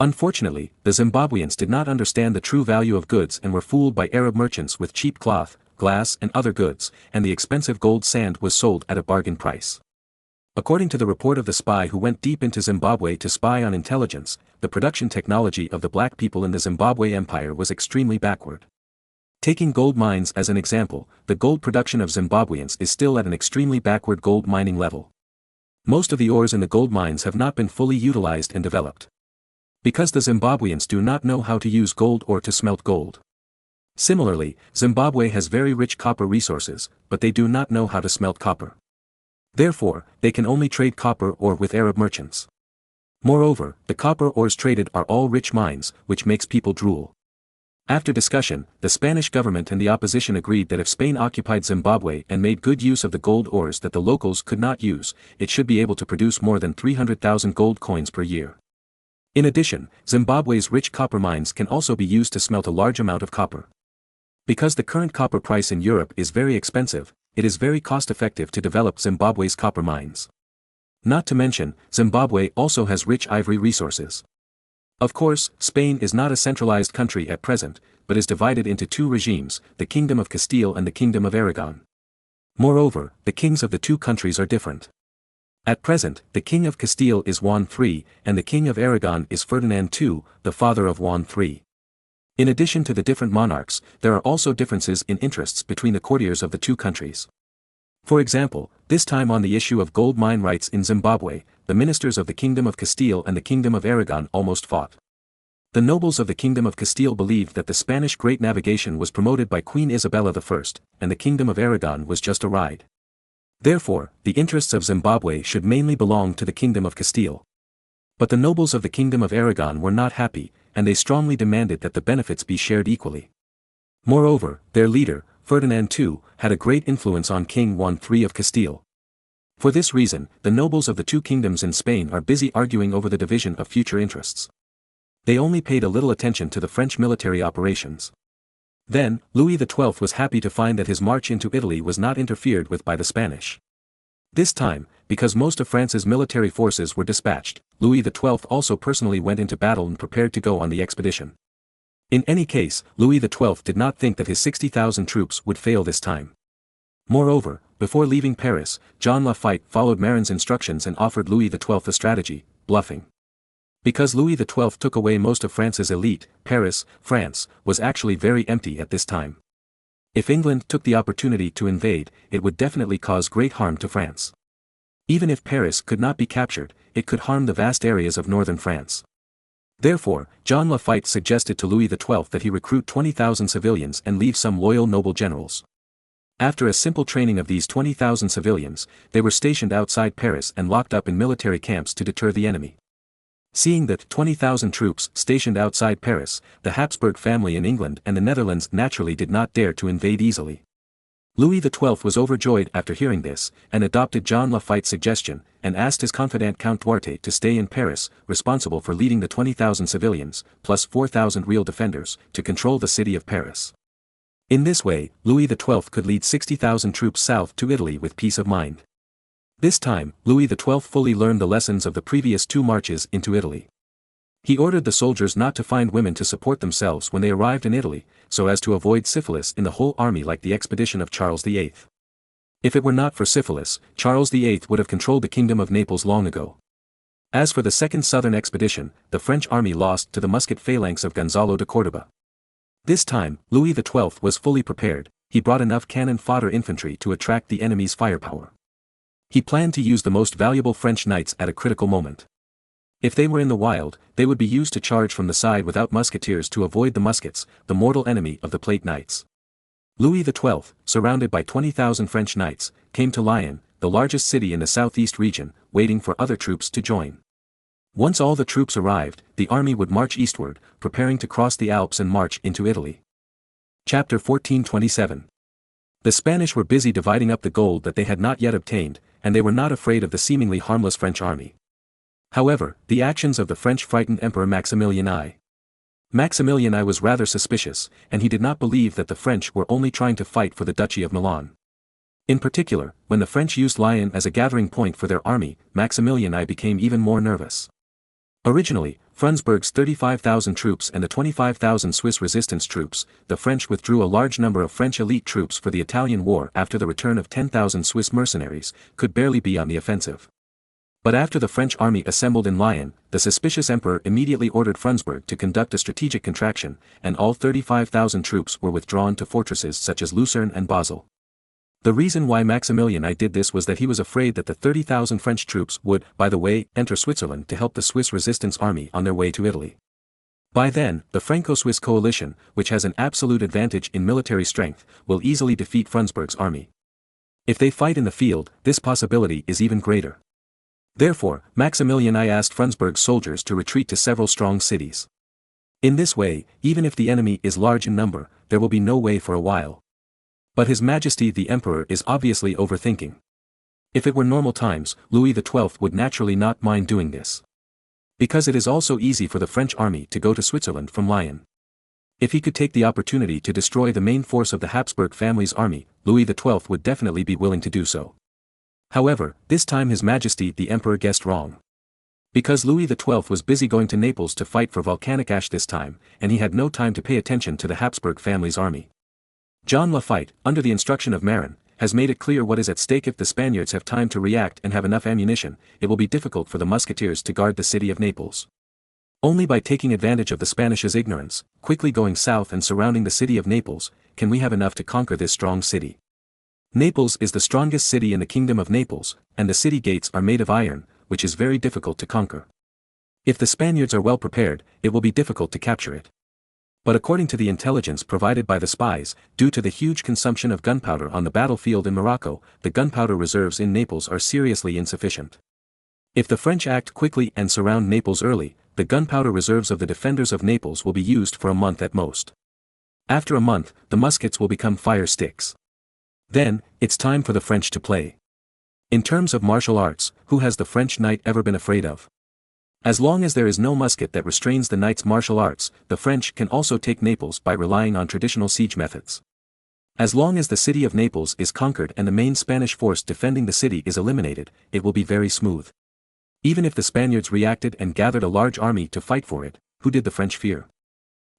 B: Unfortunately, the Zimbabweans did not understand the true value of goods and were fooled by Arab merchants with cheap cloth, glass and other goods, and the expensive gold sand was sold at a bargain price. According to the report of the spy who went deep into Zimbabwe to spy on intelligence, the production technology of the black people in the Zimbabwe Empire was extremely backward. Taking gold mines as an example, the gold production of Zimbabweans is still at an extremely backward gold mining level. Most of the ores in the gold mines have not been fully utilized and developed. Because the Zimbabweans do not know how to use gold or to smelt gold. Similarly, Zimbabwe has very rich copper resources, but they do not know how to smelt copper. Therefore, they can only trade copper ore with Arab merchants. Moreover, the copper ores traded are all rich mines, which makes people drool. After discussion, the Spanish government and the opposition agreed that if Spain occupied Zimbabwe and made good use of the gold ores that the locals could not use, it should be able to produce more than 300,000 gold coins per year. In addition, Zimbabwe's rich copper mines can also be used to smelt a large amount of copper. Because the current copper price in Europe is very expensive, it is very cost-effective to develop Zimbabwe's copper mines. Not to mention, Zimbabwe also has rich ivory resources. Of course, Spain is not a centralized country at present, but is divided into two regimes, the Kingdom of Castile and the Kingdom of Aragon. Moreover, the kings of the two countries are different. At present, the King of Castile is Juan III, and the King of Aragon is Ferdinand II, the father of Juan III. In addition to the different monarchs, there are also differences in interests between the courtiers of the two countries. For example, this time on the issue of gold mine rights in Zimbabwe, the ministers of the Kingdom of Castile and the Kingdom of Aragon almost fought. The nobles of the Kingdom of Castile believed that the Spanish Great Navigation was promoted by Queen Isabella I, and the Kingdom of Aragon was just a ride. Therefore, the interests of Zimbabwe should mainly belong to the Kingdom of Castile. But the nobles of the Kingdom of Aragon were not happy, and they strongly demanded that the benefits be shared equally. Moreover, their leader, Ferdinand II, had a great influence on King Juan III of Castile. For this reason, the nobles of the two kingdoms in Spain are busy arguing over the division of future interests. They only paid a little attention to the French military operations. Then, Louis XII was happy to find that his march into Italy was not interfered with by the Spanish. This time, because most of France's military forces were dispatched, Louis XII also personally went into battle and prepared to go on the expedition. In any case, Louis XII did not think that his 60,000 troops would fail this time. Moreover, before leaving Paris, John Lafitte followed Marin's instructions and offered Louis XII a strategy: bluffing. Because Louis XII took away most of France's elite, Paris, France, was actually very empty at this time. If England took the opportunity to invade, it would definitely cause great harm to France. Even if Paris could not be captured, it could harm the vast areas of northern France. Therefore, John Lafitte suggested to Louis XII that he recruit 20,000 civilians and leave some loyal noble generals. After a simple training of these 20,000 civilians, they were stationed outside Paris and locked up in military camps to deter the enemy. Seeing that 20,000 troops stationed outside Paris, the Habsburg family in England and the Netherlands naturally did not dare to invade easily. Louis XII was overjoyed after hearing this, and adopted John Lafitte's suggestion, and asked his confidant Count Duarte to stay in Paris, responsible for leading the 20,000 civilians, plus 4,000 real defenders, to control the city of Paris. In this way, Louis XII could lead 60,000 troops south to Italy with peace of mind. This time, Louis XII fully learned the lessons of the previous 2 marches into Italy. He ordered the soldiers not to find women to support themselves when they arrived in Italy, so as to avoid syphilis in the whole army like the expedition of Charles VIII. If it were not for syphilis, Charles VIII would have controlled the kingdom of Naples long ago. As for the second southern expedition, the French army lost to the musket phalanx of Gonzalo de Córdoba. This time, Louis XII was fully prepared. He brought enough cannon fodder infantry to attract the enemy's firepower. He planned to use the most valuable French knights at a critical moment. If they were in the wild, they would be used to charge from the side without musketeers to avoid the muskets, the mortal enemy of the Plate Knights. Louis XII, surrounded by 20,000 French knights, came to Lyon, the largest city in the southeast region, waiting for other troops to join. Once all the troops arrived, the army would march eastward, preparing to cross the Alps and march into Italy. Chapter 1427. The Spanish were busy dividing up the gold that they had not yet obtained, and they were not afraid of the seemingly harmless French army. However, the actions of the French frightened Emperor Maximilian I. Maximilian I was rather suspicious, and he did not believe that the French were only trying to fight for the Duchy of Milan. In particular, when the French used Lyon as a gathering point for their army, Maximilian I became even more nervous. Originally, Frundsberg's 35,000 troops and the 25,000 Swiss resistance troops, the French withdrew a large number of French elite troops for the Italian war after the return of 10,000 Swiss mercenaries, could barely be on the offensive. But after the French army assembled in Lyon, the suspicious emperor immediately ordered Frundsberg to conduct a strategic contraction, and all 35,000 troops were withdrawn to fortresses such as Lucerne and Basel. The reason why Maximilian I did this was that he was afraid that the 30,000 French troops would, by the way, enter Switzerland to help the Swiss resistance army on their way to Italy. By then, the Franco-Swiss coalition, which has an absolute advantage in military strength, will easily defeat Frundsberg's army. If they fight in the field, this possibility is even greater. Therefore, Maximilian I asked Frundsberg's soldiers to retreat to several strong cities. In this way, even if the enemy is large in number, there will be no way for a while. But His Majesty the Emperor is obviously overthinking. If it were normal times, Louis XII would naturally not mind doing this. Because it is also easy for the French army to go to Switzerland from Lyon. If he could take the opportunity to destroy the main force of the Habsburg family's army, Louis XII would definitely be willing to do so. However, this time His Majesty the Emperor guessed wrong. Because Louis XII was busy going to Naples to fight for volcanic ash this time, and he had no time to pay attention to the Habsburg family's army. John Lafitte, under the instruction of Marin, has made it clear what is at stake. If the Spaniards have time to react and have enough ammunition, it will be difficult for the musketeers to guard the city of Naples. Only by taking advantage of the Spanish's ignorance, quickly going south and surrounding the city of Naples, can we have enough to conquer this strong city. Naples is the strongest city in the kingdom of Naples, and the city gates are made of iron, which is very difficult to conquer. If the Spaniards are well prepared, it will be difficult to capture it. But according to the intelligence provided by the spies, due to the huge consumption of gunpowder on the battlefield in Morocco, the gunpowder reserves in Naples are seriously insufficient. If the French act quickly and surround Naples early, the gunpowder reserves of the defenders of Naples will be used for a month at most. After a month, the muskets will become fire sticks. Then, it's time for the French to play. In terms of martial arts, who has the French knight ever been afraid of? As long as there is no musket that restrains the knight's martial arts, the French can also take Naples by relying on traditional siege methods. As long as the city of Naples is conquered and the main Spanish force defending the city is eliminated, it will be very smooth. Even if the Spaniards reacted and gathered a large army to fight for it, who did the French fear?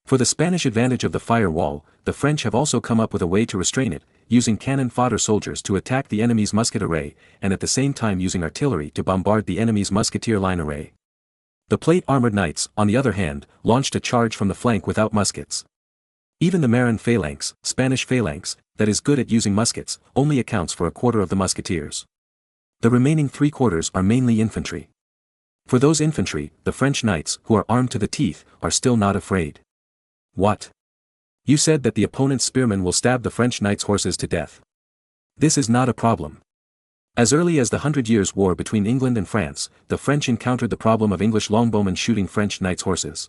B: For the Spanish advantage of the fire wall, the French have also come up with a way to restrain it, using cannon fodder soldiers to attack the enemy's musket array, and at the same time using artillery to bombard the enemy's musketeer line array. The plate-armored knights, on the other hand, launched a charge from the flank without muskets. Even the Marin phalanx, Spanish phalanx, that is good at using muskets, only accounts for a quarter of the musketeers. The remaining 3/4 are mainly infantry. For those infantry, the French knights, who are armed to the teeth, are still not afraid. What? You said that the opponent's spearmen will stab the French knights' horses to death. This is not a problem. As early as the 100 Years' War between England and France, the French encountered the problem of English longbowmen shooting French knights' horses.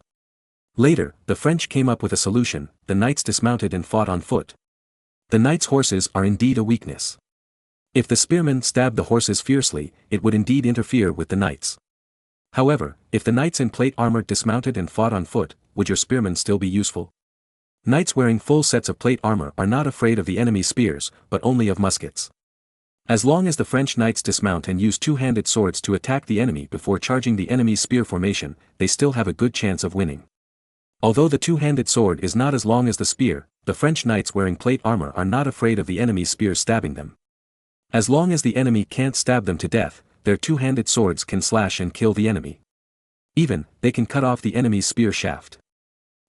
B: Later, the French came up with a solution: the knights dismounted and fought on foot. The knights' horses are indeed a weakness. If the spearmen stabbed the horses fiercely, it would indeed interfere with the knights. However, if the knights in plate armor dismounted and fought on foot, would your spearmen still be useful? Knights wearing full sets of plate armor are not afraid of the enemy's spears, but only of muskets. As long as the French knights dismount and use two-handed swords to attack the enemy before charging the enemy's spear formation, they still have a good chance of winning. Although the two-handed sword is not as long as the spear, the French knights wearing plate armor are not afraid of the enemy's spears stabbing them. As long as the enemy can't stab them to death, their two-handed swords can slash and kill the enemy. Even, they can cut off the enemy's spear shaft.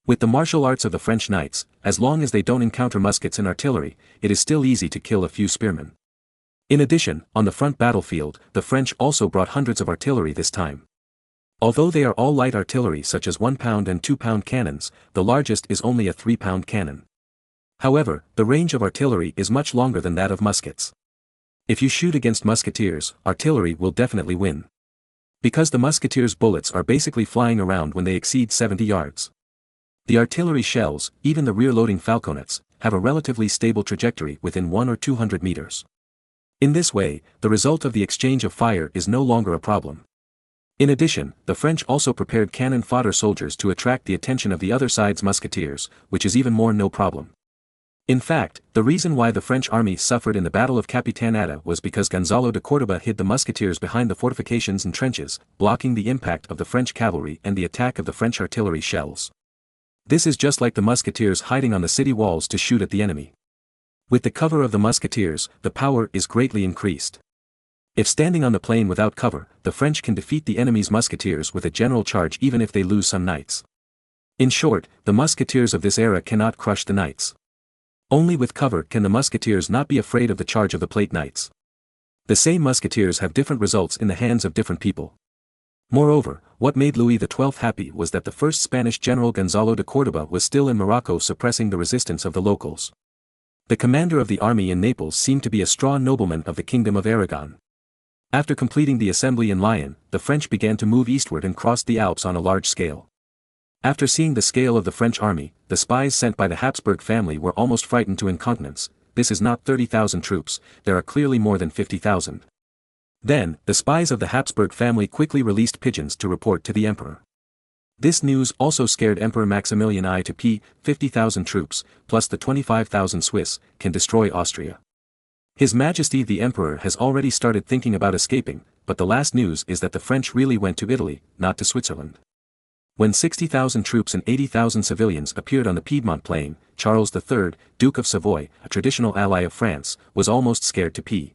B: With the martial arts of the French knights, as long as they don't encounter muskets and artillery, it is still easy to kill a few spearmen. In addition, on the front battlefield, the French also brought hundreds of artillery this time. Although they are all light artillery such as 1-pound and 2-pound cannons, the largest is only a 3-pound cannon. However, the range of artillery is much longer than that of muskets. If you shoot against musketeers, artillery will definitely win. Because the musketeers' bullets are basically flying around when they exceed 70 yards. The artillery shells, even the rear-loading falconets, have a relatively stable trajectory within 100 or 200 meters. In this way, the result of the exchange of fire is no longer a problem. In addition, the French also prepared cannon fodder soldiers to attract the attention of the other side's musketeers, which is even more no problem. In fact, the reason why the French army suffered in the Battle of Capitanata was because Gonzalo de Córdoba hid the musketeers behind the fortifications and trenches, blocking the impact of the French cavalry and the attack of the French artillery shells. This is just like the musketeers hiding on the city walls to shoot at the enemy. With the cover of the musketeers, the power is greatly increased. If standing on the plain without cover, the French can defeat the enemy's musketeers with a general charge even if they lose some knights. In short, the musketeers of this era cannot crush the knights. Only with cover can the musketeers not be afraid of the charge of the plate knights. The same musketeers have different results in the hands of different people. Moreover, what made Louis XII happy was that the first Spanish general Gonzalo de Córdoba was still in Morocco suppressing the resistance of the locals. The commander of the army in Naples seemed to be a straw nobleman of the Kingdom of Aragon. After completing the assembly in Lyon, the French began to move eastward and crossed the Alps on a large scale. After seeing the scale of the French army, the spies sent by the Habsburg family were almost frightened to incontinence. This is not 30,000 troops, there are clearly more than 50,000. Then, the spies of the Habsburg family quickly released pigeons to report to the emperor. This news also scared Emperor Maximilian I to 50,000 troops, plus the 25,000 Swiss, can destroy Austria. His Majesty the Emperor has already started thinking about escaping, but the last news is that the French really went to Italy, not to Switzerland. When 60,000 troops and 80,000 civilians appeared on the Piedmont plain, Charles III, Duke of Savoy, a traditional ally of France, was almost scared to pee.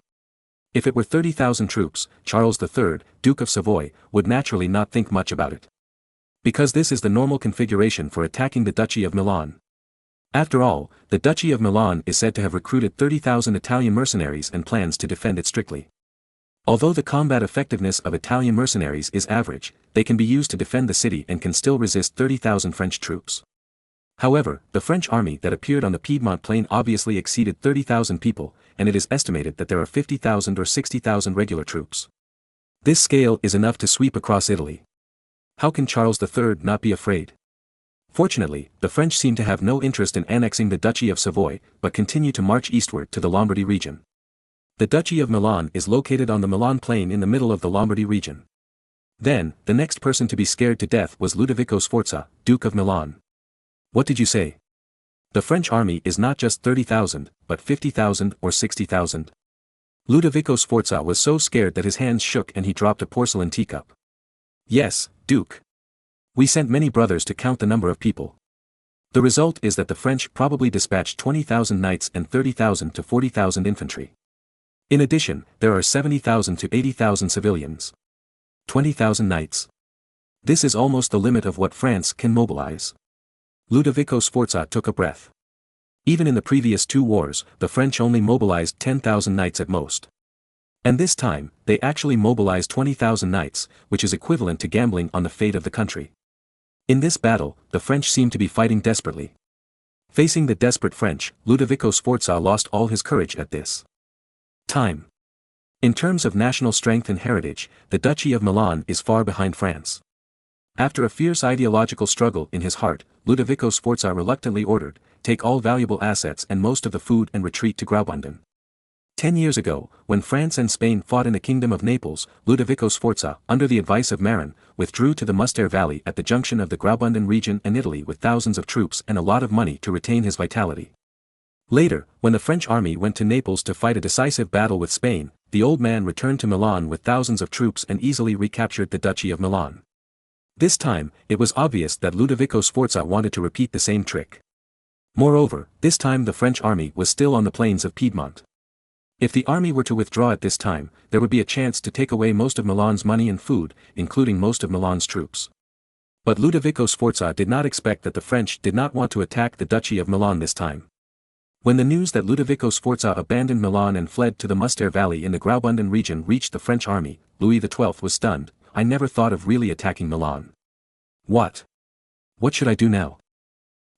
B: If it were 30,000 troops, Charles III, Duke of Savoy, would naturally not think much about it. Because this is the normal configuration for attacking the Duchy of Milan. After all, the Duchy of Milan is said to have recruited 30,000 Italian mercenaries and plans to defend it strictly. Although the combat effectiveness of Italian mercenaries is average, they can be used to defend the city and can still resist 30,000 French troops. However, the French army that appeared on the Piedmont plain obviously exceeded 30,000 people, and it is estimated that there are 50,000 or 60,000 regular troops. This scale is enough to sweep across Italy. How can Charles III not be afraid? Fortunately, the French seem to have no interest in annexing the Duchy of Savoy, but continue to march eastward to the Lombardy region. The Duchy of Milan is located on the Milan plain in the middle of the Lombardy region. Then, the next person to be scared to death was Ludovico Sforza, Duke of Milan. What did you say? The French army is not just 30,000, but 50,000 or 60,000. Ludovico Sforza was so scared that his hands shook and he dropped a porcelain teacup. Yes, Duke. We sent many brothers to count the number of people. The result is that the French probably dispatched 20,000 knights and 30,000 to 40,000 infantry. In addition, there are 70,000 to 80,000 civilians. 20,000 knights. This is almost the limit of what France can mobilize. Ludovico Sforza took a breath. Even in the previous two wars, the French only mobilized 10,000 knights at most. And this time, they actually mobilized 20,000 knights, which is equivalent to gambling on the fate of the country. In this battle, the French seem to be fighting desperately. Facing the desperate French, Ludovico Sforza lost all his courage at this time. In terms of national strength and heritage, the Duchy of Milan is far behind France. After a fierce ideological struggle in his heart, Ludovico Sforza reluctantly ordered, "Take all valuable assets and most of the food and retreat to Graubünden." 10 years ago, when France and Spain fought in the Kingdom of Naples, Ludovico Sforza, under the advice of Marin, withdrew to the Munster Valley at the junction of the Graubünden region and Italy with thousands of troops and a lot of money to retain his vitality. Later, when the French army went to Naples to fight a decisive battle with Spain, the old man returned to Milan with thousands of troops and easily recaptured the Duchy of Milan. This time, it was obvious that Ludovico Sforza wanted to repeat the same trick. Moreover, this time the French army was still on the plains of Piedmont. If the army were to withdraw at this time, there would be a chance to take away most of Milan's money and food, including most of Milan's troops. But Ludovico Sforza did not expect that the French did not want to attack the Duchy of Milan this time. When the news that Ludovico Sforza abandoned Milan and fled to the Munster Valley in the Graubünden region reached the French army, Louis XII was stunned. "I never thought of really attacking Milan. What should I do now?"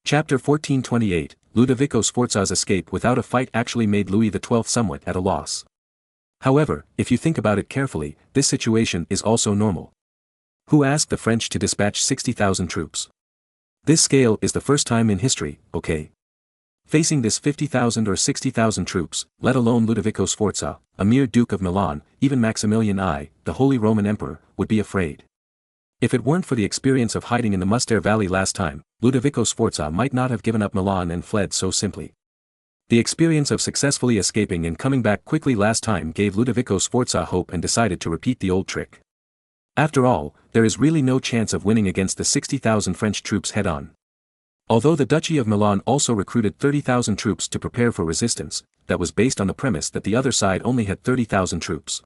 B: Chapter 1428, Ludovico Sforza's escape without a fight actually made Louis XII somewhat at a loss. However, if you think about it carefully, this situation is also normal. Who asked the French to dispatch 60,000 troops? This scale is the first time in history, okay? Facing this 50,000 or 60,000 troops, let alone Ludovico Sforza, a mere Duke of Milan, even Maximilian I, the Holy Roman Emperor, would be afraid. If it weren't for the experience of hiding in the Munster Valley last time, Ludovico Sforza might not have given up Milan and fled so simply. The experience of successfully escaping and coming back quickly last time gave Ludovico Sforza hope and decided to repeat the old trick. After all, there is really no chance of winning against the 60,000 French troops head-on. Although the Duchy of Milan also recruited 30,000 troops to prepare for resistance, that was based on the premise that the other side only had 30,000 troops.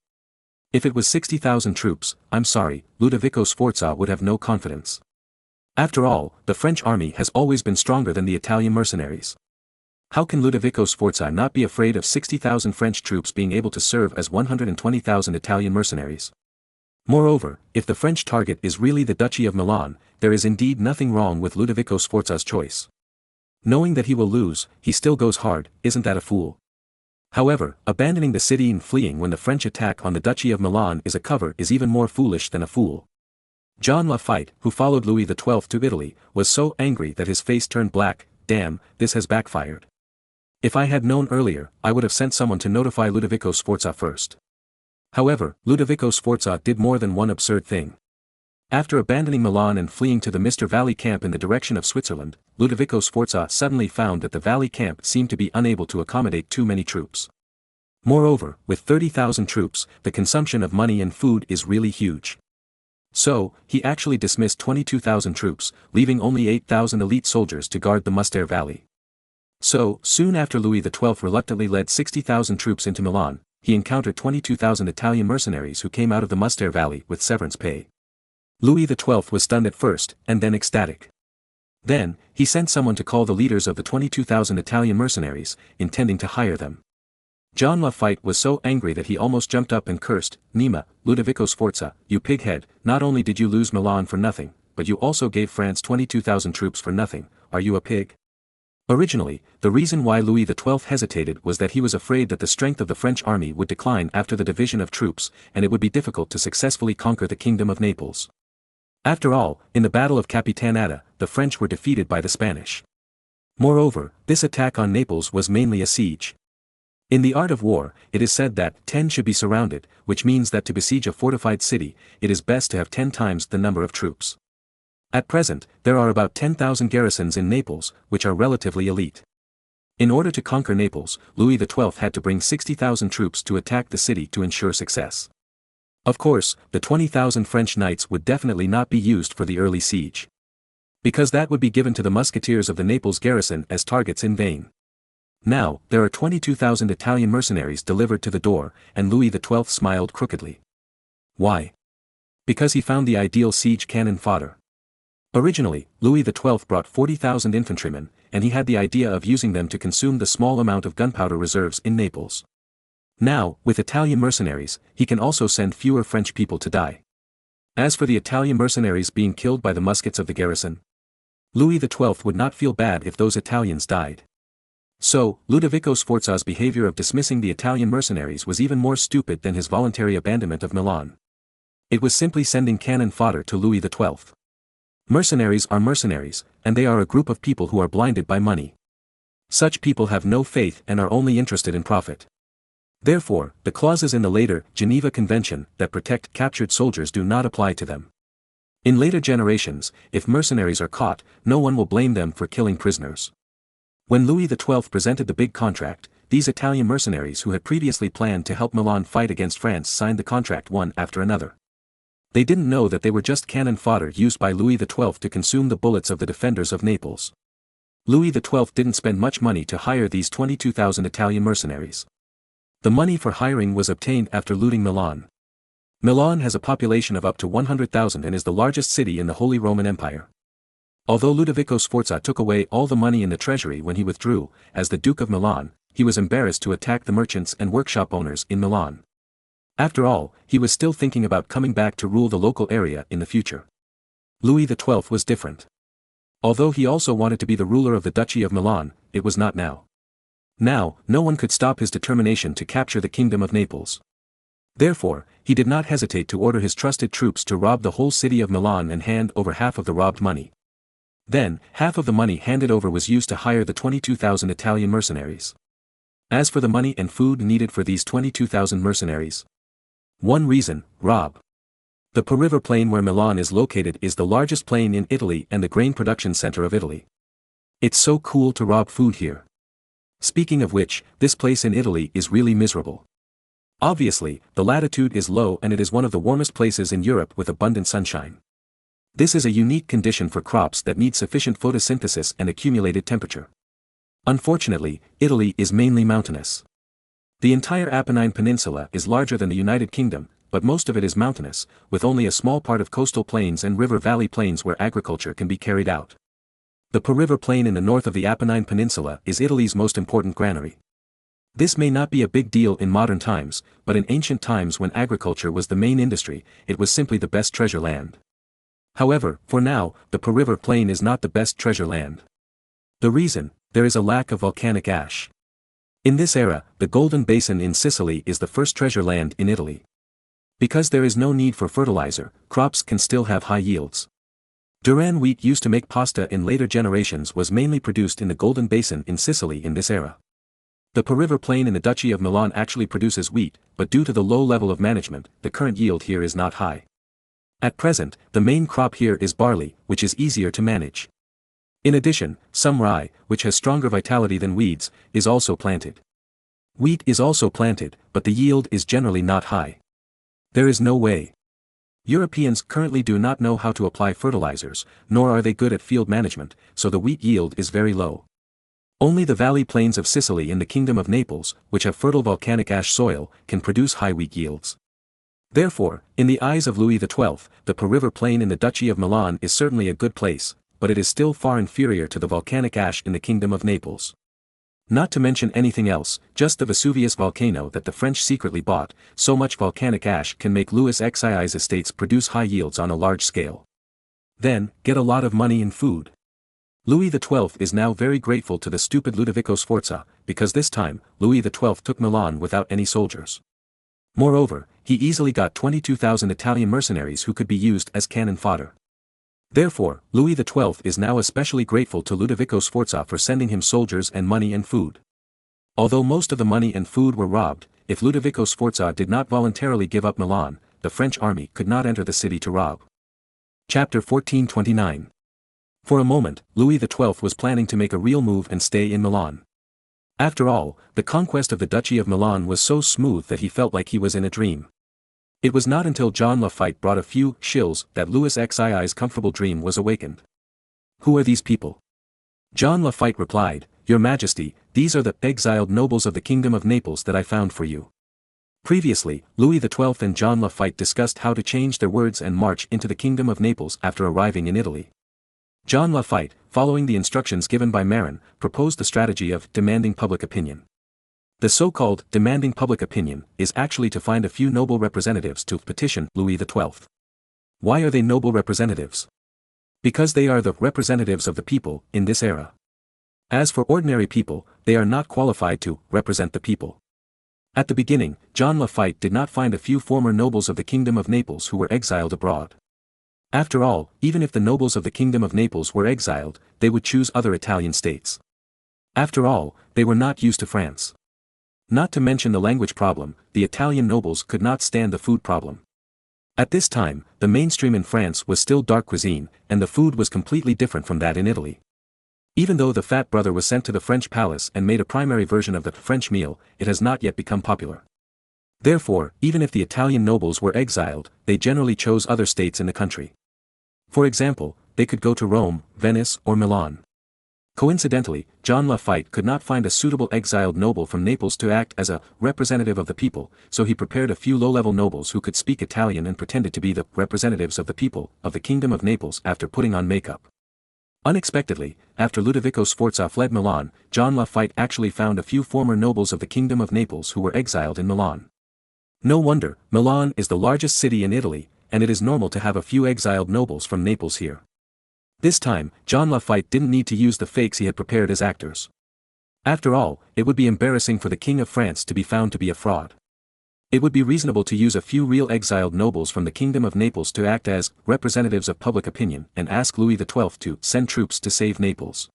B: If it was 60,000 troops, I'm sorry, Ludovico Sforza would have no confidence. After all, the French army has always been stronger than the Italian mercenaries. How can Ludovico Sforza not be afraid of 60,000 French troops being able to serve as 120,000 Italian mercenaries? Moreover, if the French target is really the Duchy of Milan, there is indeed nothing wrong with Ludovico Sforza's choice. Knowing that he will lose, he still goes hard, isn't that a fool? However, abandoning the city and fleeing when the French attack on the Duchy of Milan is a cover is even more foolish than a fool. John Lafitte, who followed Louis XII to Italy, was so angry that his face turned black. Damn, this has backfired. If I had known earlier, I would have sent someone to notify Ludovico Sforza first. However, Ludovico Sforza did more than one absurd thing. After abandoning Milan and fleeing to the Munster Valley camp in the direction of Switzerland, Ludovico Sforza suddenly found that the valley camp seemed to be unable to accommodate too many troops. Moreover, with 30,000 troops, the consumption of money and food is really huge. So, he actually dismissed 22,000 troops, leaving only 8,000 elite soldiers to guard the Munster Valley. So, soon after Louis XII reluctantly led 60,000 troops into Milan, he encountered 22,000 Italian mercenaries who came out of the Munster Valley with severance pay. Louis XII was stunned at first, and then ecstatic. Then, he sent someone to call the leaders of the 22,000 Italian mercenaries, intending to hire them. John Lafitte was so angry that he almost jumped up and cursed, "Nima, Ludovico Sforza, you pighead, not only did you lose Milan for nothing, but you also gave France 22,000 troops for nothing, are you a pig?" Originally, the reason why Louis XII hesitated was that he was afraid that the strength of the French army would decline after the division of troops, and it would be difficult to successfully conquer the Kingdom of Naples. After all, in the Battle of Capitanata, the French were defeated by the Spanish. Moreover, this attack on Naples was mainly a siege. In the art of war, it is said that 10 should be surrounded, which means that to besiege a fortified city, it is best to have 10 times the number of troops. At present, there are about 10,000 garrisons in Naples, which are relatively elite. In order to conquer Naples, Louis XII had to bring 60,000 troops to attack the city to ensure success. Of course, the 20,000 French knights would definitely not be used for the early siege, because that would be given to the musketeers of the Naples garrison as targets in vain. Now, there are 22,000 Italian mercenaries delivered to the door, and Louis XII smiled crookedly. Why? Because he found the ideal siege cannon fodder. Originally, Louis XII brought 40,000 infantrymen, and he had the idea of using them to consume the small amount of gunpowder reserves in Naples. Now, with Italian mercenaries, he can also send fewer French people to die. As for the Italian mercenaries being killed by the muskets of the garrison, Louis XII would not feel bad if those Italians died. So, Ludovico Sforza's behavior of dismissing the Italian mercenaries was even more stupid than his voluntary abandonment of Milan. It was simply sending cannon fodder to Louis XII. Mercenaries are mercenaries, and they are a group of people who are blinded by money. Such people have no faith and are only interested in profit. Therefore, the clauses in the later Geneva Convention that protect captured soldiers do not apply to them. In later generations, if mercenaries are caught, no one will blame them for killing prisoners. When Louis XII presented the big contract, these Italian mercenaries who had previously planned to help Milan fight against France signed the contract one after another. They didn't know that they were just cannon fodder used by Louis XII to consume the bullets of the defenders of Naples. Louis XII didn't spend much money to hire these 22,000 Italian mercenaries. The money for hiring was obtained after looting Milan. Milan has a population of up to 100,000 and is the largest city in the Holy Roman Empire. Although Ludovico Sforza took away all the money in the treasury when he withdrew, as the Duke of Milan, he was embarrassed to attack the merchants and workshop owners in Milan. After all, he was still thinking about coming back to rule the local area in the future. Louis XII was different. Although he also wanted to be the ruler of the Duchy of Milan, it was not now. Now, no one could stop his determination to capture the Kingdom of Naples. Therefore, he did not hesitate to order his trusted troops to rob the whole city of Milan and hand over half of the robbed money. Then, half of the money handed over was used to hire the 22,000 Italian mercenaries. As for the money and food needed for these 22,000 mercenaries, one reason: rob. The Po River Plain where Milan is located is the largest plain in Italy and the grain production center of Italy. It's so cool to rob food here. Speaking of which, this place in Italy is really miserable. Obviously, the latitude is low and it is one of the warmest places in Europe with abundant sunshine. This is a unique condition for crops that need sufficient photosynthesis and accumulated temperature. Unfortunately, Italy is mainly mountainous. The entire Apennine Peninsula is larger than the United Kingdom, but most of it is mountainous, with only a small part of coastal plains and river valley plains where agriculture can be carried out. The Po River Plain in the north of the Apennine Peninsula is Italy's most important granary. This may not be a big deal in modern times, but in ancient times when agriculture was the main industry, it was simply the best treasure land. However, for now, the Po River Plain is not the best treasure land. The reason: there is a lack of volcanic ash. In this era, the Golden Basin in Sicily is the first treasure land in Italy. Because there is no need for fertilizer, crops can still have high yields. Duran wheat used to make pasta in later generations was mainly produced in the Golden Basin in Sicily in this era. The Po River Plain in the Duchy of Milan actually produces wheat, but due to the low level of management, the current yield here is not high. At present, the main crop here is barley, which is easier to manage. In addition, some rye, which has stronger vitality than weeds, is also planted. Wheat is also planted, but the yield is generally not high. There is no way. Europeans currently do not know how to apply fertilizers, nor are they good at field management, so the wheat yield is very low. Only the valley plains of Sicily in the Kingdom of Naples, which have fertile volcanic ash soil, can produce high wheat yields. Therefore, in the eyes of Louis XII, the Po River Plain in the Duchy of Milan is certainly a good place, but it is still far inferior to the volcanic ash in the Kingdom of Naples. Not to mention anything else, just the Vesuvius volcano that the French secretly bought, so much volcanic ash can make Louis XII's estates produce high yields on a large scale. Then, get a lot of money and food. Louis XII is now very grateful to the stupid Ludovico Sforza, because this time, Louis XII took Milan without any soldiers. Moreover, he easily got 22,000 Italian mercenaries who could be used as cannon fodder. Therefore, Louis XII is now especially grateful to Ludovico Sforza for sending him soldiers and money and food. Although most of the money and food were robbed, if Ludovico Sforza did not voluntarily give up Milan, the French army could not enter the city to rob. Chapter 1429. For a moment, Louis XII was planning to make a real move and stay in Milan. After all, the conquest of the Duchy of Milan was so smooth that he felt like he was in a dream. It was not until John Lafitte brought a few shills that Louis XII's comfortable dream was awakened. Who are these people? John Lafitte replied, Your Majesty, these are the exiled nobles of the Kingdom of Naples that I found for you. Previously, Louis XII and John Lafitte discussed how to change their words and march into the Kingdom of Naples after arriving in Italy. John Lafitte, following the instructions given by Marin, proposed the strategy of demanding public opinion. The so-called demanding public opinion is actually to find a few noble representatives to petition Louis XII. Why are they noble representatives? Because they are the representatives of the people in this era. As for ordinary people, they are not qualified to represent the people. At the beginning, John Lafitte did not find a few former nobles of the Kingdom of Naples who were exiled abroad. After all, even if the nobles of the Kingdom of Naples were exiled, they would choose other Italian states. After all, they were not used to France. Not to mention the language problem, the Italian nobles could not stand the food problem. At this time, the mainstream in France was still dark cuisine, and the food was completely different from that in Italy. Even though the fat brother was sent to the French palace and made a primary version of the French meal, it has not yet become popular. Therefore, even if the Italian nobles were exiled, they generally chose other states in the country. For example, they could go to Rome, Venice, or Milan. Coincidentally, John Lafitte could not find a suitable exiled noble from Naples to act as a representative of the people, so he prepared a few low-level nobles who could speak Italian and pretended to be the representatives of the people of the Kingdom of Naples after putting on makeup. Unexpectedly, after Ludovico Sforza fled Milan, John Lafitte actually found a few former nobles of the Kingdom of Naples who were exiled in Milan. No wonder, Milan is the largest city in Italy, and it is normal to have a few exiled nobles from Naples here. This time, John Lafitte didn't need to use the fakes he had prepared as actors. After all, it would be embarrassing for the King of France to be found to be a fraud. It would be reasonable to use a few real exiled nobles from the Kingdom of Naples to act as representatives of public opinion and ask Louis XII to send troops to save Naples.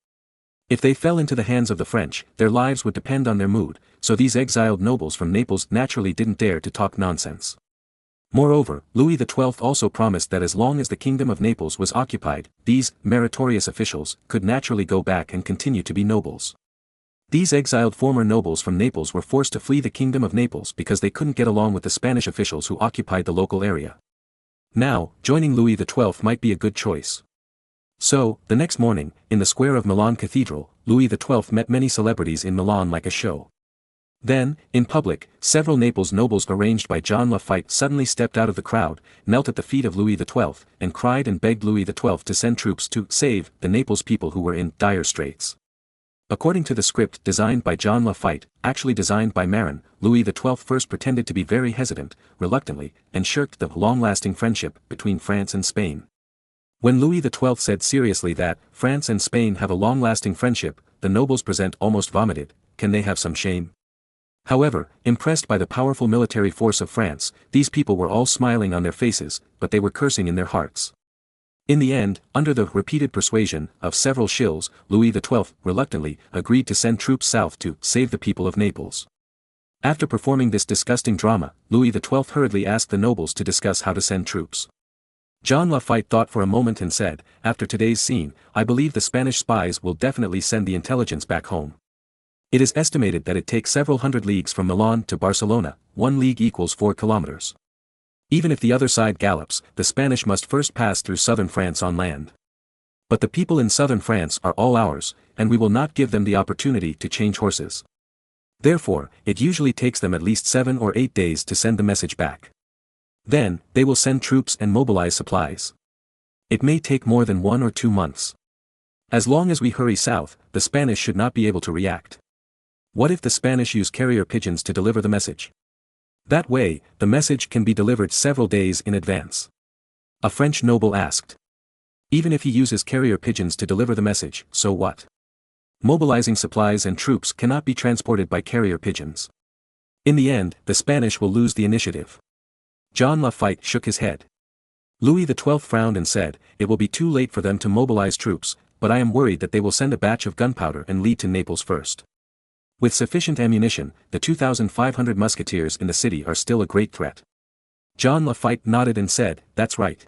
B: If they fell into the hands of the French, their lives would depend on their mood, so these exiled nobles from Naples naturally didn't dare to talk nonsense. Moreover, Louis XII also promised that as long as the Kingdom of Naples was occupied, these meritorious officials could naturally go back and continue to be nobles. These exiled former nobles from Naples were forced to flee the Kingdom of Naples because they couldn't get along with the Spanish officials who occupied the local area. Now, joining Louis XII might be a good choice. So, the next morning, in the square of Milan Cathedral, Louis XII met many celebrities in Milan like a show. Then, in public, several Naples nobles arranged by John Lafitte suddenly stepped out of the crowd, knelt at the feet of Louis XII, and cried and begged Louis XII to send troops to save the Naples people who were in dire straits. According to the script designed by John Lafitte, actually designed by Marin, Louis XII first pretended to be very hesitant, reluctantly, and shirked the long-lasting friendship between France and Spain. When Louis XII said seriously that France and Spain have a long-lasting friendship, the nobles present almost vomited. Can they have some shame? However, impressed by the powerful military force of France, these people were all smiling on their faces, but they were cursing in their hearts. In the end, under the repeated persuasion of several shills, Louis XII, reluctantly, agreed to send troops south to save the people of Naples. After performing this disgusting drama, Louis XII hurriedly asked the nobles to discuss how to send troops. John Lafitte thought for a moment and said, After today's scene, I believe the Spanish spies will definitely send the intelligence back home. It is estimated that it takes several hundred leagues from Milan to Barcelona, 1 league equals 4 kilometers. Even if the other side gallops, the Spanish must first pass through southern France on land. But the people in southern France are all ours, and we will not give them the opportunity to change horses. Therefore, it usually takes them at least 7 or 8 days to send the message back. Then, they will send troops and mobilize supplies. It may take more than 1 or 2 months. As long as we hurry south, the Spanish should not be able to react. What if the Spanish use carrier pigeons to deliver the message? That way, the message can be delivered several days in advance. A French noble asked. Even if he uses carrier pigeons to deliver the message, so what? Mobilizing supplies and troops cannot be transported by carrier pigeons. In the end, the Spanish will lose the initiative. John Lafitte shook his head. Louis XII frowned and said, It will be too late for them to mobilize troops, but I am worried that they will send a batch of gunpowder and lead to Naples first. With sufficient ammunition, the 2,500 musketeers in the city are still a great threat. John Lafitte nodded and said, That's right.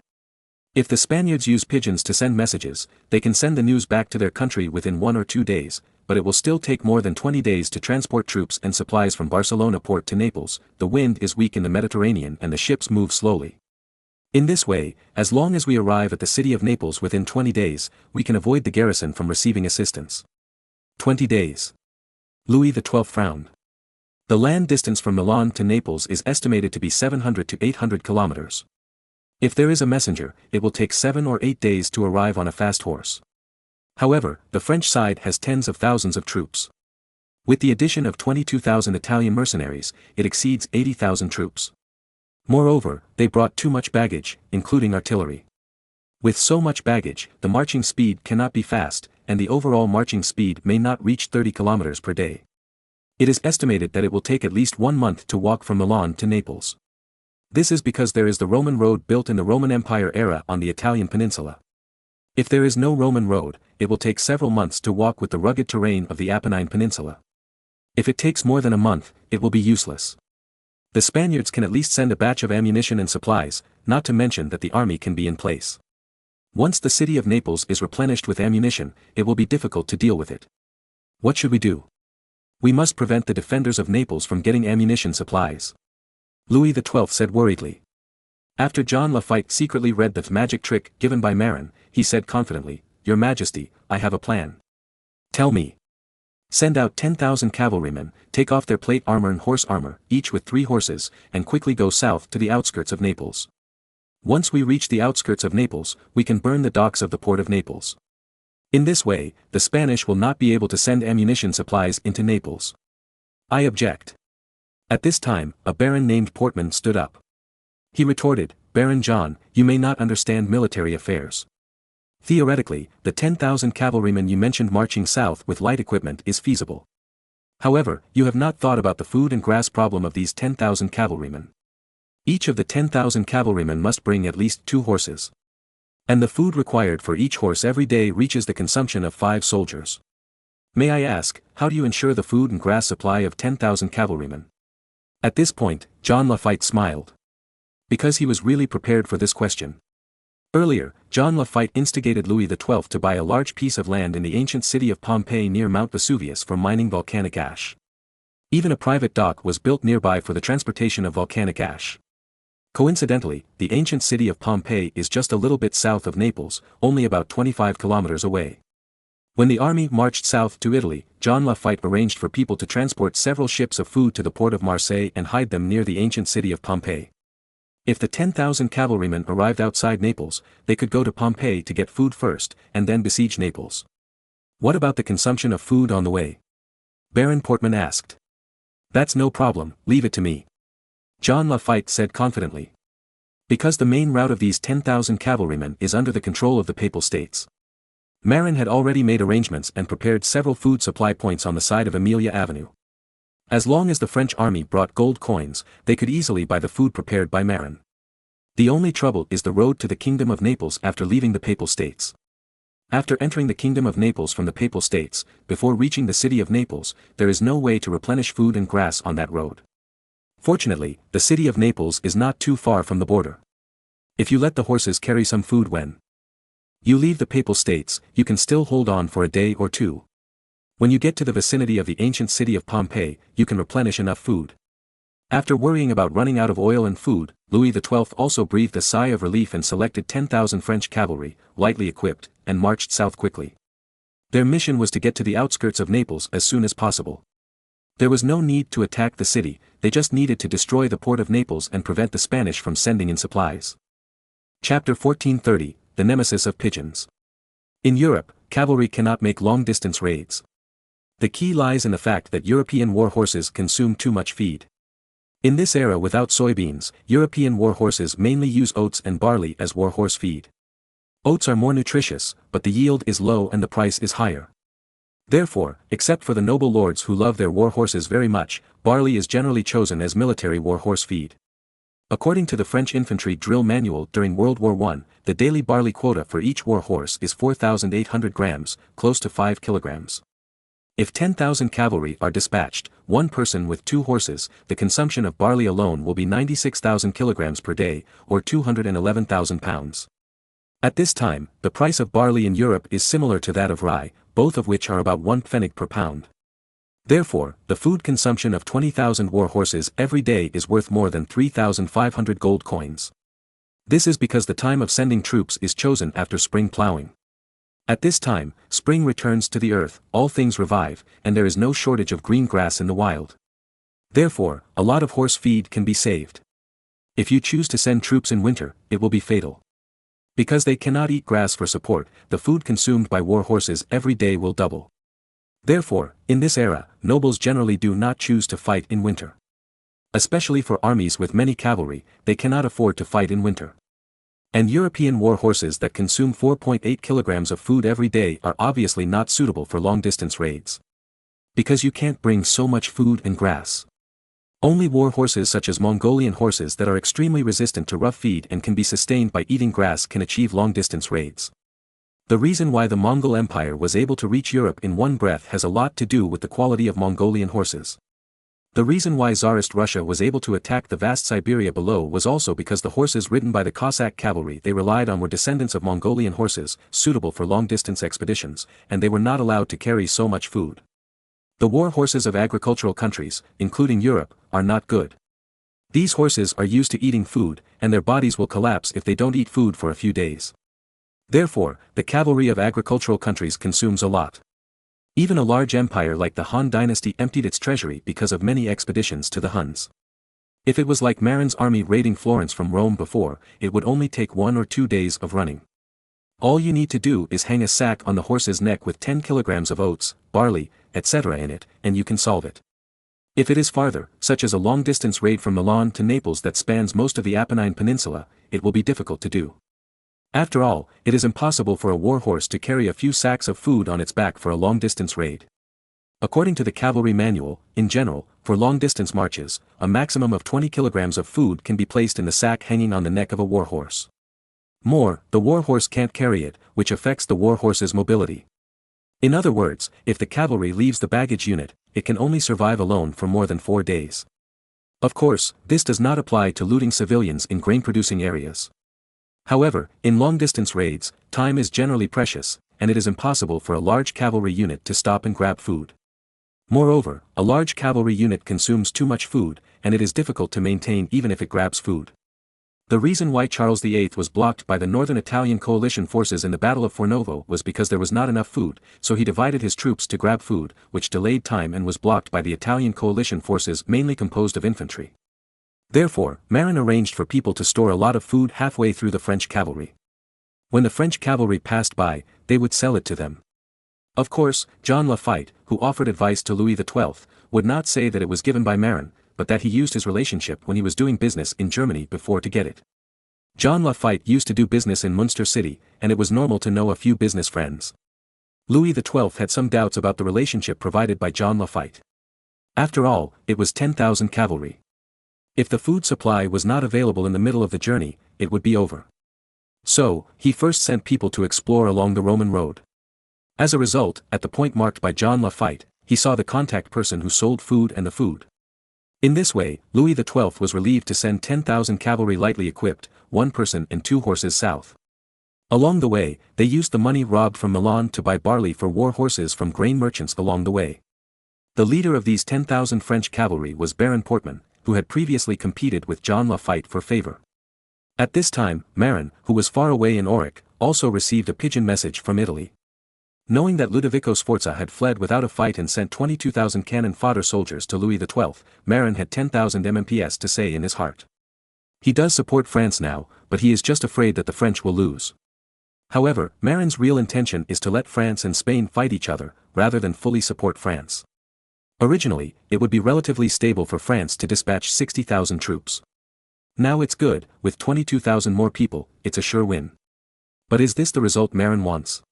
B: If the Spaniards use pigeons to send messages, they can send the news back to their country within 1 or 2 days, but it will still take more than 20 days to transport troops and supplies from Barcelona port to Naples. The wind is weak in the Mediterranean and the ships move slowly. In this way, as long as we arrive at the city of Naples within 20 days, we can avoid the garrison from receiving assistance. 20 days. Louis XII frowned. The land distance from Milan to Naples is estimated to be 700 to 800 kilometers. If there is a messenger, it will take 7 or 8 days to arrive on a fast horse. However, the French side has tens of thousands of troops. With the addition of 22,000 Italian mercenaries, it exceeds 80,000 troops. Moreover, they brought too much baggage, including artillery. With so much baggage, the marching speed cannot be fast, and the overall marching speed may not reach 30 kilometers per day. It is estimated that it will take at least 1 month to walk from Milan to Naples. This is because there is the Roman road built in the Roman Empire era on the Italian peninsula. If there is no Roman road, it will take several months to walk with the rugged terrain of the Apennine Peninsula. If it takes more than a month, it will be useless. The Spaniards can at least send a batch of ammunition and supplies, not to mention that the army can be in place. Once the city of Naples is replenished with ammunition, it will be difficult to deal with it. What should we do? We must prevent the defenders of Naples from getting ammunition supplies. Louis XII said worriedly. After John Lafitte secretly read the magic trick given by Marin, he said confidently, "Your Majesty, I have a plan." "Tell me." "Send out 10,000 cavalrymen, take off their plate armor and horse armor, each with 3 horses, and quickly go south to the outskirts of Naples. Once we reach the outskirts of Naples, we can burn the docks of the port of Naples. In this way, the Spanish will not be able to send ammunition supplies into Naples." "I object." At this time, a baron named Portman stood up. He retorted, "Baron John, you may not understand military affairs. Theoretically, the 10,000 cavalrymen you mentioned marching south with light equipment is feasible. However, you have not thought about the food and grass problem of these 10,000 cavalrymen. Each of the 10,000 cavalrymen must bring at least 2 horses. And the food required for each horse every day reaches the consumption of 5 soldiers. May I ask, how do you ensure the food and grass supply of 10,000 cavalrymen?" At this point, John Lafitte smiled. Because he was really prepared for this question. Earlier, John Lafitte instigated Louis XII to buy a large piece of land in the ancient city of Pompeii near Mount Vesuvius for mining volcanic ash. Even a private dock was built nearby for the transportation of volcanic ash. Coincidentally, the ancient city of Pompeii is just a little bit south of Naples, only about 25 kilometers away. When the army marched south to Italy, John Lafitte arranged for people to transport several ships of food to the port of Marseille and hide them near the ancient city of Pompeii. If the 10,000 cavalrymen arrived outside Naples, they could go to Pompeii to get food first, and then besiege Naples. "What about the consumption of food on the way?" Baron Portman asked. "That's no problem, leave it to me," John Lafitte said confidently. Because the main route of these 10,000 cavalrymen is under the control of the Papal States. Marin had already made arrangements and prepared several food supply points on the side of Amelia Avenue. As long as the French army brought gold coins, they could easily buy the food prepared by Marin. The only trouble is the road to the Kingdom of Naples after leaving the Papal States. After entering the Kingdom of Naples from the Papal States, before reaching the city of Naples, there is no way to replenish food and grass on that road. Fortunately, the city of Naples is not too far from the border. If you let the horses carry some food when you leave the Papal States, you can still hold on for a day or 2. When you get to the vicinity of the ancient city of Pompeii, you can replenish enough food. After worrying about running out of oil and food, Louis XII also breathed a sigh of relief and selected 10,000 French cavalry, lightly equipped, and marched south quickly. Their mission was to get to the outskirts of Naples as soon as possible. There was no need to attack the city, they just needed to destroy the port of Naples and prevent the Spanish from sending in supplies. Chapter 1430, The Nemesis of Pigeons. In Europe, cavalry cannot make long-distance raids. The key lies in the fact that European war horses consume too much feed. In this era without soybeans, European war horses mainly use oats and barley as war horse feed. Oats are more nutritious, but the yield is low and the price is higher. Therefore, except for the noble lords who love their war horses very much, barley is generally chosen as military war horse feed. According to the French infantry drill manual during World War I, the daily barley quota for each war horse is 4,800 grams, close to 5 kilograms. If 10,000 cavalry are dispatched, one person with 2 horses, the consumption of barley alone will be 96,000 kilograms per day, or 211,000 pounds. At this time, the price of barley in Europe is similar to that of rye, both of which are about 1 pfennig per pound. Therefore, the food consumption of 20,000 war horses every day is worth more than 3,500 gold coins. This is because the time of sending troops is chosen after spring plowing. At this time, spring returns to the earth, all things revive, and there is no shortage of green grass in the wild. Therefore, a lot of horse feed can be saved. If you choose to send troops in winter, it will be fatal. Because they cannot eat grass for support, the food consumed by war horses every day will double. Therefore, in this era, nobles generally do not choose to fight in winter. Especially for armies with many cavalry, they cannot afford to fight in winter. And European war horses that consume 4.8 kilograms of food every day are obviously not suitable for long-distance raids. Because you can't bring so much food and grass. Only war horses such as Mongolian horses that are extremely resistant to rough feed and can be sustained by eating grass can achieve long-distance raids. The reason why the Mongol Empire was able to reach Europe in one breath has a lot to do with the quality of Mongolian horses. The reason why Tsarist Russia was able to attack the vast Siberia below was also because the horses ridden by the Cossack cavalry they relied on were descendants of Mongolian horses, suitable for long-distance expeditions, and they were not allowed to carry so much food. The war horses of agricultural countries, including Europe, are not good. These horses are used to eating food, and their bodies will collapse if they don't eat food for a few days. Therefore, the cavalry of agricultural countries consumes a lot. Even a large empire like the Han dynasty emptied its treasury because of many expeditions to the Huns. If it was like Marin's army raiding Florence from Rome before, it would only take 1 or 2 days of running. All you need to do is hang a sack on the horse's neck with 10 kilograms of oats, barley, etc. in it, and you can solve it. If it is farther, such as a long-distance raid from Milan to Naples that spans most of the Apennine Peninsula, it will be difficult to do. After all, it is impossible for a war horse to carry a few sacks of food on its back for a long-distance raid. According to the cavalry manual, in general, for long-distance marches, a maximum of 20 kilograms of food can be placed in the sack hanging on the neck of a war horse. More, the war horse can't carry it, which affects the war horse's mobility. In other words, if the cavalry leaves the baggage unit, it can only survive alone for more than 4 days. Of course, this does not apply to looting civilians in grain-producing areas. However, in long-distance raids, time is generally precious, and it is impossible for a large cavalry unit to stop and grab food. Moreover, a large cavalry unit consumes too much food, and it is difficult to maintain even if it grabs food. The reason why Charles VIII was blocked by the northern Italian coalition forces in the Battle of Fornovo was because there was not enough food, so he divided his troops to grab food, which delayed time and was blocked by the Italian coalition forces mainly composed of infantry. Therefore, Marin arranged for people to store a lot of food halfway through the French cavalry. When the French cavalry passed by, they would sell it to them. Of course, John Lafitte, who offered advice to Louis XII, would not say that it was given by Marin, but that he used his relationship when he was doing business in Germany before to get it. John Lafitte used to do business in Munster City, and it was normal to know a few business friends. Louis XII had some doubts about the relationship provided by John Lafitte. After all, it was 10,000 cavalry. If the food supply was not available in the middle of the journey, it would be over. So, he first sent people to explore along the Roman road. As a result, at the point marked by John Lafitte, he saw the contact person who sold food and the food. In this way, Louis XII was relieved to send 10,000 cavalry lightly equipped, 1 person and 2 horses south. Along the way, they used the money robbed from Milan to buy barley for war horses from grain merchants along the way. The leader of these 10,000 French cavalry was Baron Portman, who had previously competed with John Lafitte for favor. At this time, Marin, who was far away in Auric, also received a pigeon message from Italy. Knowing that Ludovico Sforza had fled without a fight and sent 22,000 cannon fodder soldiers to Louis XII, Marin had 10,000 MMPs to say in his heart. He does support France now, but he is just afraid that the French will lose. However, Marin's real intention is to let France and Spain fight each other, rather than fully support France. Originally, it would be relatively stable for France to dispatch 60,000 troops. Now it's good, with 22,000 more people, it's a sure win. But is this the result Marin wants?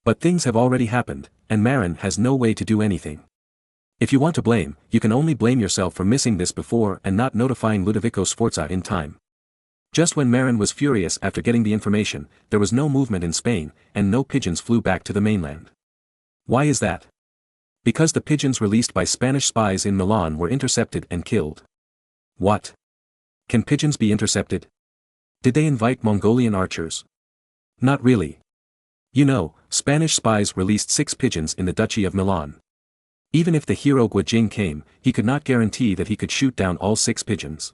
B: But things have already happened, and Marin has no way to do anything. If you want to blame, you can only blame yourself for missing this before and not notifying Ludovico Sforza in time. Just when Marin was furious after getting the information, there was no movement in Spain, and no pigeons flew back to the mainland. Why is that? Because the pigeons released by Spanish spies in Milan were intercepted and killed. What? Can pigeons be intercepted? Did they invite Mongolian archers? Not really. You know, Spanish spies released 6 pigeons in the Duchy of Milan. Even if the hero Guijing came, he could not guarantee that he could shoot down all 6 pigeons.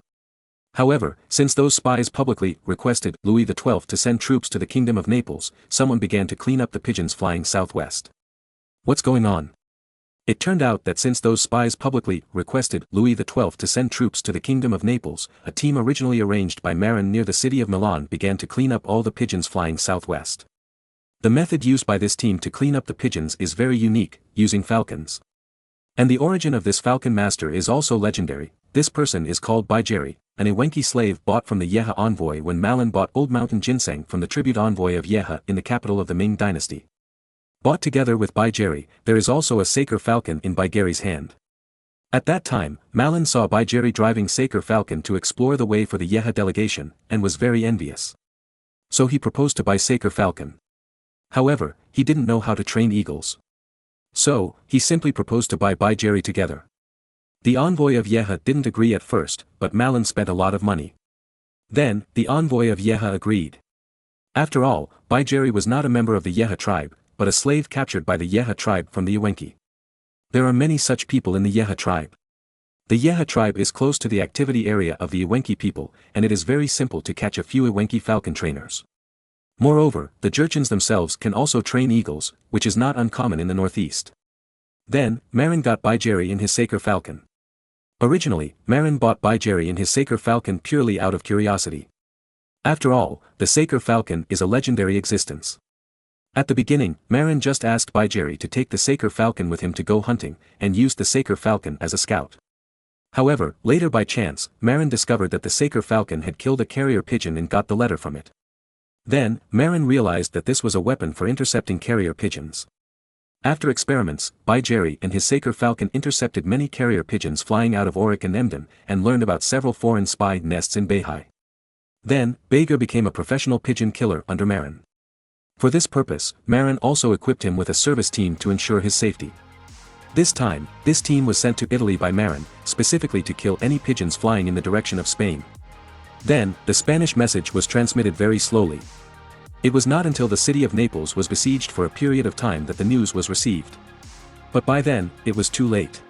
B: However, since those spies publicly requested Louis XII to send troops to the Kingdom of Naples, someone began to clean up the pigeons flying southwest. What's going on? It turned out that since those spies publicly requested Louis XII to send troops to the Kingdom of Naples, a team originally arranged by Marin near the city of Milan began to clean up all the pigeons flying southwest. The method used by this team to clean up the pigeons is very unique, using falcons. And the origin of this falcon master is also legendary. This person is called Baijeri, an Ewenki slave bought from the Yeha envoy when Malin bought Old Mountain Ginseng from the tribute envoy of Yeha in the capital of the Ming dynasty. Bought together with Baijeri, there is also a Saker falcon in Baijeri's hand. At that time, Malin saw Baijeri driving Saker falcon to explore the way for the Yeha delegation, and was very envious. So he proposed to buy Saker falcon. However, he didn't know how to train eagles. So, he simply proposed to buy Baijeri together. The envoy of Yeha didn't agree at first, but Malin spent a lot of money. Then, the envoy of Yeha agreed. After all, Baijeri was not a member of the Yeha tribe, but a slave captured by the Yeha tribe from the Ewenki. There are many such people in the Yeha tribe. The Yeha tribe is close to the activity area of the Ewenki people, and it is very simple to catch a few Ewenki falcon trainers. Moreover, the Jurchens themselves can also train eagles, which is not uncommon in the northeast. Then, Marin got Baijeri in his Saker falcon. Originally, Marin bought Baijeri in his Saker falcon purely out of curiosity. After all, the Saker falcon is a legendary existence. At the beginning, Marin just asked Baijeri to take the Saker falcon with him to go hunting, and used the Saker falcon as a scout. However, later by chance, Marin discovered that the Saker falcon had killed a carrier pigeon and got the letter from it. Then, Marin realized that this was a weapon for intercepting carrier pigeons. After experiments, Baijeri and his Saker falcon intercepted many carrier pigeons flying out of Auric and Emden, and learned about several foreign spy nests in Beihai. Then, Bager became a professional pigeon killer under Marin. For this purpose, Marin also equipped him with a service team to ensure his safety. This time, this team was sent to Italy by Marin, specifically to kill any pigeons flying in the direction of Spain. Then, the Spanish message was transmitted very slowly. It was not until the city of Naples was besieged for a period of time that the news was received. But by then, it was too late.